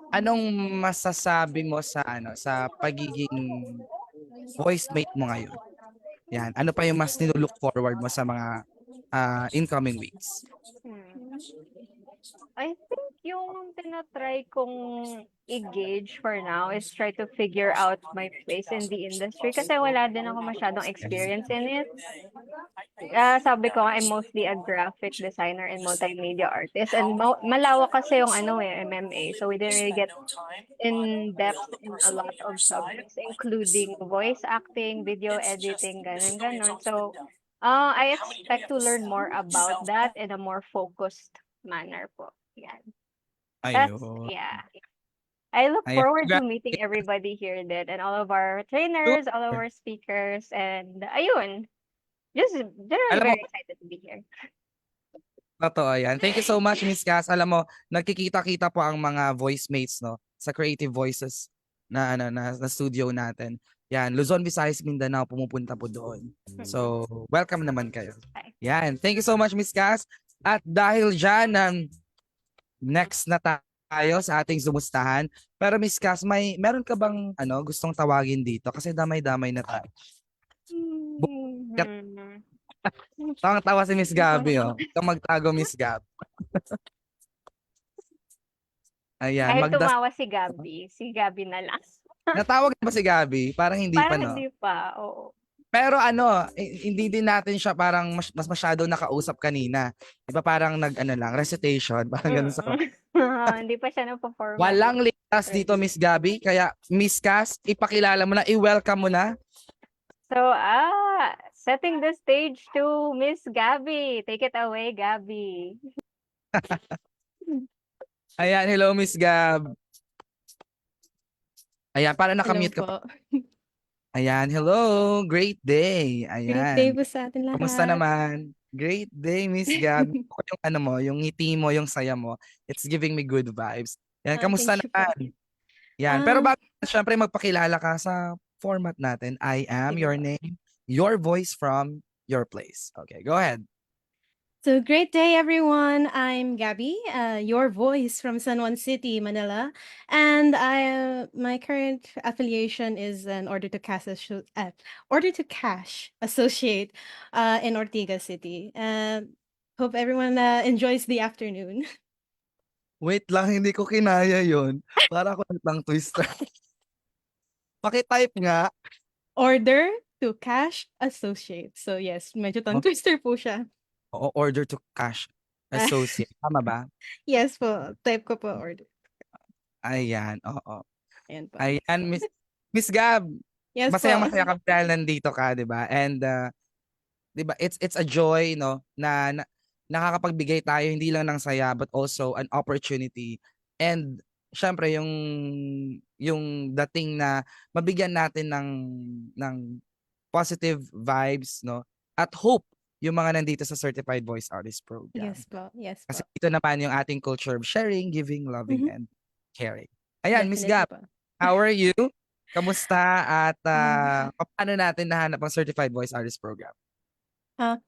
anong masasabi mo sa pagiging voice mate mo ngayon? Yan, ano pa yung mas nilook forward mo sa mga incoming weeks? I think yung tinatry kong i-gauge for now is try to figure out my place in the industry kasi wala din ako masyadong experience in it. Sabi ko, I'm mostly a graphic designer and multimedia artist and malawak kasi yung MMA. So we didn't really get in depth in a lot of subjects including voice acting, video editing, ganun. So I expect to learn more about that in a more focused manner po. Yan. That's, Ayun. yeah. I look Ayan. forward to meeting everybody here then and all of our trainers, all of our speakers, and ayun. Just generally Alam mo, very excited to be here. totoo yan. Thank you so much, Miss Cass. Alam mo, nagkikita-kita po ang mga voice mates, no, sa Creative Voices na studio natin. Yan, Luzon, Visayas, Mindanao, pumupunta po doon. So, welcome naman kayo. Yan, thank you so much, Miss Cass. At dahil dyan, next na tayo sa ating sumustahan. Pero Miss Cass, meron ka bang gustong tawagin dito? Kasi damay-damay na tayo. Tawang-tawa si Miss Gabi, oh. Ikaw magtago, Miss Gab. Ayan, Kahit tumawa si Gabi na lang. Natawag na ba si Gabi? Parang hindi pa, Parang no? hindi pa, oo. Pero hindi din natin siya parang mas masyado nakausap kanina. Di ba parang lang, recitation, parang ganun sa... Hindi pa siya nagpa-formal. Walang ligtas dito, Miss Gabi. Kaya, Miss Cass, ipakilala mo na, i-welcome mo na. So, setting the stage to Miss Gabby. Take it away, Gabby. Ayan, hello, Miss Gab. Ayan, para nakamute ka pa. Ayan, hello. Great day. Ayan. Great day po sa atin lahat. Kamusta naman? Great day, Miss Gab. Yung ngiti mo, yung saya mo. It's giving me good vibes. Yan, kamusta thank you po. naman? Yan, pero bago syempre magpakilala ka sa format natin, I am your name, your voice from your place. Okay, go ahead. So great day, everyone. I'm Gabby, your voice from San Juan City, Manila, and my current affiliation is an Order to Cash associate in Ortigas City. Hope everyone enjoys the afternoon. Wait lang, hindi ko kinaya yon. Para ako lang twister. Paki-type nga. Order to Cash associate. So yes, medyo tongue twister po siya. Oo, Order to Cash associate. Tama ba? Yes po, type ko po order. Ayan, oo. Ayan po. Ayan, Miss Gab. Yes Masaya ka dahil nandito ka, 'di ba? And 'di ba, it's a joy, no, na nakakapagbigay tayo hindi lang ng saya but also an opportunity. And syempre yung dating na mabigyan natin ng positive vibes, no? At hope yung mga nandito sa Certified Voice Artist Program. Yes po, yes po. Kasi ito naman yung ating culture of sharing, giving, loving, and caring. Ayan, Miss Gab, Definitely po. how are you? Kamusta? At paano natin nahanap ang Certified Voice Artist Program?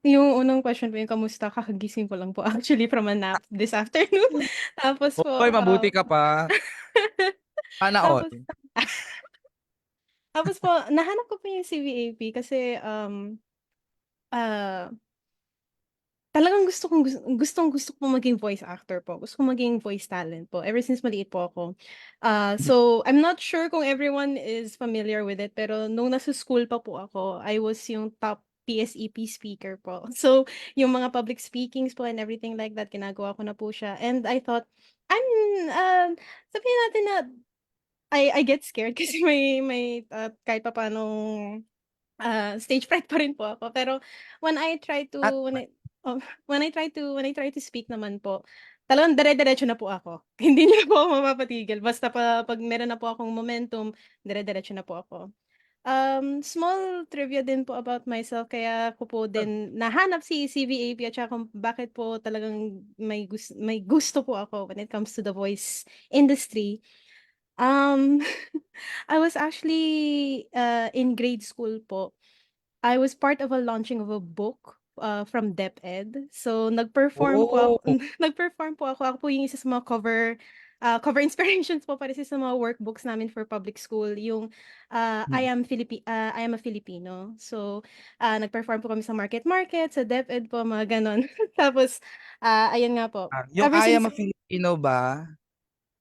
Yung unang question po yung kamusta, kakagising ko lang po actually from a nap this afternoon. Tapos po, Hoy, mabuti ka pa. Sana all. Tapos po, nahanap ko po yung CVAP kasi talagang gusto ko maging voice actor po. Gusto ko maging voice talent po. Ever since maliit po ako. So, I'm not sure kung everyone is familiar with it, pero nung nasa school pa po ako, I was yung top PSEP speaker po. So, yung mga public speakings po and everything like that, ginagawa ko na po siya. And I thought, sabihin natin na I get scared kasi may kahit pa paanong stage fright pa rin po ako. Pero when I try to speak naman po, talagang dire-diretso na po ako. Hindi niyo na po ako mapapatigil. Basta pag meron na po akong momentum, dire-diretso na po ako. Small trivia din po about myself, kaya ko po din nahanap si CVAP at saka kung bakit po talagang may gusto po ako when it comes to the voice industry. I was actually in grade school po. I was part of a launching of a book from DepEd. So nag-perform po ako. Nag-perform po ako. Ako po yung isa sa mga cover inspirations po para sa mga workbooks namin for public school. Yung I am a Filipino. So nag-perform po kami sa market sa DepEd po, mga ganon. Tapos ayun nga po. Yung Ever I am a since- Filipino, Filipino ba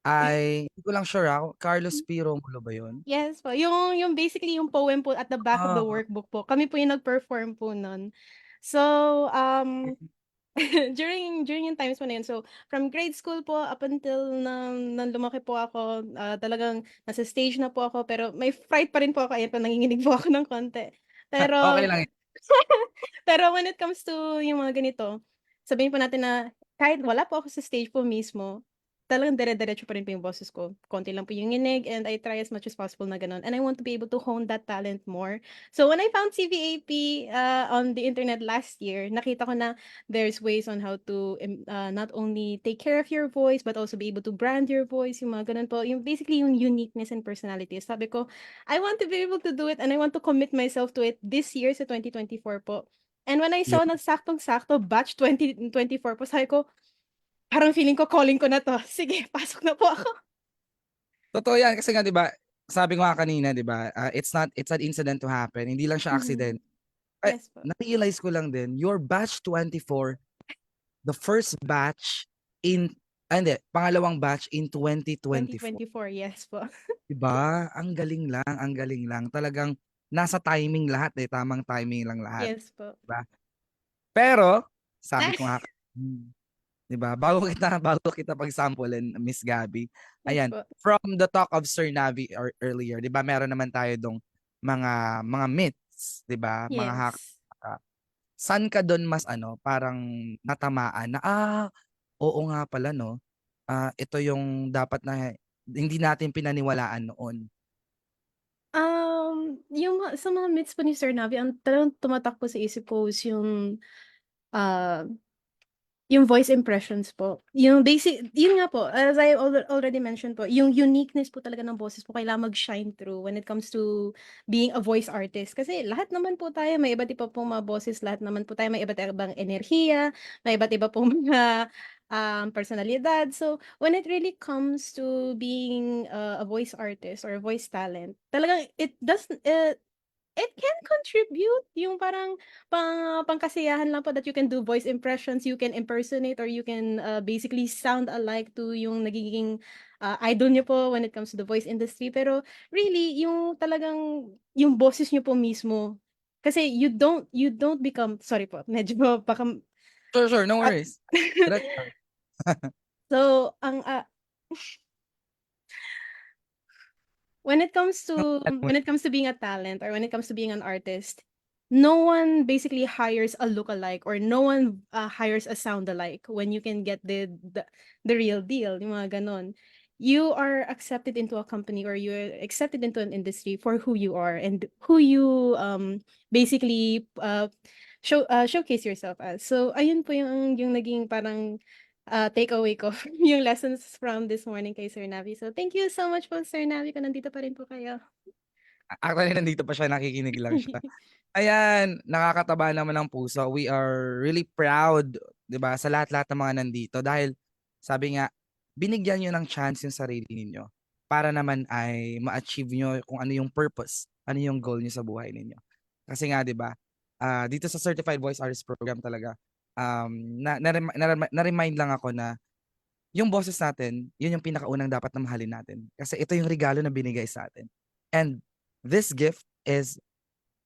ay hindi ko lang sure Carlos P. Romulo ba yun? Yes po, yung basically yung poem po at the back of the workbook po, kami po yung nag-perform po nun. So, during yung times po na yun, so from grade school po up until nang lumaki po ako, talagang nasa stage na po ako pero may fright pa rin po ako, ayan po nanginginig po ako ng konti. Okay Pero lang yun. pero when it comes to yung mga ganito, sabihin po natin na kahit wala po ako sa stage po mismo, talagang dire-diretso pa rin po yung boses ko. Konti lang po yung nginig and I try as much as possible na gano'n. And I want to be able to hone that talent more. So when I found CVAP on the internet last year, nakita ko na there's ways on how to not only take care of your voice but also be able to brand your voice, yung mga ganun po. Yung basically yung uniqueness and personality. Sabi ko, I want to be able to do it and I want to commit myself to it this year sa 2024 po. And when I saw na saktong-sakto, batch 2024 po, sabi ko, parang feeling ko calling ko na 'to. Sige, pasok na po ako. Totoo yan kasi nga 'di ba, sabi ko nga kanina 'di ba, it's an incident to happen. Hindi lang siya accident. Ay, Yes po. na-realize ko lang din, your batch 24, the first batch pangalawang batch in 2024. 2024, yes po. 'Di ba? Ang galing lang. Talagang nasa timing lahat tamang timing lang lahat, Yes po. 'di ba? Pero sabi ko nga 'di ba? Bago kita pag-samplein, Miss Gabby. Yes Ayan, po. from the talk of Sir Navi earlier, 'di ba? Meron naman tayo dong mga myths, 'di ba? Mga hack. Yes. Saan ka doon mas parang natamaan na oo nga pala no. Ito yung dapat na hindi natin pinaniwalaan noon. Sa mga myths po ni Sir Navi, ang talagang tumatak po sa isip ko is yung voice impressions po. Yung yun nga po, as I already mentioned po, yung uniqueness po talaga ng boses po kailangan mag-shine through when it comes to being a voice artist. Kasi lahat naman po tayo, may iba't iba pong mga boses, lahat naman po tayo, may iba't ibang enerhiya, may iba't iba pong mga personalidad. So, when it really comes to being a voice artist or a voice talent, talagang it can contribute yung parang pangkasiyahan lang po that you can do voice impressions, you can impersonate or you can basically sound alike to yung nagiging idol niyo po when it comes to the voice industry. Pero really, yung talagang yung boses niyo po mismo, kasi you don't become, sorry po, medyo baka Sure, no worries. So, when it comes to being a talent or when it comes to being an artist, no one basically hires a look-alike or no one hires a sound-alike when you can get the real deal, yung mga ganon. You are accepted into a company or you're accepted into an industry for who you are and who you basically showcase yourself as. So, ayun po yung naging parang takeaway ko, yung lessons from this morning kay Sir Navi. So, thank you so much po, Sir Navi, kung nandito pa rin po kayo. Actually, nandito pa siya, nakikinig lang siya. Ayan, nakakataba naman ng puso. We are really proud, 'di ba, sa lahat-lahat ng mga nandito dahil sabi nga, binigyan niyo ng chance yung sarili ninyo para naman ay ma-achieve niyo kung ano yung purpose, ano yung goal niyo sa buhay ninyo. Kasi nga 'di ba, dito sa Certified Voice Artist Program talaga, na-remind lang ako na yung boses natin, yun yung pinakaunang dapat na mahalin natin. Kasi ito yung regalo na binigay sa atin. And this gift is,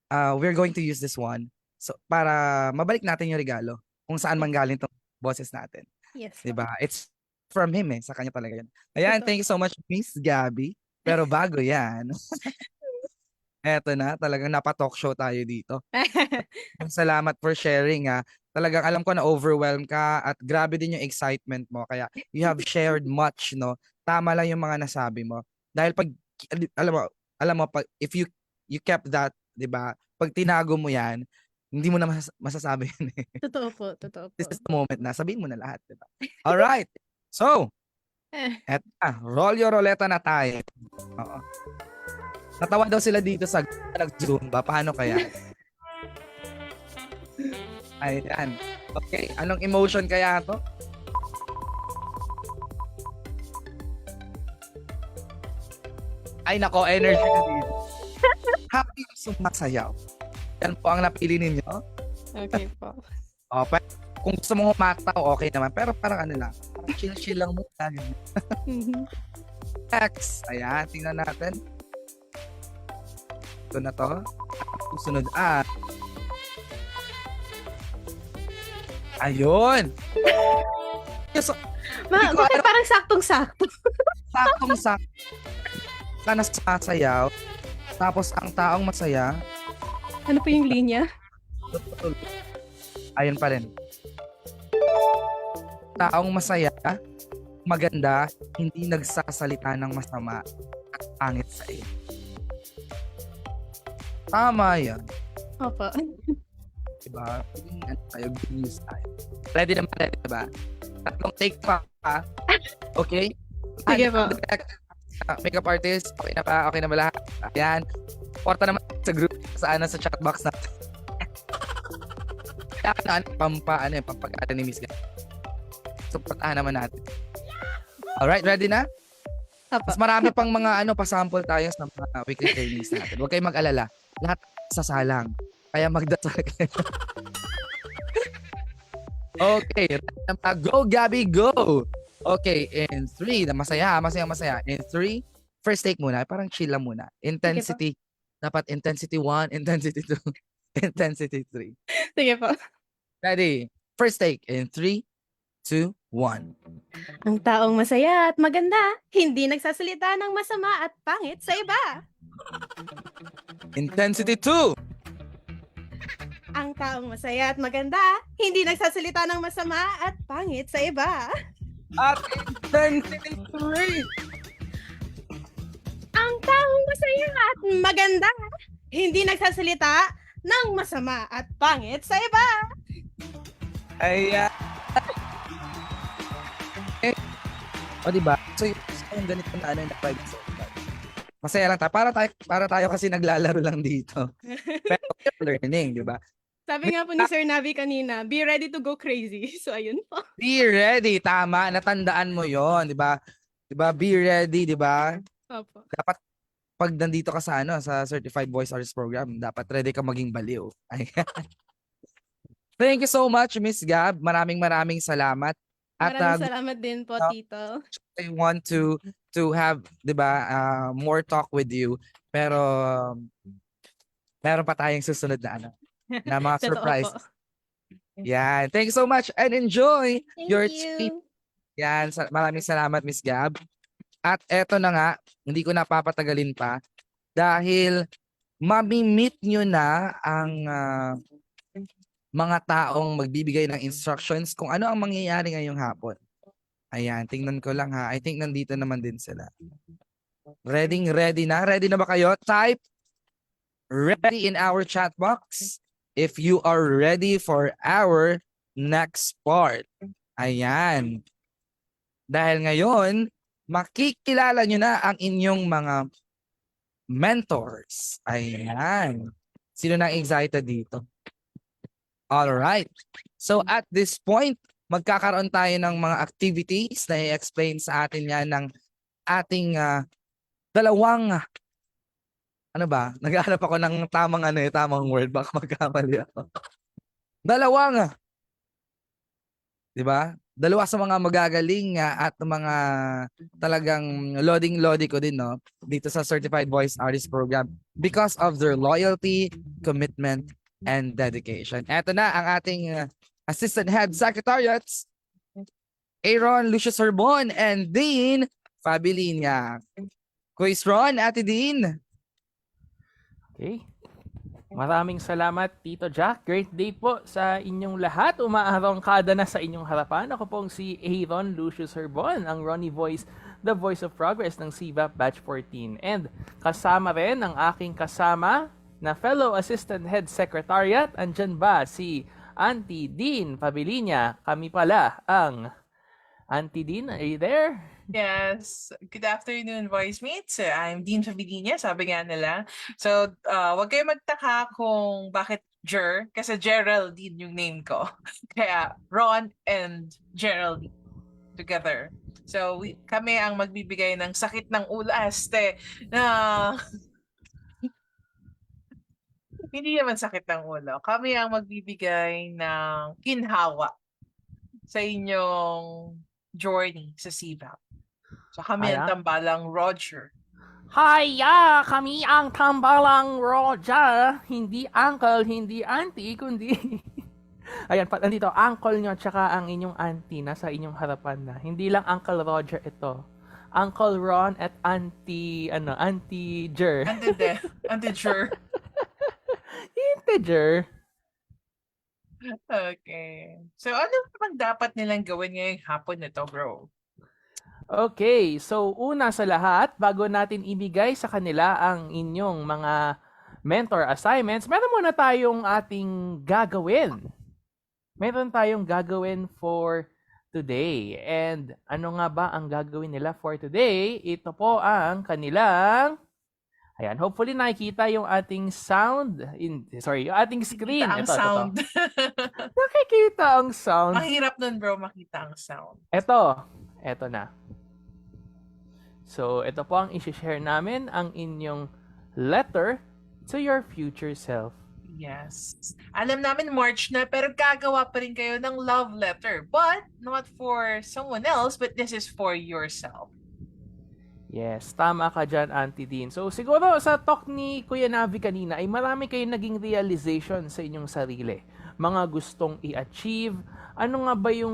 we're going to use this one so para mabalik natin yung regalo kung saan manggaling tong boses natin. Yes. Diba? It's from him sa kanya talaga yun. Ayan, thank you so much, Miss Gabby. Pero bago yan, eto na, talagang napa-talk show tayo dito. Salamat for sharing Talagang alam ko na overwhelmed ka at grabe din yung excitement mo. Kaya you have shared much, no? Tama lang yung mga nasabi mo. Dahil pag, alam mo, pag, if you kept that, di ba? Pag tinago mo yan, hindi mo na masasabi yun eh. Totoo po. This is the moment na, sabihin mo na lahat, di ba? Alright. So, eto na, roll your roleta na tayo. Oo. Natawa daw sila dito sa nag-Zumba. Paano kaya? Ayan. Okay, anong emotion kaya to? Ay nako, energy na dito. Happy sumasayaw. Yan po ang napili ninyo. Okay po. Kung gusto mong humataw, okay naman. Pero parang ano lang, chill-chill lang muna. Mhm. Next. Ayan, tingnan natin. Ito na to. Susunod. Ayun. Yes, hindi ko Bakit alam. parang saktong-sakto? Saktong-sakto. Ka nasasayaw. Tapos ang taong masaya, Ano po yung linya? ayun pa rin. Taong masaya, maganda, hindi nagsasalita ng masama at pangit sa iyo. Tama yan. Opo. Diba? Ano tayo, good news tayo. Ready naman tayo, diba? Tatlong take pa. Okay? Sige po. Makeup artist, okay na ba? Okay na ba lahat? Ayan. Porta naman sa group, sa chat box natin. Pampagana ni Miss Gab. Supportahan naman natin. Alright, ready na? Mas marami pang mga pasample tayo sa mga weekly trainings natin. Huwag kayong mag-alala. Lahat sasalang. Kaya magdasal kayo. Okay. Go, Gabby, go! Okay, in 3. Masaya. In 3, first take muna. Parang chill lang muna. Intensity. Dapat intensity 1, intensity 2, intensity 3. Sige po. Ready? First take in 3, 2, 1. Ang taong masaya at maganda, hindi nagsasalita ng masama at pangit sa iba. Intensity 2. Ang taong masaya at maganda, hindi nagsasalita ng masama at pangit sa iba. At intensity 3. Ang taong masaya at maganda, hindi nagsasalita ng masama at pangit sa iba. Ayan. O diba? So yung ganito na na private zone. Masaya lang tayo. Para tayo kasi naglalaro lang dito. Pero learning, di ba? Sabi nga po ni Sir Navi kanina, be ready to go crazy. So ayun po. Be ready, tama. Natandaan mo yon, di ba? Di ba? Be ready, di ba? Opo. Dapat pag nandito ka sa sa Certified Voice Artist Program, dapat ready ka maging baliw. Ayan. Thank you so much, Miss Gab. Maraming salamat. At Maraming salamat din po, Tito. I want to have, 'di ba, more talk with you. Pero meron pa tayong susunod na na mga Totoo surprise. po. Yan. Thank you so much and enjoy Thank your you. treat. Yan. Maraming salamat, Miss Gab. At eto na nga, hindi ko napapatagalin pa dahil mami-meet nyo na ang mga taong magbibigay ng instructions kung ano ang mangyayari ngayong hapon. Ayan, tingnan ko lang ha. I think nandito naman din sila. Ready na? Ready na ba kayo? Type ready in our chat box if you are ready for our next part. Ayan. Dahil ngayon, makikilala nyo na ang inyong mga mentors. Ayan. Sino nang excited dito? Alright. So at this point, magkakaroon tayo ng mga activities na i-explain sa atin yan ng ating dalawang naghahanap ako ng tamang word, baka magkamali ako. Dalawang, di ba? Dalawa sa mga magagaling at mga talagang loading ko din, no? Dito sa Certified Voice Artist Program because of their loyalty, commitment, and dedication. Eto na ang ating Assistant Head Secretariats, Aaron Lucius Herbon and Dean Fabilinia. Quiz Ron, Ate Dean. Okay. Maraming salamat, Tito Jack. Great day po sa inyong lahat. Umaarangkada na sa inyong harapan. Ako pong si Aaron Lucius Herbon, ang Ronnie Voice, the voice of progress ng CVAP Batch 14. And kasama rin ang aking kasama na fellow Assistant Head Secretariat. Andyan ba si Auntie Dean Fabilinia? Kami pala ang Auntie Dean. Are you there? Yes. Good afternoon, voice mates. I'm Dean Fabilinia, sabi nga nila. So, wag kayo magtaka kung bakit Jer, kasi Geraldine yung name ko. Kaya Ron and Geraldine together. So, kami ang magbibigay ng sakit ng ulo. Na hindi naman sakit ng ulo. Kami ang magbibigay ng ginhawa sa inyong journey sa CVAP. So kami ang Ayan. tambalang Roger. Hiya! Kami ang tambalang Roger. Hindi uncle, hindi auntie, kundi... Ayan, nandito, uncle nyo tsaka ang inyong auntie nasa inyong harapan na. Hindi lang Uncle Roger ito. Uncle Ron at Auntie Jer. Anti-Jer. Integer. Okay. So ano bang dapat nilang gawin ngayong hapon nito, bro? Okay, so una sa lahat, bago natin ibigay sa kanila ang inyong mga mentor assignments, meron muna tayong ating gagawin. Meron tayong gagawin for today. And ano nga ba ang gagawin nila for today? Ito po ang kanilang... Ayan, hopefully nakikita yung ating sound. Yung ating screen. Makikita ang Ito. sound. Nakikita ang sound. Ang hirap nun, bro, makita ang sound. Ito na. So, ito po ang isi-share namin, ang inyong letter to your future self. Yes. Alam namin March na, pero gagawa pa rin kayo ng love letter. But, not for someone else, but this is for yourself. Yes, tama ka dyan, Auntie Dean. So, siguro sa talk ni Kuya Navi kanina ay marami kayong naging realization sa inyong sarili. Mga gustong i-achieve. Ano nga ba yung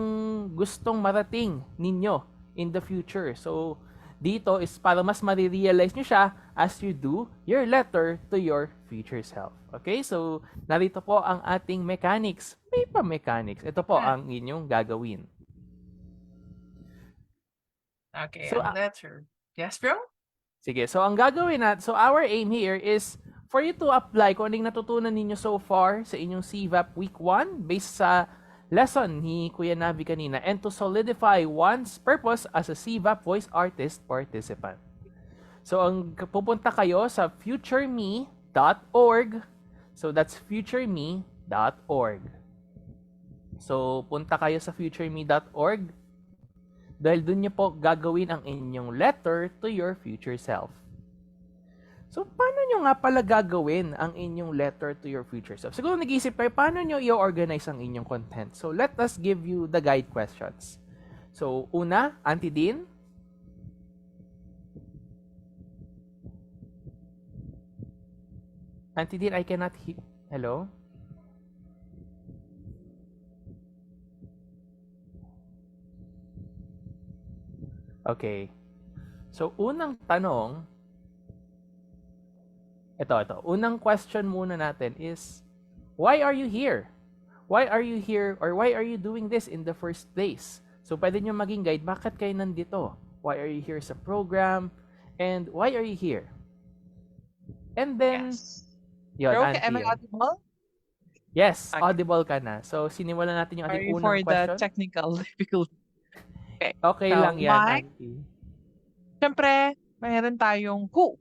gustong marating ninyo in the future? So, dito is para mas marirealize nyo siya as you do your letter to your future self. Okay? So, narito po ang ating mechanics. May pa-mechanics. Ito po ang inyong gagawin. Okay, So, letter. Yes, bro? Sige, so ang gagawin natin, so our aim here is for you to apply kung anong natutunan ninyo so far sa inyong CVAP Week 1 based sa lesson ni Kuya Navi kanina and to solidify one's purpose as a CVAP Voice Artist participant. So ang pupunta kayo sa futureme.org. So that's futureme.org. So punta kayo sa futureme.org. Dahil dun nyo po gagawin ang inyong letter to your future self. So, paano nyo nga pala gagawin ang inyong letter to your future self? Siguro nag-iisip kayo, paano nyo i-organize ang inyong content? So, let us give you the guide questions. So, una, Auntie Dean. Auntie Dean, I cannot hear. Hello? Okay. So, unang tanong, ito. Unang question muna natin is, why are you here? Why are you here or why are you doing this in the first place? So, pwede nyo maging guide, bakit kayo nandito? Why are you here sa program? And why are you here? And then, yun, Bro, Auntie, am I yun. audible? Yes, Okay. audible ka na. So, sinimulan natin yung Sorry ating for unang the question. technical difficulty. Okay. Okay So, lang yan, Mike, Auntie. Siyempre, mayroon tayong who.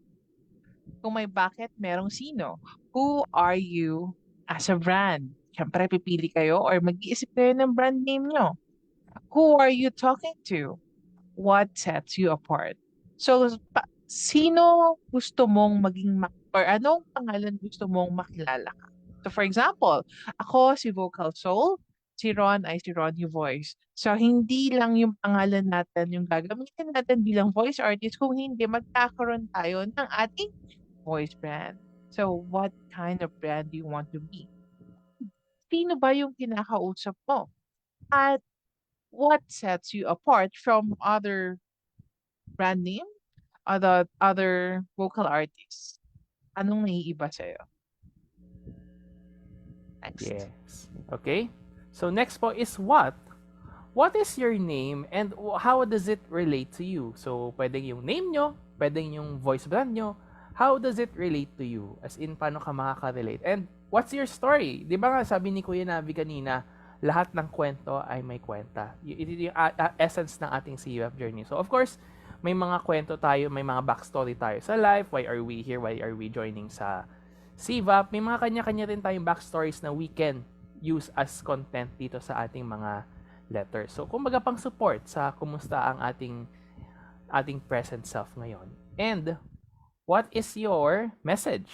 Kung may bakit, merong sino. Who are you as a brand? Siyempre, pipili kayo or mag-iisip kayo ng brand name nyo. Who are you talking to? What sets you apart? So, sino gusto mong maging or anong pangalan gusto mong makilala ka? So, for example, ako si Vocal Soul, si Ron ay si Ronnie Voice. So, hindi lang yung pangalan natin yung gagamitin natin bilang voice artist, kung hindi, magkakaroon tayo ng ating voice brand. So, what kind of brand do you want to be? Sino ba yung kinakausap mo? At what sets you apart from other brand name, other vocal artists? Anong naiiba sa'yo? Next. Yes. Okay. So next po is what? What is your name and how does it relate to you? So pwedeng yung name nyo, pwedeng yung voice brand nyo. How does it relate to you? As in, paano ka makaka-relate? And what's your story? Di ba nga sabi ni Kuya Navi kanina, lahat ng kwento ay may kwenta. Ito yung essence ng ating CVAP journey. So of course, may mga kwento tayo, may mga backstory tayo sa life. Why are we here? Why are we joining sa CVAP? May mga kanya-kanya rin tayong backstories na we can use as content dito sa ating mga letters. So, kumbaga pang support sa kumusta ang ating present self ngayon. And, what is your message?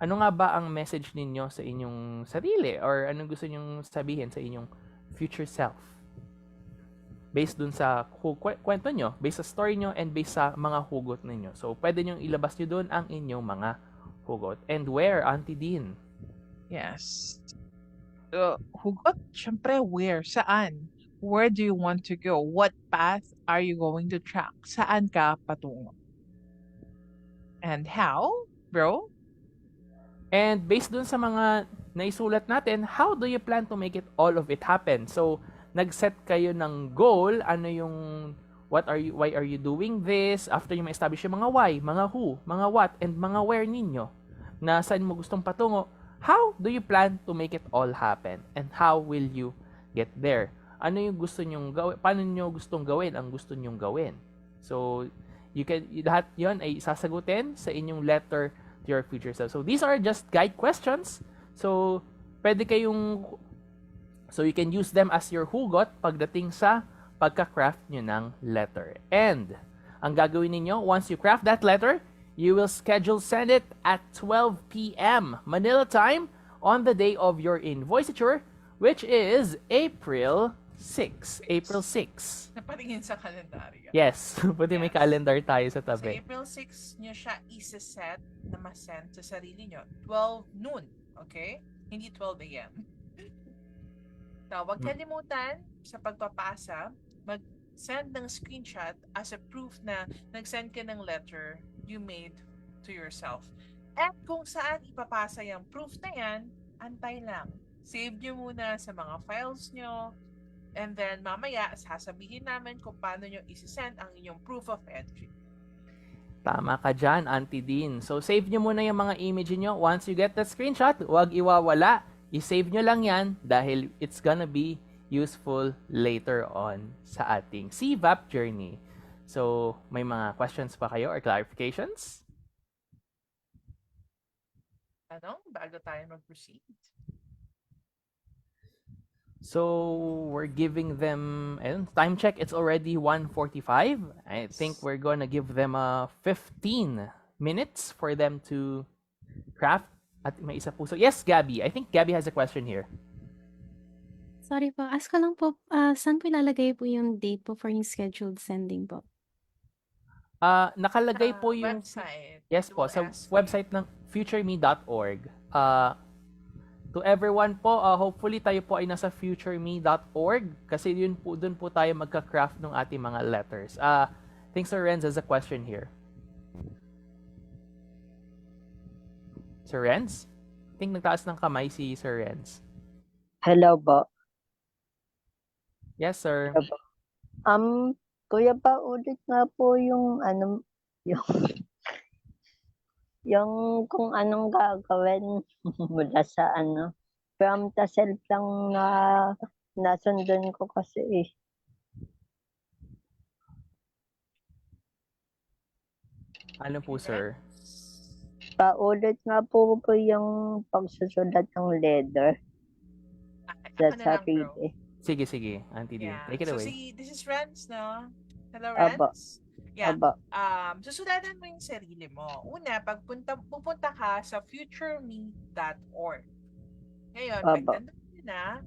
Ano nga ba ang message ninyo sa inyong sarili? Or anong gusto nyong sabihin sa inyong future self? based dun sa kwento nyo, based sa story nyo, and based sa mga hugot ninyo. So, pwede nyo ilabas nyo dun ang inyong mga hugot. And where, Auntie Dean? Yes. Hugot, syempre, where? Saan? Where do you want to go? What path are you going to track? Saan ka patungo? And how, bro? And based dun sa mga naisulat natin, how do you plan to make it all of it happen? So, nag-set kayo ng goal, ano yung why are you doing this? After you ma-establish yung mga why, mga who, mga what, and mga where ninyo, na saan mo gustong patungo, how do you plan to make it all happen? And how will you get there? Ano yung gusto nyong gawin? Paano nyo gustong gawin ang gusto nyong gawin? So, lahat yon ay sasagutin sa inyong letter to your future self. So, these are just guide questions. So, pwede kayong, so you can use them as your hugot pagdating sa pagka-craft nyo ng letter. And, ang gagawin ninyo, once you craft that letter, you will send it at 12 p.m. Manila time on the day of your invoiceature, which is April 6. April 6. Napatingin sa kalendaryo. Yes, pwede may calendar tayo sa Sa tabi. April 6 nyo siya isa-set na ma-send sa sarili nyo. 12 noon, okay? Hindi 12 a.m. So, huwag kalimutan sa pagpapasa, mag-send ng screenshot as a proof na nag-send ka ng letter you made to yourself. At kung saan ipapasa yung proof na yan, antay lang. Save nyo muna sa mga files nyo, and then mamaya sasabihin namin kung paano nyo isi-send ang inyong proof of entry. Tama ka dyan, Auntie Dean. So, save nyo muna yung mga image nyo. Once you get that screenshot, huwag iwawala. I-save nyo lang yan dahil it's gonna be useful later on sa ating CVAP journey. So, may mga questions pa kayo or clarifications? Bago tayo mag-proceed. So, we're giving them, time check, it's already 1:45. I think we're gonna give them 15 minutes for them to craft. At may isa po. So, yes, Gabby. I think Gabby has a question here. Sorry po, ask ko lang po, saan po ilalagay po yung date po for yung scheduled sending po? Nakalagay po yung website. Yes po, sa website ng futureme.org. To everyone po, hopefully tayo po ay nasa futureme.org kasi doon po tayo magka-craft ng ating mga letters. I think Sir Renz has a question here. Sir Renz? I think nagtaas ng kamay si Sir Renz. Hello po. Yes, sir. Kuya pa, ulit nga po yung yung kung anong gagawin mula sa from the self lang na nasundan ko kasi eh. Ano po, sir? Paulit nga po yung pagsusulat ng letter sa sarili. Sige, Auntie Dean. Take it away. This is Renz, no? Hello, Aba. Renz? Yeah. Aba. Susulatan mo yung sarili mo. Una, pupunta ka sa futureme.org. Ngayon, Aba. pagtanda mo na,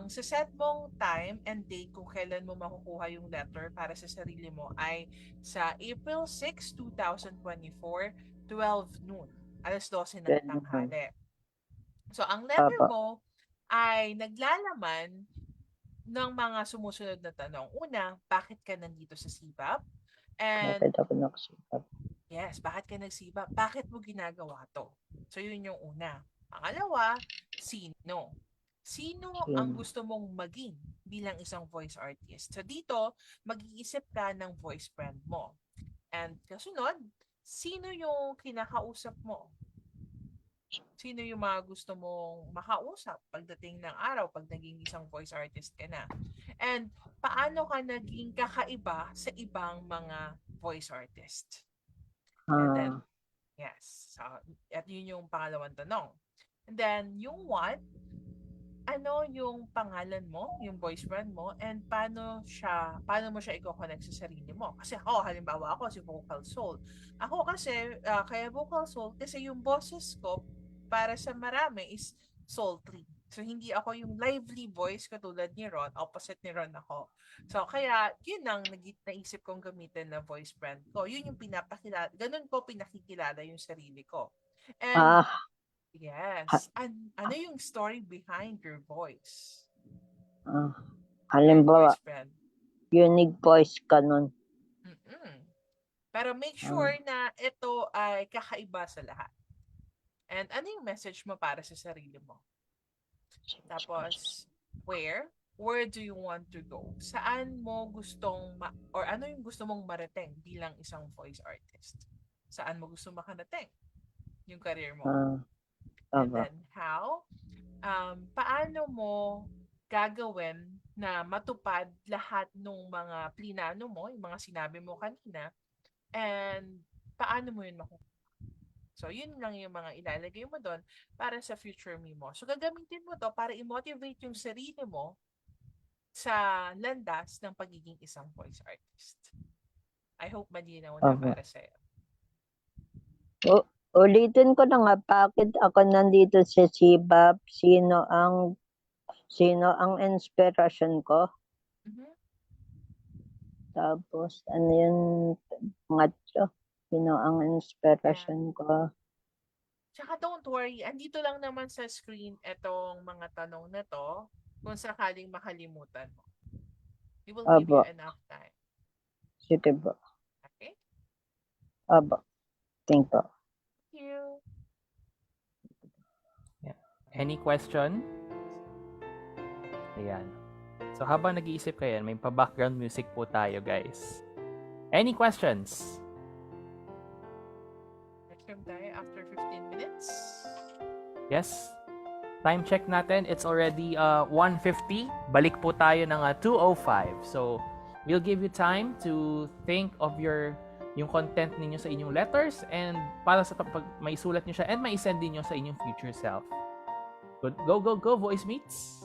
sa set mong time and date kung kailan mo makukuha yung letter para sa sarili mo ay sa April 6, 2024, 12 noon. Alas 12 ng tanghali. So, ang letter Aba. mo ay naglalaman ng mga sumusunod na tanong. Una, bakit ka nandito sa CVAP? And Bakit ako nakasipap? yes, bakit ka nagsibap? Bakit mo ginagawa to? So, yun yung una. Pangalawa, sino? Sino ang gusto mong maging bilang isang voice artist? So, dito, mag-iisip ka ng voice brand mo. And kasunod, sino yung kinakausap mo? Sino yung mga gusto mong makausap pagdating ng araw pag naging isang voice artist ka na? And paano ka naging kakaiba sa ibang mga voice artist? And then, yes. So, at yun yung pangalawang tanong. And then, yung what? Ano yung pangalan mo, yung voice brand mo, and paano mo siya i-connect sa sarili mo? Kasi ako, halimbawa ako si Vocal Soul. Ako kasi, kaya Vocal Soul, kasi yung boses ko, para sa marami is sultry. So, hindi ako yung lively voice katulad ni Ron. Opposite ni Ron ako. So, kaya, yun ang naisip kong gamitin na voice brand ko. Yun yung pinapakilala. Ganun ko pinakikilala yung sarili ko. And, Ah, yes. Ano yung story behind your voice? ah, Your halimbawa, voice brand. unique voice ka nun. Mm-mm. Pero make sure na ito ay kakaiba sa lahat. And ano yung message mo para sa sarili mo? Tapos, where? Where do you want to go? Saan mo gustong, or ano yung gusto mong marating bilang isang voice artist? Saan mo gusto makarating? Yung career mo. And Aba. then, how? Paano mo gagawin na matupad lahat ng mga plinano mo, yung mga sinabi mo kanina, and paano mo yun makukuha? So, yun lang yung mga ilalagay mo doon para sa future me mo. So, gagamitin mo to para i-motivate yung sarili mo sa landas ng pagiging isang voice artist. I hope malinaw na Aba. para sa'yo. Ulitin ko na nga, bakit ako nandito sa Sibap? Sino ang inspiration ko? Tapos, ano yun, macho? Sino ang inspiration ko? Tsaka don't worry, andito lang naman sa screen itong mga tanong na to kung sakaling makalimutan mo. We will give you Aba. enough time. Sige ba? Okay? Aba. Thank you. Thank you. Any question? Ayan. So habang nag-iisip kayo, may pa-background music po tayo, guys. Any questions? Next time tayo after 15 minutes. Yes? Time check natin, it's already 1:50. Balik po tayo ng 2:05. So, we'll give you time to think of yung content ninyo sa inyong letters and para sa pag maisulat nyo siya and maisend din nyo sa inyong future self. Good. Go, go, go, voice meets!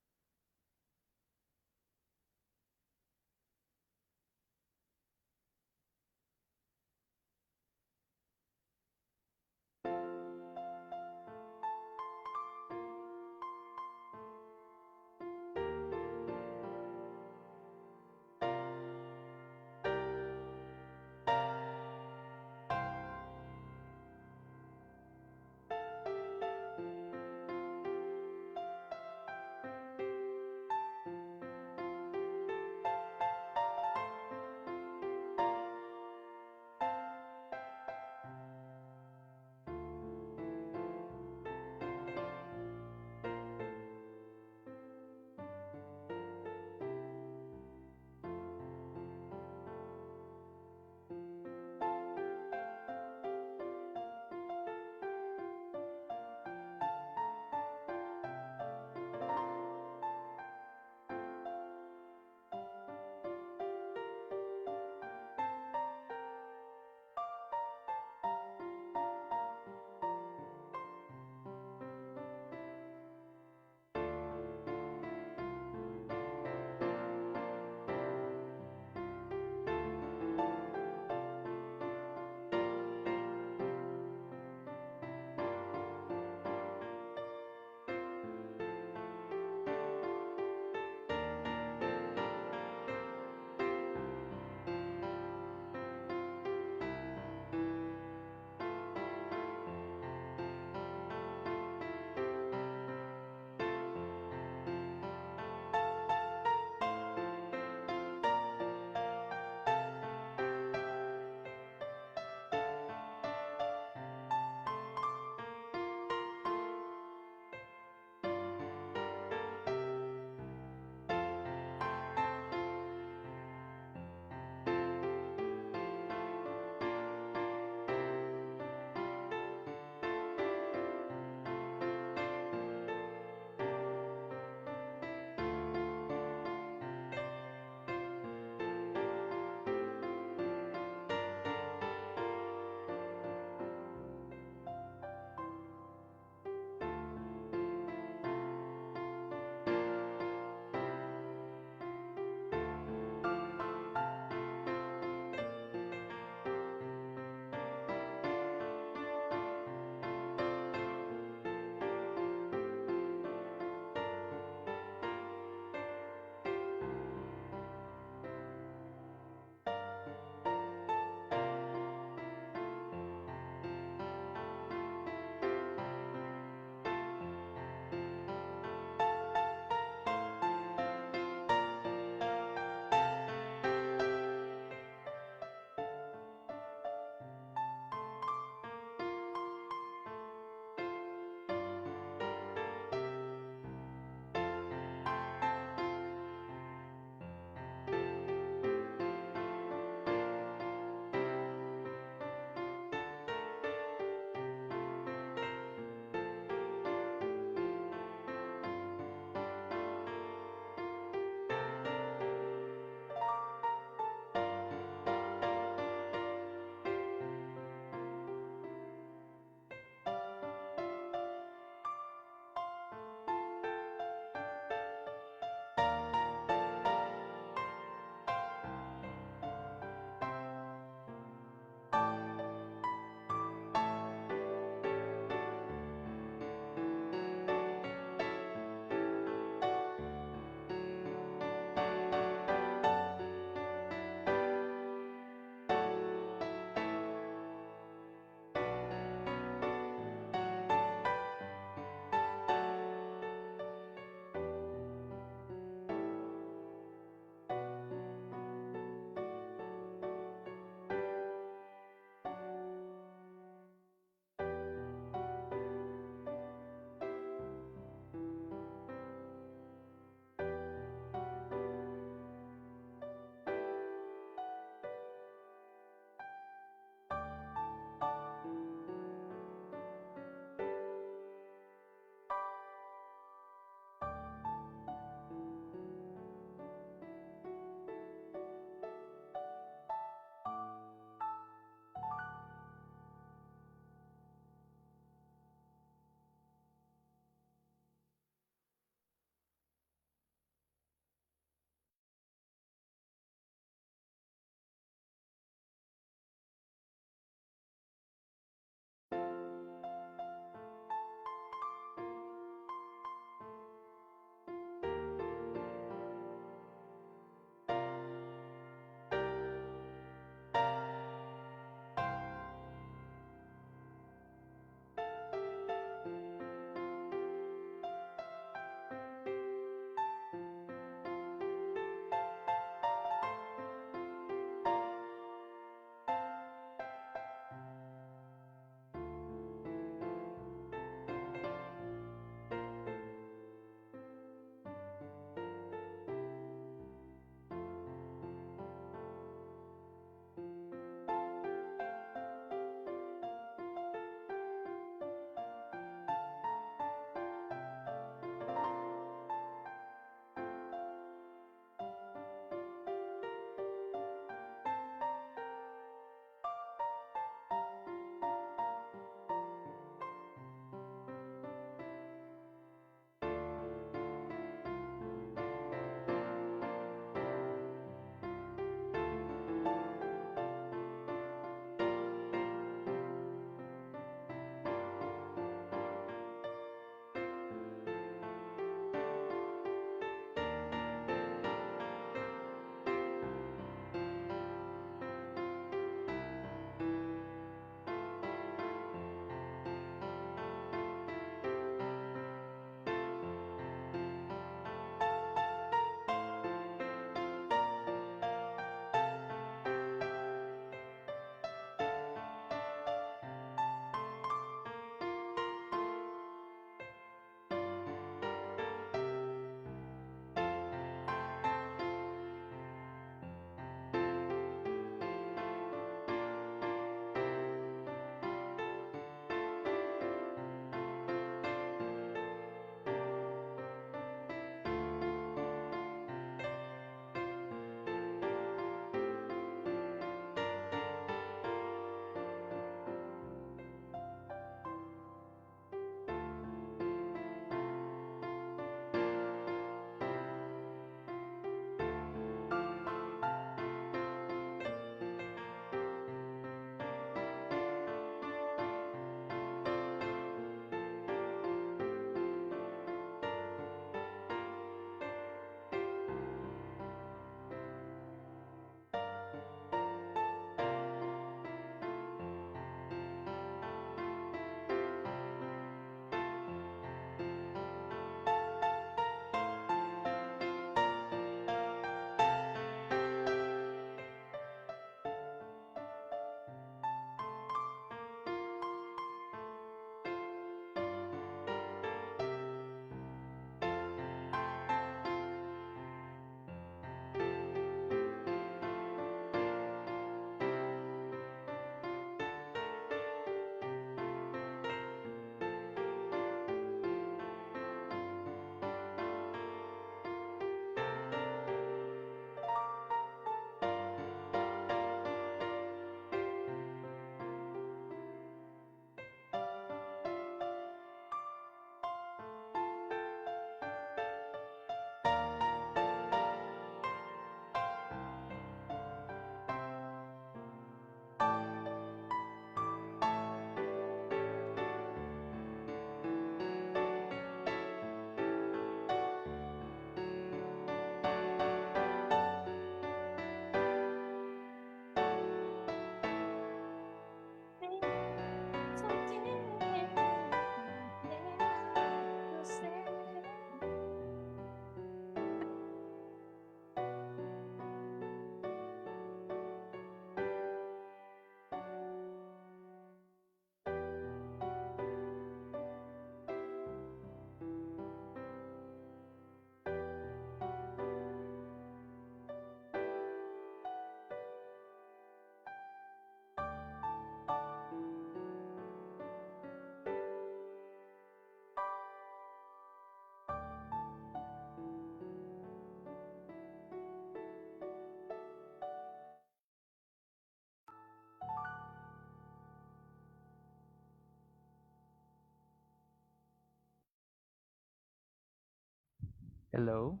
Hello.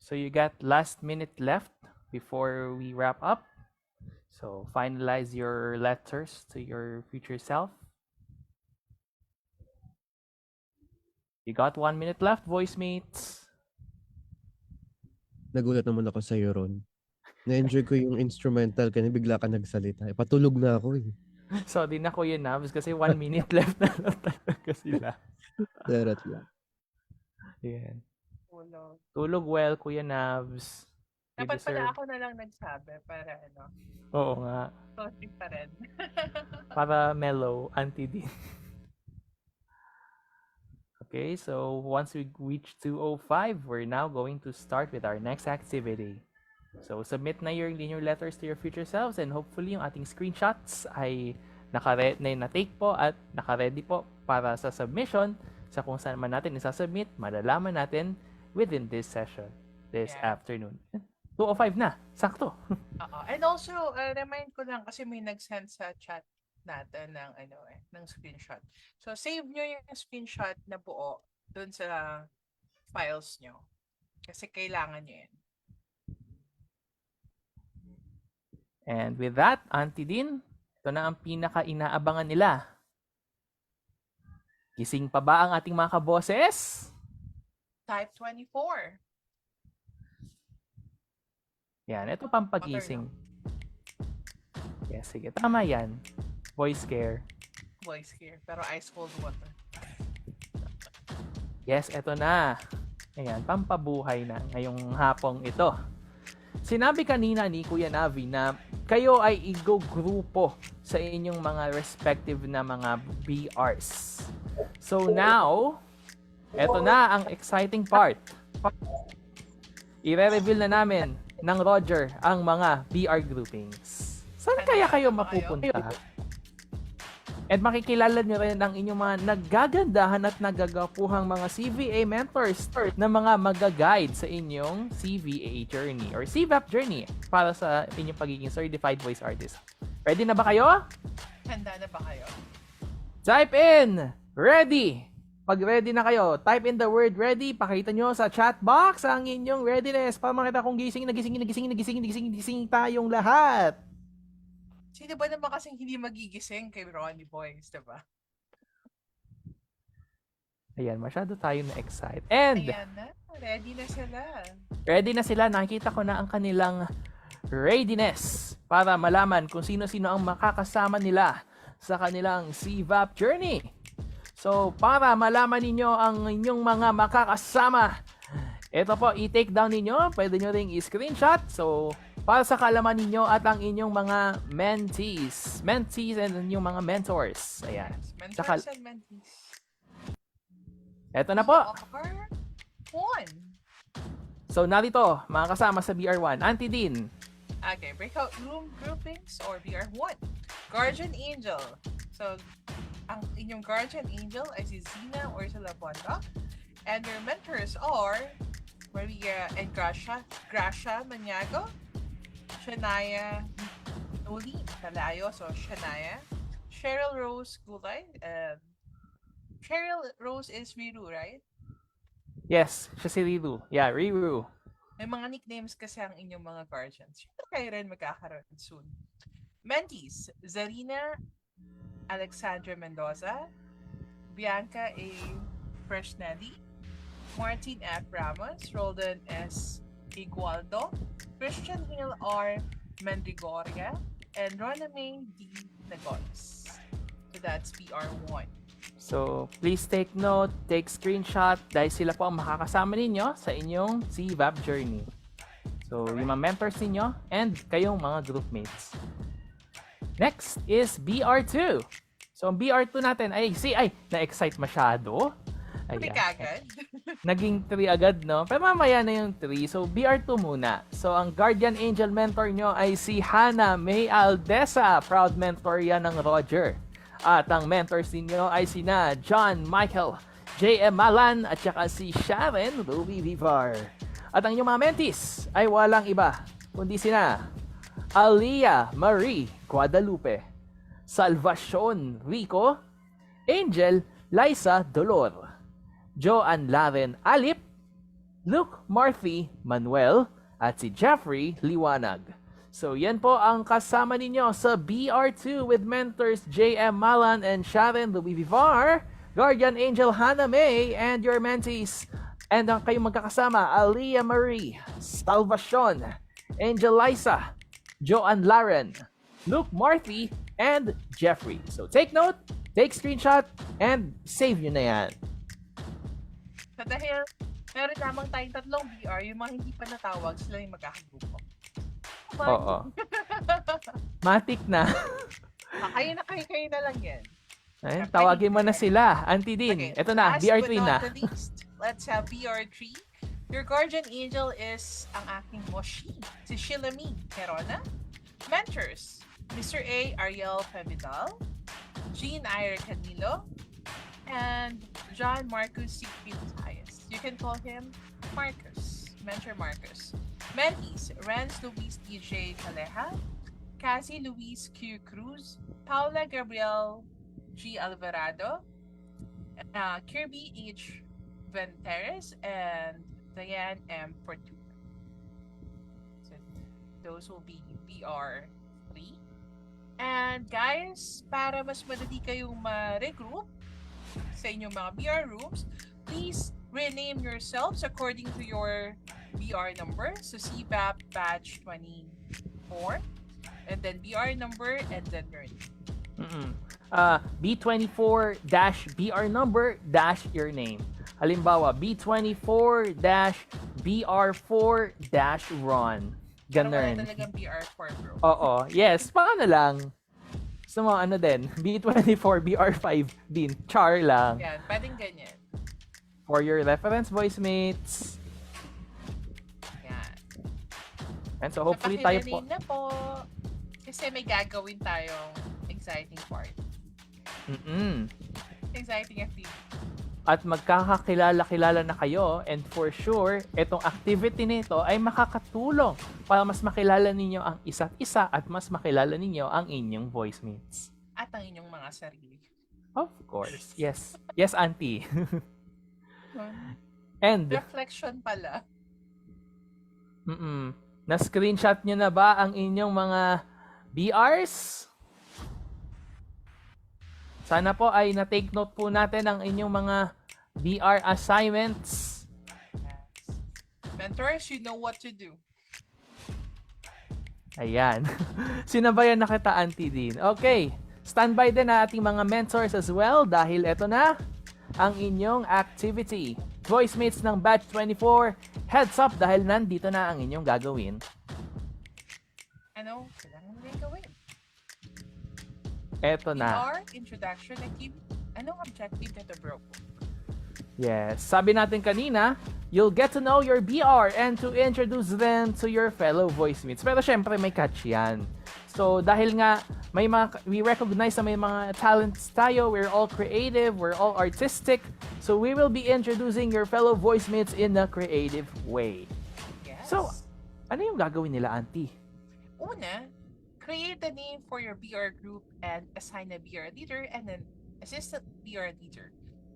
So you got last minute left before we wrap up. So finalize your letters to your future self. You got 1 minute left, voice mates. Nagulat naman ako sa'yo, Ron. Na-enjoy ko yung instrumental kasi bigla ka nagsalita. Patulog na ako eh. Sorry na Kuya Navs kasi 1 minute left na lang talaga sila. Darat lang. Yan. Tulog. Tulog well, Kuya Navs. You Dapat deserve- pala ako na lang nagsabi para ano. Oo nga. Sorry pa rin. Para mellow, Auntie din. Okay, so once we reach 2:05, we're now going to start with our next activity. So submit na your linear letters to your future selves and hopefully yung ating screenshots ay na-take po at naka-ready po para sa submission sa kung saan man natin isa-submit, malalaman natin within this session, this afternoon. 2:05 na, sakto. Oo. And also, remind ko lang kasi may nag-send sa chat natin ng screenshot. So save nyo yung screenshot na buo dun sa files nyo. Kasi kailangan nyo yan. And with that, Auntie Din, ito na ang pinaka-inaabangan nila. Gising pa ba ang ating mga kaboses? Type 24. Yan, ito pang pagising. Yes, sige, tama yan. Voice care. Voice here. Pero ice cold water. Yes, eto na. Ayan, pampabuhay na ngayong hapong ito. Sinabi kanina ni Kuya Navi na kayo ay igogrupo sa inyong mga respective na mga BRs. So now, eto na ang exciting part. I-reveal na namin ng Roger ang mga BR groupings. Saan kaya kayo mapupunta? At makikilala nyo rin ang inyong mga nagagandahan at nagagapuhang mga CVA mentors na mga mag-guide sa inyong CVA journey or CVAP journey para sa inyong pagiging Certified Voice Artist. Ready na ba kayo? Handa na ba kayo? Type in ready! Pag ready na kayo, type in the word ready. Pakita nyo sa chat box ang inyong readiness para makita kung gising tayong lahat. Sino ba naman kasing hindi magigising kay Ronnie Boys, diba? Ayan, masyado tayo na-excite. And, Ayan na, ready na sila. ready na sila. Nakikita ko na ang kanilang readiness para malaman kung sino-sino ang makakasama nila sa kanilang CVAP journey. So, para malaman ninyo ang inyong mga makakasama, ito po, i-take down ninyo. Pwede nyo ring i-screenshot. So, para sa kaalaman ninyo at ang inyong mga mentees and inyong mga mentors. Ayan. Mentors and mentees. Eto na po. One. So, narito, mga kasama sa BR1. Auntie Din. Okay, breakout room groupings or BR1. Guardian Angel. So, ang inyong Guardian Angel ay si Zina Ursula Bonda. And your mentors are Maria and Gracia Maniago, Shania Uli Talayo, so Shania, Cheryl Rose Gulay, Cheryl Rose is Riru, right? Yes, siya si Riru. Yeah, Riru. May mga nicknames kasi ang inyong mga guardians. Siyempre kayo rin magkakaroon soon. Mentees, Zarina Alexandra Mendoza, Bianca A. Freshnelli, Martin F. Ramos, Roldan S. Igualdo, Christian Hill R. Mendrigoria, and Roname D. Nagones. So that's BR1. So, please take note, take screenshot dahil sila po ang makakasama ninyo sa inyong CVAP journey. So, yung mga mentors ninyo and kayong mga group mates. Next is BR2. So, ang BR2 natin ay na-excite masyado. Ayan. Agad. Naging 3 agad, no? Pero mamaya na yung 3. So, BR2 muna. So, ang Guardian Angel mentor nyo ay si Hannah May Aldesa. Proud mentor yan ng Roger. At ang mentors ninyo ay sina John Michael, J.M. Malan, at saka si Sharon Ruby Vivar. At ang inyong mga mentees ay walang iba, kundi sina Alia Marie Guadalupe, Salvacion Rico, Angel Liza Dolor, Joanne Laren Alip, Luke Marthy Manuel, at si Jeffrey Liwanag. So yan po ang kasama ninyo sa BR2 with mentors J.M. Malan and Sharon Louis Vivar, Guardian Angel Hannah May, and your mentees. And ang kayong magkakasama, Aliyah Marie, Salvacion, Angel Liza, Joanne Laren, Luke Marthy, and Jeffrey. So take note, take screenshot, and save nyo na yan. So dahil meron lamang tayong tatlong BR, yung mga hindi pa natawag, sila yung magkakagrupo. Oo. Matik na. Kayo na lang yan. Ayun, tawagin mo na sila. Auntie Din, eto na, Last BR3 but na. not the least, let's have BR3. Your guardian angel is ang aking moshi, si Shilami Herona. Mentors, Mr. A. Ariel Pevidal, Jean Ira Canilo, and John Marcus Siegfried Hayes. You can call him Marcus, Mentor Marcus. Mentees, Renz Luis DJ Caleja, Cassie Luis Q. Cruz, Paula Gabriel G. Alvarado, Kirby H. Venteres, and Diane M. Fortuna. So those will be BR3. And guys, para mas madali kayong ma-regroup sa inyong mga BR rooms, please rename yourselves according to your BR number. So CBAP batch 24, and then BR number, and then your name. B24-BR number dash your name. Halimbawa, B24-BR4-Ron. Pero wala Ganun. talagang BR4, bro. Oo. Yes, paano lang? Gusto mo ano din? B24-BR5 din. Char lang. Yan, pwedeng ganyan. For your reference, voice mates. Yan. And so hopefully tayo po. Na po. Kasi may gagawin tayong exciting part. Exciting activity. At magkakakilala-kilala na kayo, and for sure, itong activity nito ay makakatulong para mas makilala ninyo ang isa't isa at mas makilala ninyo ang inyong voice mates. At ang inyong mga sarili. Of course. Yes. Yes, auntie. And reflection pala. Na-screenshot nyo na ba ang inyong mga BRs? Sana po ay na-take note po natin ang inyong mga BR assignments. Mentors, you know what to do. Ayan. Sinabayan na kita, Auntie Din. Okay. Standby din na ating mga mentors as well dahil eto na ang inyong activity. Voice mates ng Batch 24, heads up dahil nandito na ang inyong gagawin. Ano? Kailangan mo rin gawin. Eto na. BR, introduction activity. Anong objective nito, bro? Yes. Sabi natin kanina, you'll get to know your BR and to introduce them to your fellow voice mates. Pero syempre may catch yan. So dahil nga we recognize na may mga talents tayo, we're all creative, we're all artistic. So we will be introducing your fellow voice mates in a creative way. Yes. So, ano yung gagawin nila, Auntie? Una, create a name for your BR group and assign a BR leader and an assistant BR leader.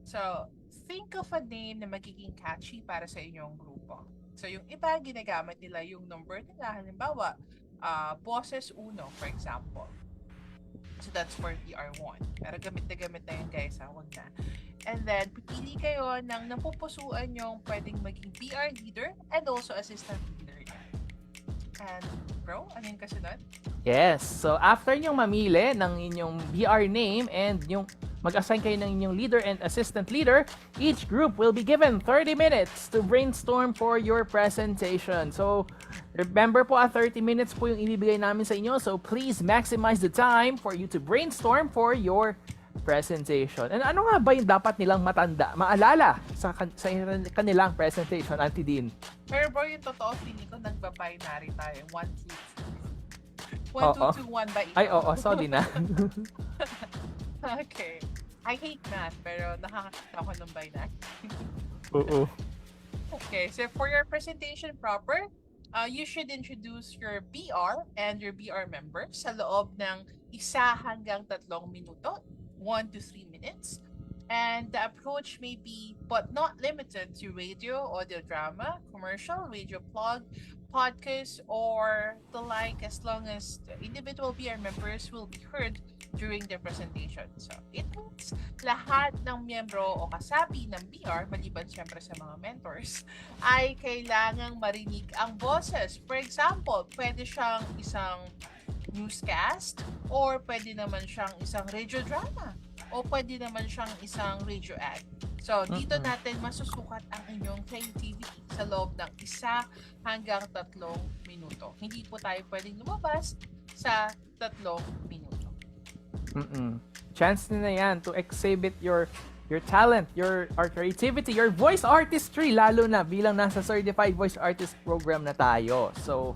So, think of a name na magiging catchy para sa inyong grupo. So, yung iba, ginagamit nila yung number nila. Halimbawa, Boses 1, for example. So, that's for BR1. Pero gamit na yun, guys. Huwag na. And then, pipili kayo ng napupusuan yung pwedeng maging BR leader and also assistant leader niya. And, bro, ano yung kasunod? Yes. So, after nyong mamili ng inyong BR name and yung mag-assign kayo ng inyong leader and assistant leader, each group will be given 30 minutes to brainstorm for your presentation. So, remember po, 30 minutes po yung ibibigay namin sa inyo. So, please maximize the time for you to brainstorm for your presentation. And ano nga ba yung dapat nilang maalala sa kanilang presentation, Auntie Din? Pero bro, yung totoo, feeling ko nagba-binary tayo. 1, 2, 1, 2, 1 ba ito? Ay, oo. Sorry na. Okay. I hate math, pero nakakakita ko ng binary. Oo. Okay, so for your presentation proper, you should introduce your BR and your BR members sa loob ng 1 hanggang 3 minuto, 1 to 3 minutes. And the approach may be, but not limited to radio, audio drama, commercial, radio blog, podcast, or the like, as long as the individual BR members will be heard during their presentation. So, it means lahat ng miyembro o kasapi ng BR, maliban siyempre sa mga mentors, ay kailangang marinig ang boses. For example, pwede siyang isang newscast, or pwede naman siyang isang radio drama, o pwede naman siyang isang radio ad. So, dito natin masusukat ang inyong creativity sa loob ng 1 hanggang 3 minuto. Hindi po tayo pwedeng lumabas sa 3 minuto. Chance na yan to exhibit your talent, your creativity, your voice artistry, lalo na bilang nasa Certified Voice Artist program na tayo. So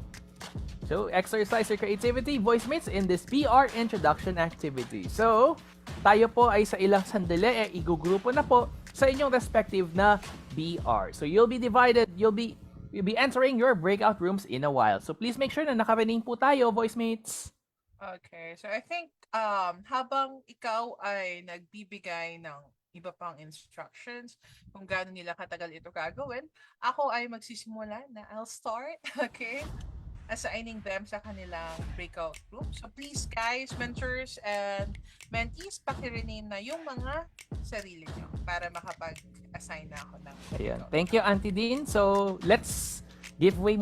exercise your creativity, voice mates, in this BR introduction activity. So, tayo po ay sa ilang sandali igugrupo na po sa inyong respective na BR. So, you'll be divided, you'll be entering your breakout rooms in a while. So, please make sure na nakarinig po tayo, voice mates. Okay, so I think habang ikaw ay nagbibigay ng iba pang instructions kung gaano nila katagal ito gagawin, ako ay magsisimula na I'll start, okay? Assigning them sa kanilang breakout room. So please guys, mentors and mentees, pakirename na yung mga sarili nyo para makapag-assign na ako ng Ayan. Thank you, Auntie Dean. So, let's give way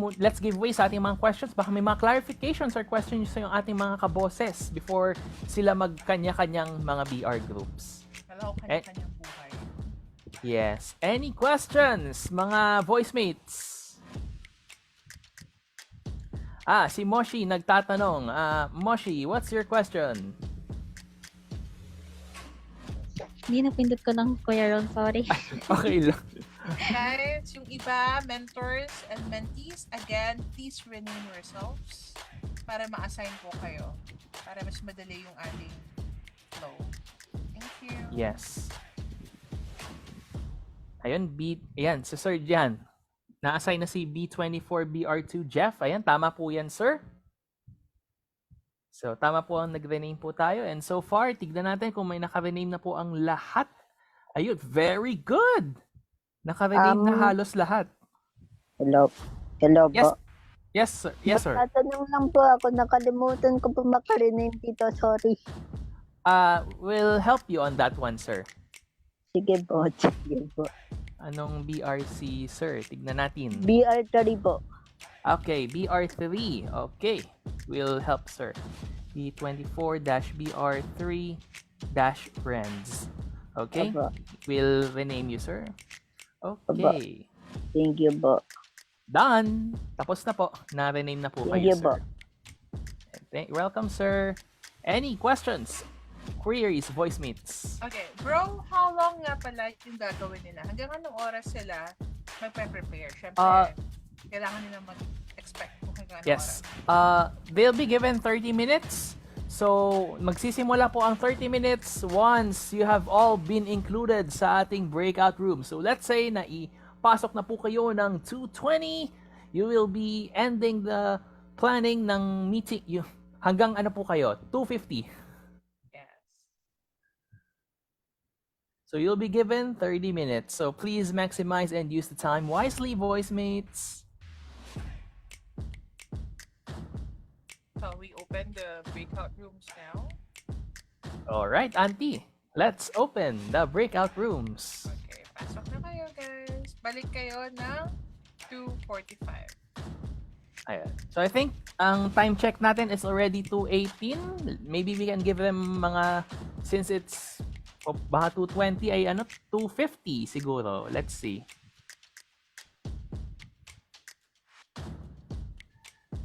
sa ating mga questions. Baka may mga clarifications or questions sa yung ating mga kaboses before sila magkanya-kanyang mga BR groups. Hello, kanya-kanyang buhay. Yes. Any questions, mga voice mates? Si Moshi nagtatanong. Moshi, what's your question? Hindi napindot ko ng Kuya Ron, sorry. Okay lang. Guys, yung iba, mentors and mentees, again, please rename yourselves para ma-assign po kayo. Para mas madali yung ating flow. Thank you. Yes. Ayun, ayan, si Sir Jan. Na-assign na si B24BR2 Jeff. Ayan, tama po yan, sir. So, tama po ang nag-rename po tayo. And so far, tignan natin kung may naka-rename na po ang lahat. Ayun, very good! Naka-rename na halos lahat. Hello Yes. po. Yes, sir. Yes, sir. Tatanong lang po ako, nakalimutan ko po makarename dito, sorry. We'll help you on that one, sir. Sige po. Anong BRC, sir? Tignan natin. BR3 po. Okay, BR3. Okay. We'll help, sir. B24-BR3-Friends. Okay? Aba. We'll rename you, sir. Okay. Thank you po. Done. Tapos na po. Na-rename na po Thank kayo, you sir. po. Welcome, sir. Any questions? Queries, voice mates? Okay, bro, how long nga pala yung gagawin nila? Hanggang anong oras sila magpe-prepare? Siyempre, kailangan nila mag-expect kung hanggang anong Yes. oras. They'll be given 30 minutes. So, magsisimula po ang 30 minutes once you have all been included sa ating breakout room. So, let's say na ipasok na po kayo ng 2:20, you will be ending the planning ng meeting. Hanggang ano po kayo? 2:50. So you'll be given 30 minutes. So please maximize and use the time wisely, voice mates. So we open the breakout rooms now. All right, Auntie. Let's open the breakout rooms. Okay, pasok na kayo guys. Balik kayo ng 2:45. Ayan. So I think ang time check natin is already 2:18. Maybe we can give them mga, since it's baka 2:20 ay 2:50 siguro. Let's see.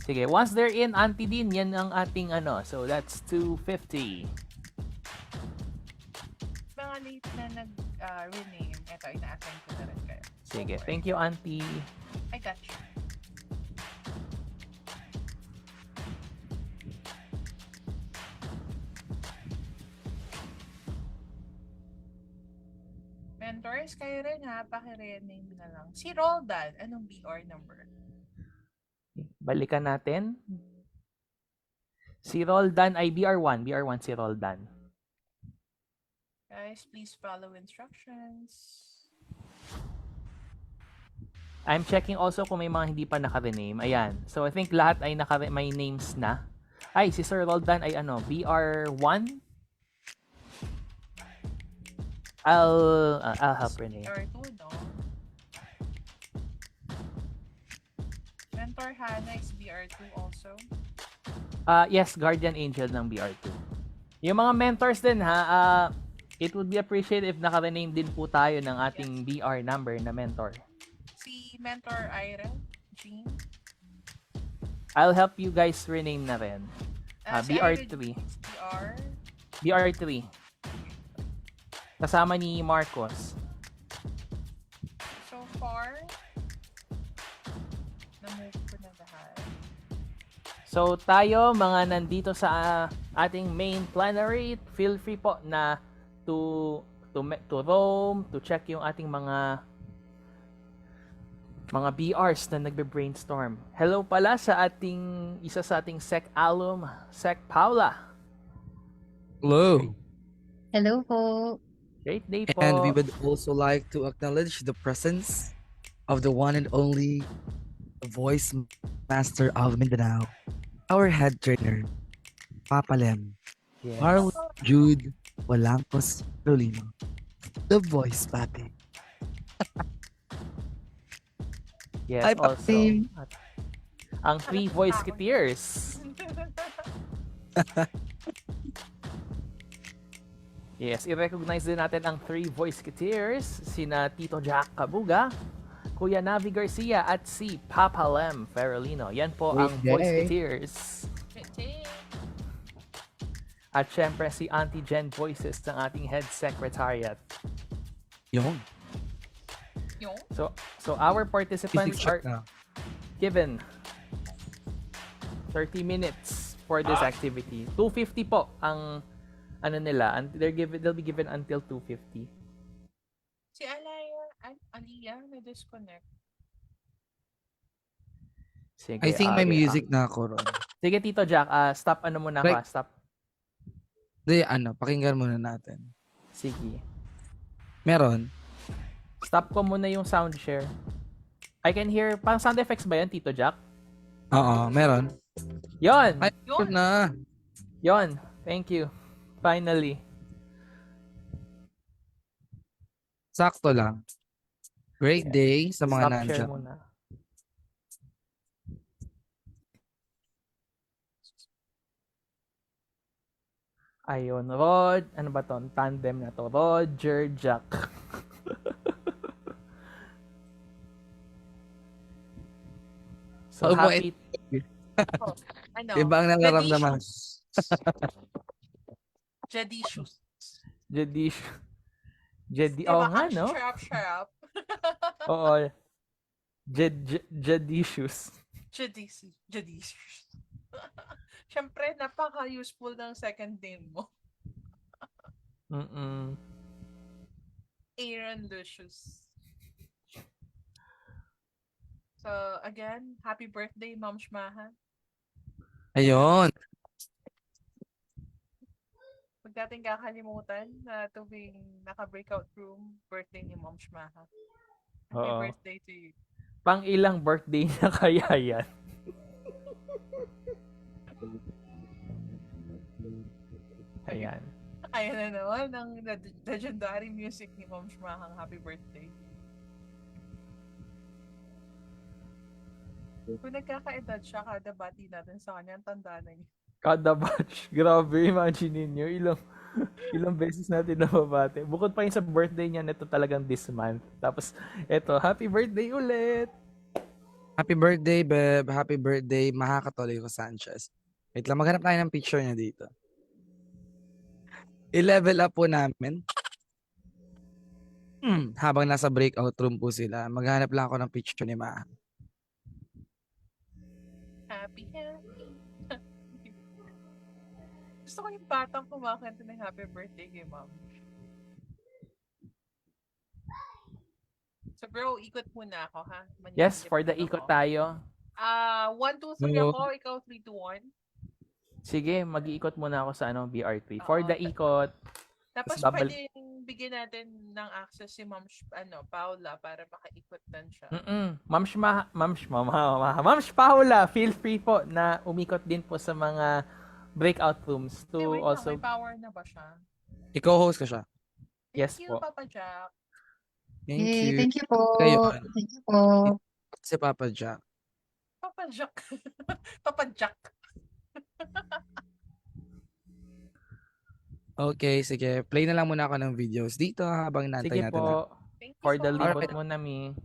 Sige, once they're in, Auntie Dean, yan ang ating so that's 2:50. Mga late na nag-rename, ito, ina-assign ko na rin kayo. Sige, thank you, Auntie. I got you. Mentors, kayo rin ha, pakirename na lang. Si Roldan, anong BR number? Balikan natin. Si Roldan ay BR1. BR1 si Roldan. Guys, please follow instructions. I'm checking also kung may mga hindi pa naka-rename. Ayan. So I think lahat ay may names na. Ay, si Sir Roldan ay ano, BR1? I'll help rename. BR2, no? Mentor Hannah is BR2 also. Yes, Guardian Angel ng BR2. Yung mga mentors din ha, it would be appreciated if naka-rename din po tayo ng ating BR number na mentor. Si Mentor Ira, Jean. I'll help you guys rename na rin. Si BR3. Ira is BR. BR3. Kasama ni Marcos. So far, na-move ko na lahat. So tayo mga nandito sa ating main plenary, feel free po na to roam, to check yung ating mga BRs na nagbe-brainstorm. Hello pala sa isa sa ating Sec Alum, Sec Paula. Hello. Hello po. Great day po. And we would also like to acknowledge the presence of the one and only voice master of Mindanao, our head trainer, Papa Lem, Yes. Marlon Jude Walampos Rolino, the voice papi. Yes, Hi, also. Papi. Ang 3 voice kitiers. Yes, i-recognize din natin ang 3 voice kitiers, sina Tito Jack Kabuga, Kuya Navi Garcia at si Papa Lem Ferolino. Yan po ang Good voice day. kitiers. At syempre si Auntie Jen Voices ng ating head secretariat. Yung. So our participants Music check are na. given 30 minutes for this activity. 250 po ang ano nila, and they'll be given until 250. Si Aliyah na-disconnect. Sige, I think may okay, music na ako ron. Sige, Tito Jack, stop ano muna Like- ka, stop. Di, pakinggan muna natin. Sige. Meron? Stop ko muna yung sound share. I can hear, parang sound effects ba yan, Tito Jack? Oo, meron. Yon! Ay, yun na. Yon! Thank you. Finally. Sakto lang. Great day sa mga Stop share nandyan. muna. Ayun, ano ba to? Tandem na to. Roger Jack. So, Oh, happy. Ano? Iba ang nararamdaman. Jedishus. Oo nga, no? Sharp. Oo. Jedishus. Jedishus. Siyempre, napaka-useful ng second name mo. Aaron Lucius. So, again, happy birthday, Ma'am Shmaha. Ayun. Huwag natin kakalimutan na tuwing naka-breakout room, birthday ni Ma'am Shmaha. Happy Oo. birthday to you. Pang ilang birthday na kaya yan? Ayan. Ayan na naman ang legendary music ni Ma'am Shmaha. Happy birthday. Kung nagkakaedad siya, kada bati natin sa kanya, ang tanda na niya. Kada batch. Grabe, imagine niyo ilang beses natin nababate. Bukod pa yung sa birthday niya, nito talagang this month. Tapos, eto, happy birthday ulit! Happy birthday, Beb. Happy birthday, Maha Katoliko Sanchez. Wait lang, maghanap tayo ng picture niya dito. I-level up po namin. Habang nasa breakout room po sila, maghanap lang ako ng picture ni Maha. Happy. Gusto ko yung batang kumakanta ng happy birthday kay Ma'am. So bro, ikot muna ako, ha? Yes, for the ikot tayo. 1, 2, 3 No. ako, ikaw 3, 2, 1. Sige, mag-iikot muna ako sa BR3. For the ikot, Tapos babalik. pwedeng bigyan natin ng access si Ma'am Paula para makaikot din siya. Ma'am Paula, feel free po na umikot din po sa mga breakout rooms to Wait lang, also... may power na ba siya? I-co-host ko siya. Yes Thank you, po. Papa Jack. Thank Hey, you. thank you po. Ngayon, Thank you po. si Papa Jack. Papa Jack. Papa Jack. Okay, sige. Play na lang muna ako ng videos dito habang nantay Sige natin. po. For the libot Alright. mo na mi.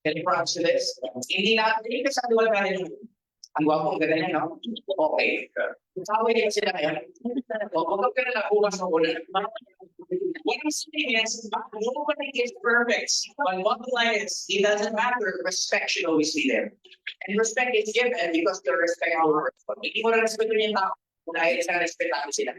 Can you promise to this? Hindi kasi wala na rin. Ang gwapo, ang ganda niya, no? Okay. Tawag niya sila ngayon. Huwag ka na nakuha sa una. What I'm saying is, nobody is perfect. But one line is, it doesn't matter. Respect should always be there. And respect is given because they respect our words. Pag hindi mo na respeto niya yung tao, dahil sa respetado sila.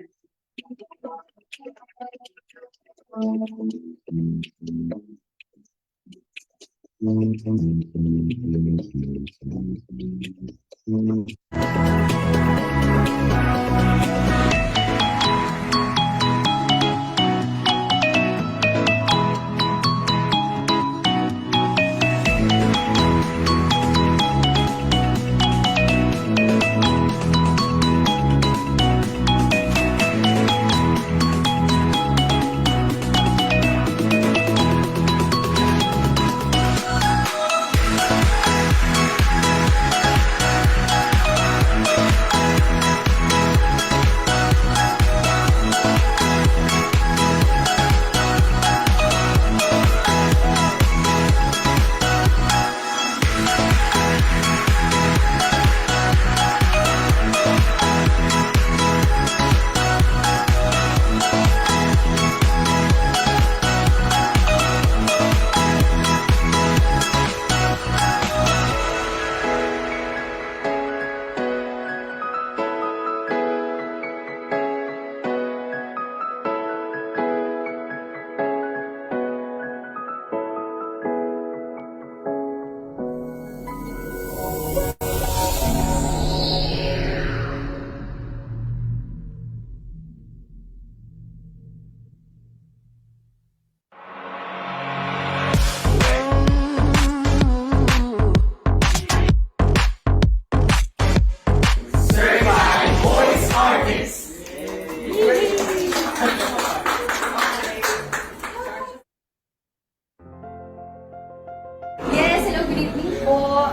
Yes, hello, good evening po.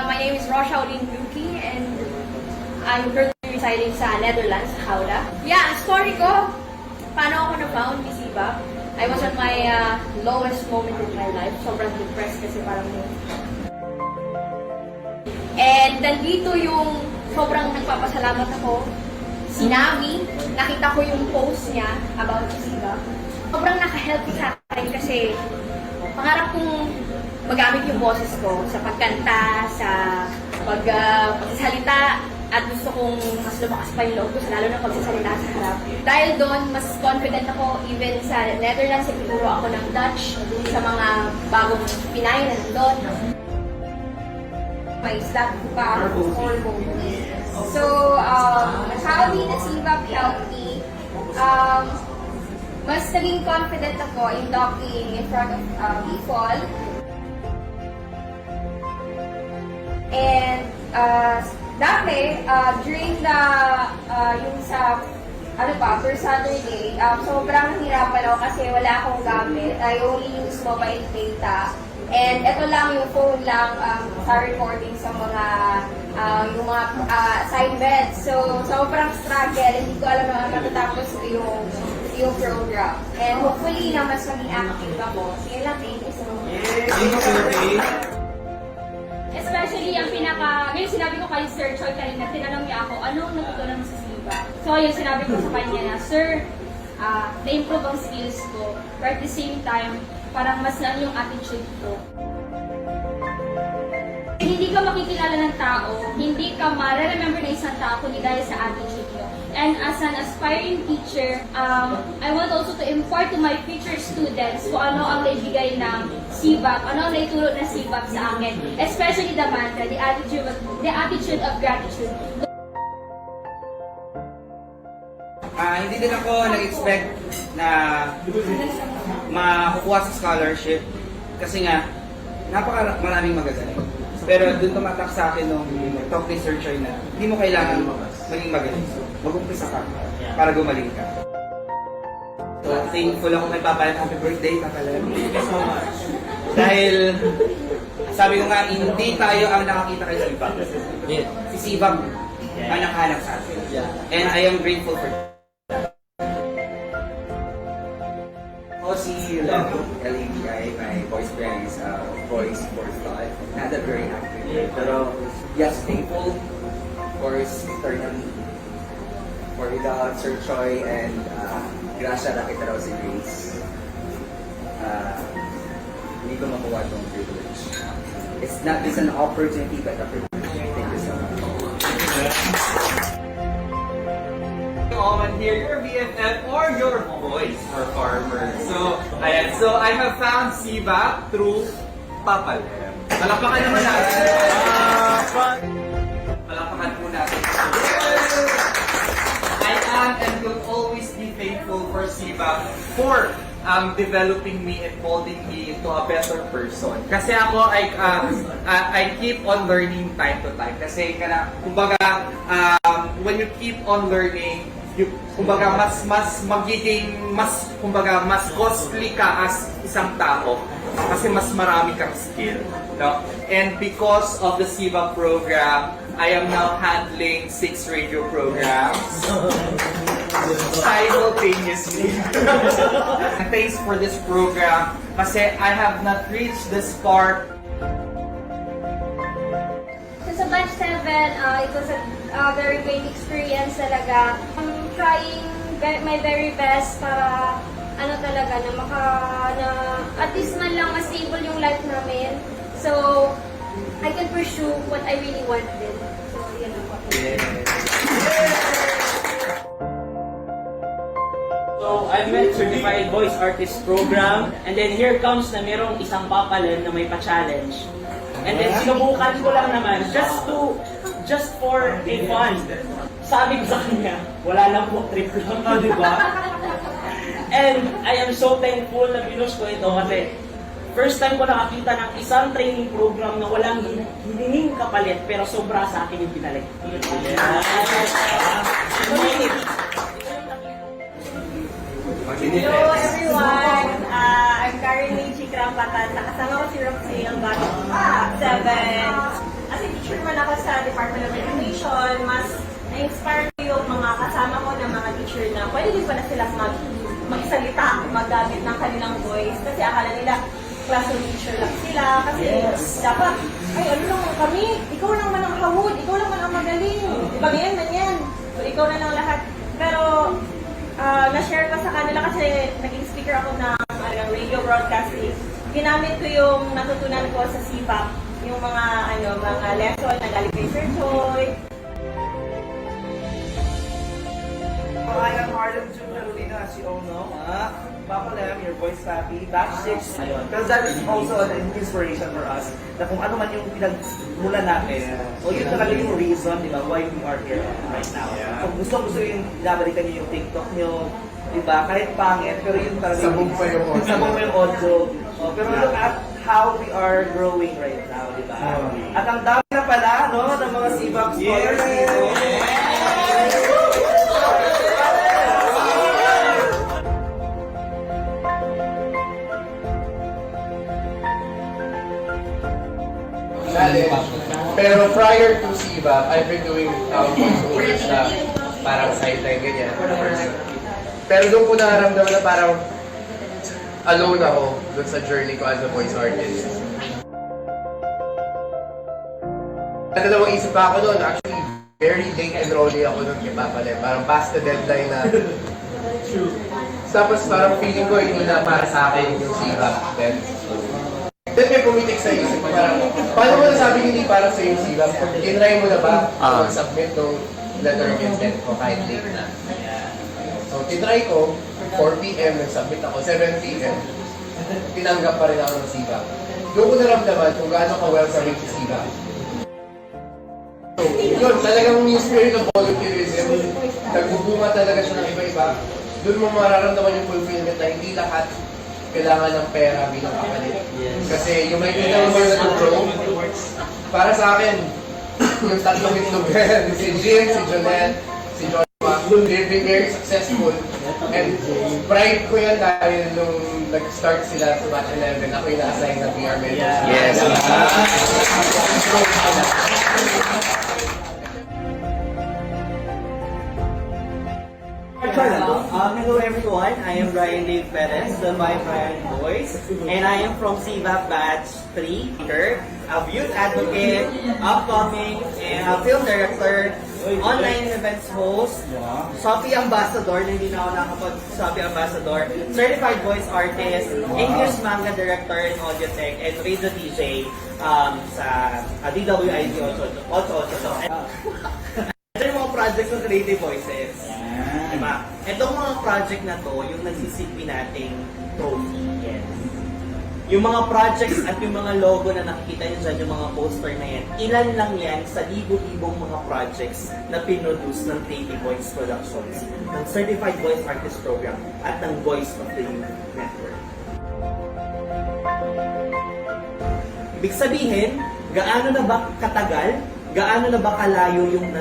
My name is Roshauline Luki and I'm currently residing sa Netherlands, sa Gouda. Yeah, ang story ko, paano ako na-found ni Siva. I was at my lowest moment in my life. Sobrang depressed kasi parang and nandito yung sobrang nagpapasalamat ako. Si Nami, nakita ko yung post niya about Siva. Sobrang naka-help sa akin kasi pangarap kong magamit yung boses ko sa pagkanta, sa pagsasalita, at gusto kong mas lumakas pa yung loob ko, lalo na pagsasalita sa harap. Dahil doon, mas confident ako, even sa Netherlands, nagtuturo ako ng Dutch sa mga bagong Pinay na nandun. May slap back or So, how did the CVAP help me? Mas naging confident ako in talking in front of people. And dati, during the, yung sa, first Saturday, sobrang nahirapan ako kasi wala akong gamit. I only use mobile data. And ito lang yung phone lang sa recording sa mga, yung mga assignments. So, sobrang struggle. Hindi ko alam na matatapos yung program. And hopefully na mas maging active ako. Sige lang, thank you so much. Especially ang ngayon sinabi ko kay Sir Choi kanina, tinanong niya ako, anong natutunan mo sa SIVA? So ayun, sinabi ko sa kanya na, Sir, na-improve ang skills ko, but at the same time, parang mas lang yung attitude ko. Hindi ka makikilala ng tao, hindi ka ma-remember na isang tao kundi dahil sa attitude mo. And as an aspiring teacher, I want also to impart to my future students kung ano ang naibigay ng CVAP, ano ang naitulot ng CVAP sa akin. Especially the mantra, the attitude of gratitude. Hindi din ako nag-expect na makukuha sa scholarship kasi nga maraming magagaling. Pero dun tumatak sa akin nung talk ni Sir Choi na hindi mo kailangan maging magaling. Mag-umpisa ka para gumaling ka. So thankful ako may papalit. Happy birthday, Papa Lem. Thank you so much. Dahil sabi ko nga, hindi tayo ang nakakita kay Sivap. Si Sivap ang nakahanap sa atin. And I am grateful for that. Si LABI, my voice brand is Voice for Life. Not a very active, pero yes, thankful of course eternally for without Sir Choi and Gracia nakita raw si Grace. Hindi ko makuha itong privilege. It's an opportunity but a privilege. Thank you so much. Here, your BFF or your voice for farmers. So, ayan. So, I have found CVAP through Papa Lem. Palakpakan naman natin. Palakpakan po natin. I am and will always be thankful for CVAP for developing me and molding me into a better person. Kasi ako, I keep on learning time to time. Kasi, kumbaga, when you keep on learning, kumbaga mas costly ka as isang tao kasi mas marami kang skill, no? And because of the CVAP program, I am now handling 6 radio programs simultaneously. And thanks for this program kasi I have not reached this part. Sa batch 7, it was a very great experience talaga. I'm trying my very best para talaga na at least man lang mas stable yung life namin. So, I can pursue what I really want din. So, yun ako. So, I met Certified Voice Artist Program and then here comes na merong isang papalem na may pa-challenge. And then sinubukan ko lang naman just for a fun. Sabi ko sa kanya, wala lang po, trip lang to, di ba? And I am so thankful na pinush ko ito kasi first time ko nakakita ng isang training program na walang hininging kapalit pero sobra sa akin yung pinalik. Hello everyone! I'm currently Chikram Patan. Nakasama ko si Roxy ang batch 7. As a teacher man ako sa Department of Education, mas na-inspire ko yung mga kasama ko ng mga teacher na pwede din pala silang magsalita, maggamit ng kanilang voice. Kasi akala nila classroom teacher lang sila. Kasi dapat, ano lang kami, ikaw lang man ang hawod, ikaw lang man ang magaling. Diba ganyan man yan? So ikaw na lang lahat. Pero na-share ko sa kanila kasi naging speaker ako ng radio broadcasting. ginamit ko yung natutunan ko sa CPAP, yung mga lesson na galing kay Sir Choi. I am Harlem Jr. Luna, as you all know. Papa Lem, your voice papi, batch 6. Because that is also an inspiration for us. Na kung ano man yung pinagmula natin, o yun talaga yung reason, di ba, why we are here right now. Kung gusto yung babalikan niyo yung TikTok niyo, di ba, kahit pangit, pero yun talaga Sabog pa yung audio. Sabog pa yung audio. Pero look at how we are growing right now, di ba? At ang dami na pala, no, ng mga CBAP scholars dito. Pero prior to CBAP, I've been doing voiceovers na parang sideline ganyan. Pero doon ko nararamdaman na parang alone ako doon sa journey ko as a voice artist. Nagdalawang isip pa ako noon, actually very late enrollee ako noon kay Papa Lem. Parang past the deadline na. Tapos parang feeling ko hindi na para sa akin yung CBAP. Then may pumitik sa isip ko, parang, paano mo nasabi hindi para sa yung CBAP? Tinry mo na ba mag-submit ng letter of intent ko kahit late na? So, tinry ko, 4 p.m. nag-submit ako, 7 p.m. Tinanggap pa rin ako ng CBAP. Doon ko naramdaman kung gaano ka-well sa si CBAP. So, yun, talagang yung spirit of volunteerism, nagbubunga talaga siya ng iba-iba. Doon mo mararamdaman yung fulfillment na hindi lahat kailangan ng pera bilang kapalit. Kasi yung may kita mo na to-grow, para sa akin, yung tatlong itlog yan, si Jim, si Jonette, si Joshua, they've been very successful. And pride ko yan dahil nung nag-start sila sa Batch 11, ako yung na-assign na PR mentor. Yes. Hello everyone, I am Brian Dave Perez, the My Brian Voice, and I am from CBAP Batch 3, a youth advocate, upcoming, and a film director, online events host, Shopee Ambassador, hindi na ako nakapag-Shopee Ambassador, certified voice artist, English manga director in audio tech, and radio DJ sa DWID also. Ito yung mga projects ng Creative Voices. Diba? Itong mga project na to, yung nagsisilbi nating trophy. Yes. Yung mga projects at yung mga logo na nakikita nyo dyan, yung mga poster na yan, ilan lang yan sa libo-libong mga projects na pinroduce ng Creative Voice Productions, ng Certified Voice Artist Program, at ng Voice of the Youth Network. Ibig sabihin, gaano na ba katagal, gaano na ba kalayo yung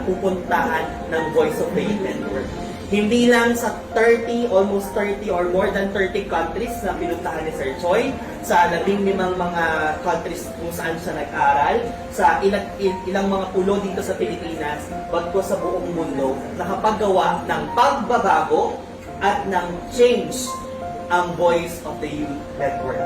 pupuntahan ng Voice of the Youth Network? Hindi lang sa 30, almost 30 or more than 30 countries na pinuntahan ni Sir Choi, sa 15 mga countries kung saan siya nag-aral, sa ilang mga pulo dito sa Pilipinas, bagko sa buong mundo, nakapaggawa ng pagbabago at ng change ang Voice of the Youth Network.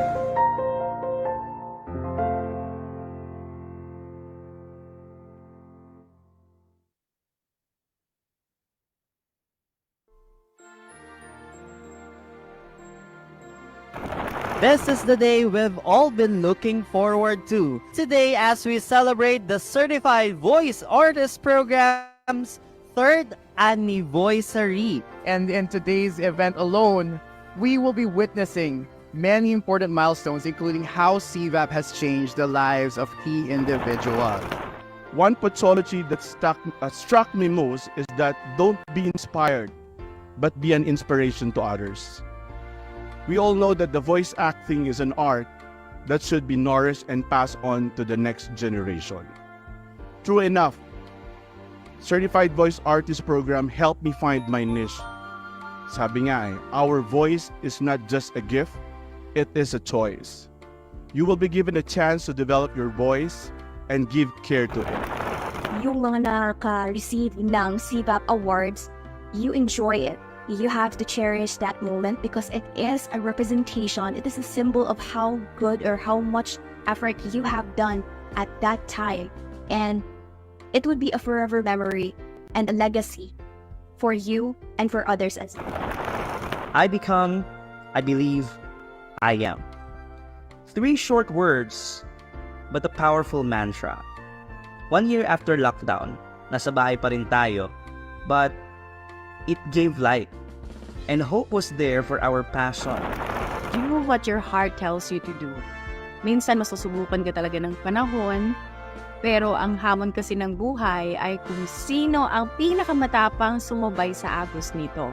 This is the day we've all been looking forward to. Today, as we celebrate the Certified Voice Artist Program's 3rd anniversary. And in today's event alone, we will be witnessing many important milestones, including how CVAP has changed the lives of key individuals. One pathology that struck me most is that don't be inspired, but be an inspiration to others. We all know that the voice acting is an art that should be nourished and passed on to the next generation. True enough, Certified Voice Artist Program helped me find my niche. Sabi nga our voice is not just a gift, it is a choice. You will be given a chance to develop your voice and give care to it. Yung mga nakaka-receive ng CVAP Awards, you enjoy it. You have to cherish that moment because it is a representation. It is a symbol of how good or how much effort you have done at that time. And it would be a forever memory and a legacy for you and for others as well. I become, I believe, I am. 3 short words, but a powerful mantra. 1 year after lockdown, nasa bahay pa rin tayo, but it gave light. And hope was there for our passion. Do what your heart tells you to do. Minsan masusubukan ka talaga ng panahon, pero ang hamon kasi ng buhay ay kung sino ang pinakamatapang sumubay sa agos nito.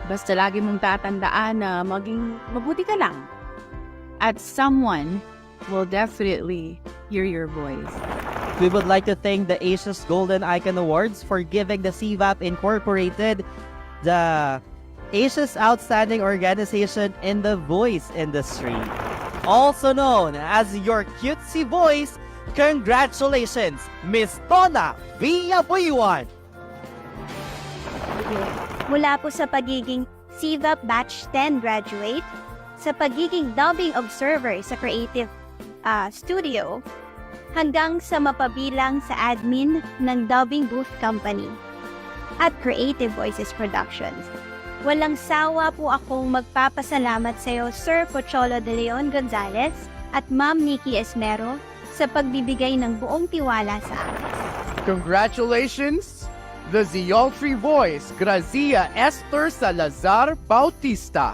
Basta lagi mong tatandaan na maging mabuti ka lang. At someone will definitely hear your voice. We would like to thank the Asia's Golden Icon Awards for giving the CVAP Incorporated the Asia's Outstanding Organization in the Voice Industry. Also known as your cutesy voice, congratulations, Miss Tona Villabuiwan! Mula po sa pagiging CVAP Batch 10 graduate, sa pagiging dubbing observer sa creative studio, hanggang sa mapabilang sa admin ng dubbing booth company at Creative Voices Productions. Walang sawa po akong magpapasalamat sa iyo, Sir Pocholo de Leon Gonzalez at Ma'am Nikki Esmero sa pagbibigay ng buong tiwala sa akin. Congratulations, the Zioltry voice, Grazia Esther Salazar Bautista.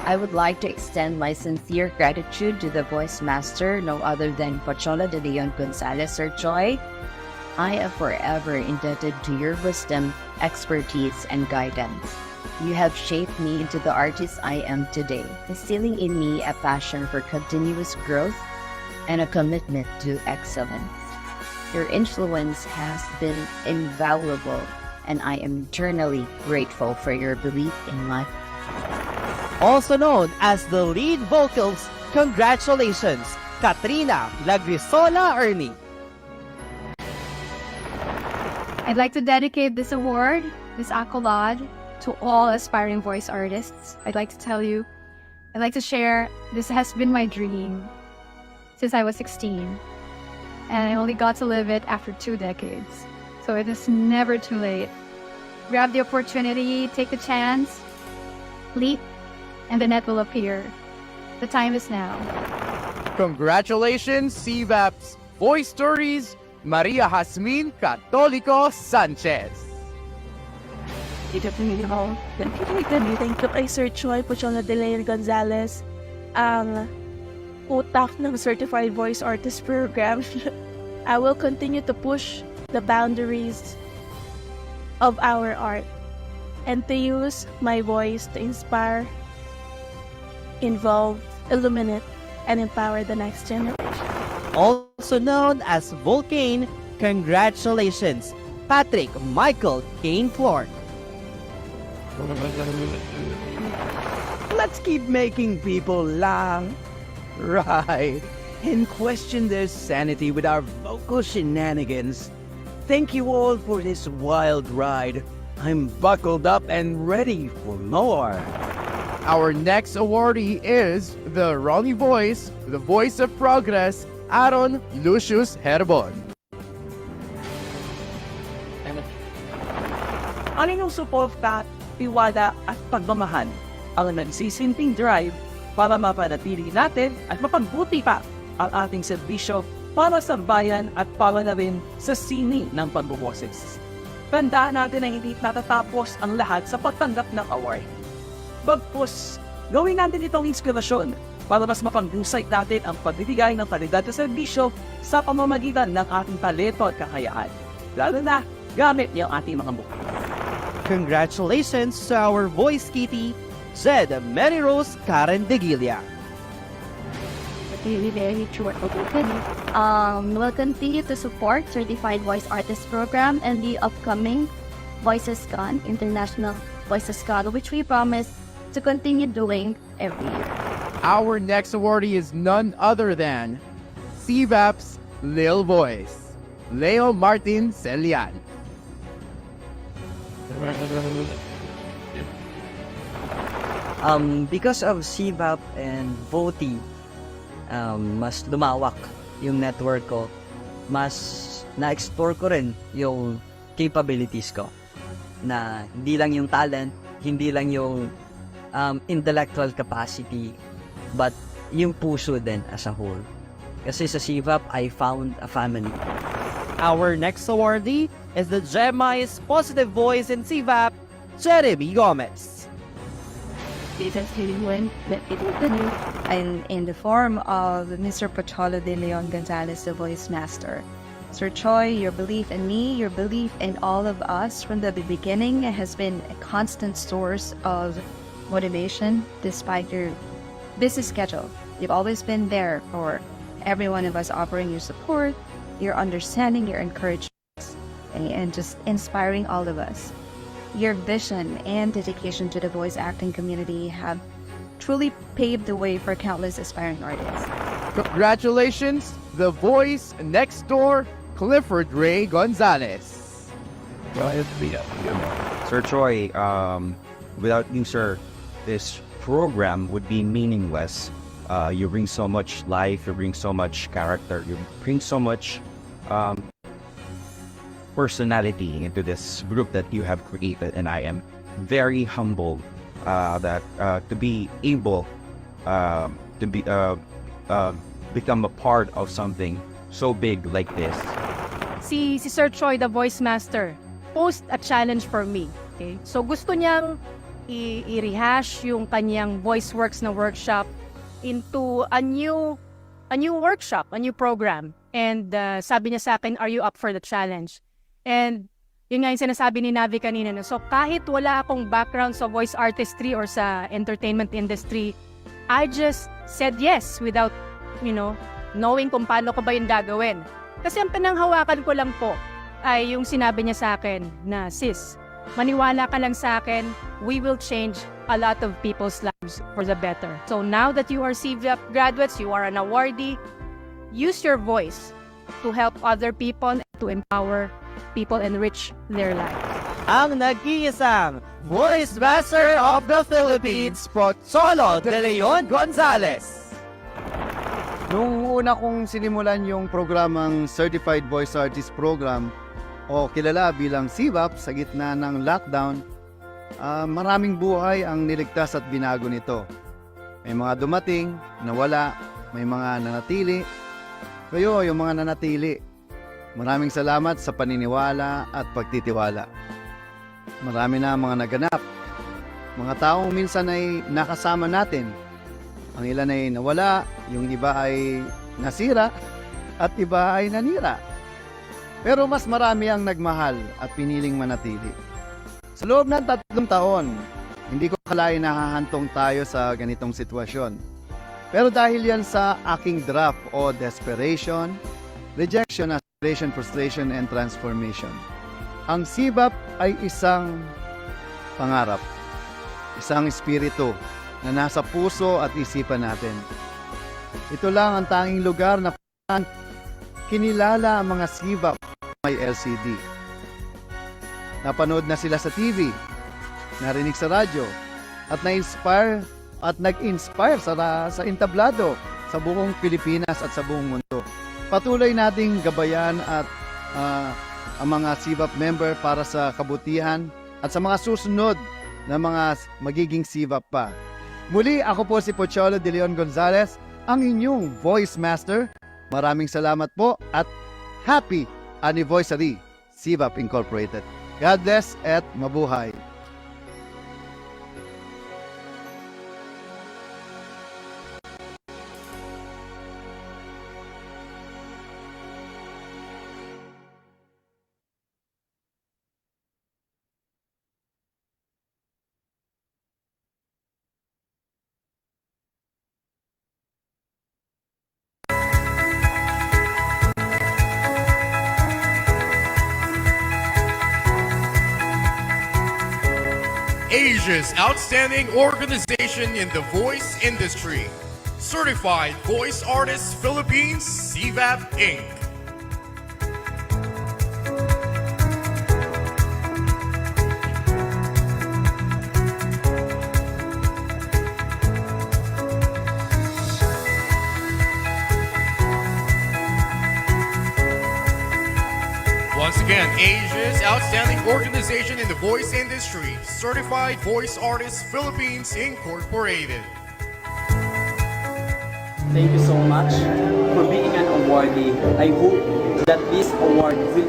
I would like to extend my sincere gratitude to the voice master, no other than Pocholo de Leon Gonzalez, Sir Choi. I am forever indebted to your wisdom, expertise, and guidance. You have shaped me into the artist I am today, instilling in me a passion for continuous growth and a commitment to excellence. Your influence has been invaluable, and I am eternally grateful for your belief in my Also known as the lead vocals, congratulations, Katrina Lagrisola Ernie. I'd like to dedicate this award, this accolade, to all aspiring voice artists. I'd like to share, this has been my dream since I was 16. And I only got to live it after 2 decades. So it is never too late. Grab the opportunity, take the chance, leap, and the net will appear. The time is now. Congratulations, CVAP's Voice Stories, Maria Jasmin Catolico Sanchez. Thank you kay Sir Choi Pocholo de Leon Gonzalez, ang utak ng Certified Voice Artist Program. I will continue to push the boundaries of our art and to use my voice to inspire, involve, illuminate, and empower the next generation. Also known as Volcane, congratulations, Patrick Michael Kane Flork. Let's keep making people laugh, right, and question their sanity with our vocal shenanigans. Thank you all for this wild ride. I'm buckled up and ready for more. Our next awardee is the Ronnie Voice, the Voice of Progress, Aaron Lucius Herbon. Ano yung suporta, tiwala at pagmamahal ang nagsisilbing drive para mapanatili natin at mapagbuti pa ang ating serbisyo para sa bayan at para na rin sa sining ng pagbuboses. Tandaan natin na hindi natatapos ang lahat sa pagtanggap ng award. Bagkus, gawin natin itong inspirasyon para mas mapanghusay natin ang pagbibigay ng kalidad na serbisyo sa pamamagitan ng ating talento at kakayahan. Lalo na, gamit niyo ang ating mga mukha. Congratulations to our voice kitty, Zed Mary Rose Karen Degilia. We'll continue to support Certified Voice Artist Program and the upcoming VoicesCon, International VoicesCon, which we promise to continue doing every year. Our next awardee is none other than CVAP's Lil Voice, Leo Martin Celian. Because of CVAP and VOTI, mas lumawak yung network ko. Mas na-explore ko rin yung capabilities ko. Na hindi lang yung talent, hindi lang yung intellectual capacity, but yung puso din as a whole. Kasi sa CVAP, I found a family. Our next awardee is the Gemma's Positive Voice in CVAP, Jeremy Gomez. I'm in the form of Mr. Pocholo de Leon Gonzalez, the voice master. Sir Choi, your belief in me, your belief in all of us from the beginning has been a constant source of motivation despite your busy schedule. You've always been there for every one of us, offering your support, your understanding, your encouragement, and just inspiring all of us. Your vision and dedication to the voice acting community have truly paved the way for countless aspiring artists. Congratulations, the voice next door, Clifford Ray Gonzalez. Sir Choi, without you, sir, this program would be meaningless. You bring so much life, you bring so much character, you bring so much personality into this group that you have created, and I am very humbled that to be able to become a part of something so big like this. Si Sir Choi, the voice master, posed a challenge for me. Okay? So gusto niyang i-rehash yung kanyang voice works na workshop into a new workshop, a new program. And sabi niya sa akin, are you up for the challenge? And yun nga yung sinasabi ni Navi kanina. No? So kahit wala akong background sa voice artistry or sa entertainment industry, I just said yes without, knowing kung paano ko ba yung gagawin. Kasi ang pinanghawakan ko lang po ay yung sinabi niya sa akin na, sis, maniwala ka lang sa akin, we will change a lot of people's lives for the better. So now that you are CVAP graduates, you are an awardee, use your voice to help other people, to empower people, enrich their lives. Ang nag-iisang Voice Master of the Philippines, Pocholo de Leon Gonzalez. Nung una kong sinimulan yung programang Certified Voice Artist Program o kilala bilang CVAP sa gitna ng lockdown, maraming buhay ang niligtas at binago nito. May mga dumating, nawala, may mga nanatili. Kayo, yung mga nanatili, maraming salamat sa paniniwala at pagtitiwala. Marami na mga naganap. Mga taong minsan ay nakasama natin. Ang ilan ay nawala, yung iba ay nasira, at iba ay nanira. Pero mas marami ang nagmahal at piniling manatili. Sa loob ng 3 taon, hindi ko akalain na hahantong tayo sa ganitong sitwasyon. Pero dahil yan sa aking draft o desperation, rejection, aspiration, frustration, and transformation. Ang CVAP ay isang pangarap, isang espiritu na nasa puso at isipan natin. Ito lang ang tanging lugar na kinilala ang mga CVAP may LCD. Napanood na sila sa TV, narinig sa radyo, at na-inspire at nag-inspire sa entablado sa buong Pilipinas at sa buong mundo. Patuloy nating gabayan at ang mga CVAP member para sa kabutihan at sa mga susunod na mga magiging CVAP pa. Muli, ako po si Pocholo de Leon Gonzalez, ang inyong Voice Master. Maraming salamat po at happy anniversary, CVAP Incorporated. God bless at mabuhay. Asia's outstanding organization in the voice industry. Certified Voice Artists Philippines, CVAP Inc. Once again, again, Asia's outstanding organization in the voice industry, Certified Voice Artists Philippines Incorporated. Thank you so much for being an awardee. I hope that this award will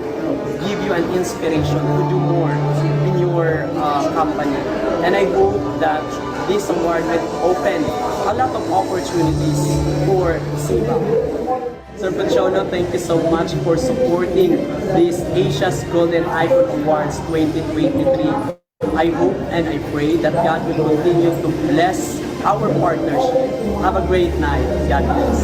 give you an inspiration to do more in your company. And I hope that this award will open a lot of opportunities for SIVAP. Sir Pocholo, thank you so much for supporting this Asia's Golden Icon Awards 2023. I hope and I pray that God will continue to bless our partnership. Have a great night. God bless.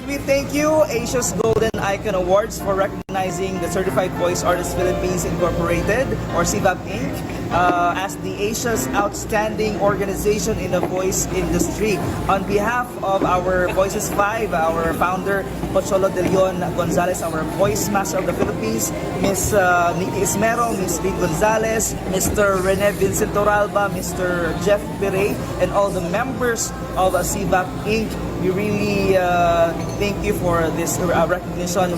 We thank you, Asia's Golden Icon Awards, for recognizing the Certified Voice Artists Philippines Incorporated, or CVAP Inc., as the Asia's outstanding organization in the voice industry. On behalf of our Voices 5, our founder, Pocholo de Leon Gonzalez, our Voice Master of the Philippines, Ms. Nikki Ismero, Ms. Reed Gonzalez, Mr. Rene Vincent Toralba, Mr. Jeff Pire, and all the members of CVAP Inc., we really thank you for this recognition.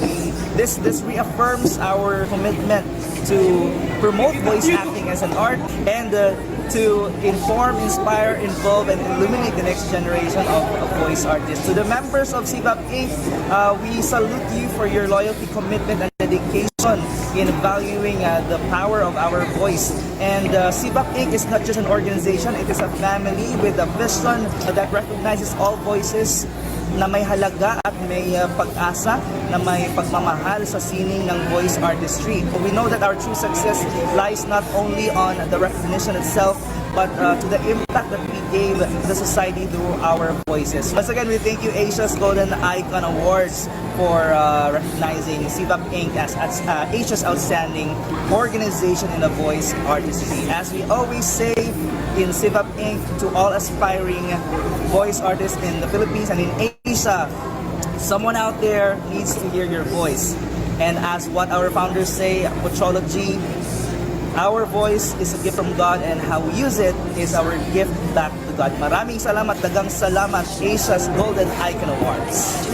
This reaffirms our commitment to promote voice acting as an art and to inform, inspire, involve, and illuminate the next generation of voice artists. To the members of CVAP Inc., we salute you for your loyalty, commitment, and dedication in valuing the power of our voice. And CVAP Inc. is not just an organization, it is a family with a vision that recognizes all voices na may halaga at may pag-asa, na may pagmamahal sa sining ng voice artistry. We know that our true success lies not only on the recognition itself, but to the impact that we gave the society through our voices. Once again, we thank you, Asia's Golden Icon Awards, for recognizing CVAP Inc. as Asia's outstanding organization in the voice artistry. As we always say in CVAP Inc., to all aspiring voice artists in the Philippines and in Asia, someone out there needs to hear your voice. And as what our founders say, Pochology, our voice is a gift from God, and how we use it is our gift back to God. Maraming salamat, dagang salamat, Asia's Golden Icon Awards.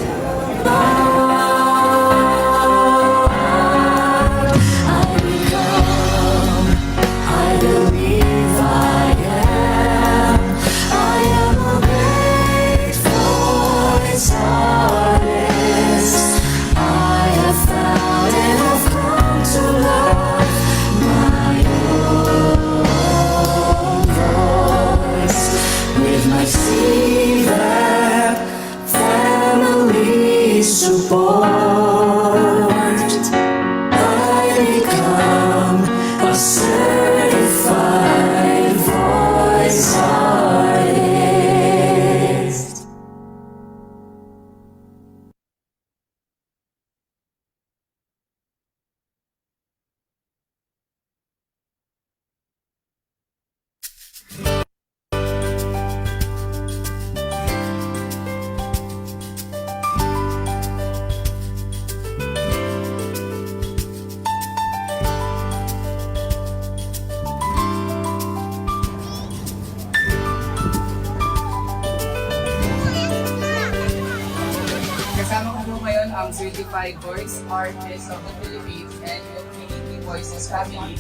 Kasama ko po ngayon ang Certified Voice Artists of the Philippines and yung Trinity Voices family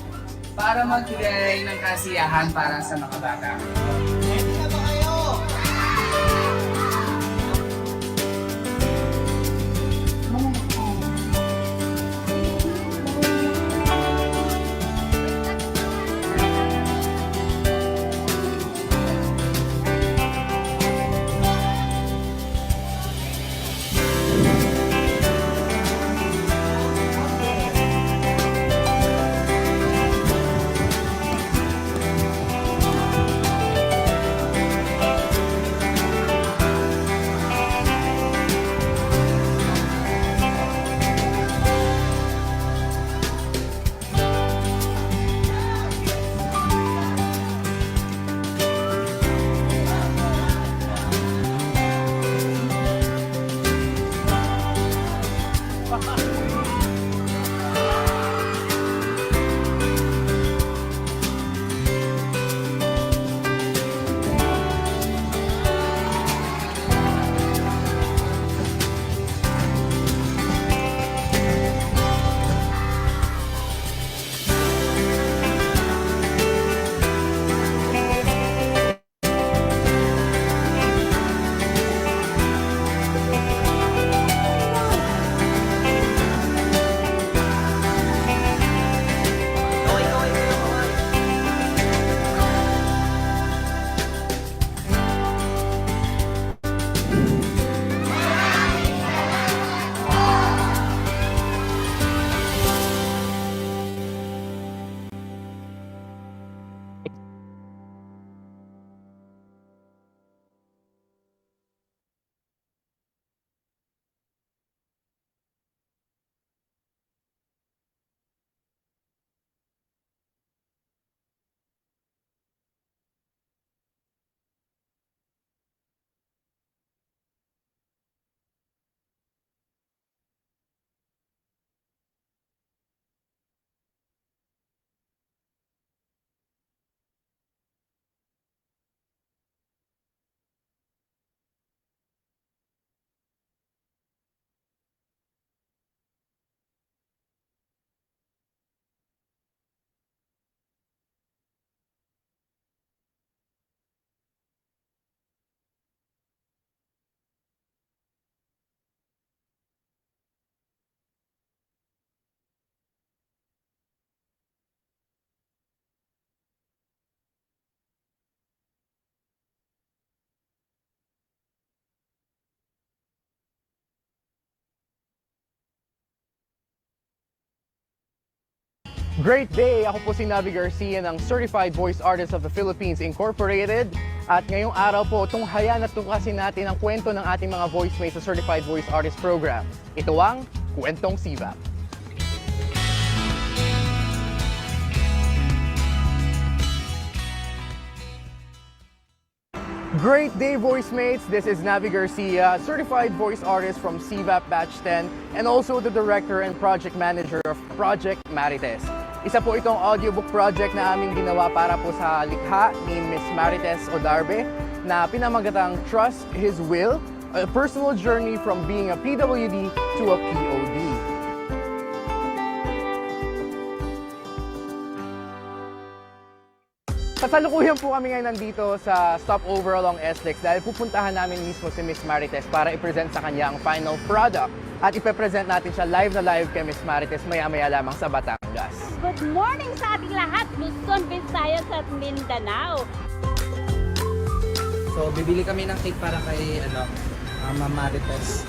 para magbigay ng kasiyahan para sa mga bata. Great day! Ako po si Navi Garcia ng Certified Voice Artist of the Philippines Incorporated. At ngayong araw po, tunghayan at tuklasin natin ang kwento ng ating mga voice mates sa Certified Voice Artist Program. Ito ang Kwentong CVAP. Great day, voice mates! This is Navi Garcia, certified voice artist from CVAP Batch 10 and also the director and project manager of Project Marites. Isa po itong audiobook project na aming ginawa para po sa likha ni Miss Marites Odarbe na pinamagatang Trust His Will, a personal journey from being a PWD to a POD. Kasalukuyan po kami ngayon nandito sa stopover along SLEX dahil pupuntahan namin mismo si Miss Marites para i-present sa kanya ang final product. At ipe-present natin siya live na live kay Miss Marites maya-maya lamang sa Batangas. Good morning sa ating lahat, Luzon, Visayas at Mindanao. So, bibili kami ng cake para kay Ma'am Marites.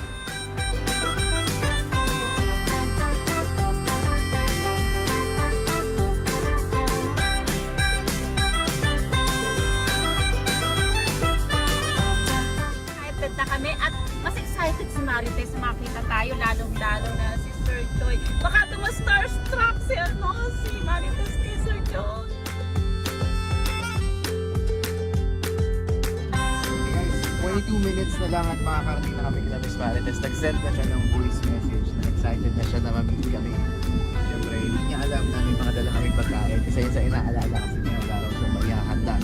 Excited na kami at mas excited si Marites na makita tayo, lalong-lalo na si Sir Joy. Baka starstruck si Marites kay Sir Joy. 22 minutes na lang at makakarating na kami kila Miss Marites. Nag-send na siya ng voice message na excited na siya na mamit kami. Siyempre, hindi niya alam na may mga dala kaming pagkain kasi yun sa inaalala kasi niya araw siya maihahanda.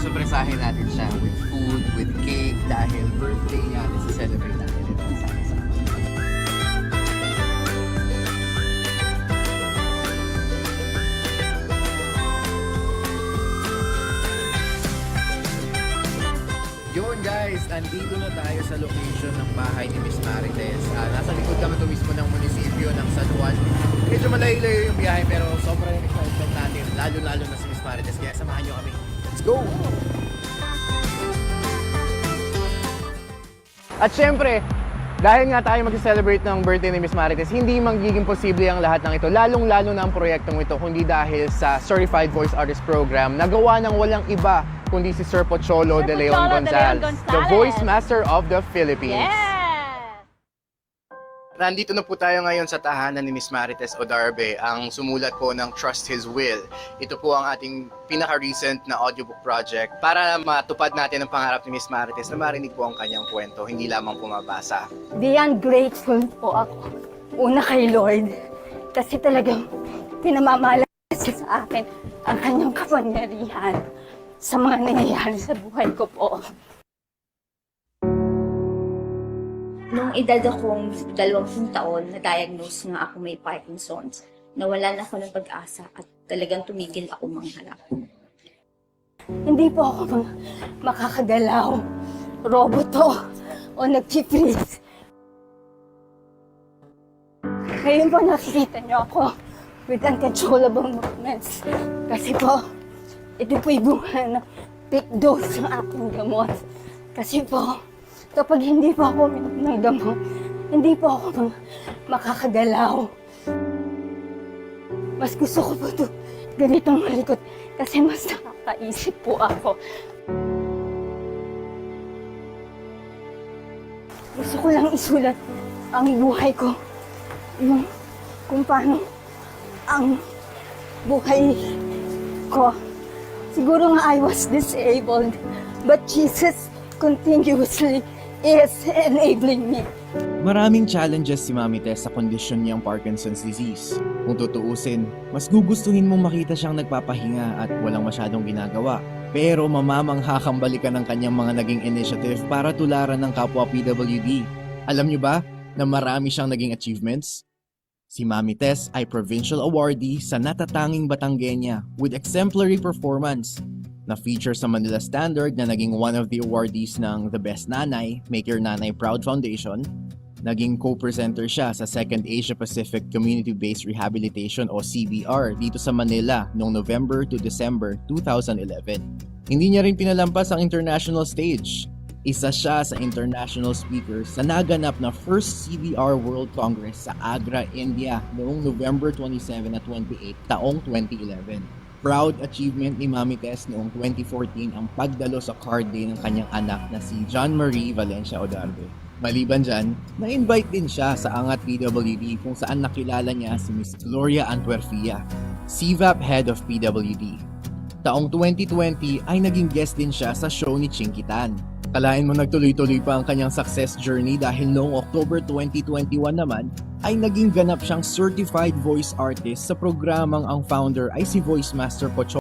Supresahin natin siya with food, with cake dahil birthday niya at celebrate natin ito sama-sama. Yun guys, andito na tayo sa location ng bahay ni Miss Marites. Nasa likod kami ito mismo ng munisipyo ng San Juan. Medyo malayo-layo yung biyahe pero sobrang excited natin, lalo-lalo na si Miss Marites. Kaya samahan nyo kami. Let's go! At syempre, dahil nga tayo mag-celebrate ng birthday ni Miss Marites, hindi magiging posible ang lahat ng ito, lalong-lalo na ang proyektong ito, kundi dahil sa Certified Voice Artist Program na gawa ng walang iba kundi si Sir Pocholo de Leon Gonzalez, the Voice Master of the Philippines. Nandito na po tayo ngayon sa tahanan ni Miss Marites Odarbe, ang sumulat po ng Trust His Will. Ito po ang ating pinaka-recent na audiobook project para matupad natin ang pangarap ni Miss Marites na marinig po ang kanyang kwento, hindi lamang pumabasa. Beyond grateful po ako. Una kay Lord. Kasi talagang pinamamalas siya sa akin ang kanyang kapangyarihan sa mga nangyayari sa buhay ko po. Nung edad akong 20 taon, na-diagnose nga ako may Parkinson's. Nawalan ako ng pag-asa at talagang tumigil ako mangharap. Hindi po ako makakagalaw, roboto, o nag-freeze. Ngayon po nakikita niyo ako with uncontrollable movements. Kasi po, ito po'y bunga ng peak dose ng aking gamot. Kasi po, kapag hindi po ako uminom ng gamot, hindi po ako makakagalaw. Mas gusto ko po ito ganitong malikot kasi mas nakakaisip po ako. Gusto ko lang isulat ang buhay ko. Yung kung paano ang buhay ko. Siguro nga I was disabled, but Jesus continuously is enabling me. Maraming challenges si Mami Tess sa kondisyon niyang Parkinson's disease. Kung tutuusin, mas gugustuhin mong makita siyang nagpapahinga at walang masyadong ginagawa. Pero mamamangha kang balikan ng kanyang mga naging initiative para tularan ng kapwa PWD. Alam niyo ba na marami siyang naging achievements? Si Mami Tess ay provincial awardee sa natatanging Batangueña with exemplary performance. Na-feature sa Manila Standard na naging one of the awardees ng The Best Nanay, Make Your Nanay Proud Foundation. Naging co-presenter siya sa 2nd Asia Pacific Community-Based Rehabilitation o CBR dito sa Manila noong November to December 2011. Hindi niya rin pinalampas ang international stage. Isa siya sa international speakers sa naganap na first CBR World Congress sa Agra, India noong November 27 at 28 taong 2011. Proud achievement ni Mami Tess noong 2014 ang pagdalo sa card day ng kanyang anak na si John Marie Valencia Odarbe. Maliban dyan, na-invite din siya sa Angat PWD kung saan nakilala niya si Miss Gloria Antuerfia, CVAP Head of PWD. Taong 2020 ay naging guest din siya sa show ni Chinkitan. Kalain mo nagtuloy-tuloy pa ang kanyang success journey dahil noong October 2021 naman ay naging ganap siyang certified voice artist sa programang ang founder ay si Voice Master Pocho.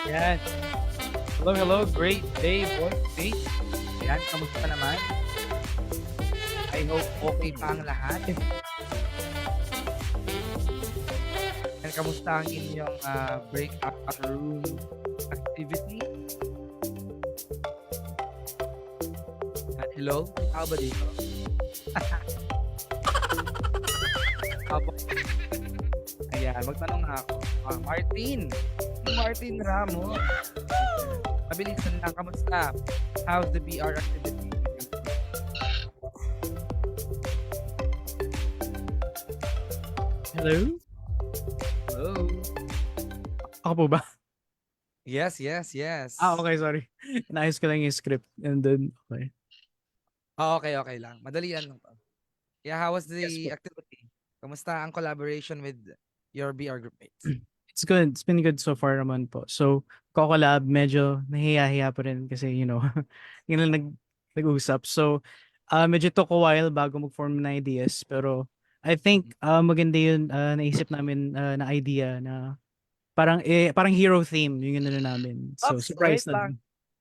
Yan. Hello, hello. Great day, boys. Great. Yan, kamusta naman? I hope okay pa ang lahat. Yan, kamusta ang inyong breakout room activity? At hello? May tao ba dito? Ayan, magtanong nga ako. Martin Ramos. Mabilisan lang, kamusta? How's the BR activity? Hello? Hello? Ako po ba? Yes. Okay, sorry. Naayos ko lang yung script and then, okay. Okay lang. Madalian lang to. Yeah, how was the activity? Kamusta ang collaboration with your BR group mates? It's good. It's been good so far naman po. So, Kokolab, medyo nahiya-hiya pa rin kasi, yun lang nag-usap. So, medyo took a while bago mag-form ng ideas. Pero, I think, maganda yun, naisip namin na idea na parang hero theme, yung yun namin. So, surprise na.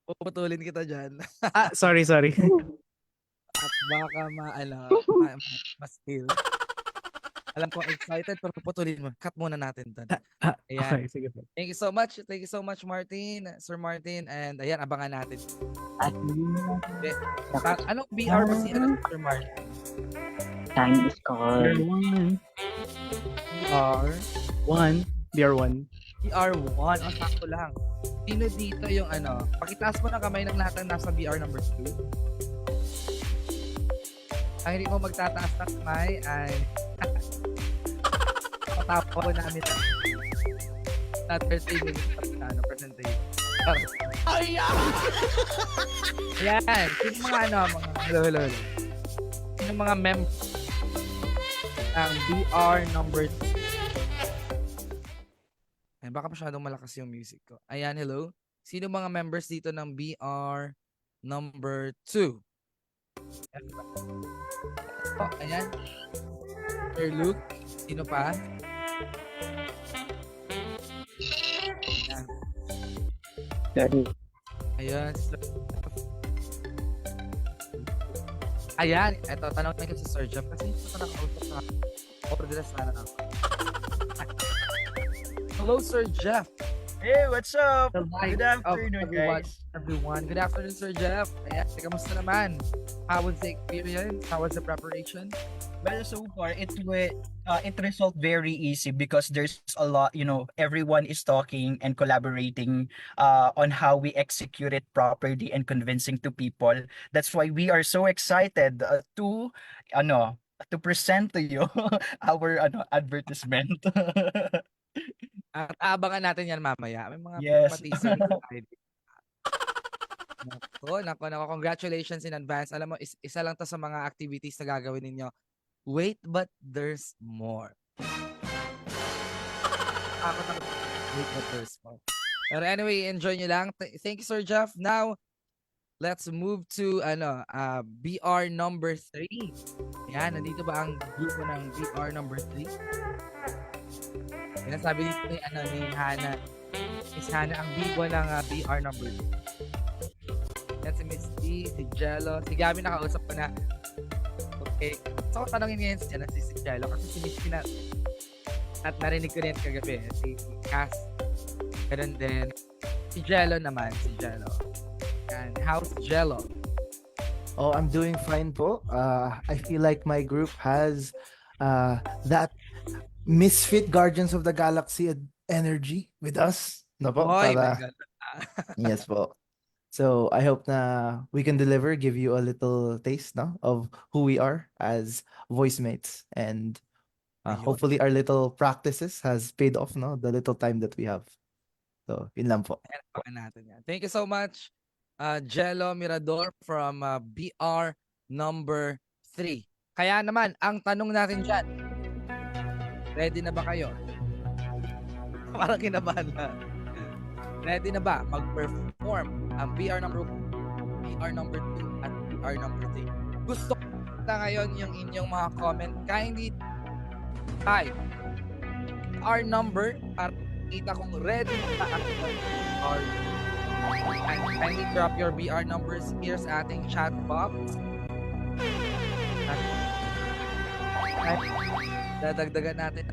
Puputulin kita dyan. Sorry. At baka mas-feel. Alam ko excited pero puputulin mo. Cut muna natin to. Ayan. Okay, sige po. Thank you so much Martin, Sir Martin, and ayan, abangan natin. Anong BR ba si Sir Martin? Time is called. BR1. BR1, ang sakto lang. Sino dito yung pakitaas mo ng kamay ng lahat ng nasa BR number 2. Ang hindi mo magtataas ng kamay ay patapo namin na 30 minutes presentation. Ayan. Sino mga hello. Sino mga members ng BR number 2? Ayan, baka masyadong malakas yung music ko. Ayan, hello. Sino mga members dito ng BR number 2? Ayan. Sir Luke. Sino pa? Ayan. Ayan. Eto, tanongin ko si Sir Jeff kasi hindi ko nakausap sa order sana ako. Hello, Sir Jeff. Hey, what's up? Good afternoon, everyone. Good afternoon, Sir Jeff. Ayan, kamusta naman? How was the experience? How was the preparation? Well, so far it resulted very easy because there's a lot, everyone is talking and collaborating on how we execute it properly and convincing to people. That's why we are so excited to present to you our advertisement. At abangan natin yan mamaya. May mga teaser. Nako, congratulations in advance. Alam mo, isa lang to sa mga activities na gagawin ninyo. Wait, but there's more. Wait, but there's more. Pero anyway, enjoy nyo lang. Thank you, Sir Jeff. Now, let's move to BR number 3. Yan, nandito ba ang grupo ng BR number 3? Yan, sabi dito ni Hana. Miss Hana, ang bibo ng BR number 3. Yan si Miss D, si Jello. Si Gabi nakausap ko na. Okay. So, tanongin ngayon si Jello. Kasi si Miss Tina, at narinig ko rin kagabi, si Cass. Ganun din. Si Jello naman, si Jello. And how's Jello? Oh, I'm doing fine po. I feel like my group has that misfit Guardians of the Galaxy energy with us. No po? Oy, my Para, God. yes po. So I hope na we can deliver, give you a little taste, no, of who we are as voice mates, and hopefully our little practices has paid off, no, the little time that we have. So yun lang po. Natin yan. Thank you so much, Jello Mirador from BR number 3. Kaya naman, ang tanong natin dyan, ready na ba kayo? Parang kinabahan na. Ready na ba mag-perform ang BR number 2 at BR number 3? Gusto ko na ngayon yung inyong mga comment. Kindly type our number para kita kung ready na ang BR. And kindly drop your BR numbers here sa ating chat box. At dadagdagan natin.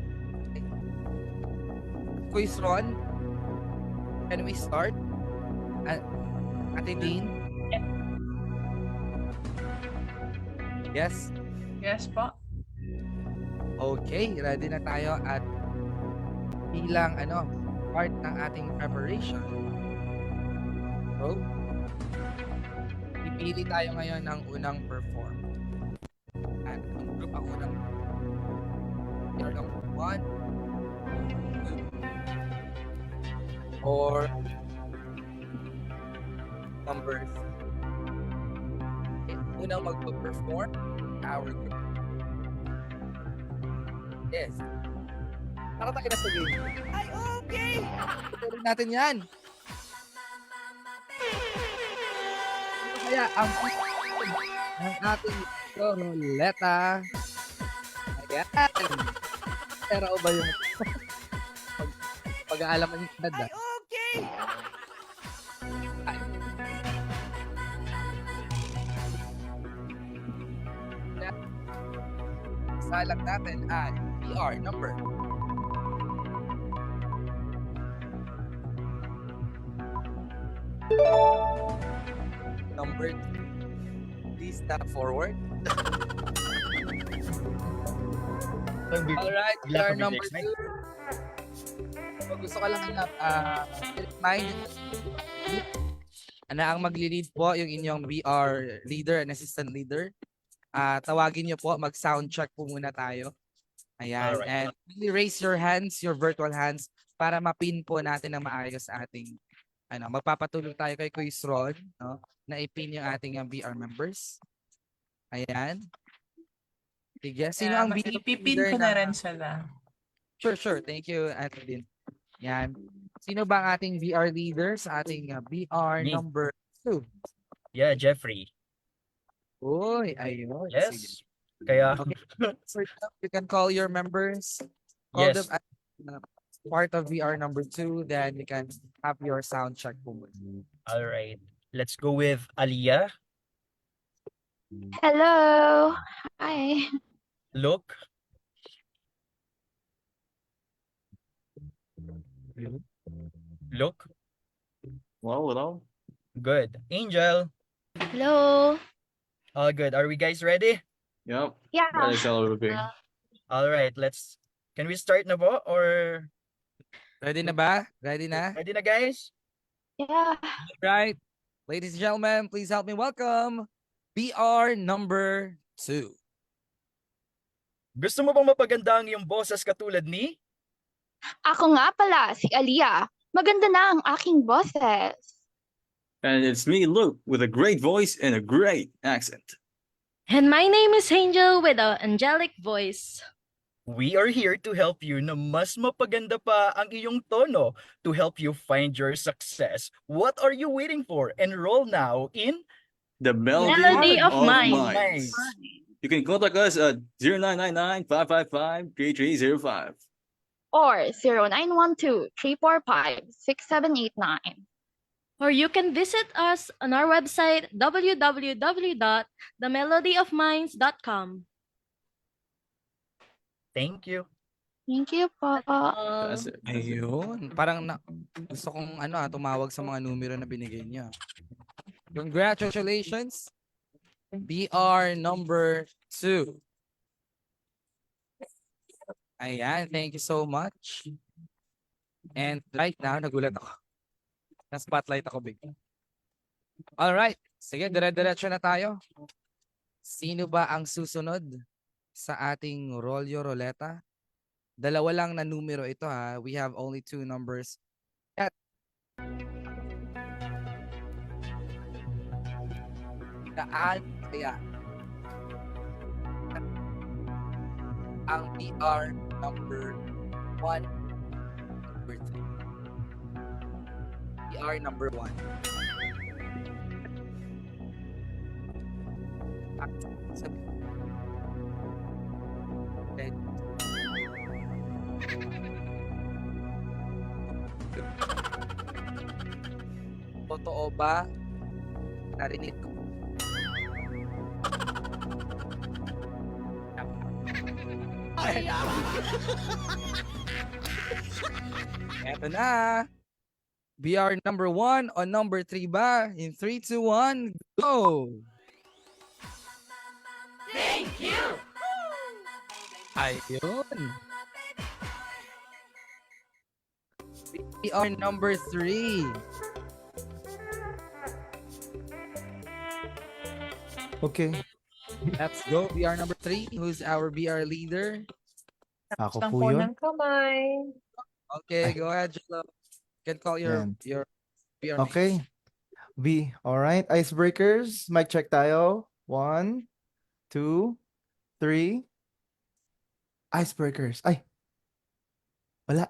Quiz Ron, can we start? Ate Dean? Yes? Yes po. Okay, ready na tayo at bilang part ng ating preparation. So, pipili tayo ngayon ng unang perform. At ang group ako ng number 1, or numbers. Okay. Unang mag-perform our group. Yes. Para tayo na sa game. Ay, okay! Tuloy natin yan. Kaya ang ng ating ruleta. Ayan. Pero ba yung pag-aalaman yung kada? Okay! Salang natin ay BR number. Number 2. Please step forward. Alright, BR number 2. So, gusto ko lang remind na ang magli-lead po yung inyong BR leader and assistant leader. Tawagin nyo po, mag-sound check po muna tayo. Ayan. Alright. And really raise your hands, your virtual hands, para mapin po natin ng maayos ating, magpapatulong tayo kay Quiz Ron, no, na ipin yung ating BR members. Ayan. Sige. Sino ang BR Pipin leader ko na rin sila. Sure. Thank you, Adeline. Yan. Sino ba ang ating BR leader sa ating BR Me. number 2? Yeah, Jeffrey. Uy, ayun. Yes. Sige. Kaya, Okay. So you can call your members. Call yes. them as part of VR number 2. Then you can have your sound check. All right. Let's go with Aliyah. Hello. Hi. Look. Look. Hello. Good. Angel. Hello. All good. Are we guys ready? Yep. Yeah. Ready to celebrate. All right. Can we start na po or? Ready na ba? Ready na? Ready na, guys? Yeah. Right. Ladies and gentlemen, please help me welcome BR number 2. Gusto mo bang mapaganda ang iyong boses katulad ni? Ako nga pala, si Aliyah. Maganda na ang aking boses. And it's me, Luke, with a great voice and a great accent. And my name is Angel with an angelic voice. We are here to help you na mas mapaganda pa ang iyong tono to help you find your success. What are you waiting for? Enroll now in The Melody, Melody of of Minds. Minds. You can contact us at 0999-555-3305. Or 0912-345-6789. Or you can visit us on our website www.themelodyofminds.com. Thank you. Thank you po. That's it. Ayun. Parang gusto kong tumawag sa mga numero na binigay niya. Congratulations. BR number 2. Ayan, thank you so much. And right now, nagulat ako. Na-spotlight ako bigla. Alright, sige, dire-diretso na tayo. Sino ba ang susunod sa ating Rolyo Roleta? Dalawa lang na numero ito ha. We have only 2 numbers. Daan kaya ang BR number 1, number 3. BR number 1. Sabi. Totoo ba? Narinig ko. Eto na. BR number 1 o number 3 ba? In 3, 2, 1, go! Thank you! Ayun. BR number 3. Okay. Let's go. BR number 3. Who's our BR leader? Ako po yun. Okay, go ahead, Jello. You can call your Yan. BR. Okay. B. All right. Icebreakers. Mic check tayo. 1, 2, 3. Icebreakers. Ay. Wala.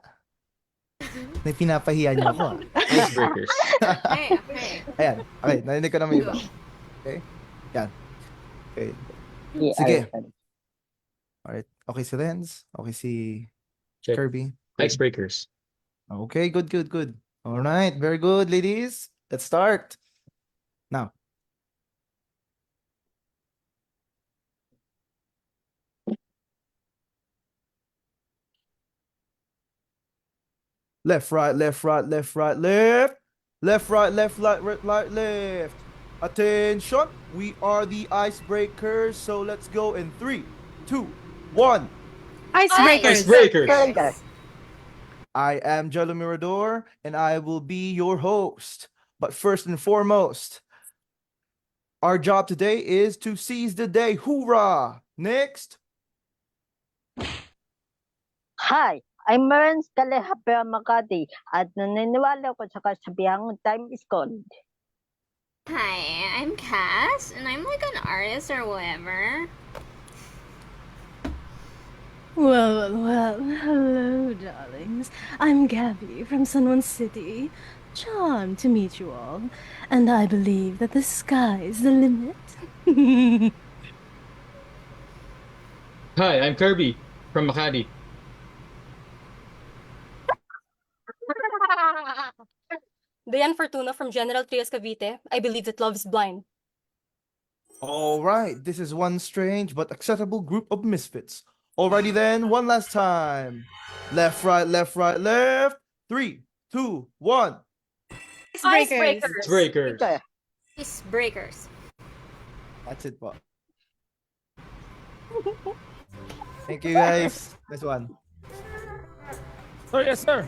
May pinapahiya niyo ako. Icebreakers. Ayan. Okay. Narinig ko naman iba. Okay. Yan. Okay. Sige. Alright. Okay si Renz. Okay si Check. Kirby. Icebreakers. Okay, good. All right, very good, ladies. Let's start. Now. Left, right, left, right, left, right, left. Left, right, left, right, left. Attention. We are the icebreakers. So let's go in 3, 2, 1. Icebreakers. I am Jello Mirador, and I will be your host. But first and foremost, our job today is to seize the day. Hoorah! Next. Hi, I'm Merns Kalehapea Makati at naniniwala ko sa kasabihang time is gold. Hi, I'm Cass, and I'm like an artist or whatever. Well, hello, darlings. I'm Gabby from San Juan City. Charmed to meet you all. And I believe that the sky is the limit. Hi, I'm Kirby from Makati. Diane Fortuna from General Trias Cavite. I believe that love is blind. All right, this is one strange but acceptable group of misfits. Alrighty then, one last time. Left, right, left, right, left. 3, 2, 1. Icebreakers. Icebreakers. That's it, po. Thank you, guys. Next one. So yes, sir.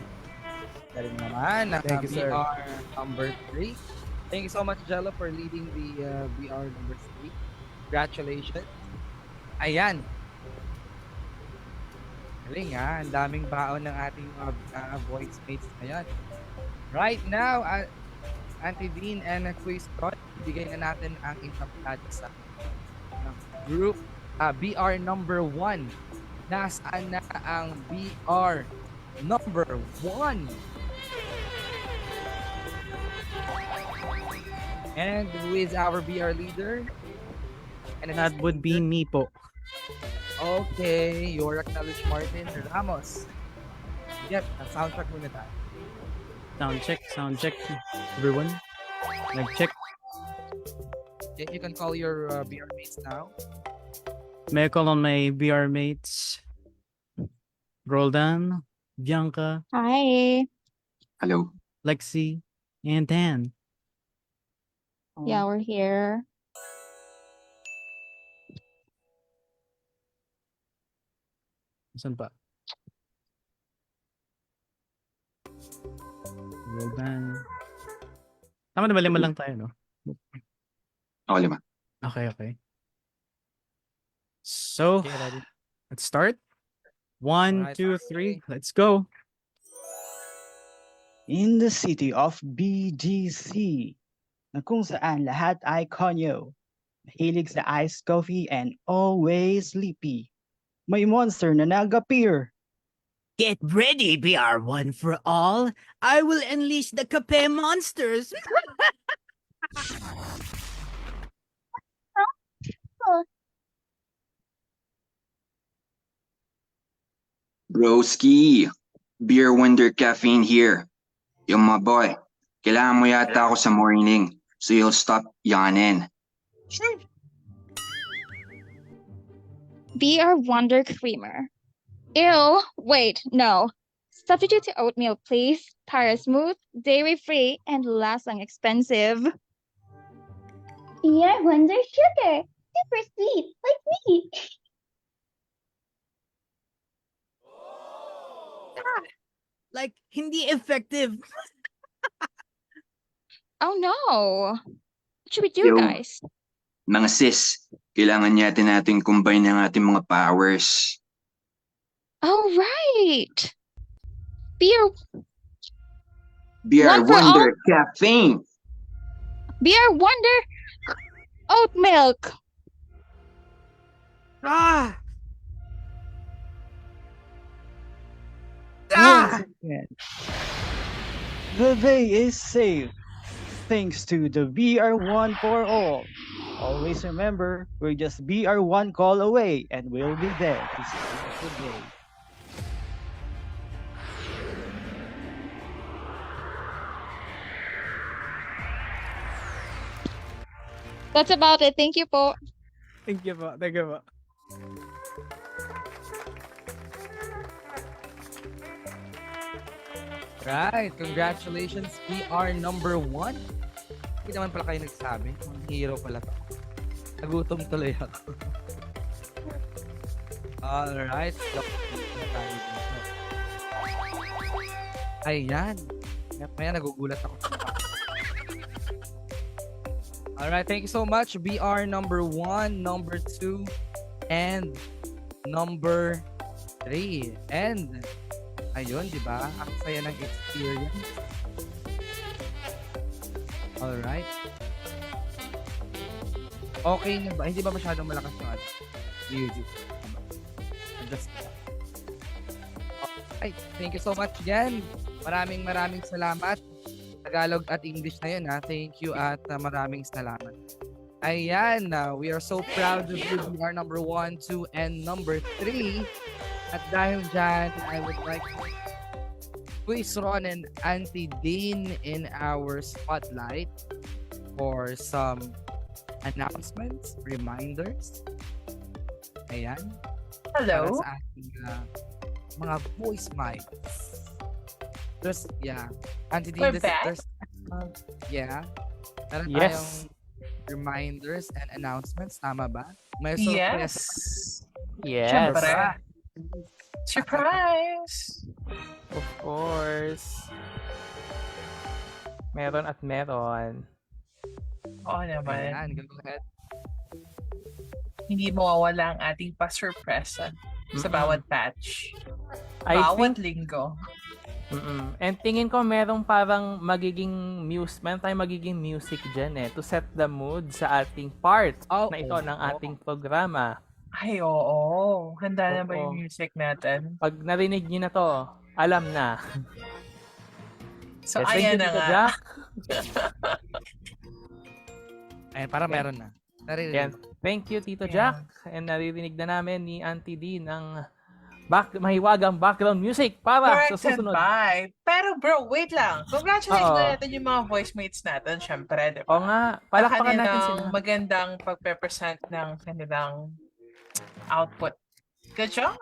Galing naman. Thank you, sir. BR number 3. Thank you so much, Jello, for leading the BR number 3. Congratulations. Ayan. Galing ha. Ang daming baon ng ating mga voice mates ngayon. Right now, Auntie Dean and Quiz Scott, bigay na natin ang itaplad sa group BR number 1. nasaan na ang BR number 1? And who is our BR leader? And That would be me po. Okay, you're acknowledged, Martin Ramos. Yep, soundtrack muna tayo. Sound check. Everyone, check. You can call your BR mates now. May I call on my BR mates? Roldan, Bianca, Hi. Hello. Lexi, and Dan. Yeah, we're here. Saan pa? Roldan. Tama na ba? 5 lang tayo, no? Ako 5. Okay. So, Okay, ready? let's start. 1, Alright, 2, okay. 3, let's go. In the city of BGC, na kung saan lahat ay konyo, mahilig sa iced coffee and always sleepy, may monster na nag-appear. Get ready, BR1 for all. I will unleash the Kape monsters. Broski, Beer Wonder Caffeine here. Yung mga boy, kailangan mo yata ako sa morning so you'll stop yawning. BR Wonder Creamer. Ew, wait, no. Substitute to oatmeal, please. Para smooth, dairy-free, and lasang expensive. BR Wonder Sugar. Super sweet, like me. Like, hindi effective. Oh no. What should we do, Yo. guys? Mga sis, kailangan natin combine ang ating mga powers. Oh, right. BR Beer One for Wonder Caffeine. Wonder Oat Milk. Ah! Once again, the day is saved thanks to the BR1 for all. Always remember, we're just BR1 call away and we'll be there to save the day. That's about it. Thank you po. Thank you po. Right, congratulations, BR number 1. Hindi naman pala kayo nagsabi. Ang hero pala to. Nagutom tuloy ako. Alright. Ayan. Maya nagugulat ako. Alright, thank you so much. BR number 1, number 2, and number 3. And ayun, di ba? Ang saya ng experience. Alright. Okay na ba? Hindi ba masyadong malakas yung music? Adjust ko. Okay, thank you so much again. Maraming salamat. Tagalog at English na yun, ha? Thank you at maraming salamat. Ayan, we are so proud of you. We are number 1, 2, and number 3. At dahil dyan, I would like to quiz Ron and Auntie Dean in our spotlight for some announcements, reminders. Ayan. Hello. Para sa ating mga voice mics. There's, yeah. Auntie Dean, We're back. Meron Yes. tayong reminders and announcements. Tama ba? May Yes. surprise. Siyempre. Surprise! Of course. Meron at meron. Oo naman. Ayan, go ahead. Hindi mawawala ang ating pa-surpresa sa bawat batch. I Bawat think- linggo. And tingin ko merong parang meron tayong magiging music dyan to set the mood sa ating part na ito ng ating programa. Ay, oo. Handa na ba Oo. yung music natin? Pag narinig niyo na to, alam na. So, Yes, thank ayan you, na Tito nga. Jack. Ayan, para meron na. Ayan. Naririnig. Thank you, Tito Yeah. Jack. And naririnig na namin ni Auntie Dean ang mahiwagang background music para sa Corrected susunod. by. Pero bro, wait lang. Congratulate Oo. na natin yung mga voice mates natin, syempre, di ba? O nga, palakpakan natin Kanilang sila. magandang pagpe-present ng kanilang output. Good job!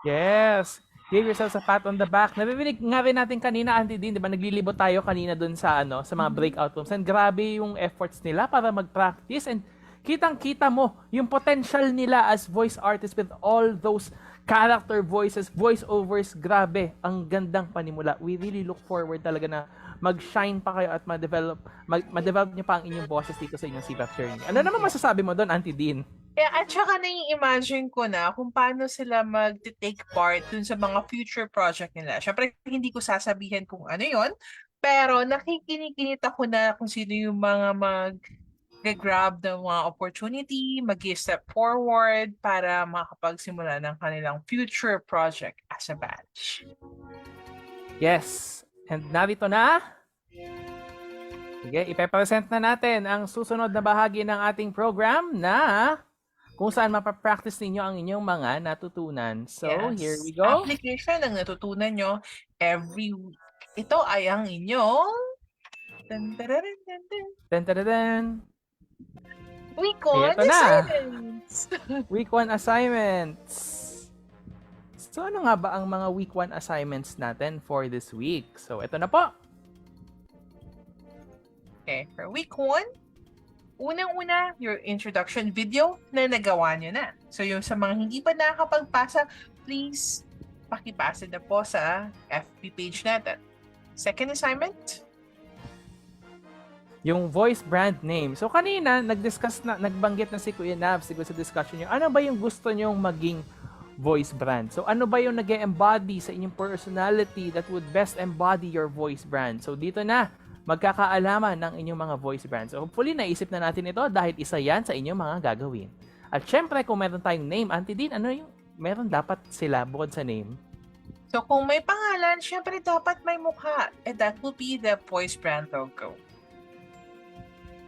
Yes. Give yourselves a pat on the back. Narinig nga rin natin kanina, Auntie Dean, di ba? Naglilibot tayo kanina dun sa, sa mga breakout rooms. And grabe yung efforts nila para mag-practice. And kitang-kita mo yung potential nila as voice artists with all those character voices, voice-overs. Grabe. Ang gandang panimula. We really look forward talaga na mag-shine pa kayo at ma-develop niyo pa ang inyong boses dito sa inyong CVAP journey. Ano naman masasabi mo doon, Auntie Dean? Yeah, at saka nai-imagine ko na kung paano sila mag-take part dun sa mga future project nila. Syempre, hindi ko sasabihin kung ano yon, pero nakikinig ako na kung sino yung mga mag-grab ng mga opportunity, mag-step forward para makapagsimula ng kanilang future project as a batch. Yes. And narito na. Sige, ipepresent na natin ang susunod na bahagi ng ating program na kung saan mapapractice ninyo ang inyong mga natutunan. So, Yes. here we go. Application ng natutunan nyo every week. Ito ay ang inyong Tan-taradan. week 1 Ito na. assignments. Week 1 assignments. So, ano nga ba ang mga week 1 assignments natin for this week? So, ito na po. Okay, for week 1, unang-una, your introduction video na nagawa nyo na. So, yung sa mga hindi pa nakakapagpasa, please, pakipasa na po sa FB page natin. Second assignment, Yung voice brand name. So, kanina, nagbanggit na si Kuya Nav siguro sa discussion nyo. Ano ba yung gusto nyong maging voice brand? So, ano ba yung nag-embody sa inyong personality that would best embody your voice brand? So, dito na, magkakaalaman ng inyong mga voice brands. So, hopefully, naisip na natin ito dahil isa yan sa inyong mga gagawin. At syempre, kung meron tayong name, Auntie Dean, ano yung meron dapat sila bukod sa name? so kung may pangalan, syempre dapat may mukha. And that will be the voice brand logo.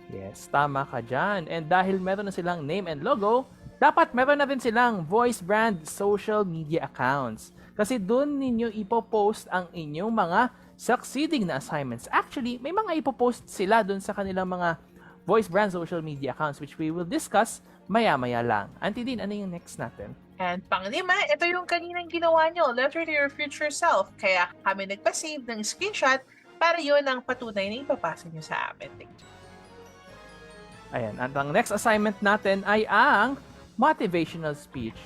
Yes, tama ka dyan. And dahil meron na silang name and logo, dapat meron na rin silang voice brand social media accounts. Kasi doon ninyo ipopost ang inyong mga succeeding na assignments. Actually, may mga ipopost sila doon sa kanilang mga voice brand social media accounts which we will discuss maya-maya lang. Auntie Dean, ano yung next natin? And panglima, ito yung kaninang ginawa nyo, letter to your future self. Kaya kami nagpa-save ng screenshot para yun ang patunay na ipapasa nyo sa amin. Ayan, at ang next assignment natin ay ang motivational speech.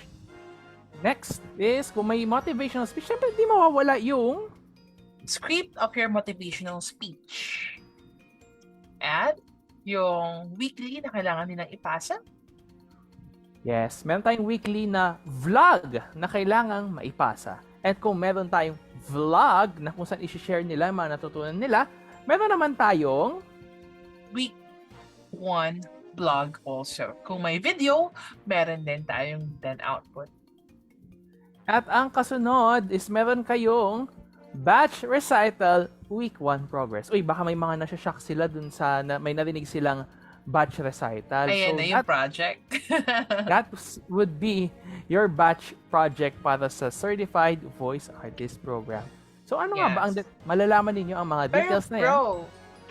Next is, kung may motivational speech, syempre di mawawala yung script of your motivational speech. At yung weekly na kailangan nilang ipasa. Yes, meron tayong weekly na vlog na kailangang maipasa. At kung meron tayong vlog na kung saan isi-share nila ang mga natutunan nila, meron naman tayong week 1 blog also. Kung may video, meron din tayong then output. At ang kasunod is meron kayong batch recital week 1 progress. Uy, baka may mga nasya-shock sila dun sa may narinig silang batch recital. Ayan so na yung project. That would be your batch project para sa Certified Voice Artist Program. So ano nga ba ang malalaman ninyo ang mga details na yan? Bro,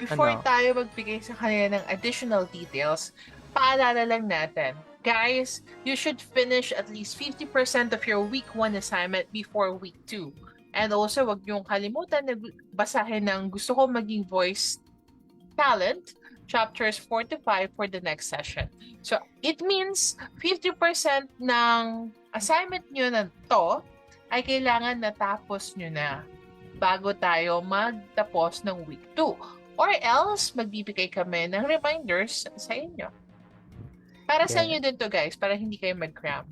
before Ano? tayo magbigay sa kanila ng additional details, paalala lang natin, guys, you should finish at least 50% of your week 1 assignment before week 2. And also, wag niyong kalimutan na basahin ng gusto ko maging voice talent, chapters 4 to 5 for the next session. So, it means 50% ng assignment nyo na to ay kailangan natapos nyo na bago tayo magtapos ng week 2. Or else, magbibigay kami ng reminders sa inyo. Para sa inyo din to guys, para hindi kayo mag-cram.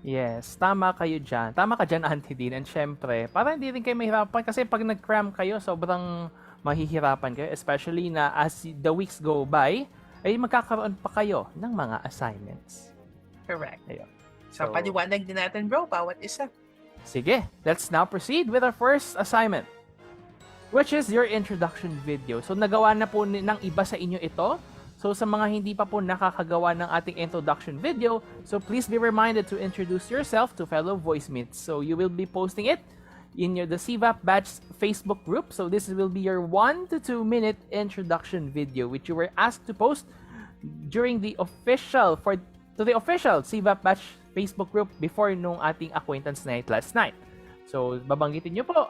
Yes, tama kayo dyan. Tama ka dyan, Auntie Dean. And syempre, para hindi rin kayo mahirapan kasi pag nag-cram kayo, sobrang mahihirapan kayo. Especially na as the weeks go by, ay magkakaroon pa kayo ng mga assignments. Correct. Ayun. So, paliwanag din natin, bro, bawat isa. Sige, let's now proceed with our first assignment, which is your introduction video. So, nagawa na po ng iba sa inyo ito. So, sa mga hindi pa po nakakagawa ng ating introduction video, so please be reminded to introduce yourself to fellow voicemates. So, you will be posting it in the CVAP Batch Facebook group. So, this will be your 1 to 2 minute introduction video, which you were asked to post during the official CVAP Batch Facebook group before nung ating acquaintance night last night. So, babanggitin nyo po,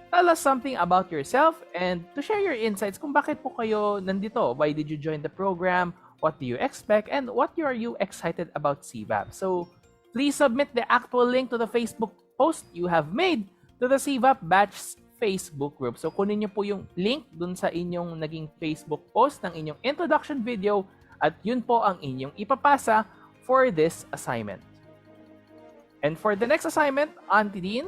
tell us something about yourself and to share your insights kung bakit po kayo nandito. Why did you join the program? What do you expect? And what are you excited about CVAP? So, please submit the actual link to the Facebook post you have made to the CVAP Batch Facebook group. So, kunin nyo po yung link dun sa inyong naging Facebook post ng inyong introduction video at yun po ang inyong ipapasa for this assignment. And for the next assignment, Auntie Dean.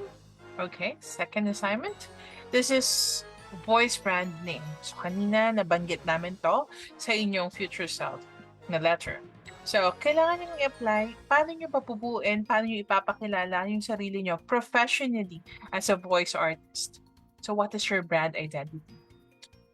Okay, second assignment. This is voice brand name. So, kanina nabanggit namin to sa inyong future self na letter. So, kailangan nyo i-apply. Paano nyo papubuin? Paano nyo ipapakilala yung sarili nyo professionally as a voice artist? So, what is your brand identity?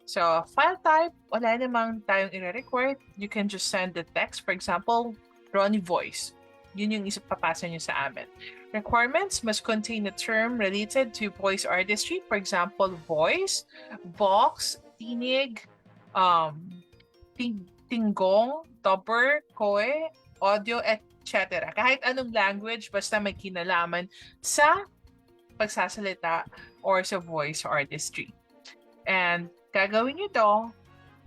So, file type, wala namang tayong i-record. You can just send the text. For example, Ronnie Voice. Yun yung papasa nyo sa amin. Requirements must contain a term related to voice artistry. For example, voice, vox, tinig, tinggong, topper, koe, audio, etc. Kahit anong language, basta may kinalaman sa pagsasalita or sa voice artistry. And gagawin nyo to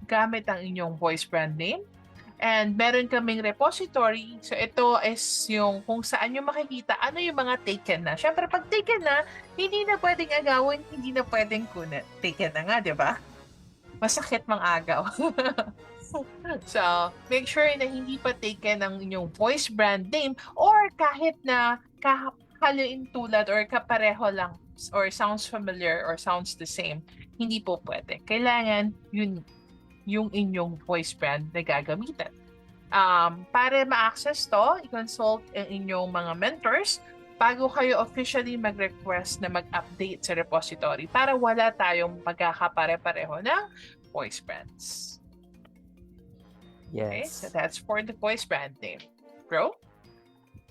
gamit ang inyong voice brand name. And meron kaming repository. So, ito is yung kung saan nyo makikita ano yung mga taken na. Siyempre, pag taken na, hindi na pwedeng agawin, hindi na pwedeng kunin. Taken na nga, di ba? Masakit mang agaw. So, make sure na hindi pa taken ang inyong voice brand name or kahit na kahalin tulad or kapareho lang or sounds familiar or sounds the same, hindi po pwede. Kailangan yun yung inyong voice brand na gagamitin. Para ma-access to, i-consult ang inyong mga mentors bago kayo officially mag-request na mag-update sa repository para wala tayong pagkakapare-pareho ng voice brands. Yes. Okay, so that's for the voice brand name. Bro?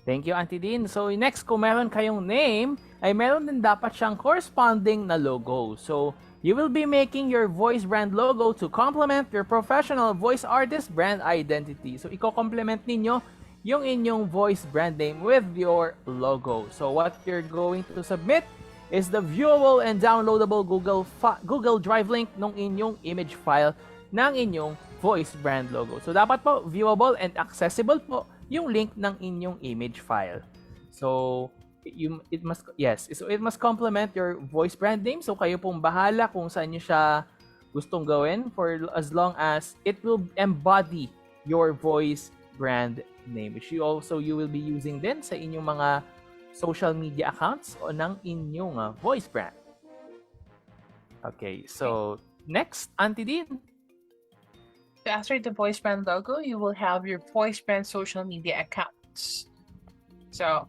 Thank you, Auntie Dean. So, next, kung meron kayong name, ay meron din dapat siyang corresponding na logo. So, you will be making your voice brand logo to complement your professional voice artist brand identity. So, i-complement ninyo yung inyong voice brand name with your logo. So, what you're going to submit is the viewable and downloadable Google Drive link ng inyong image file ng inyong voice brand logo. So, dapat po viewable and accessible po yung link ng inyong image file. So, it must complement your voice brand name. So kayo pong bahala kung saan nyo siya gustong gawin for as long as it will embody your voice brand name, which you will be using din sa inyong mga social media accounts o ng inyong voice brand. Okay, so next, Auntie Dean. After the voice brand logo, you will have your voice brand social media accounts. So,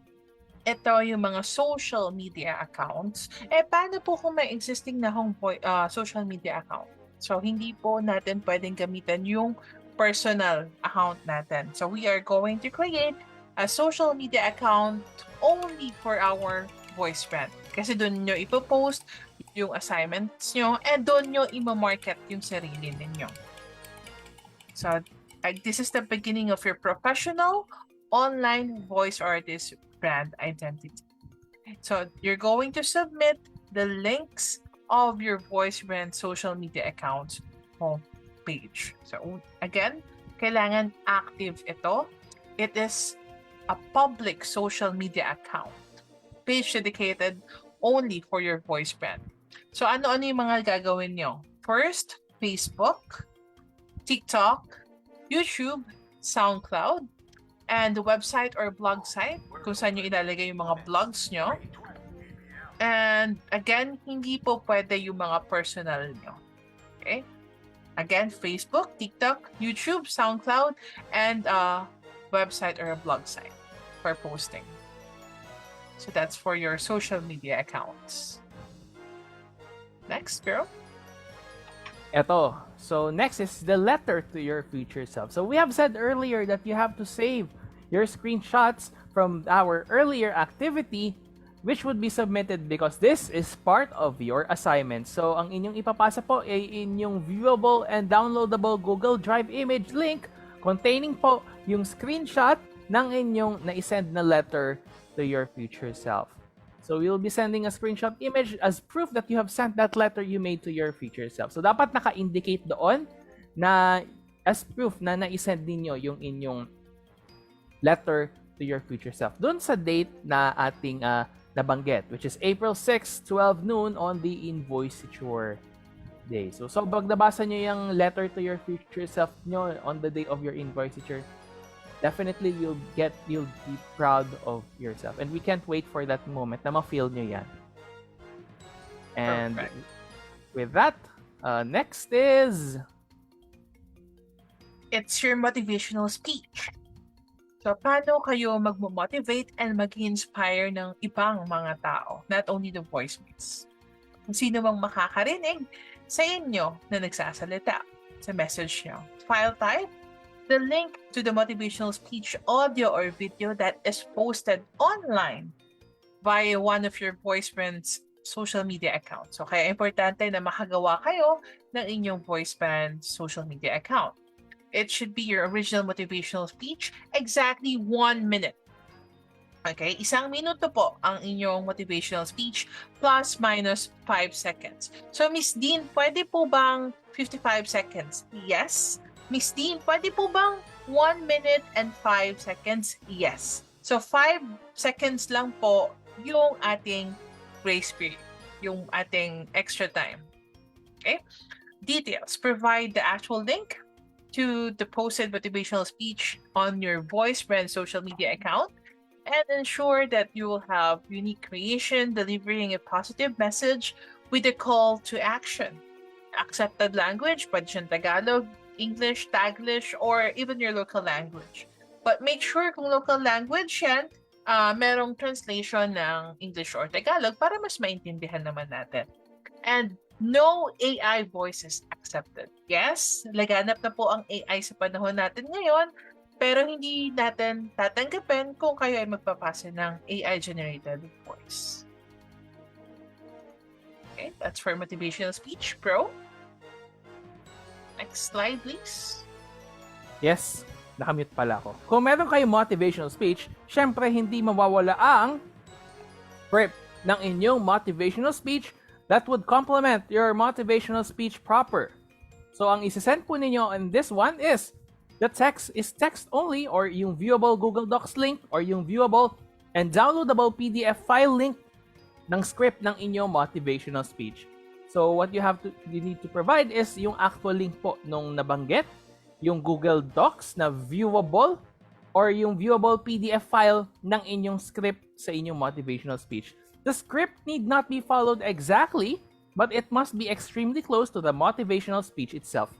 ito yung mga social media accounts. Paano po kung may existing na social media account? So, hindi po natin pwedeng gamitan yung personal account natin. So, we are going to create a social media account only for our voice brand. Kasi doon nyo ipopost yung assignments nyo and doon nyo i-market yung sarili ninyo. So, this is the beginning of your professional online voice artist brand identity. So, you're going to submit the links of your voice brand social media accounts home page. So, again, kailangan active ito. It is a public social media account. Page dedicated only for your voice brand. So, ano-ano yung mga gagawin nyo? First, Facebook, TikTok, YouTube, SoundCloud, and the website or blog site kung saan nyo ilalagay yung mga blogs nyo. And again, hindi po pwede yung mga personal nyo. Okay? Again, Facebook, TikTok, YouTube, SoundCloud, and a website or a blog site. for posting. So that's for your social media accounts. Next, girl. Eto. So next is the letter to your future self. So we have said earlier that you have to save your screenshots from our earlier activity, which would be submitted because this is part of your assignment. So ang inyong ipapasa po ay inyong viewable and downloadable Google Drive image link containing po yung screenshot ng inyong na-send na letter to your future self. So you'll be sending a screenshot image as proof that you have sent that letter you made to your future self. So dapat naka-indicate doon na as proof na na-send ninyo yung inyong letter to your future self. Doon sa date na ating nabanggit, which is April 6, 12 noon on the Invoiciture Day. So pag nabasa nyo yung letter to your future self nyo on the day of your Invoiciture, definitely you'll be proud of yourself. And we can't wait for that moment na ma-feel nyo yan. And Perfect. with that, next is... It's your motivational speech. So, paano kayo mag-motivate and mag-inspire ng ibang mga tao, not only the voicemates? Kung sino mang makakarinig sa inyo na nagsasalita sa message nyo. File type, the link to the motivational speech audio or video that is posted online via one of your voicemates social media accounts. So, kaya importante na makagawa kayo ng inyong voiceband social media account. It should be your original motivational speech, exactly 1 minute. Okay, 1 minuto po ang inyong motivational speech plus minus 5 seconds. So, Miss Dean, pwede po bang 55 seconds? Yes. Miss Dean, pwede po bang 1 minute and 5 seconds? Yes. So, 5 seconds lang po yung ating grace period, yung ating extra time. Okay? Details. Provide the actual link to the posted motivational speech on your VoiceBrand social media account and ensure that you will have unique creation delivering a positive message with a call to action. Accepted language, pwede siyang Tagalog, English, Taglish, or even your local language. But make sure kung local language yan, merong translation ng English or Tagalog para mas maintindihan naman natin. And no AI voices accepted. Yes, laganap na po ang AI sa panahon natin ngayon, pero hindi natin tatanggapin kung kayo ay magpapasa ng AI-generated voice. Okay, that's for motivational speech, bro. Next slide, please. Yes, nakamute pala ako. Kung meron kayong motivational speech, syempre hindi mawawala ang script ng inyong motivational speech that would complement your motivational speech proper. So, ang isasend po ninyo in this one is the text is text only or yung viewable Google Docs link or yung viewable and downloadable PDF file link ng script ng inyong motivational speech. So, what you need to provide is yung actual link po nung nabanggit, yung Google Docs na viewable or yung viewable PDF file ng inyong script sa inyong motivational speech. The script need not be followed exactly, but it must be extremely close to the motivational speech itself.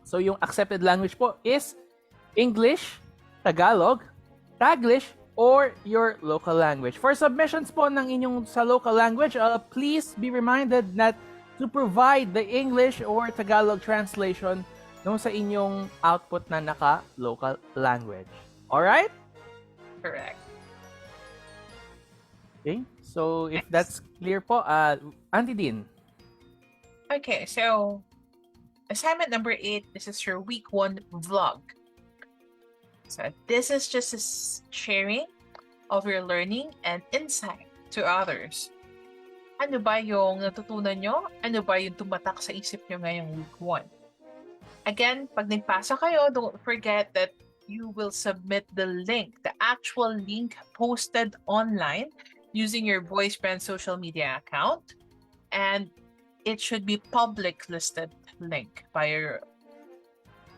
So yung accepted language po is English, Tagalog, Taglish, or your local language. For submissions po ng inyong sa local language, please be reminded that to provide the English or Tagalog translation nung sa inyong output na naka-local language. Alright? Correct. Okay, so if that's clear po, Auntie Dean. Okay, so assignment number 8, this is your week 1 vlog. So this is just a sharing of your learning and insight to others. Ano ba yung natutunan nyo? Ano ba yung tumatak sa isip nyo ngayong week 1? Again, pag nagpasa kayo, don't forget that you will submit the link, the actual link posted online using your VoiceBrand social media account, and it should be public listed link by your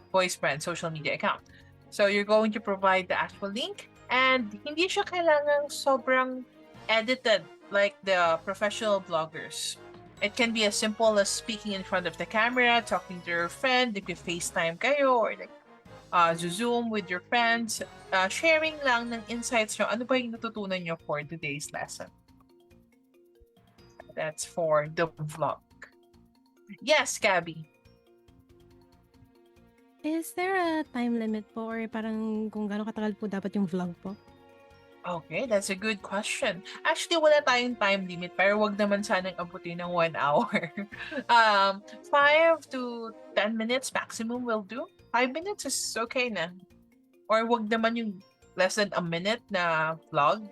VoiceBrand social media account. So you're going to provide the actual link, and hindi siya kailangang sobrang edited like the professional bloggers. It can be as simple as speaking in front of the camera, talking to your friend, if you FaceTime kayo, or like Zoom with your friends, sharing lang ng insights nyo. Ano ba yung natutunan nyo for today's lesson? That's for the vlog. Yes, Gabby. Is there a time limit po or parang kung gaano katagal po dapat yung vlog po? Okay, that's a good question. Actually, wala tayong time limit, pero wag naman sanang abutin ng 1 hour. 5 to 10 minutes maximum will do. 5 minutes is okay na. Or wag naman yung less than a minute na vlog.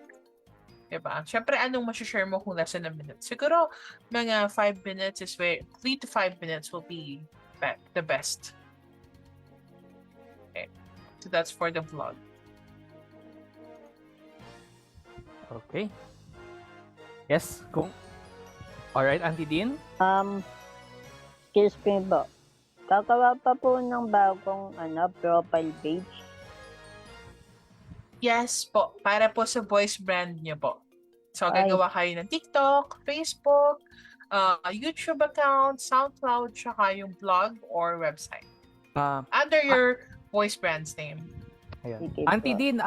Diba? Siyempre, anong masashare mo kung less than a minute? Siguro, mga 5 minutes is where 3 to 5 minutes will be the best. Okay. So that's for the vlog. Okay. Yes, kung... Alright, Auntie Dean? Excuse me po. Kakawa pa po ng bagong profile page. Yes po, para po sa voice brand niyo po. So, gagawa kayo ng TikTok, Facebook, YouTube account, SoundCloud, tsaka yung blog or website. Under your voice brand's name. Ayan. Auntie Dean,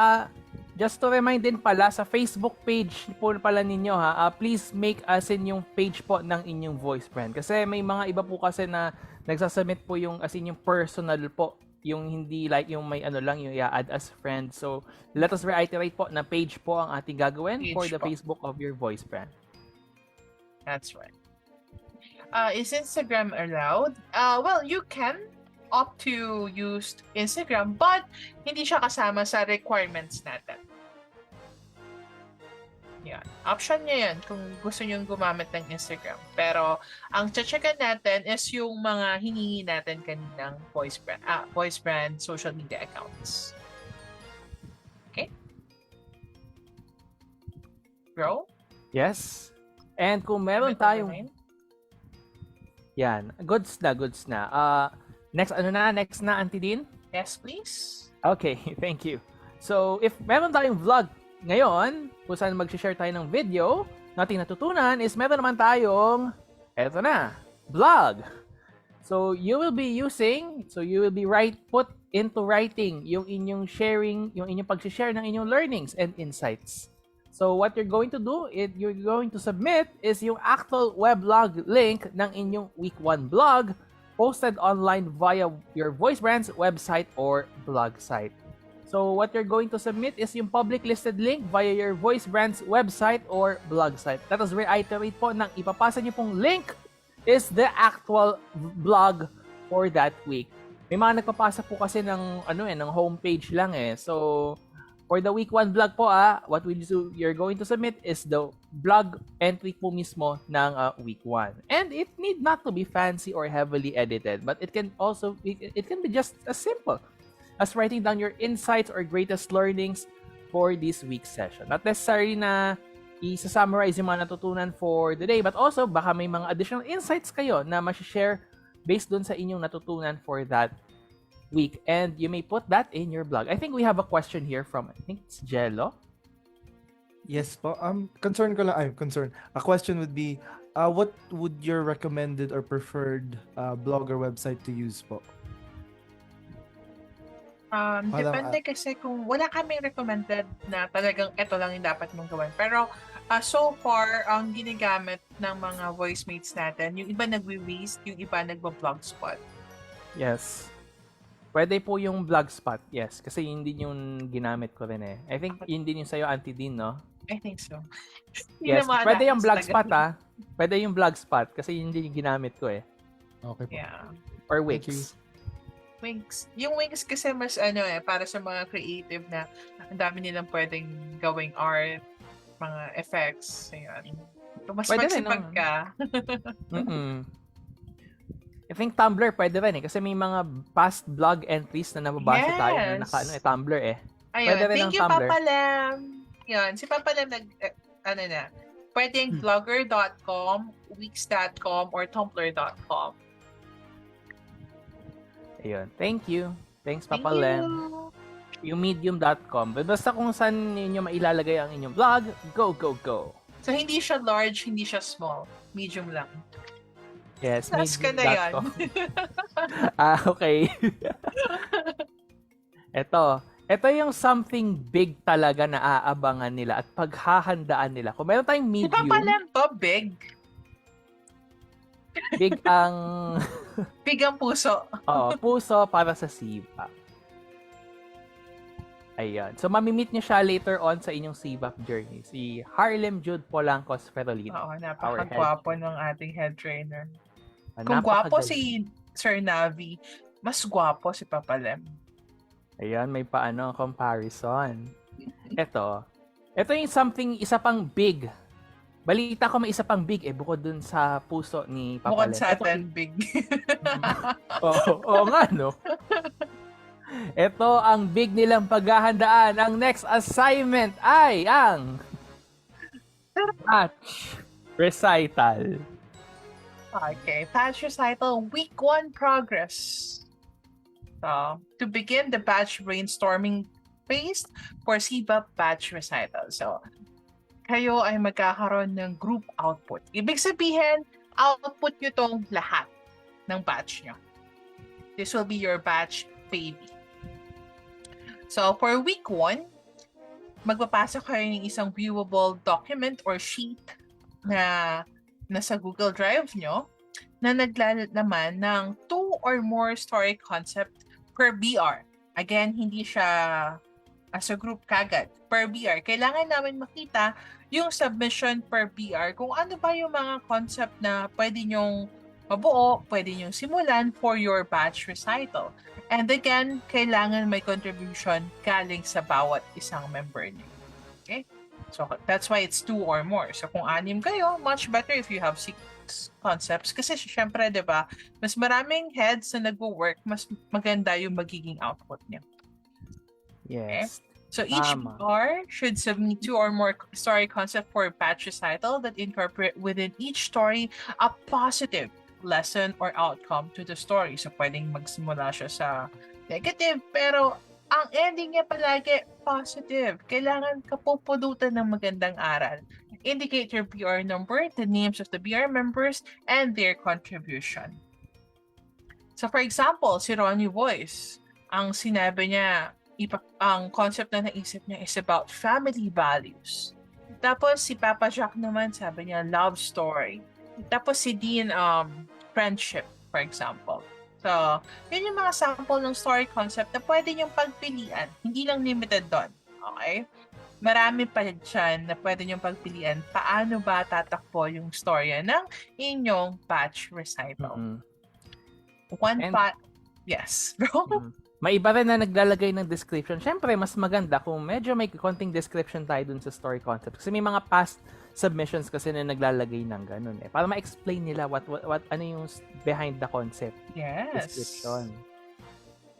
just to remind din pala, sa Facebook page po pala ninyo please make as in yung page po ng inyong voice brand. Kasi may mga iba po kasi na nagsasubmit po yung as in yung personal po. Yung hindi like yung may lang, yung i-add as friend. So, let us reiterate po na page po ang ating gagawin for the Facebook of your voice brand. That's right. Is Instagram allowed? Well, you can opt to use Instagram, but hindi siya kasama sa requirements natin. Yan. Option niya yan kung gusto nyo gumamit ng Instagram. Pero, ang checkan natin is yung mga hiningi natin kaninang voice brand social media accounts. Okay? Bro? Yes. And kung meron tayong... Yan. Goods na. Next na, Auntie Dean? Yes, please. Okay, thank you. So, if meron tayong vlog ngayon, kung saan mag-share tayo ng video, nating natutunan is meron naman tayong, eto na, vlog. So, you will be put into writing yung inyong sharing, yung inyong pag-share ng inyong learnings and insights. So, what you're going to do, you're going to submit is yung actual weblog link ng inyong week 1 blog posted online via your voice brand's website or blog site. So what you're going to submit is yung public listed link via your voice brand's website or blog site. Let us reiterate po, nang ipapasa niyo pong link is the actual blog for that week. May mga nagpapasa po kasi ng ng homepage lang eh. So for the week 1 blog po what you're going to submit is the blog entry po mismo ng week 1. And it need not to be fancy or heavily edited, but it can be just as simple as writing down your insights or greatest learnings for this week's session. Not necessarily na i-summarize yung mga natutunan for the day, but also baka may mga additional insights kayo na ma-share based dun sa inyong natutunan for that week. And you may put that in your blog. I think we have a question here from, I think it's Jello. Yes po. Concern ko lang. A question would be, what would your recommended or preferred blog or website to use po? Depende kasi kung wala kaming recommended na talagang ito lang yung dapat mong gawin. Pero so far, ang ginagamit ng mga voice mates natin, yung iba nagwi-waste, yung iba nagba-blogspot. Yes. Pwede po yung blogspot, yes. Kasi yun din yung ginamit ko rin eh. I think yun din yung sa'yo, Auntie Dean, no? I think so. Yes, pwede yung blogspot Pwede yung blogspot kasi yun din yung ginamit ko eh. Okay po. Yeah. Or Wix. Wings. Yung Wings kasi mas para sa mga creative na ang dami nilang pwedeng gawing art, mga effects, ayan. So, mas Pwede magsipag rin, ka. I think Tumblr pwede rin eh kasi may mga past blog entries na nababasa tayo na naka Tumblr eh. Ayun, Pwede rin thank ang you Tumblr. Papa Lem. Yun, si Papa Lem pwedeng blogger.com, wix.com, or tumblr.com. Ayun. Thank you. Thanks, Papa Lem. Yung medium.com. Basta kung saan ninyo mailalagay ang inyong blog, go, go, go. So, hindi siya large, hindi siya small. Medium lang. Yes, Task ka na yan. Okay. Ito yung something big talaga na aabangan nila at paghahandaan nila. Kung meron tayong Di ba medium, pala to, big? big ang Big ang puso. puso para sa SIVAP. Ayun. So, mamimit niyo siya later on sa inyong SIVAP journey. Si Harlem Jude Polancos Ferolino. Oo, our napakagwapo ng ating head trainer. head- Kung gwapo napakagaling. si Sir Navi, mas gwapo si Papa Lem. Ayan, may comparison. Ito yung something, isa pang big. Balita ko may isa pang big bukod dun sa puso ni Papa Bukod Lem. sa Ito, atin, big. oo nga, no? Ito ang big nilang paghahandaan. Ang next assignment ay ang patch recital. Okay, patch recital, week 1 progress. So, to begin the batch brainstorming phase for SIVAP batch recital. So, kayo ay magkakaroon ng group output. Ibig sabihin, output nyo tong lahat ng batch nyo. This will be your batch baby. So, for week 1, magpapasa kayo ng isang viewable document or sheet na nasa Google Drive nyo na naglalaman ng 2 or more story concept per BR. Again, hindi siya as a group kagad. Per BR. Kailangan namin makita yung submission per BR kung ano ba yung mga concept na pwede nyong mabuo, pwede nyong simulan for your batch recital. And again, kailangan may contribution galing sa bawat isang member niyo. Okay? So, that's why it's 2 or more. So, kung 6 kayo, much better if you have 6 concepts. Kasi, syempre, di ba, mas maraming heads na nagwo-work, mas maganda yung magiging output niya. Yes. So, each Tama. BR should submit 2 or more story concept for batch recital that incorporate within each story a positive lesson or outcome to the story. So, pwedeng magsimula siya sa negative, pero ang ending niya palagi positive. Kailangan kapupulutan ng magandang aral. Indicate your BR number, the names of the BR members, and their contribution. So, for example, si Ronnie Voice, ang sinabi niya, ang concept na naisip niya is about family values. Tapos, si Papa Jack naman, sabi niya, love story. Tapos, si Dean, friendship, for example. So, yun yung mga sample ng story concept na pwede niyong pagpilian. Hindi lang limited doon. Okay? Marami pa dyan na pwede niyong pagpilian paano ba tatakbo yung storya ng inyong batch recital. Yes, bro. May iba rin na naglalagay ng description. Siyempre, mas maganda kung medyo may konting description tayo dun sa story concept. Kasi may mga past submissions kasi na naglalagay ng ganun para ma-explain nila what ano yung behind the concept. Yes. Description.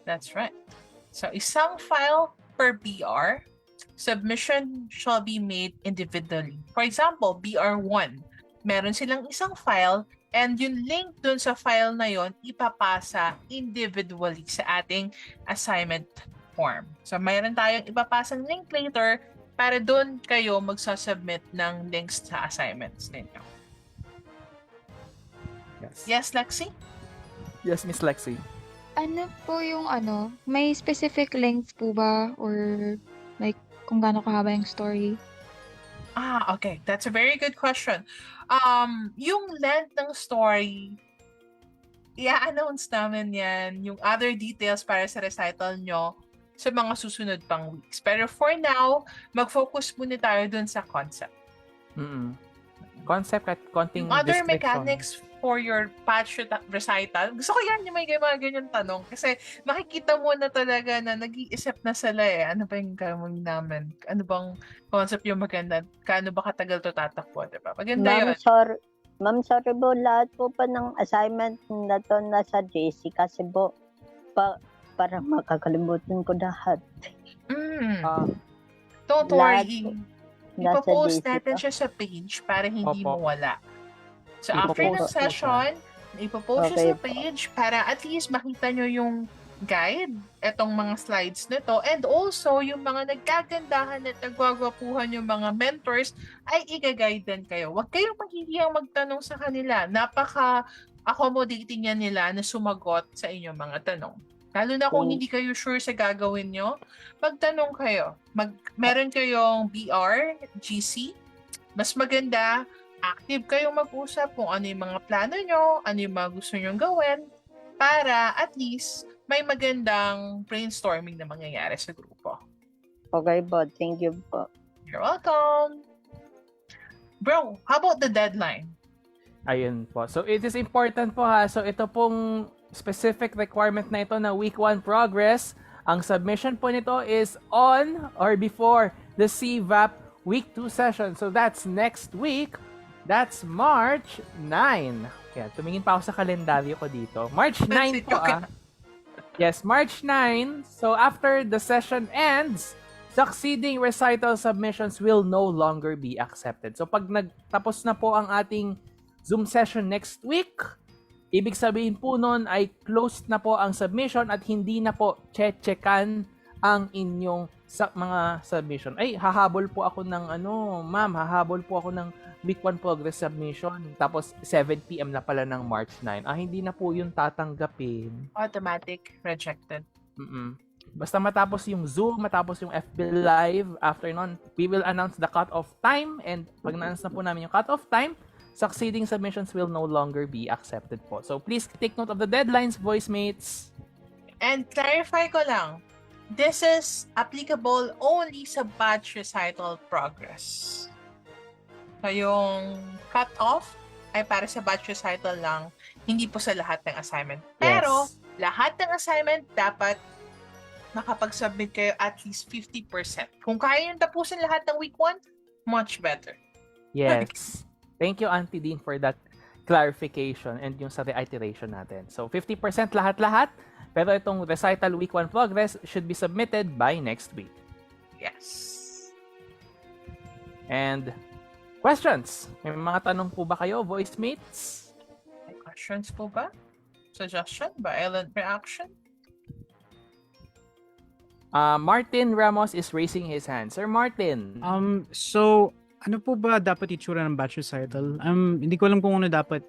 That's right. So, isang file per BR. Submission shall be made individually. For example, BR1. Meron silang isang file and yung link dun sa file na yon ipapasa individually sa ating assignment form. So, mayroon tayong ipapasang link later para doon kayo magsasubmit ng links sa assignments ninyo. Yes, Lexi? Yes, Miss Lexi. Ano po yung may specific length po ba or like kung gaano kahaba yung story? Okay. That's a very good question. Yung length ng story, i-announce namin yan, yung other details para sa recital nyo sa mga susunod pang weeks. Pero for now, mag-focus muna tayo dun sa concept. Concept at konting Yung other description. mechanics for your patch recital, gusto ko yan yung may mga ganyan tanong. Kasi makikita mo na talaga na nag-iisip na sila ano ba yung gagawin namin? Ano bang concept yung maganda? Kaano ba katagal to tatakbo? Diba? Maganda yun. Ma'am, sorry po, lahat po pa ng assignment na to nasa JC kasi po, parang makakalimutan ko lahat. Don't worry. Nasa Ipopost JC natin pa. siya sa page para hindi Opo. mawala. So after ng Ipopost po siya. session, ipopost siya Okay sa page para at least makita nyo yung guide, etong mga slides nito, and also yung mga nagkagandahan at nagwagwapuhan yung mga mentors ay i-guide din kayo. Huwag kayong maghihiyang magtanong sa kanila. Napaka-accommodating yan nila na sumagot sa inyong mga tanong. Lalo na kung hindi kayo sure sa gagawin nyo, magtanong kayo. Meron kayong BR, GC. Mas maganda, active kayong mag-usap kung ano yung mga plano nyo, ano yung mga gusto nyo gawin, para at least may magandang brainstorming na mangyayari sa grupo. Okay po, thank you po. You're welcome. Bro, how about the deadline? Ayun po. So, it is important po ha. So, ito pong specific requirement na ito na week 1 progress. Ang submission po nito is on or before the CVAP week 2 session. So, that's next week. That's March 9. Kaya, tumingin pa ako sa kalendaryo ko dito. March 9 po Yes, March 9. So, after the session ends, succeeding recital submissions will no longer be accepted. So, pag nagtapos na po ang ating Zoom session next week, ibig sabihin po nun ay closed na po ang submission at hindi na po checkan ang inyong mga submission. Ay, hahabol po ako ng ma'am, hahabol po ako ng week 1 progress submission. Tapos 7 PM na pala ng March 9. Hindi na po yun tatanggapin. Automatic rejected. Basta matapos yung Zoom, matapos yung FB Live, after nun, we will announce the cut-off time, and pag na-announce na po namin yung cut-off time, succeeding submissions will no longer be accepted po. So please take note of the deadlines, voice mates. And clarify ko lang, this is applicable only sa batch recital progress. So yung cut-off ay para sa batch recital lang, hindi po sa lahat ng assignment. Pero lahat ng assignment dapat nakapag-submit kayo at least 50%. Kung kaya yung tapusin lahat ng week 1, much better. Yes. Thank you, Auntie Dean, for that clarification and yung sa reiteration natin. So, 50% lahat-lahat, pero itong recital week 1 progress should be submitted by next week. Yes. And questions? May mga tanong po ba kayo, voice mates? May questions po ba? Suggestion? Violent reaction? Martin Ramos is raising his hand. Sir Martin. So, ano po ba dapat itsura ng batch recital? Hindi ko alam kung ano dapat.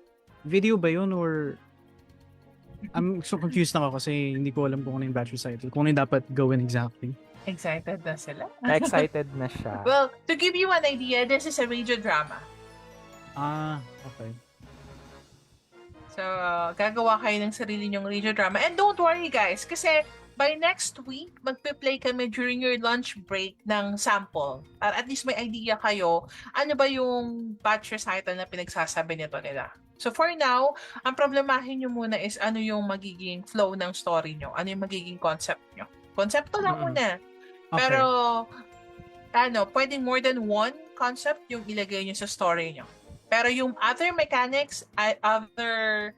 Video ba yun or... I'm so confused na ako kasi hindi ko alam kung ano yung batch recital. Kung ano yung dapat gawin exactly. Excited na sila? Excited na siya. Well, to give you an idea, this is a radio drama. Okay. So, gagawa kayo ng sarili nyong radio drama. And don't worry guys, kasi by next week, magpe-play kami during your lunch break ng sample. Para at least may idea kayo, ano ba yung batch recital na pinagsasabi nila. So for now, ang problemahin nyo muna is ano yung magiging flow ng story nyo. Ano yung magiging concept nyo. Konsepto lang muna. Okay. Pero, pwedeng more than one concept yung ilagay nyo sa story nyo. Pero yung other mechanics, other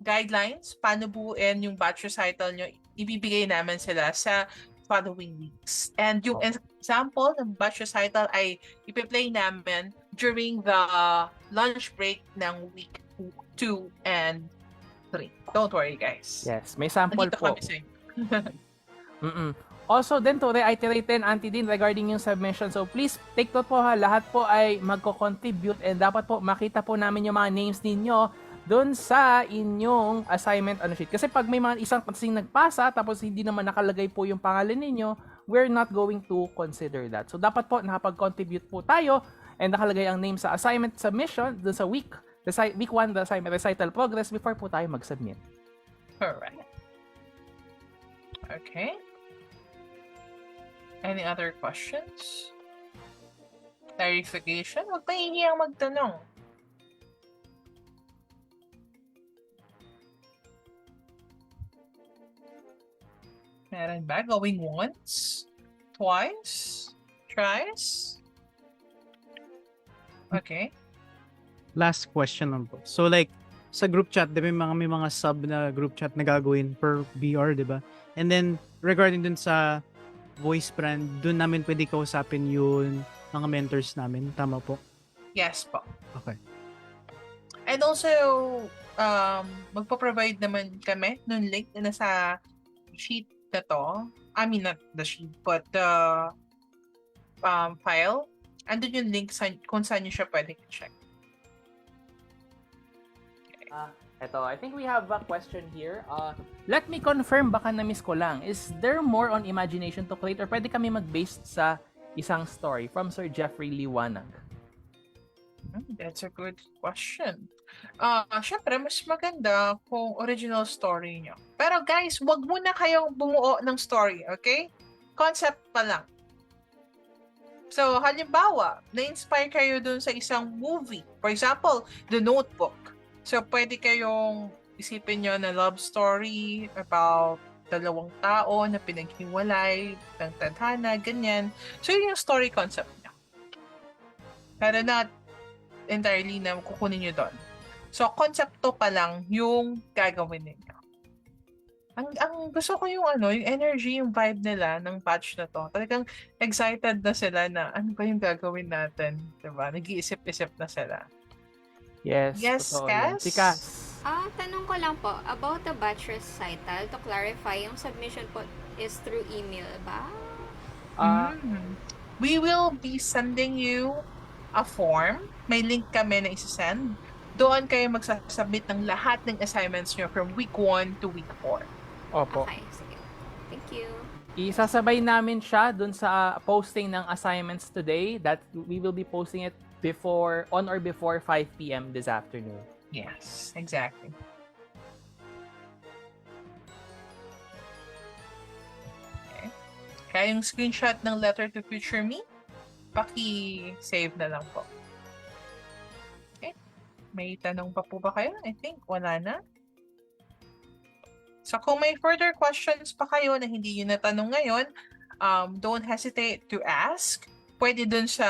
guidelines, paano buuin yung batch recital nyo, ibibigay namin sila sa following weeks. And yung example ng batch recital ay ipi-play namin during the lunch break ng week 2 and 3. Don't worry, guys. Yes, may sample Nandito po. kami sa inyo. Also, din to reiterate din, Auntie Din, regarding yung submission. So, please take note po ha, lahat po ay magko-contribute and dapat po makita po namin yung mga names ninyo doon sa inyong assignment sheet. Kasi pag may mga isang kasing nagpasa tapos hindi naman nakalagay po yung pangalan ninyo, we're not going to consider that. So dapat po nakapag-contribute po tayo and nakalagay ang name sa assignment submission doon sa week 1 the assignment recital progress before po tayo mag-submit. Correct. Okay. Any other questions? Clarification? Huwag mahihiyang magtanong. Meron ba? Going once? Twice? Thrice? Okay. Last question lang po. So like, sa group chat, di ba may mga sub na group chat na gagawin per BR, di ba? And then, regarding dun sa voice brand, dun namin pwede kausapin yung mga mentors namin. Tama po? Yes po. Okay. And also, magpo-provide naman kami nung link na nasa sheet na to. I mean, not the sheet, but the file. Andun yung link kung saan nyo siya pwedeng check. Eto, I think we have a question here. Let me confirm, baka na-miss ko lang. Is there more on imagination to create or pwede kami mag-based sa isang story from Sir Jeffrey Liwanag? That's a good question. Syempre, mas maganda kung original story nyo. Pero guys, wag muna kayong bumuo ng story, okay? Concept pa lang. So, halimbawa, na-inspire kayo dun sa isang movie. For example, The Notebook. So, pwede kayong isipin nyo na love story about dalawang tao na pinaghiwalay, ng tadhana, ganyan. So, yun yung story concept nyo. Pero not entirely na kukunin nyo doon. So, konsepto pa lang yung gagawin ninyo. Ang gusto ko yung yung energy, yung vibe nila ng batch na to. Talagang excited na sila na ano ba yung gagawin natin, 'di ba? Nag-iisip-isip na sila. Yes, Yes, totoo yan. Cass? Si Cass. Tanong ko lang po, about the batch recital, to clarify, yung submission po is through email ba? We will be sending you a form. May link kami na isa-send. Doon kayo magsasubmit ng lahat ng assignments nyo from week 1 to week 4. Opo. Okay, sige. Thank you. Isasabay namin siya dun sa posting ng assignments today that we will be posting it on or before 5 p.m. this afternoon. Yes, exactly. Okay. Kaya yung screenshot ng letter to future me, paki-save na lang po. Okay. May tanong pa po ba kayo? I think wala na. So kung may further questions pa kayo na hindi yun natanong ngayon, don't hesitate to ask. Pwede dun sa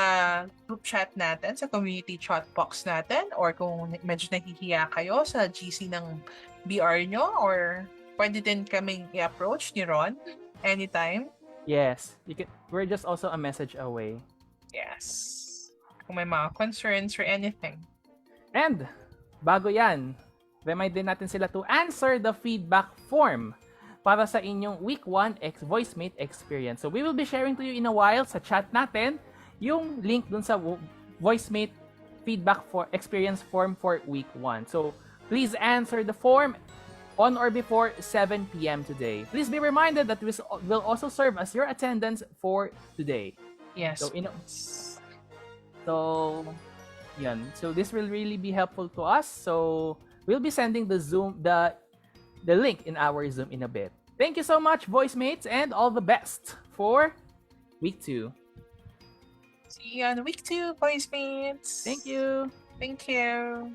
group chat natin, sa community chat box natin, or kung medyo nahihiya kayo sa GC ng BR nyo, or pwede din kaming i-approach ni Ron anytime. Yes, we're just also a message away. Yes. Kung may mga concerns or anything. And, bago yan, remind din natin sila to answer the feedback form para sa inyong Week 1 VoiceMate experience. So, we will be sharing to you in a while sa chat natin yung link dun sa VoiceMate feedback experience form for Week 1. So, please answer the form on or before 7 p.m. today. Please be reminded that this will also serve as your attendance for today. Yes. So, yan. So, this will really be helpful to us. So, we'll be sending the link in our Zoom in a bit. Thank you so much, VoiceMates, and all the best for Week 2. See you on Week 2, VoiceMates. Thank you. Thank you.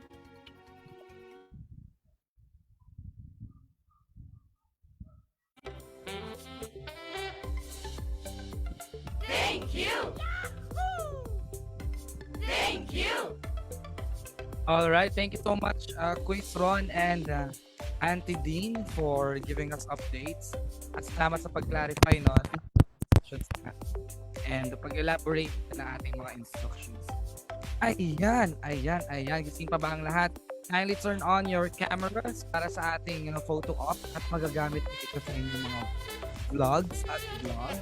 Thank you. Thank you. All right, thank you so much, Quiz Ron and Auntie Dean for giving us updates. At salamat sa pag-clarify no, and pag-elaborate na ating mga instructions. Ayan. Gising pa ba ang lahat? Kindly turn on your cameras para sa ating photo op at magagamit ito sa inyong mga vlogs at vlogs.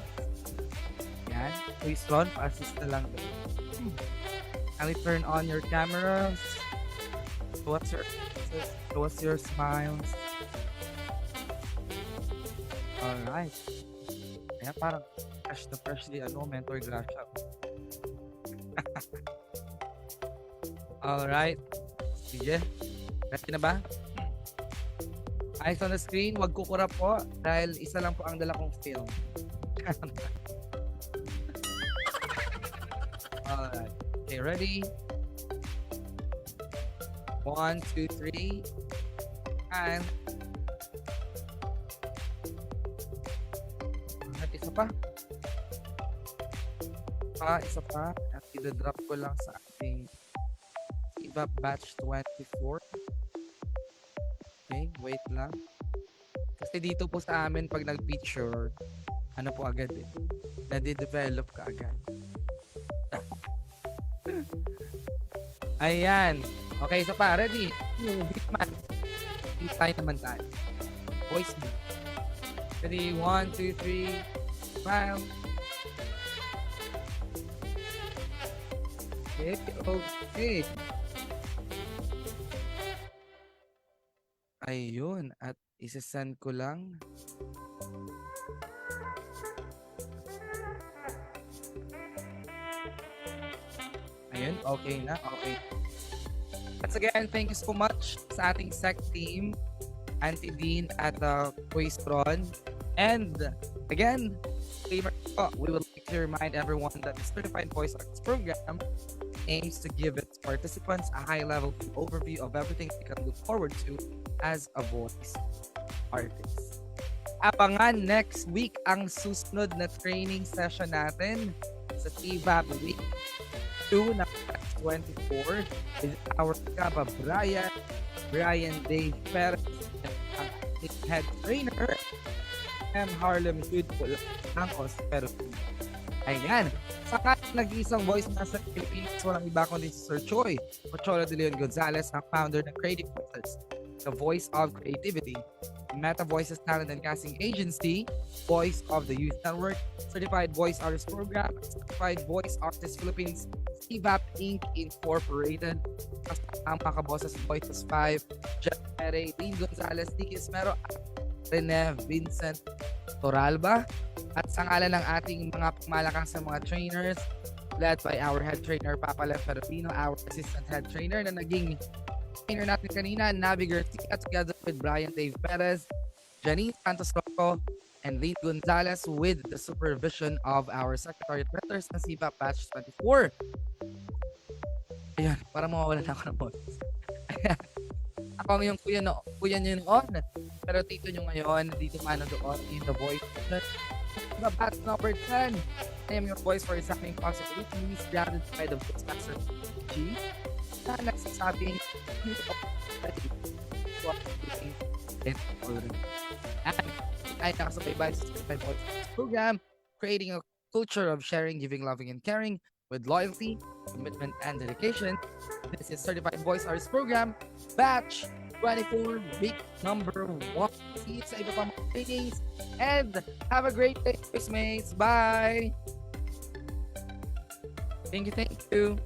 Yan. Quiz Ron, pa-assist na lang. Kindly turn on your cameras. Show us your smiles. Alright. Ayan, parang fresh na freshly mentor glass shop. Alright. Sige. Ready na ba? Eyes on the screen. Wag kukurap po dahil isa lang po ang dala kong film. Alright. Okay, ready? 1, 2, 3, and isa pa. Isa pa. At i-drop ko lang sa ating CVAP batch 24. Okay, wait lang. Kasi dito po sa amin pag nag-picture, ano po agad nade-develop ka agad. Ayan. Okay, so pa, ready? Hitman. Hitman naman tayo. Voice me. Ready? 1, 2, 3. Smile. Okay. Ayun, at isesend ko lang. Ayun, okay na, okay. Once again, thank you so much sa ating SEC team, Auntie Dean at Quaistron. And again, we would like to remind everyone that the Certified Voice Artist Program aims to give its participants a high-level overview of everything they can look forward to as a voice artist. Abangan next week ang susunod na training session natin sa CVAP Week 2 na 24 with our Kaba Brian Dave Perez, and ang head trainer, M. Harlem Hudpul ng Ospero. Ayan. Saka nag-iisang voice na sa Philippines, walang iba kundi si Sir Choi Ochoa de Leon Gonzalez, ang founder ng Creative Voices, the voice of creativity, Meta Voices Talent and Casting Agency, Voice of the Youth Network, Certified Voice Artist Program, Certified Voice Artist Philippines, CVAP Inc. Incorporated, ang mga kaboses Voices 5, Jeff Pere, Dean Gonzalez, Nicky Esmero, Rene Vincent Toralba, at sa ngalan ng ating mga pamalakas sa mga trainers led by our head trainer Papa Lef Ferrapino, our assistant head trainer na naging trainer natin kanina, Navi Garcia, together with Brian Dave Perez, Janine Santos Rocco, and Lee Gonzalez with the supervision of our Secretariat Mentors ng CVAP Batch 24. Ayan, para mawawalan ako ng boses. Ako ang yung kuya nyo noon, pero tito nyo ngayon, dito mano doon in the voice. The batch number 10. I am your voice for examining possibilities grounded by the voice master G. Na nagsasabing and ay nakasabay sa Certified Voice Program, creating a culture of sharing, giving, loving, and caring with loyalty, commitment, and dedication. This is Certified Voice Artist Program, Batch 24, week number 1. See you sa iba pang mga trainings, and have a great day, voice mates. Bye! Thank you.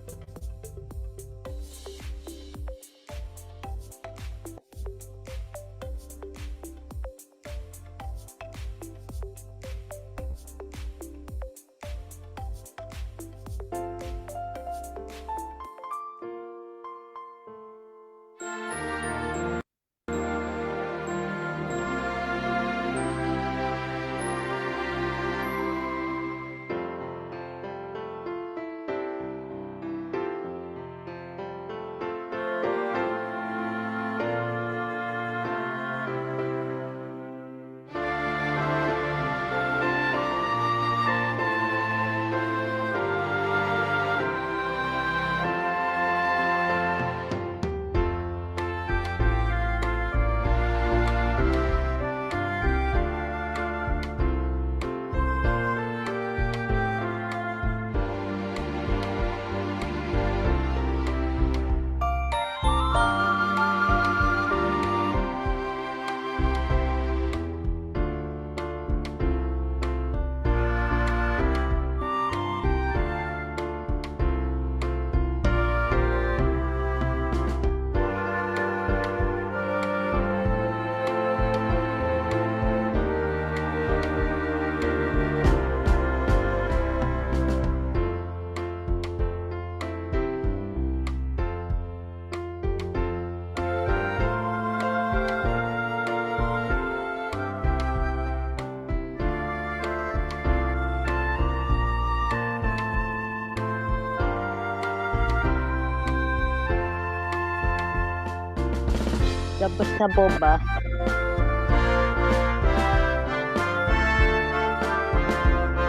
Tapos na po ba?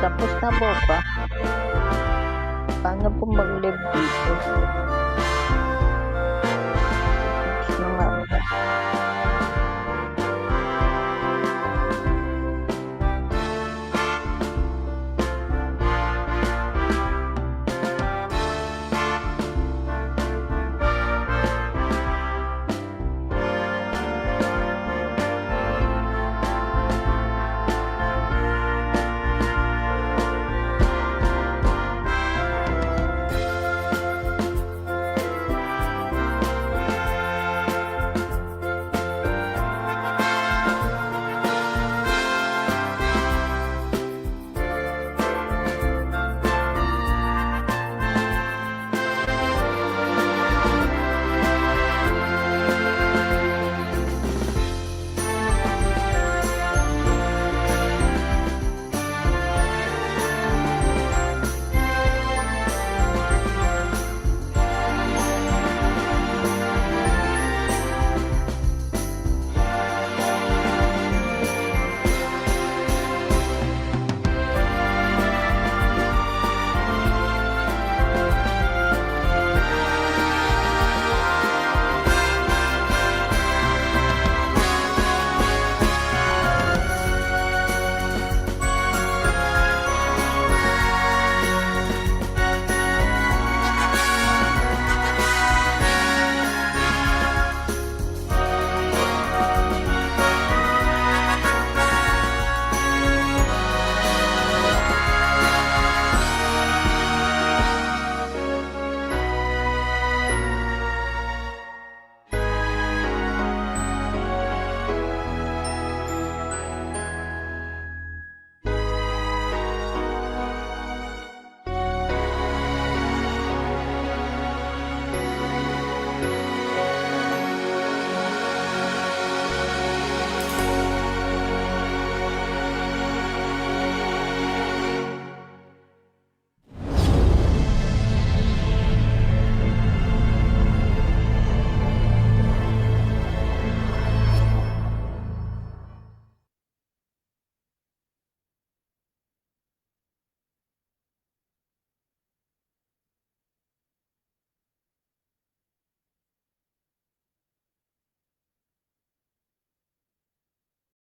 Tapos na po ba? Paano po mag-live dito?